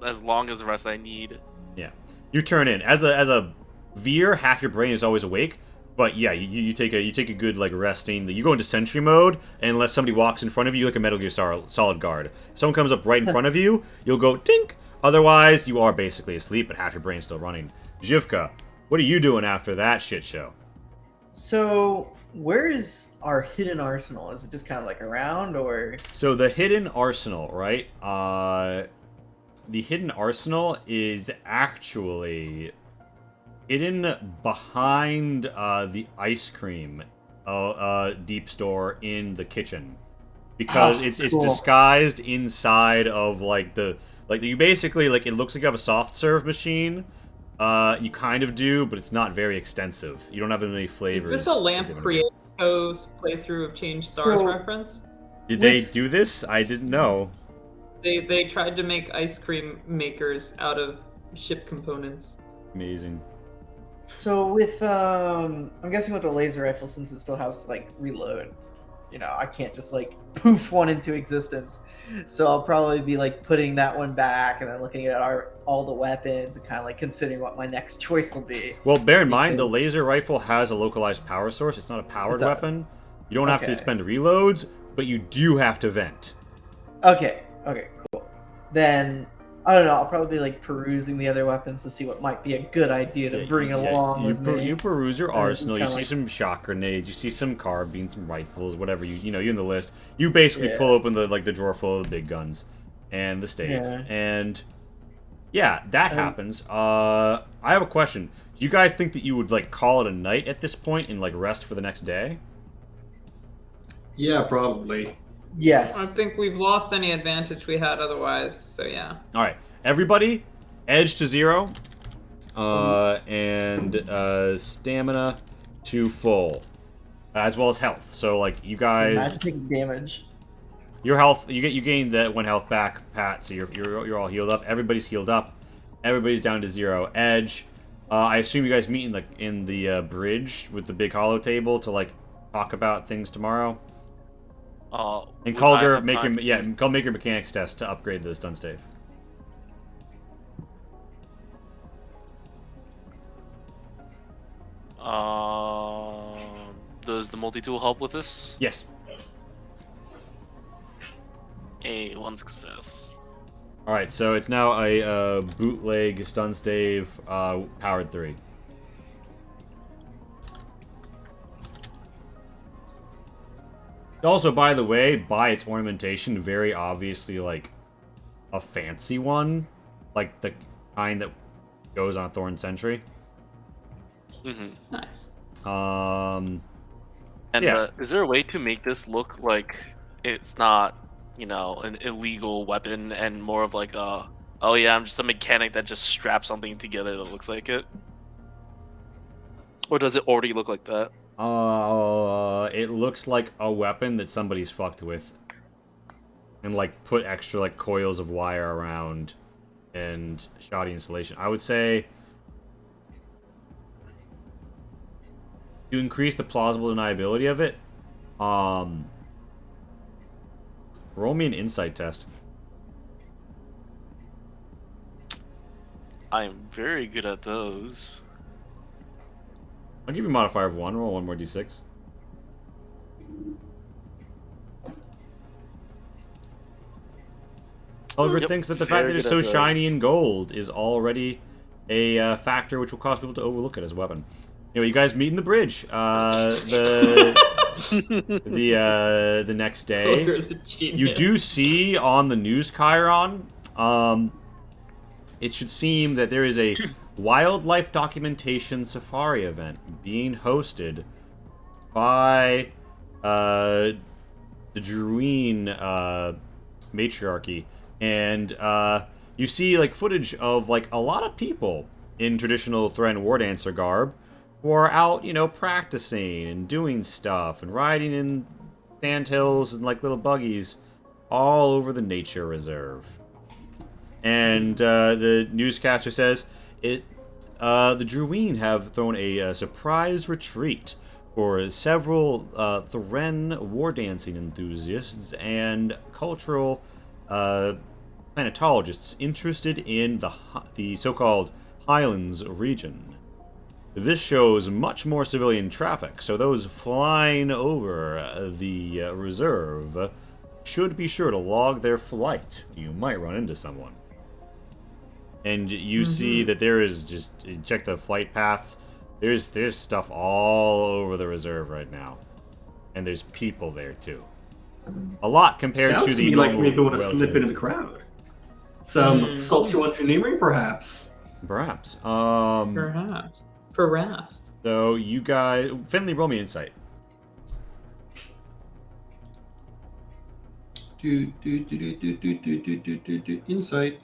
Speaker 5: as long as the rest I need.
Speaker 1: Yeah, you turn in as a Veer. Half your brain is always awake, but yeah, you take a good like resting. You go into sentry mode, and unless somebody walks in front of you, like a Metal Gear Solid guard. If someone comes up right in front of you, you'll go tink. Otherwise, you are basically asleep, but half your brain's still running. Zhivka, what are you doing after that shit show?
Speaker 3: So, where is our hidden arsenal? Is it just kind of like around, or?
Speaker 1: So the hidden arsenal, right? The hidden arsenal is actually hidden behind the ice cream deep store in the kitchen, because it's
Speaker 3: cool.
Speaker 1: disguised inside of like you basically like it looks like you have a soft serve machine. You kind of do, but it's not very extensive. You don't have as many
Speaker 4: Is
Speaker 1: flavors.
Speaker 4: this a Lamp
Speaker 1: as they
Speaker 4: Creator's playthrough of Change Stars
Speaker 3: So-
Speaker 4: reference?
Speaker 1: Did they
Speaker 3: With-
Speaker 1: do this? I didn't know.
Speaker 4: They tried to make ice cream makers out of ship components.
Speaker 1: Amazing.
Speaker 3: So with I'm guessing with the laser rifle, since it still has like reload, I can't just like poof one into existence. So I'll probably be like putting that one back and then looking at all the weapons and kind of like considering what my next choice will be.
Speaker 1: Well, bear in mind, the laser rifle has a localized power source. It's not a powered
Speaker 3: It does.
Speaker 1: weapon. You don't have to
Speaker 3: Okay.
Speaker 1: spend reloads, but you do have to vent.
Speaker 3: Okay, cool. Then I don't know. I'll probably be like perusing the other weapons to see what might be a good idea to bring along
Speaker 1: you,
Speaker 3: with me.
Speaker 1: you peruse your
Speaker 3: And then
Speaker 1: arsenal. You
Speaker 3: just
Speaker 1: see
Speaker 3: kinda
Speaker 1: some shot grenades. You see some carbines, some rifles, whatever you're in the list. You basically
Speaker 3: Yeah.
Speaker 1: pull open the drawer full of the big guns and the stave,
Speaker 3: Yeah.
Speaker 1: and yeah, that happens. I have a question. Do you guys think that you would like call it a night at this point and like rest for the next day?
Speaker 2: Yeah, probably.
Speaker 3: Yes.
Speaker 4: I think we've lost any advantage we had otherwise, so yeah.
Speaker 1: All right, everybody, edge to 0, and stamina to full, as well as health. So like you guys,
Speaker 3: Imagine taking damage.
Speaker 1: your health, you gain that 1 health back, Pat. So you're all healed up. Everybody's healed up. Everybody's down to 0 edge. I assume you guys meet in the bridge with the big hollow table to like talk about things tomorrow. And
Speaker 5: would I
Speaker 1: Kulger,
Speaker 5: have
Speaker 1: make
Speaker 5: time
Speaker 1: your
Speaker 5: to-
Speaker 1: go make your mechanics test to upgrade the stun stave.
Speaker 5: Does the multi-tool help with this?
Speaker 1: Yes.
Speaker 5: One success.
Speaker 1: All right, so it's now a bootleg stun stave, powered 3. Also, by the way, by its ornamentation, very obviously like a fancy one, like the kind that goes on a Thorn Sentry.
Speaker 5: Mm-hmm.
Speaker 4: Nice.
Speaker 5: And
Speaker 1: Yeah.
Speaker 5: is there a way to make this look like it's not, an illegal weapon and more of like a, oh yeah, I'm just a mechanic that just straps something together that looks like it? Or does it already look like that?
Speaker 1: It looks like a weapon that somebody's fucked with, and like put extra like coils of wire around, and shoddy installation. I would say to increase the plausible deniability of it, roll me an insight test.
Speaker 5: I am very good at those.
Speaker 1: I'll give you a modifier of 1. Roll 1 more d6. Oliver
Speaker 5: Yep,
Speaker 1: thinks that the fact
Speaker 5: very
Speaker 1: that it's
Speaker 5: good
Speaker 1: so
Speaker 5: at
Speaker 1: shiny
Speaker 5: those.
Speaker 1: and gold is already a factor which will cause people to overlook it as a weapon. Anyway, you guys meet in the bridge. The next day,
Speaker 4: Ogre's a genius.
Speaker 1: you do see on the news chyron. It should seem that there is a wildlife documentation safari event being hosted by the Druine matriarchy, and you see like footage of like a lot of people in traditional Thran war dancer garb who are out, you know, practicing and doing stuff and riding in sandhills and like little buggies all over the nature reserve. And the newscaster says the Druine have thrown a surprise retreat for several Thran war dancing enthusiasts and cultural planetologists interested in the so-called Highlands region. This shows much more civilian traffic, so those flying over the reserve should be sure to log their flight. You might run into someone. And you see that there is just, check the flight paths, there's stuff all over the reserve right now. And there's people there too. A lot compared
Speaker 2: Sounds
Speaker 1: to the
Speaker 2: me like
Speaker 1: normal
Speaker 2: maybe want to slip
Speaker 1: relative.
Speaker 2: into the crowd. Some social engineering, perhaps.
Speaker 1: Perhaps.
Speaker 4: Perhaps. Perhaps.
Speaker 1: So you guys, Finley, roll me insight.
Speaker 2: Insight.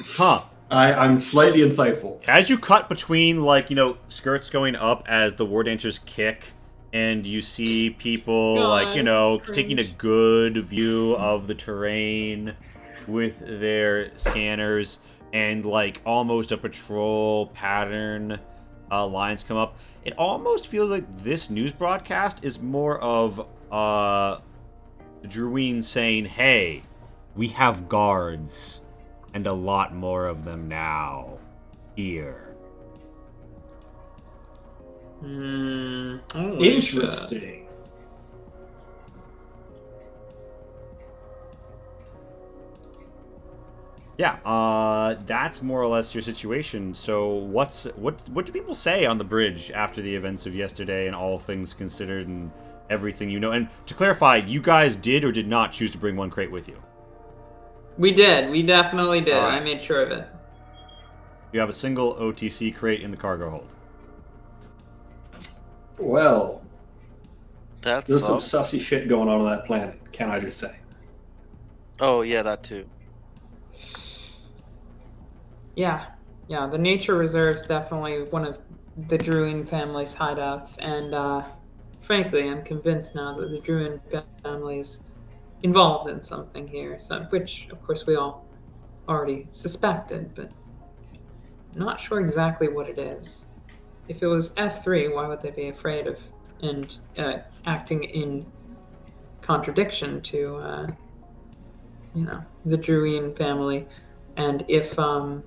Speaker 1: Huh.
Speaker 2: I'm slightly insightful.
Speaker 1: As you cut between, like, you know, skirts going up as the war dancers kick, and you see people, like, you know, taking a good view of the terrain with their scanners, and, like, almost a patrol pattern lines come up. It almost feels like this news broadcast is more of the Druine saying, hey, we have guards. And a lot more of them now. Here.
Speaker 2: Interesting.
Speaker 1: Yeah, that's more or less your situation. So what do people say on the bridge after the events of yesterday and all things considered and everything you know? And to clarify, you guys did or did not choose to bring one crate with you?
Speaker 4: We did. We definitely did.
Speaker 1: All right.
Speaker 4: I made sure of it.
Speaker 1: You have a single OTC crate in the cargo hold.
Speaker 2: Well,
Speaker 5: That's
Speaker 2: there's some sussy shit going on that planet, can I just say?
Speaker 5: Oh yeah, that too.
Speaker 4: Yeah. Yeah, the nature reserve's definitely one of the Druin family's hideouts, and frankly, I'm convinced now that the Druin family is involved in something here, which, of course, we all already suspected, but not sure exactly what it is. If it was F3, why would they be afraid of and acting in contradiction to, the Druin family? And if it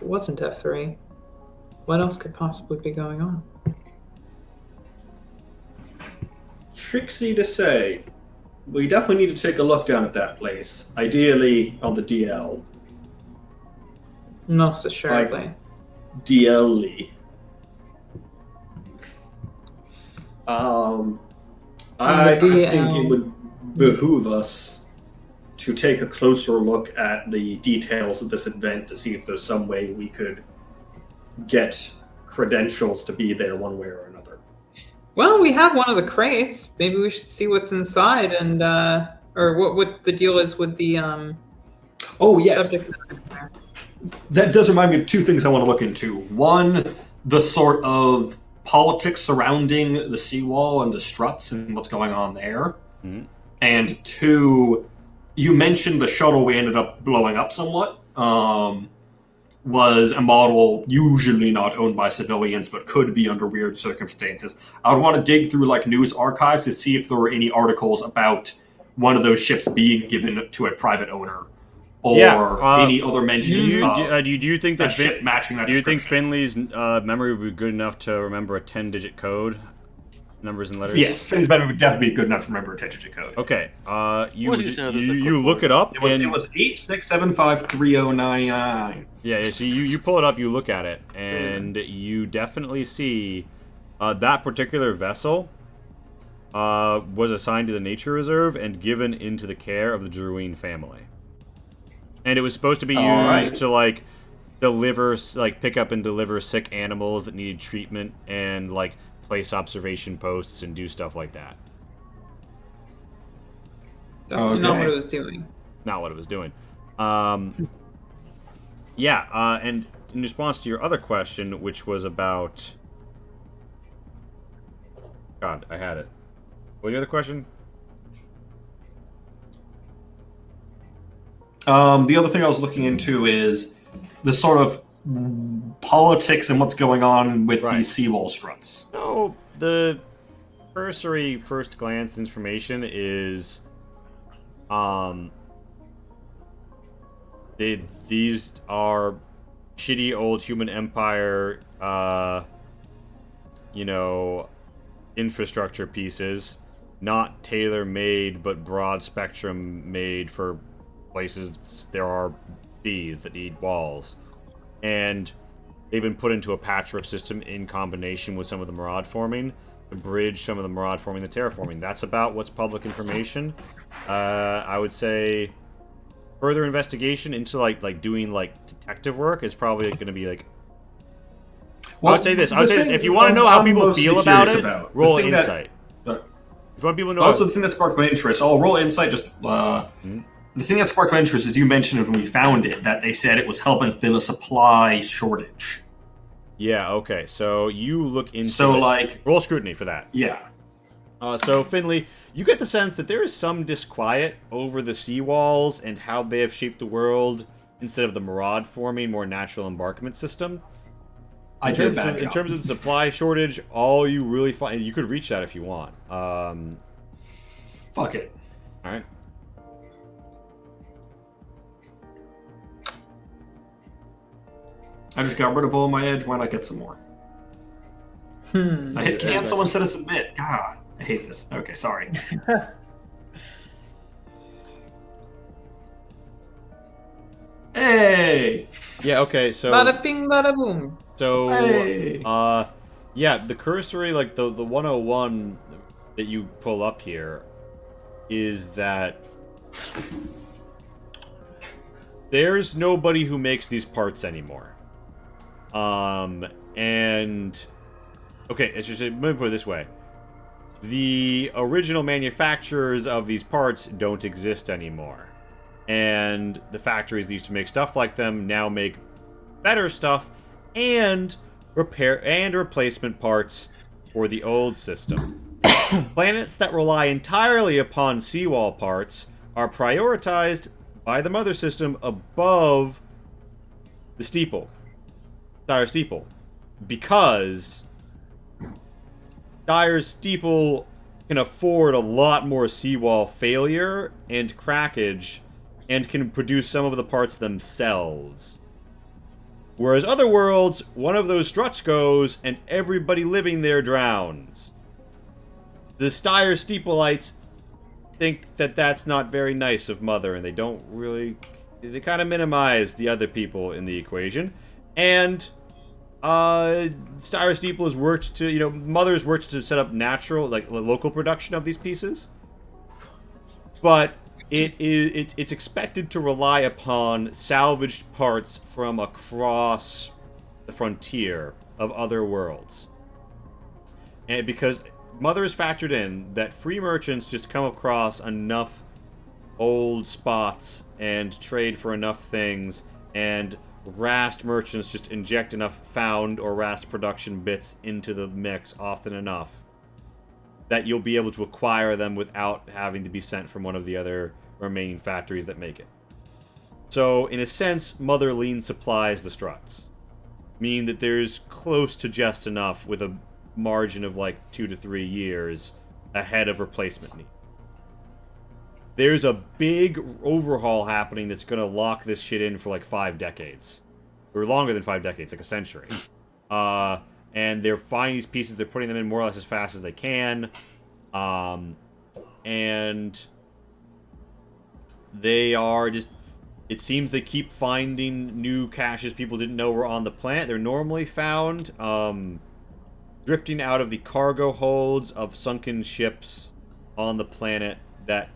Speaker 4: wasn't F3, what else could possibly be going on?
Speaker 2: Tricksy to say. We definitely need to take a look down at that place. Ideally on the DL.
Speaker 4: Most assuredly.
Speaker 2: DL-ly. I think it would behoove us to take a closer look at the details of this event to see if there's some way we could get credentials to be there one way or another.
Speaker 4: Well, we have one of the crates. Maybe we should see what's inside and or what the deal is with the
Speaker 2: Oh yes,
Speaker 4: subject.
Speaker 2: that does remind me of two things I want to look into. One, the sort of politics surrounding the seawall and the struts and what's going on there.
Speaker 1: Mm-hmm.
Speaker 2: And two, you mentioned the shuttle we ended up blowing up somewhat. was a model usually not owned by civilians, but could be under weird circumstances. I would want to dig through like news archives to see if there were any articles about one of those ships being given to a private owner, or any other mentions
Speaker 1: do
Speaker 2: of
Speaker 1: you think that
Speaker 2: a ship matching that
Speaker 1: do you think
Speaker 2: description.
Speaker 1: Finley's memory would be good enough to remember a 10-digit code, numbers and letters?
Speaker 2: Yes, Finn's memory would definitely be good enough to remember a 10-digit code.
Speaker 1: Okay. You
Speaker 5: Wasn't using it as the
Speaker 1: you look it up.
Speaker 2: It was 86753099.
Speaker 1: Yeah, so you pull it up, you look at it, and you definitely see that particular vessel was assigned to the nature reserve and given into the care of the Druine family. And it was supposed to be used to like deliver, like pick up and deliver sick animals that needed treatment, and like place observation posts and do stuff like that.
Speaker 7: Definitely not what it was doing.
Speaker 1: Not what it was doing. Yeah, and in response to your other question, which was about... God, I had it. What was your other question?
Speaker 2: The other thing I was looking into is the sort of politics and what's going on with these seawall struts.
Speaker 1: No, the cursory first glance information is, these are shitty old human empire, you know, infrastructure pieces, not tailor-made, but broad spectrum made for places there are seas that need walls. And they've been put into a patchwork system in combination with some of the Maraude forming to bridge some of the Maraude forming, the terraforming. That's about what's public information. I would say further investigation into like doing like detective work is probably going to be like. Well, I would say this. If you want to know how people feel about it, roll insight. If you want people to know.
Speaker 2: Also, the thing that sparked my interest. Oh, roll insight. Just the thing that sparked my interest is you mentioned when we found it that they said it was helping fill a supply shortage.
Speaker 1: Yeah. Okay. So you look into.
Speaker 2: So like
Speaker 1: roll scrutiny for that.
Speaker 2: Yeah.
Speaker 1: So Finley, you get the sense that there is some disquiet over the seawalls and how they have shaped the world instead of the Maraude forming more natural embarkment system. In terms of the supply shortage, all you really find, you could reach that if you want.
Speaker 2: Fuck it.
Speaker 1: All right.
Speaker 2: I just got rid of all my edge. Why not get some more? I hit cancel instead of submit. God, I hate this. Okay, sorry. Hey!
Speaker 1: Yeah, okay, so...
Speaker 7: Bada bing, bada boom.
Speaker 1: So,
Speaker 2: hey!
Speaker 1: Yeah, the cursory, like, the 101 that you pull up here is that there's nobody who makes these parts anymore. And... Okay, let me put it this way. The original manufacturers of these parts don't exist anymore. And the factories that used to make stuff like them now make better stuff and repair and replacement parts for the old system. Planets that rely entirely upon seawall parts are prioritized by the mother system above the Dire Steeple. Because Dire Steeple can afford a lot more seawall failure and crackage and can produce some of the parts themselves. Whereas other worlds, one of those struts goes and everybody living there drowns. The Dire Steepleites think that that's not very nice of Mother, and they don't really... They kind of minimize the other people in the equation. And Dire Steeple has worked to, Mother's worked to set up natural, like, local production of these pieces. But it's expected to rely upon salvaged parts from across the frontier of other worlds. And because Mother has factored in that free merchants just come across enough old spots and trade for enough things, and Rast merchants just inject enough found or Rast production bits into the mix often enough that you'll be able to acquire them without having to be sent from one of the other remaining factories that make it. So, in a sense, Mother Lean supplies the struts. Meaning that there's close to just enough with a margin of like 2 to 3 years ahead of replacement need. There's a big overhaul happening that's going to lock this shit in for like 5 decades. Or longer than 5 decades, like a century. And they're finding these pieces, they're putting them in more or less as fast as they can. And they are just... It seems they keep finding new caches people didn't know were on the planet. They're normally found drifting out of the cargo holds of sunken ships on the planet that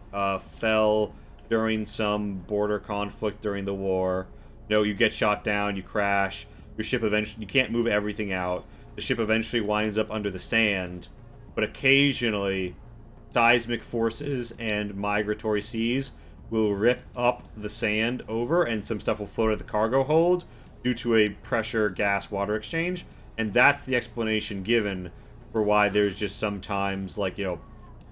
Speaker 1: fell during some border conflict during the war. You know, you get shot down, you crash, your ship eventually... You can't move everything out. The ship eventually winds up under the sand, but occasionally seismic forces and migratory seas will rip up the sand over, and some stuff will float at the cargo hold due to a pressure gas water exchange, and that's the explanation given for why there's just sometimes, like, you know,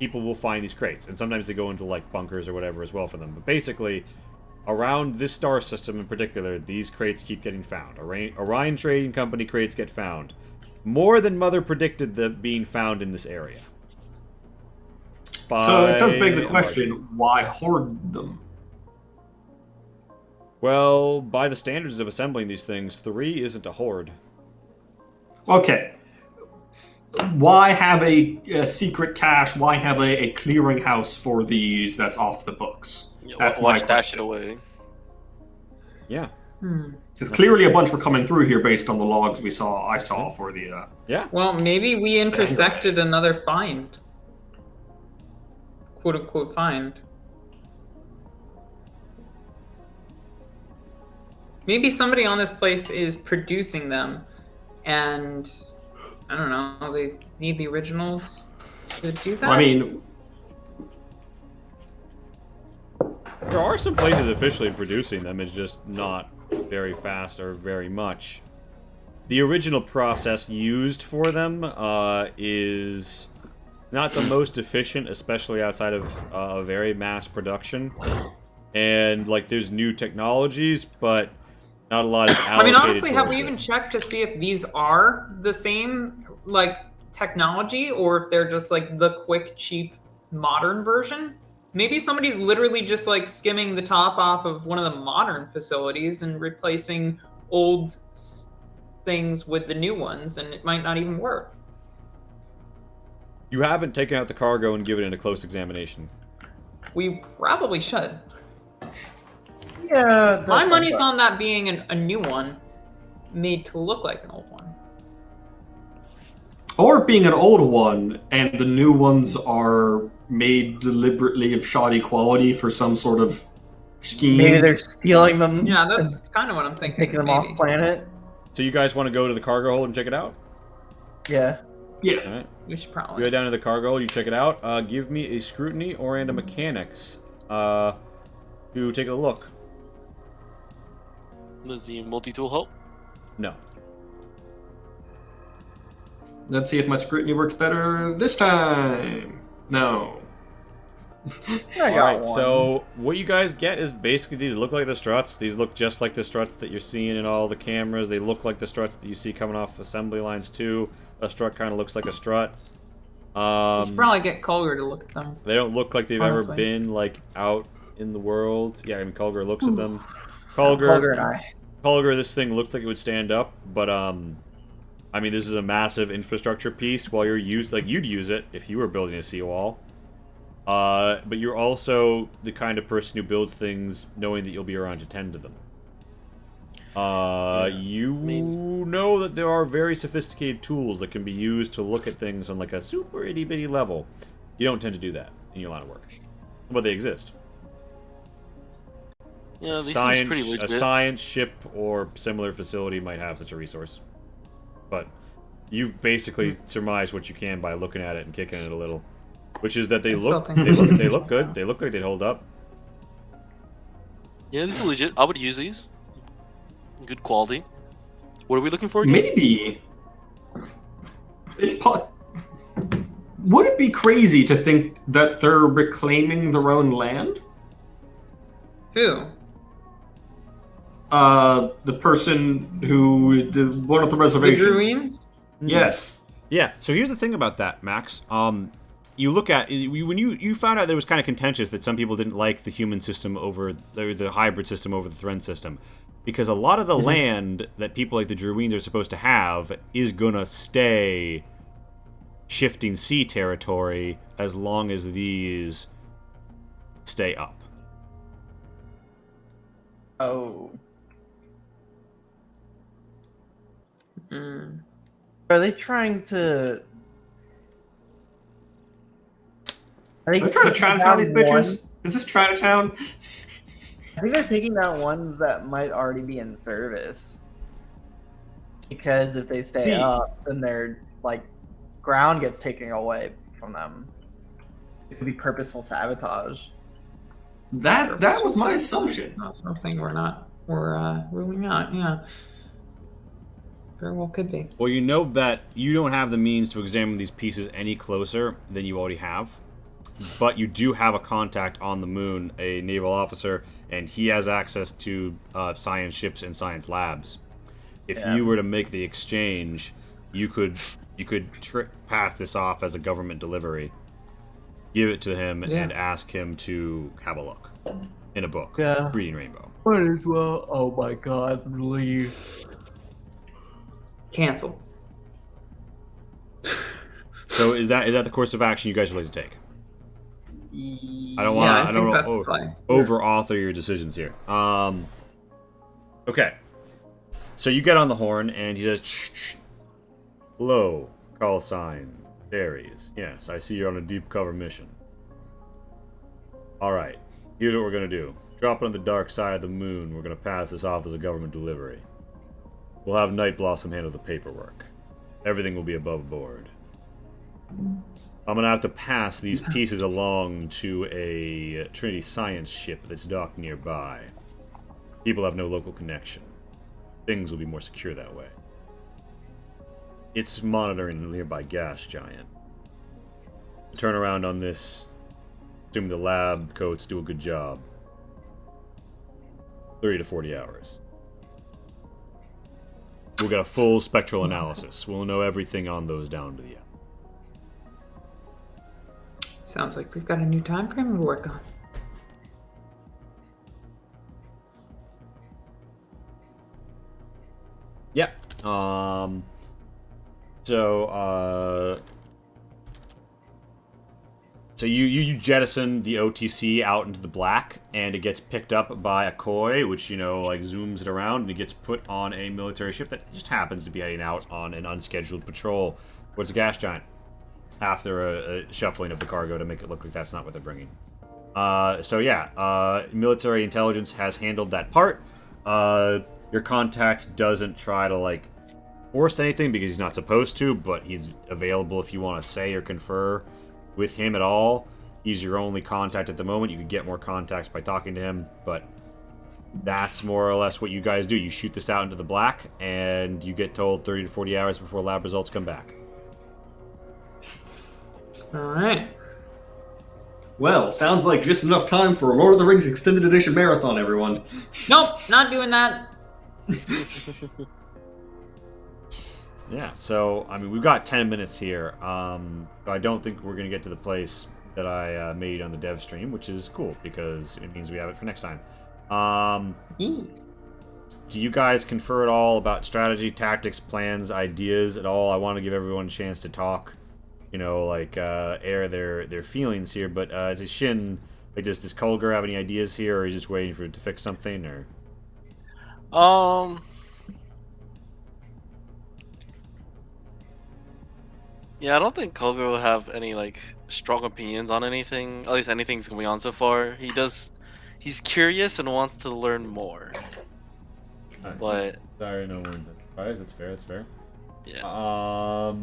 Speaker 1: people will find these crates, and sometimes they go into like bunkers or whatever as well for them. But basically, around this star system in particular, these crates keep getting found. Orion Trading Company crates get found. More than Mother predicted them being found in this area.
Speaker 2: So it does beg the question, why hoard them?
Speaker 1: Well, by the standards of assembling these things, 3 isn't a hoard.
Speaker 2: Okay. Why have a secret cache? Why have a clearinghouse for these that's off the books? That's
Speaker 5: why
Speaker 2: my
Speaker 5: stash it
Speaker 2: question.
Speaker 5: away?
Speaker 1: Yeah.
Speaker 2: Because clearly a bunch were coming through here based on the logs I saw for the...
Speaker 1: Yeah.
Speaker 7: Well, maybe we intersected another find. Quote unquote find. Maybe somebody on this place is producing them, and I don't know, they need the originals to do that?
Speaker 2: I mean...
Speaker 1: There are some places officially producing them, it's just not very fast or very much. The original process used for them is not the most efficient, especially outside of very mass production. And, like, there's new technologies, but not a lot is allocated.
Speaker 7: I mean, honestly, have we
Speaker 1: towards
Speaker 7: even
Speaker 1: it.
Speaker 7: checked to see if these are the same, like, technology, or if they're just, like, the quick, cheap, modern version? Maybe somebody's literally just, like, skimming the top off of one of the modern facilities and replacing old things with the new ones, and it might not even work.
Speaker 1: You haven't taken out the cargo and given it a close examination.
Speaker 7: We probably should.
Speaker 3: Yeah.
Speaker 7: My money's on that being a new one, made to look like an old one.
Speaker 2: Or being an old one, and the new ones are made deliberately of shoddy quality for some sort of scheme.
Speaker 3: Maybe they're stealing them.
Speaker 7: Yeah, that's kind of what I'm thinking.
Speaker 3: Taking them
Speaker 7: maybe.
Speaker 3: off planet.
Speaker 1: So you guys want to go to the cargo hold and check it out?
Speaker 3: Yeah.
Speaker 2: Yeah.
Speaker 1: All right.
Speaker 7: We should
Speaker 1: You
Speaker 7: probably.
Speaker 1: go down to the cargo hold, you check it out. Give me a scrutiny or and a mechanics to take a look.
Speaker 5: Does the multi-tool help?
Speaker 1: No.
Speaker 2: Let's see if my scrutiny works better this time. No.
Speaker 3: I got
Speaker 1: Alright,
Speaker 3: one.
Speaker 1: so what you guys get is basically these look like the struts. These look just like the struts that you're seeing in all the cameras. They look like the struts that you see coming off assembly lines too. A strut kind of looks like a strut.
Speaker 7: We should probably get Colgar to look at them.
Speaker 1: They don't look like they've ever
Speaker 7: Honestly.
Speaker 1: been like out in the world. Yeah, I mean Colgar looks at them.
Speaker 3: Colgar and I.
Speaker 1: Colgar, this thing looks like it would stand up, but I mean this is a massive infrastructure piece. While you're you'd use it if you were building a seawall. But you're also the kind of person who builds things knowing that you'll be around to tend to them. You know that there are very sophisticated tools that can be used to look at things on like a super itty-bitty level. You don't tend to do that in your line of work. But they exist.
Speaker 5: Yeah, these seems pretty
Speaker 1: A
Speaker 5: legit.
Speaker 1: science ship or similar facility might have such a resource. But you've basically surmised what you can by looking at it and kicking it a little. Which is that they
Speaker 7: I still
Speaker 1: look
Speaker 7: think
Speaker 1: they
Speaker 7: we
Speaker 1: look
Speaker 7: should
Speaker 1: they
Speaker 7: keep
Speaker 1: look
Speaker 7: them.
Speaker 1: good. They look like they'd hold up.
Speaker 5: Yeah, these are legit. I would use these. Good quality. What are we looking for again?
Speaker 2: Maybe. Would it be crazy to think that they're reclaiming their own land?
Speaker 7: Who?
Speaker 2: the person who one of the
Speaker 7: The
Speaker 2: reservation.
Speaker 7: Druids?
Speaker 2: Yes.
Speaker 1: Yeah. So here's the thing about that, Max. You look at when you found out that it was kind of contentious that some people didn't like the human system over the hybrid system over the Thren system, because a lot of the land that people like the Druids are supposed to have is gonna stay shifting sea territory as long as these stay up.
Speaker 3: Oh.
Speaker 7: Mm.
Speaker 3: Are they trying to... Are
Speaker 2: Are they trying to Chinatown these bitches? Is this Chinatown?
Speaker 3: I think they're taking down ones that might already be in service. Because if they stay
Speaker 2: See-
Speaker 3: up, then their like ground gets taken away from them. It could be purposeful sabotage.
Speaker 2: That was my assumption.
Speaker 7: Not something we're ruling out. Yeah, very well could be.
Speaker 1: Well, you know that you don't have the means to examine these pieces any closer than you already have, but you do have a contact on the moon, a naval officer, and he has access to science ships and science labs. If you were to make the exchange, you could pass this off as a government delivery, give it to him, and ask him to have a look in a book.
Speaker 3: Yeah.
Speaker 1: Reading Rainbow.
Speaker 3: Might as well. Oh my god, leave.
Speaker 7: Cancel.
Speaker 1: So is that the course of action you guys would like to take? I don't
Speaker 7: Yeah,
Speaker 1: want
Speaker 7: I
Speaker 1: to
Speaker 7: think that's the play.
Speaker 1: over author your decisions here. Okay. So you get on the horn and he says, shh. Hello, call sign, Aries. Yes, I see you're on a deep cover mission. Alright, here's what we're gonna do. Drop it on the dark side of the moon. We're gonna pass this off as a government delivery. We'll have Night Blossom handle the paperwork. Everything will be above board. I'm gonna have to pass these pieces along to a Trinity Science ship that's docked nearby. People have no local connection. Things will be more secure that way. It's monitoring the nearby gas giant. Turnaround on this, assuming the lab coats do a good job. 30 to 40 hours. We'll get a full spectral analysis. We'll know everything on those down to the end.
Speaker 7: Sounds like we've got a new time frame to work on.
Speaker 1: Yep. So you jettison the OTC out into the black, and it gets picked up by a koi, which, you know, like zooms it around, and it gets put on a military ship that just happens to be heading out on an unscheduled patrol towards a gas giant after a shuffling of the cargo to make it look like that's not what they're bringing. Military intelligence has handled that part. Your contact doesn't try to, like, force anything because he's not supposed to, but he's available if you want to say or confer with him at all. He's your only contact at the moment. You could get more contacts by talking to him, but that's more or less what you guys do. You shoot this out into the black, and you get told 30 to 40 hours before lab results come back.
Speaker 7: All right.
Speaker 2: Well, sounds like just enough time for a Lord of the Rings Extended Edition marathon, everyone.
Speaker 7: Nope, not doing that.
Speaker 1: Yeah, so, I mean, we've got 10 minutes here. I don't think we're going to get to the place that I made on the dev stream, which is cool, because it means we have it for next time. Do you guys confer at all about strategy, tactics, plans, ideas at all? I want to give everyone a chance to talk, you know, like, air their feelings here, but is it Shin, like, does Kulger have any ideas here, or are you just waiting for it to fix something, or?
Speaker 5: Yeah, I don't think Kulger will have any, like, strong opinions on anything. At least anything's going on so far. He's curious and wants to learn more.
Speaker 1: Right.
Speaker 5: But
Speaker 1: Sorry, no one. Alright, that's fair. That's fair.
Speaker 5: yeah.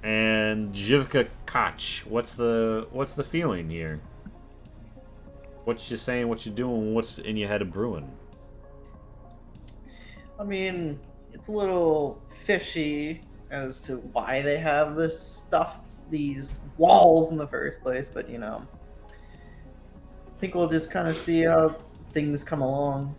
Speaker 1: And Jivka Koch, what's the feeling here? What you saying? What you doing? What's in your head of brewing?
Speaker 3: I mean, it's a little fishy as to why they have this stuff, these walls in the first place, but you know, I think we'll just kind of see how things come along.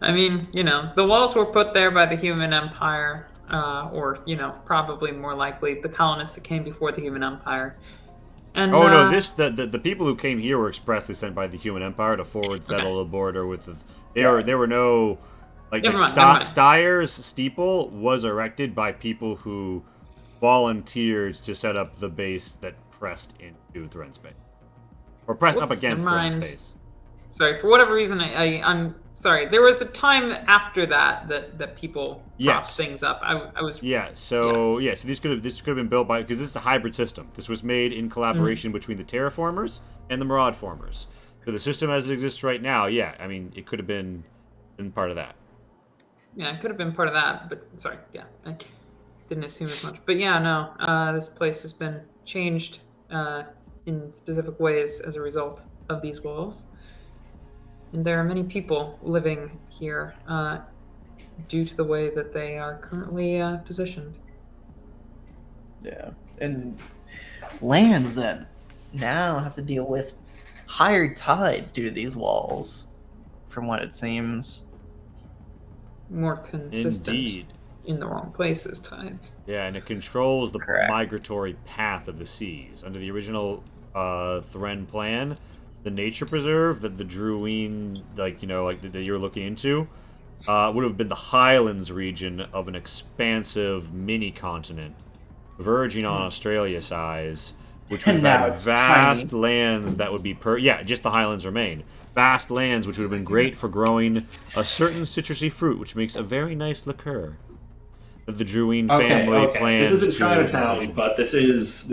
Speaker 7: I mean, the walls were put there by the human empire, or, probably more likely the colonists that came before the human empire. And,
Speaker 1: Oh no, the people who came here were expressly sent by the human empire to forward settle the border with the. There were no.
Speaker 7: Never mind.
Speaker 1: Steyer's steeple was erected by people who volunteered to set up the base that pressed into Thren space. Or pressed up against Thren space.
Speaker 7: Sorry, for whatever reason, I'm sorry. There was a time after that people propped things up. I was
Speaker 1: So this could have been built by, because this is a hybrid system. This was made in collaboration between the terraformers and the Maraud formers. So the system as it exists right now, I mean, it could have been part of that.
Speaker 7: Yeah, it could have been part of that, but sorry, I didn't assume as much. But no, this place has been changed in specific ways as a result of these walls. And there are many people living here due to the way that they are currently positioned.
Speaker 3: Yeah, and lands that now have to deal with higher tides due to these walls, from what it seems.
Speaker 7: More consistent.
Speaker 1: Indeed.
Speaker 7: In the wrong places, tides.
Speaker 1: Yeah, and it controls the migratory path of the seas. Under the original Thren plan, the nature preserve that the Druine, that you were looking into, would have been the Highlands region of an expansive mini-continent, verging on Australia size, which would have vast lands that would be just the Highlands remain. Vast lands which would have been great for growing a certain citrusy fruit, which makes a very nice liqueur. That the Druine family plans.
Speaker 2: This isn't Chinatown, but this is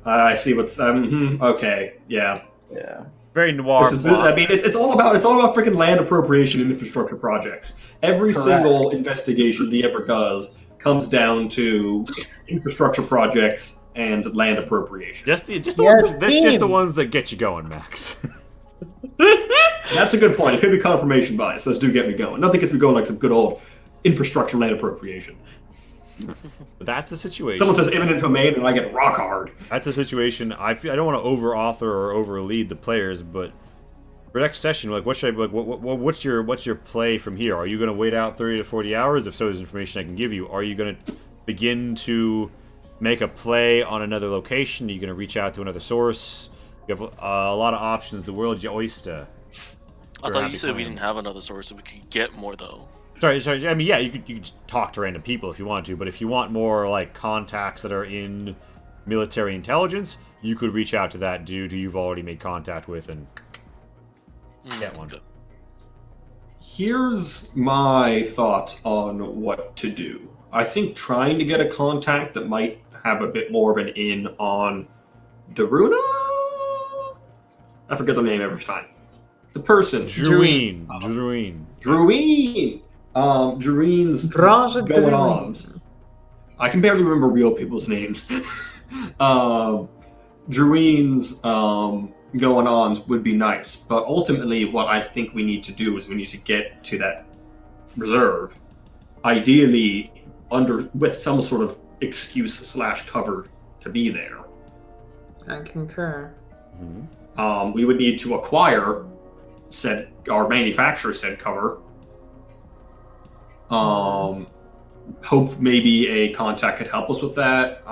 Speaker 2: I see what's okay, yeah.
Speaker 1: Very noir.
Speaker 2: It's all about freaking land appropriation and infrastructure projects. Every single investigation he ever does comes down to infrastructure projects and land appropriation.
Speaker 1: Just the ones that get you going, Max.
Speaker 2: That's a good point. It could be confirmation bias. Those do get me going. Nothing gets me going like some good old infrastructure land appropriation.
Speaker 1: But that's the situation.
Speaker 2: Someone says eminent domain, and I get rock hard.
Speaker 1: That's the situation. I don't want to over-author or over-lead the players, but for next session, what's your play from here? Are you going to wait out 30 to 40 hours? If so, there's information I can give you. Are you going to begin to make a play on another location? Are you going to reach out to another source? You have a lot of options. The world's your oyster.
Speaker 5: I thought you said we didn't have another source, and we could get more though.
Speaker 1: Sorry. I mean, you could just talk to random people if you want to, but if you want more contacts that are in military intelligence, you could reach out to that dude who you've already made contact with and get one.
Speaker 5: Good.
Speaker 2: Here's my thoughts on what to do. I think trying to get a contact that might have a bit more of an in on Daruna? I forget the name every time. The person.
Speaker 1: Druine.
Speaker 2: Druine's going on. I can barely remember real people's names. Druine's going ons would be nice, but ultimately what I think we need to do is we need to get to that reserve, ideally with some sort of excuse / cover to be there.
Speaker 7: I concur.
Speaker 2: Mm-hmm. We would need to acquire manufacture said cover. Hope maybe a contact could help us with that.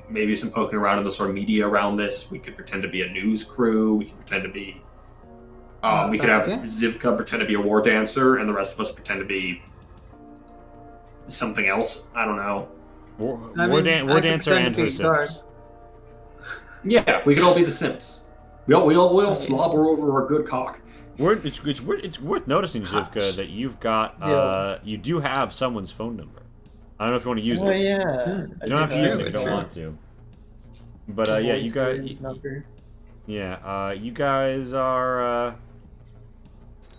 Speaker 2: Maybe some poking around in the sort of media around this. We could pretend to be a news crew. We could pretend to be. We could have Zivka pretend to be a war dancer, and the rest of us pretend to be something else. I don't know.
Speaker 1: War dancer and her Sims.
Speaker 2: Yeah, we could all be the Sims. We'll slobber over a good cock.
Speaker 1: It's worth noticing, Zivka, that you've got you do have someone's phone number. I don't know if you want to use it.
Speaker 3: Oh yeah.
Speaker 1: You don't have to use it if you don't want to. But you guys. You guys are.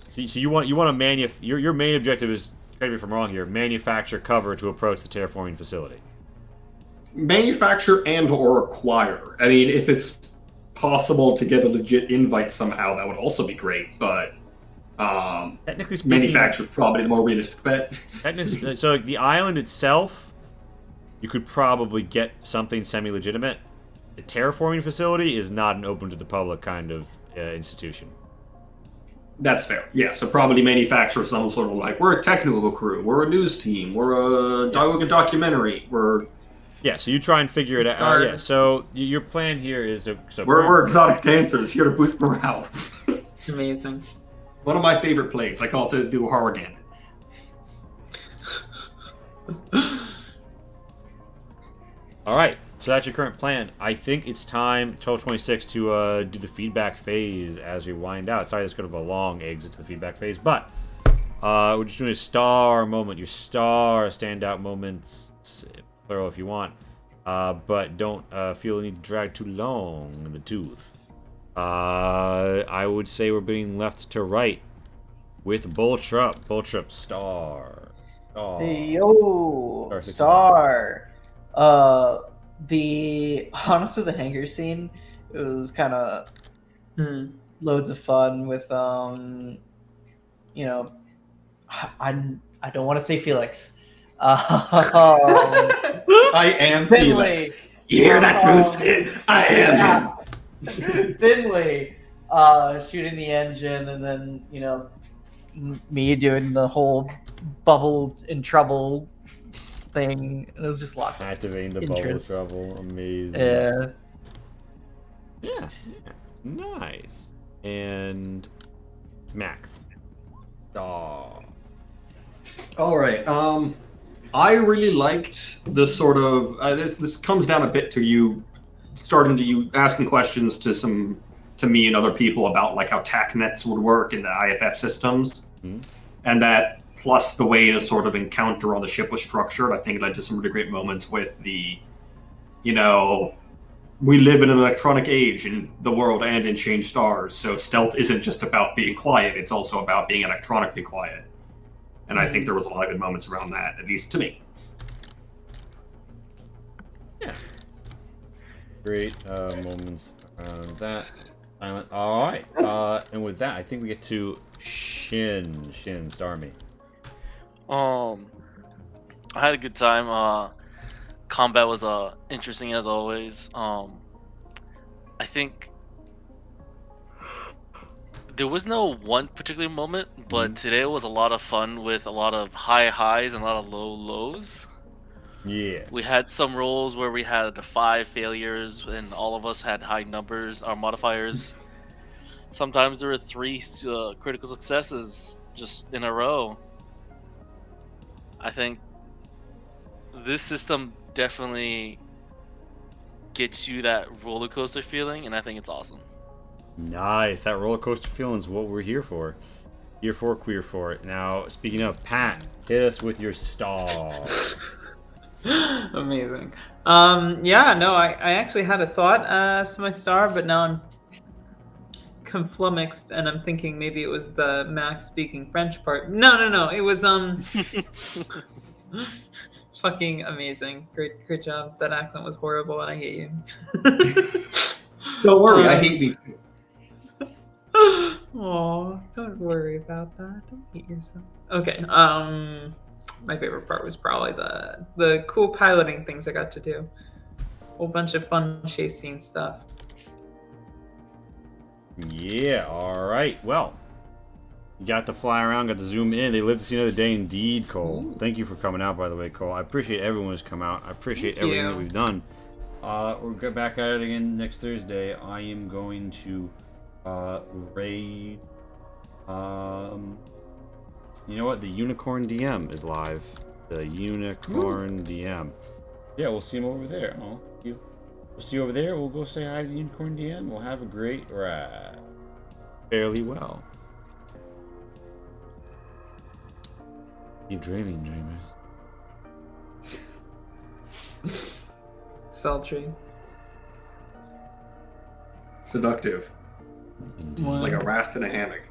Speaker 1: So you want to your main objective is, correct me if I'm wrong here, manufacture cover to approach the terraforming facility.
Speaker 2: Manufacture and or acquire. I mean, if it's possible to get a legit invite somehow, that would also be great, but technically speaking, manufacture is probably the more realistic bet.
Speaker 1: So the island itself, you could probably get something semi-legitimate. The terraforming facility is not an open to the public kind of institution.
Speaker 2: That's fair. Yeah, so probably manufacture some sort of like, we're a technical crew, we're a news team, we're a documentary,
Speaker 1: Yeah, so you try and figure it out.
Speaker 7: Guard.
Speaker 1: Yeah, so your plan here is
Speaker 2: we're exotic dancers here to boost morale.
Speaker 7: Amazing.
Speaker 2: One of my favorite plays. I call it the horror gamut.
Speaker 1: All right, so that's your current plan. I think it's time, 12:26, to do the feedback phase as we wind out. Sorry, it's kind of a long exit to the feedback phase, but we're just doing a star moment. Your star standout moments, plural if you want, but don't feel the need to drag too long in the tooth. I would say we're being left to right with Bulltrup. Bulltrup, star.
Speaker 3: Yo, star. Honestly, the hangar scene, it was kind of loads of fun with you know, I don't want to say Felix.
Speaker 2: I am Felix. You hear that smooth skin? I am him.
Speaker 3: Finley shooting the engine, and then me doing the whole bubble in trouble thing. It was just lots of
Speaker 1: activating the
Speaker 3: interest.
Speaker 1: bubble trouble. Amazing. Yeah. Nice. And Max. All
Speaker 2: right. I really liked the sort of this comes down a bit to you asking questions to me and other people about like how TAC nets would work in the IFF systems, and that plus the way the sort of encounter on the ship was structured. I think it led to some really great moments with the, we live in an electronic age in the world and in Changed Stars, so stealth isn't just about being quiet, it's also about being electronically quiet. And I think there was a lot of good moments around that, at least to me.
Speaker 1: Yeah. Great moments around that. Silent. All right. And with that, I think we get to Shin. Shin, star me.
Speaker 5: I had a good time. Combat was interesting as always. I think there was no one particular moment, but today was a lot of fun with a lot of high highs and a lot of low lows.
Speaker 1: Yeah.
Speaker 5: We had some rolls where we had 5 failures and all of us had high numbers, our modifiers. Sometimes there were 3 critical successes just in a row. I think this system definitely gets you that roller coaster feeling, and I think it's awesome.
Speaker 1: Nice. That roller coaster feeling is what we're here for. Here for, queer for it. Now, speaking of, Pat, hit us with your star.
Speaker 7: Amazing. I actually had a thought as to my star, but now I'm conflummoxed and I'm thinking maybe it was the Max speaking French part. No, it was fucking amazing. Great job. That accent was horrible and I hate you.
Speaker 2: Don't worry, I hate me too.
Speaker 7: Oh, don't worry about that. Don't hate yourself. Okay. My favorite part was probably the cool piloting things I got to do. A whole bunch of fun chase scene stuff.
Speaker 1: Yeah, alright. Well, you got to fly around, got to zoom in. They live to see another day indeed, Cole. Ooh. Thank you for coming out, by the way, Cole. I appreciate everyone who's come out. I appreciate everything that we've done. We'll get back at it again next Thursday. I am going to raid... you know what? The Unicorn DM is live. The Unicorn DM. Yeah, we'll see him over there. Oh, you. We'll see you over there. We'll go say hi to the Unicorn DM. We'll have a great ride. Fairly well. Keep dreaming, dreamers.
Speaker 7: Sultry.
Speaker 2: Seductive.
Speaker 1: Indeed.
Speaker 2: Like a rast in a hammock.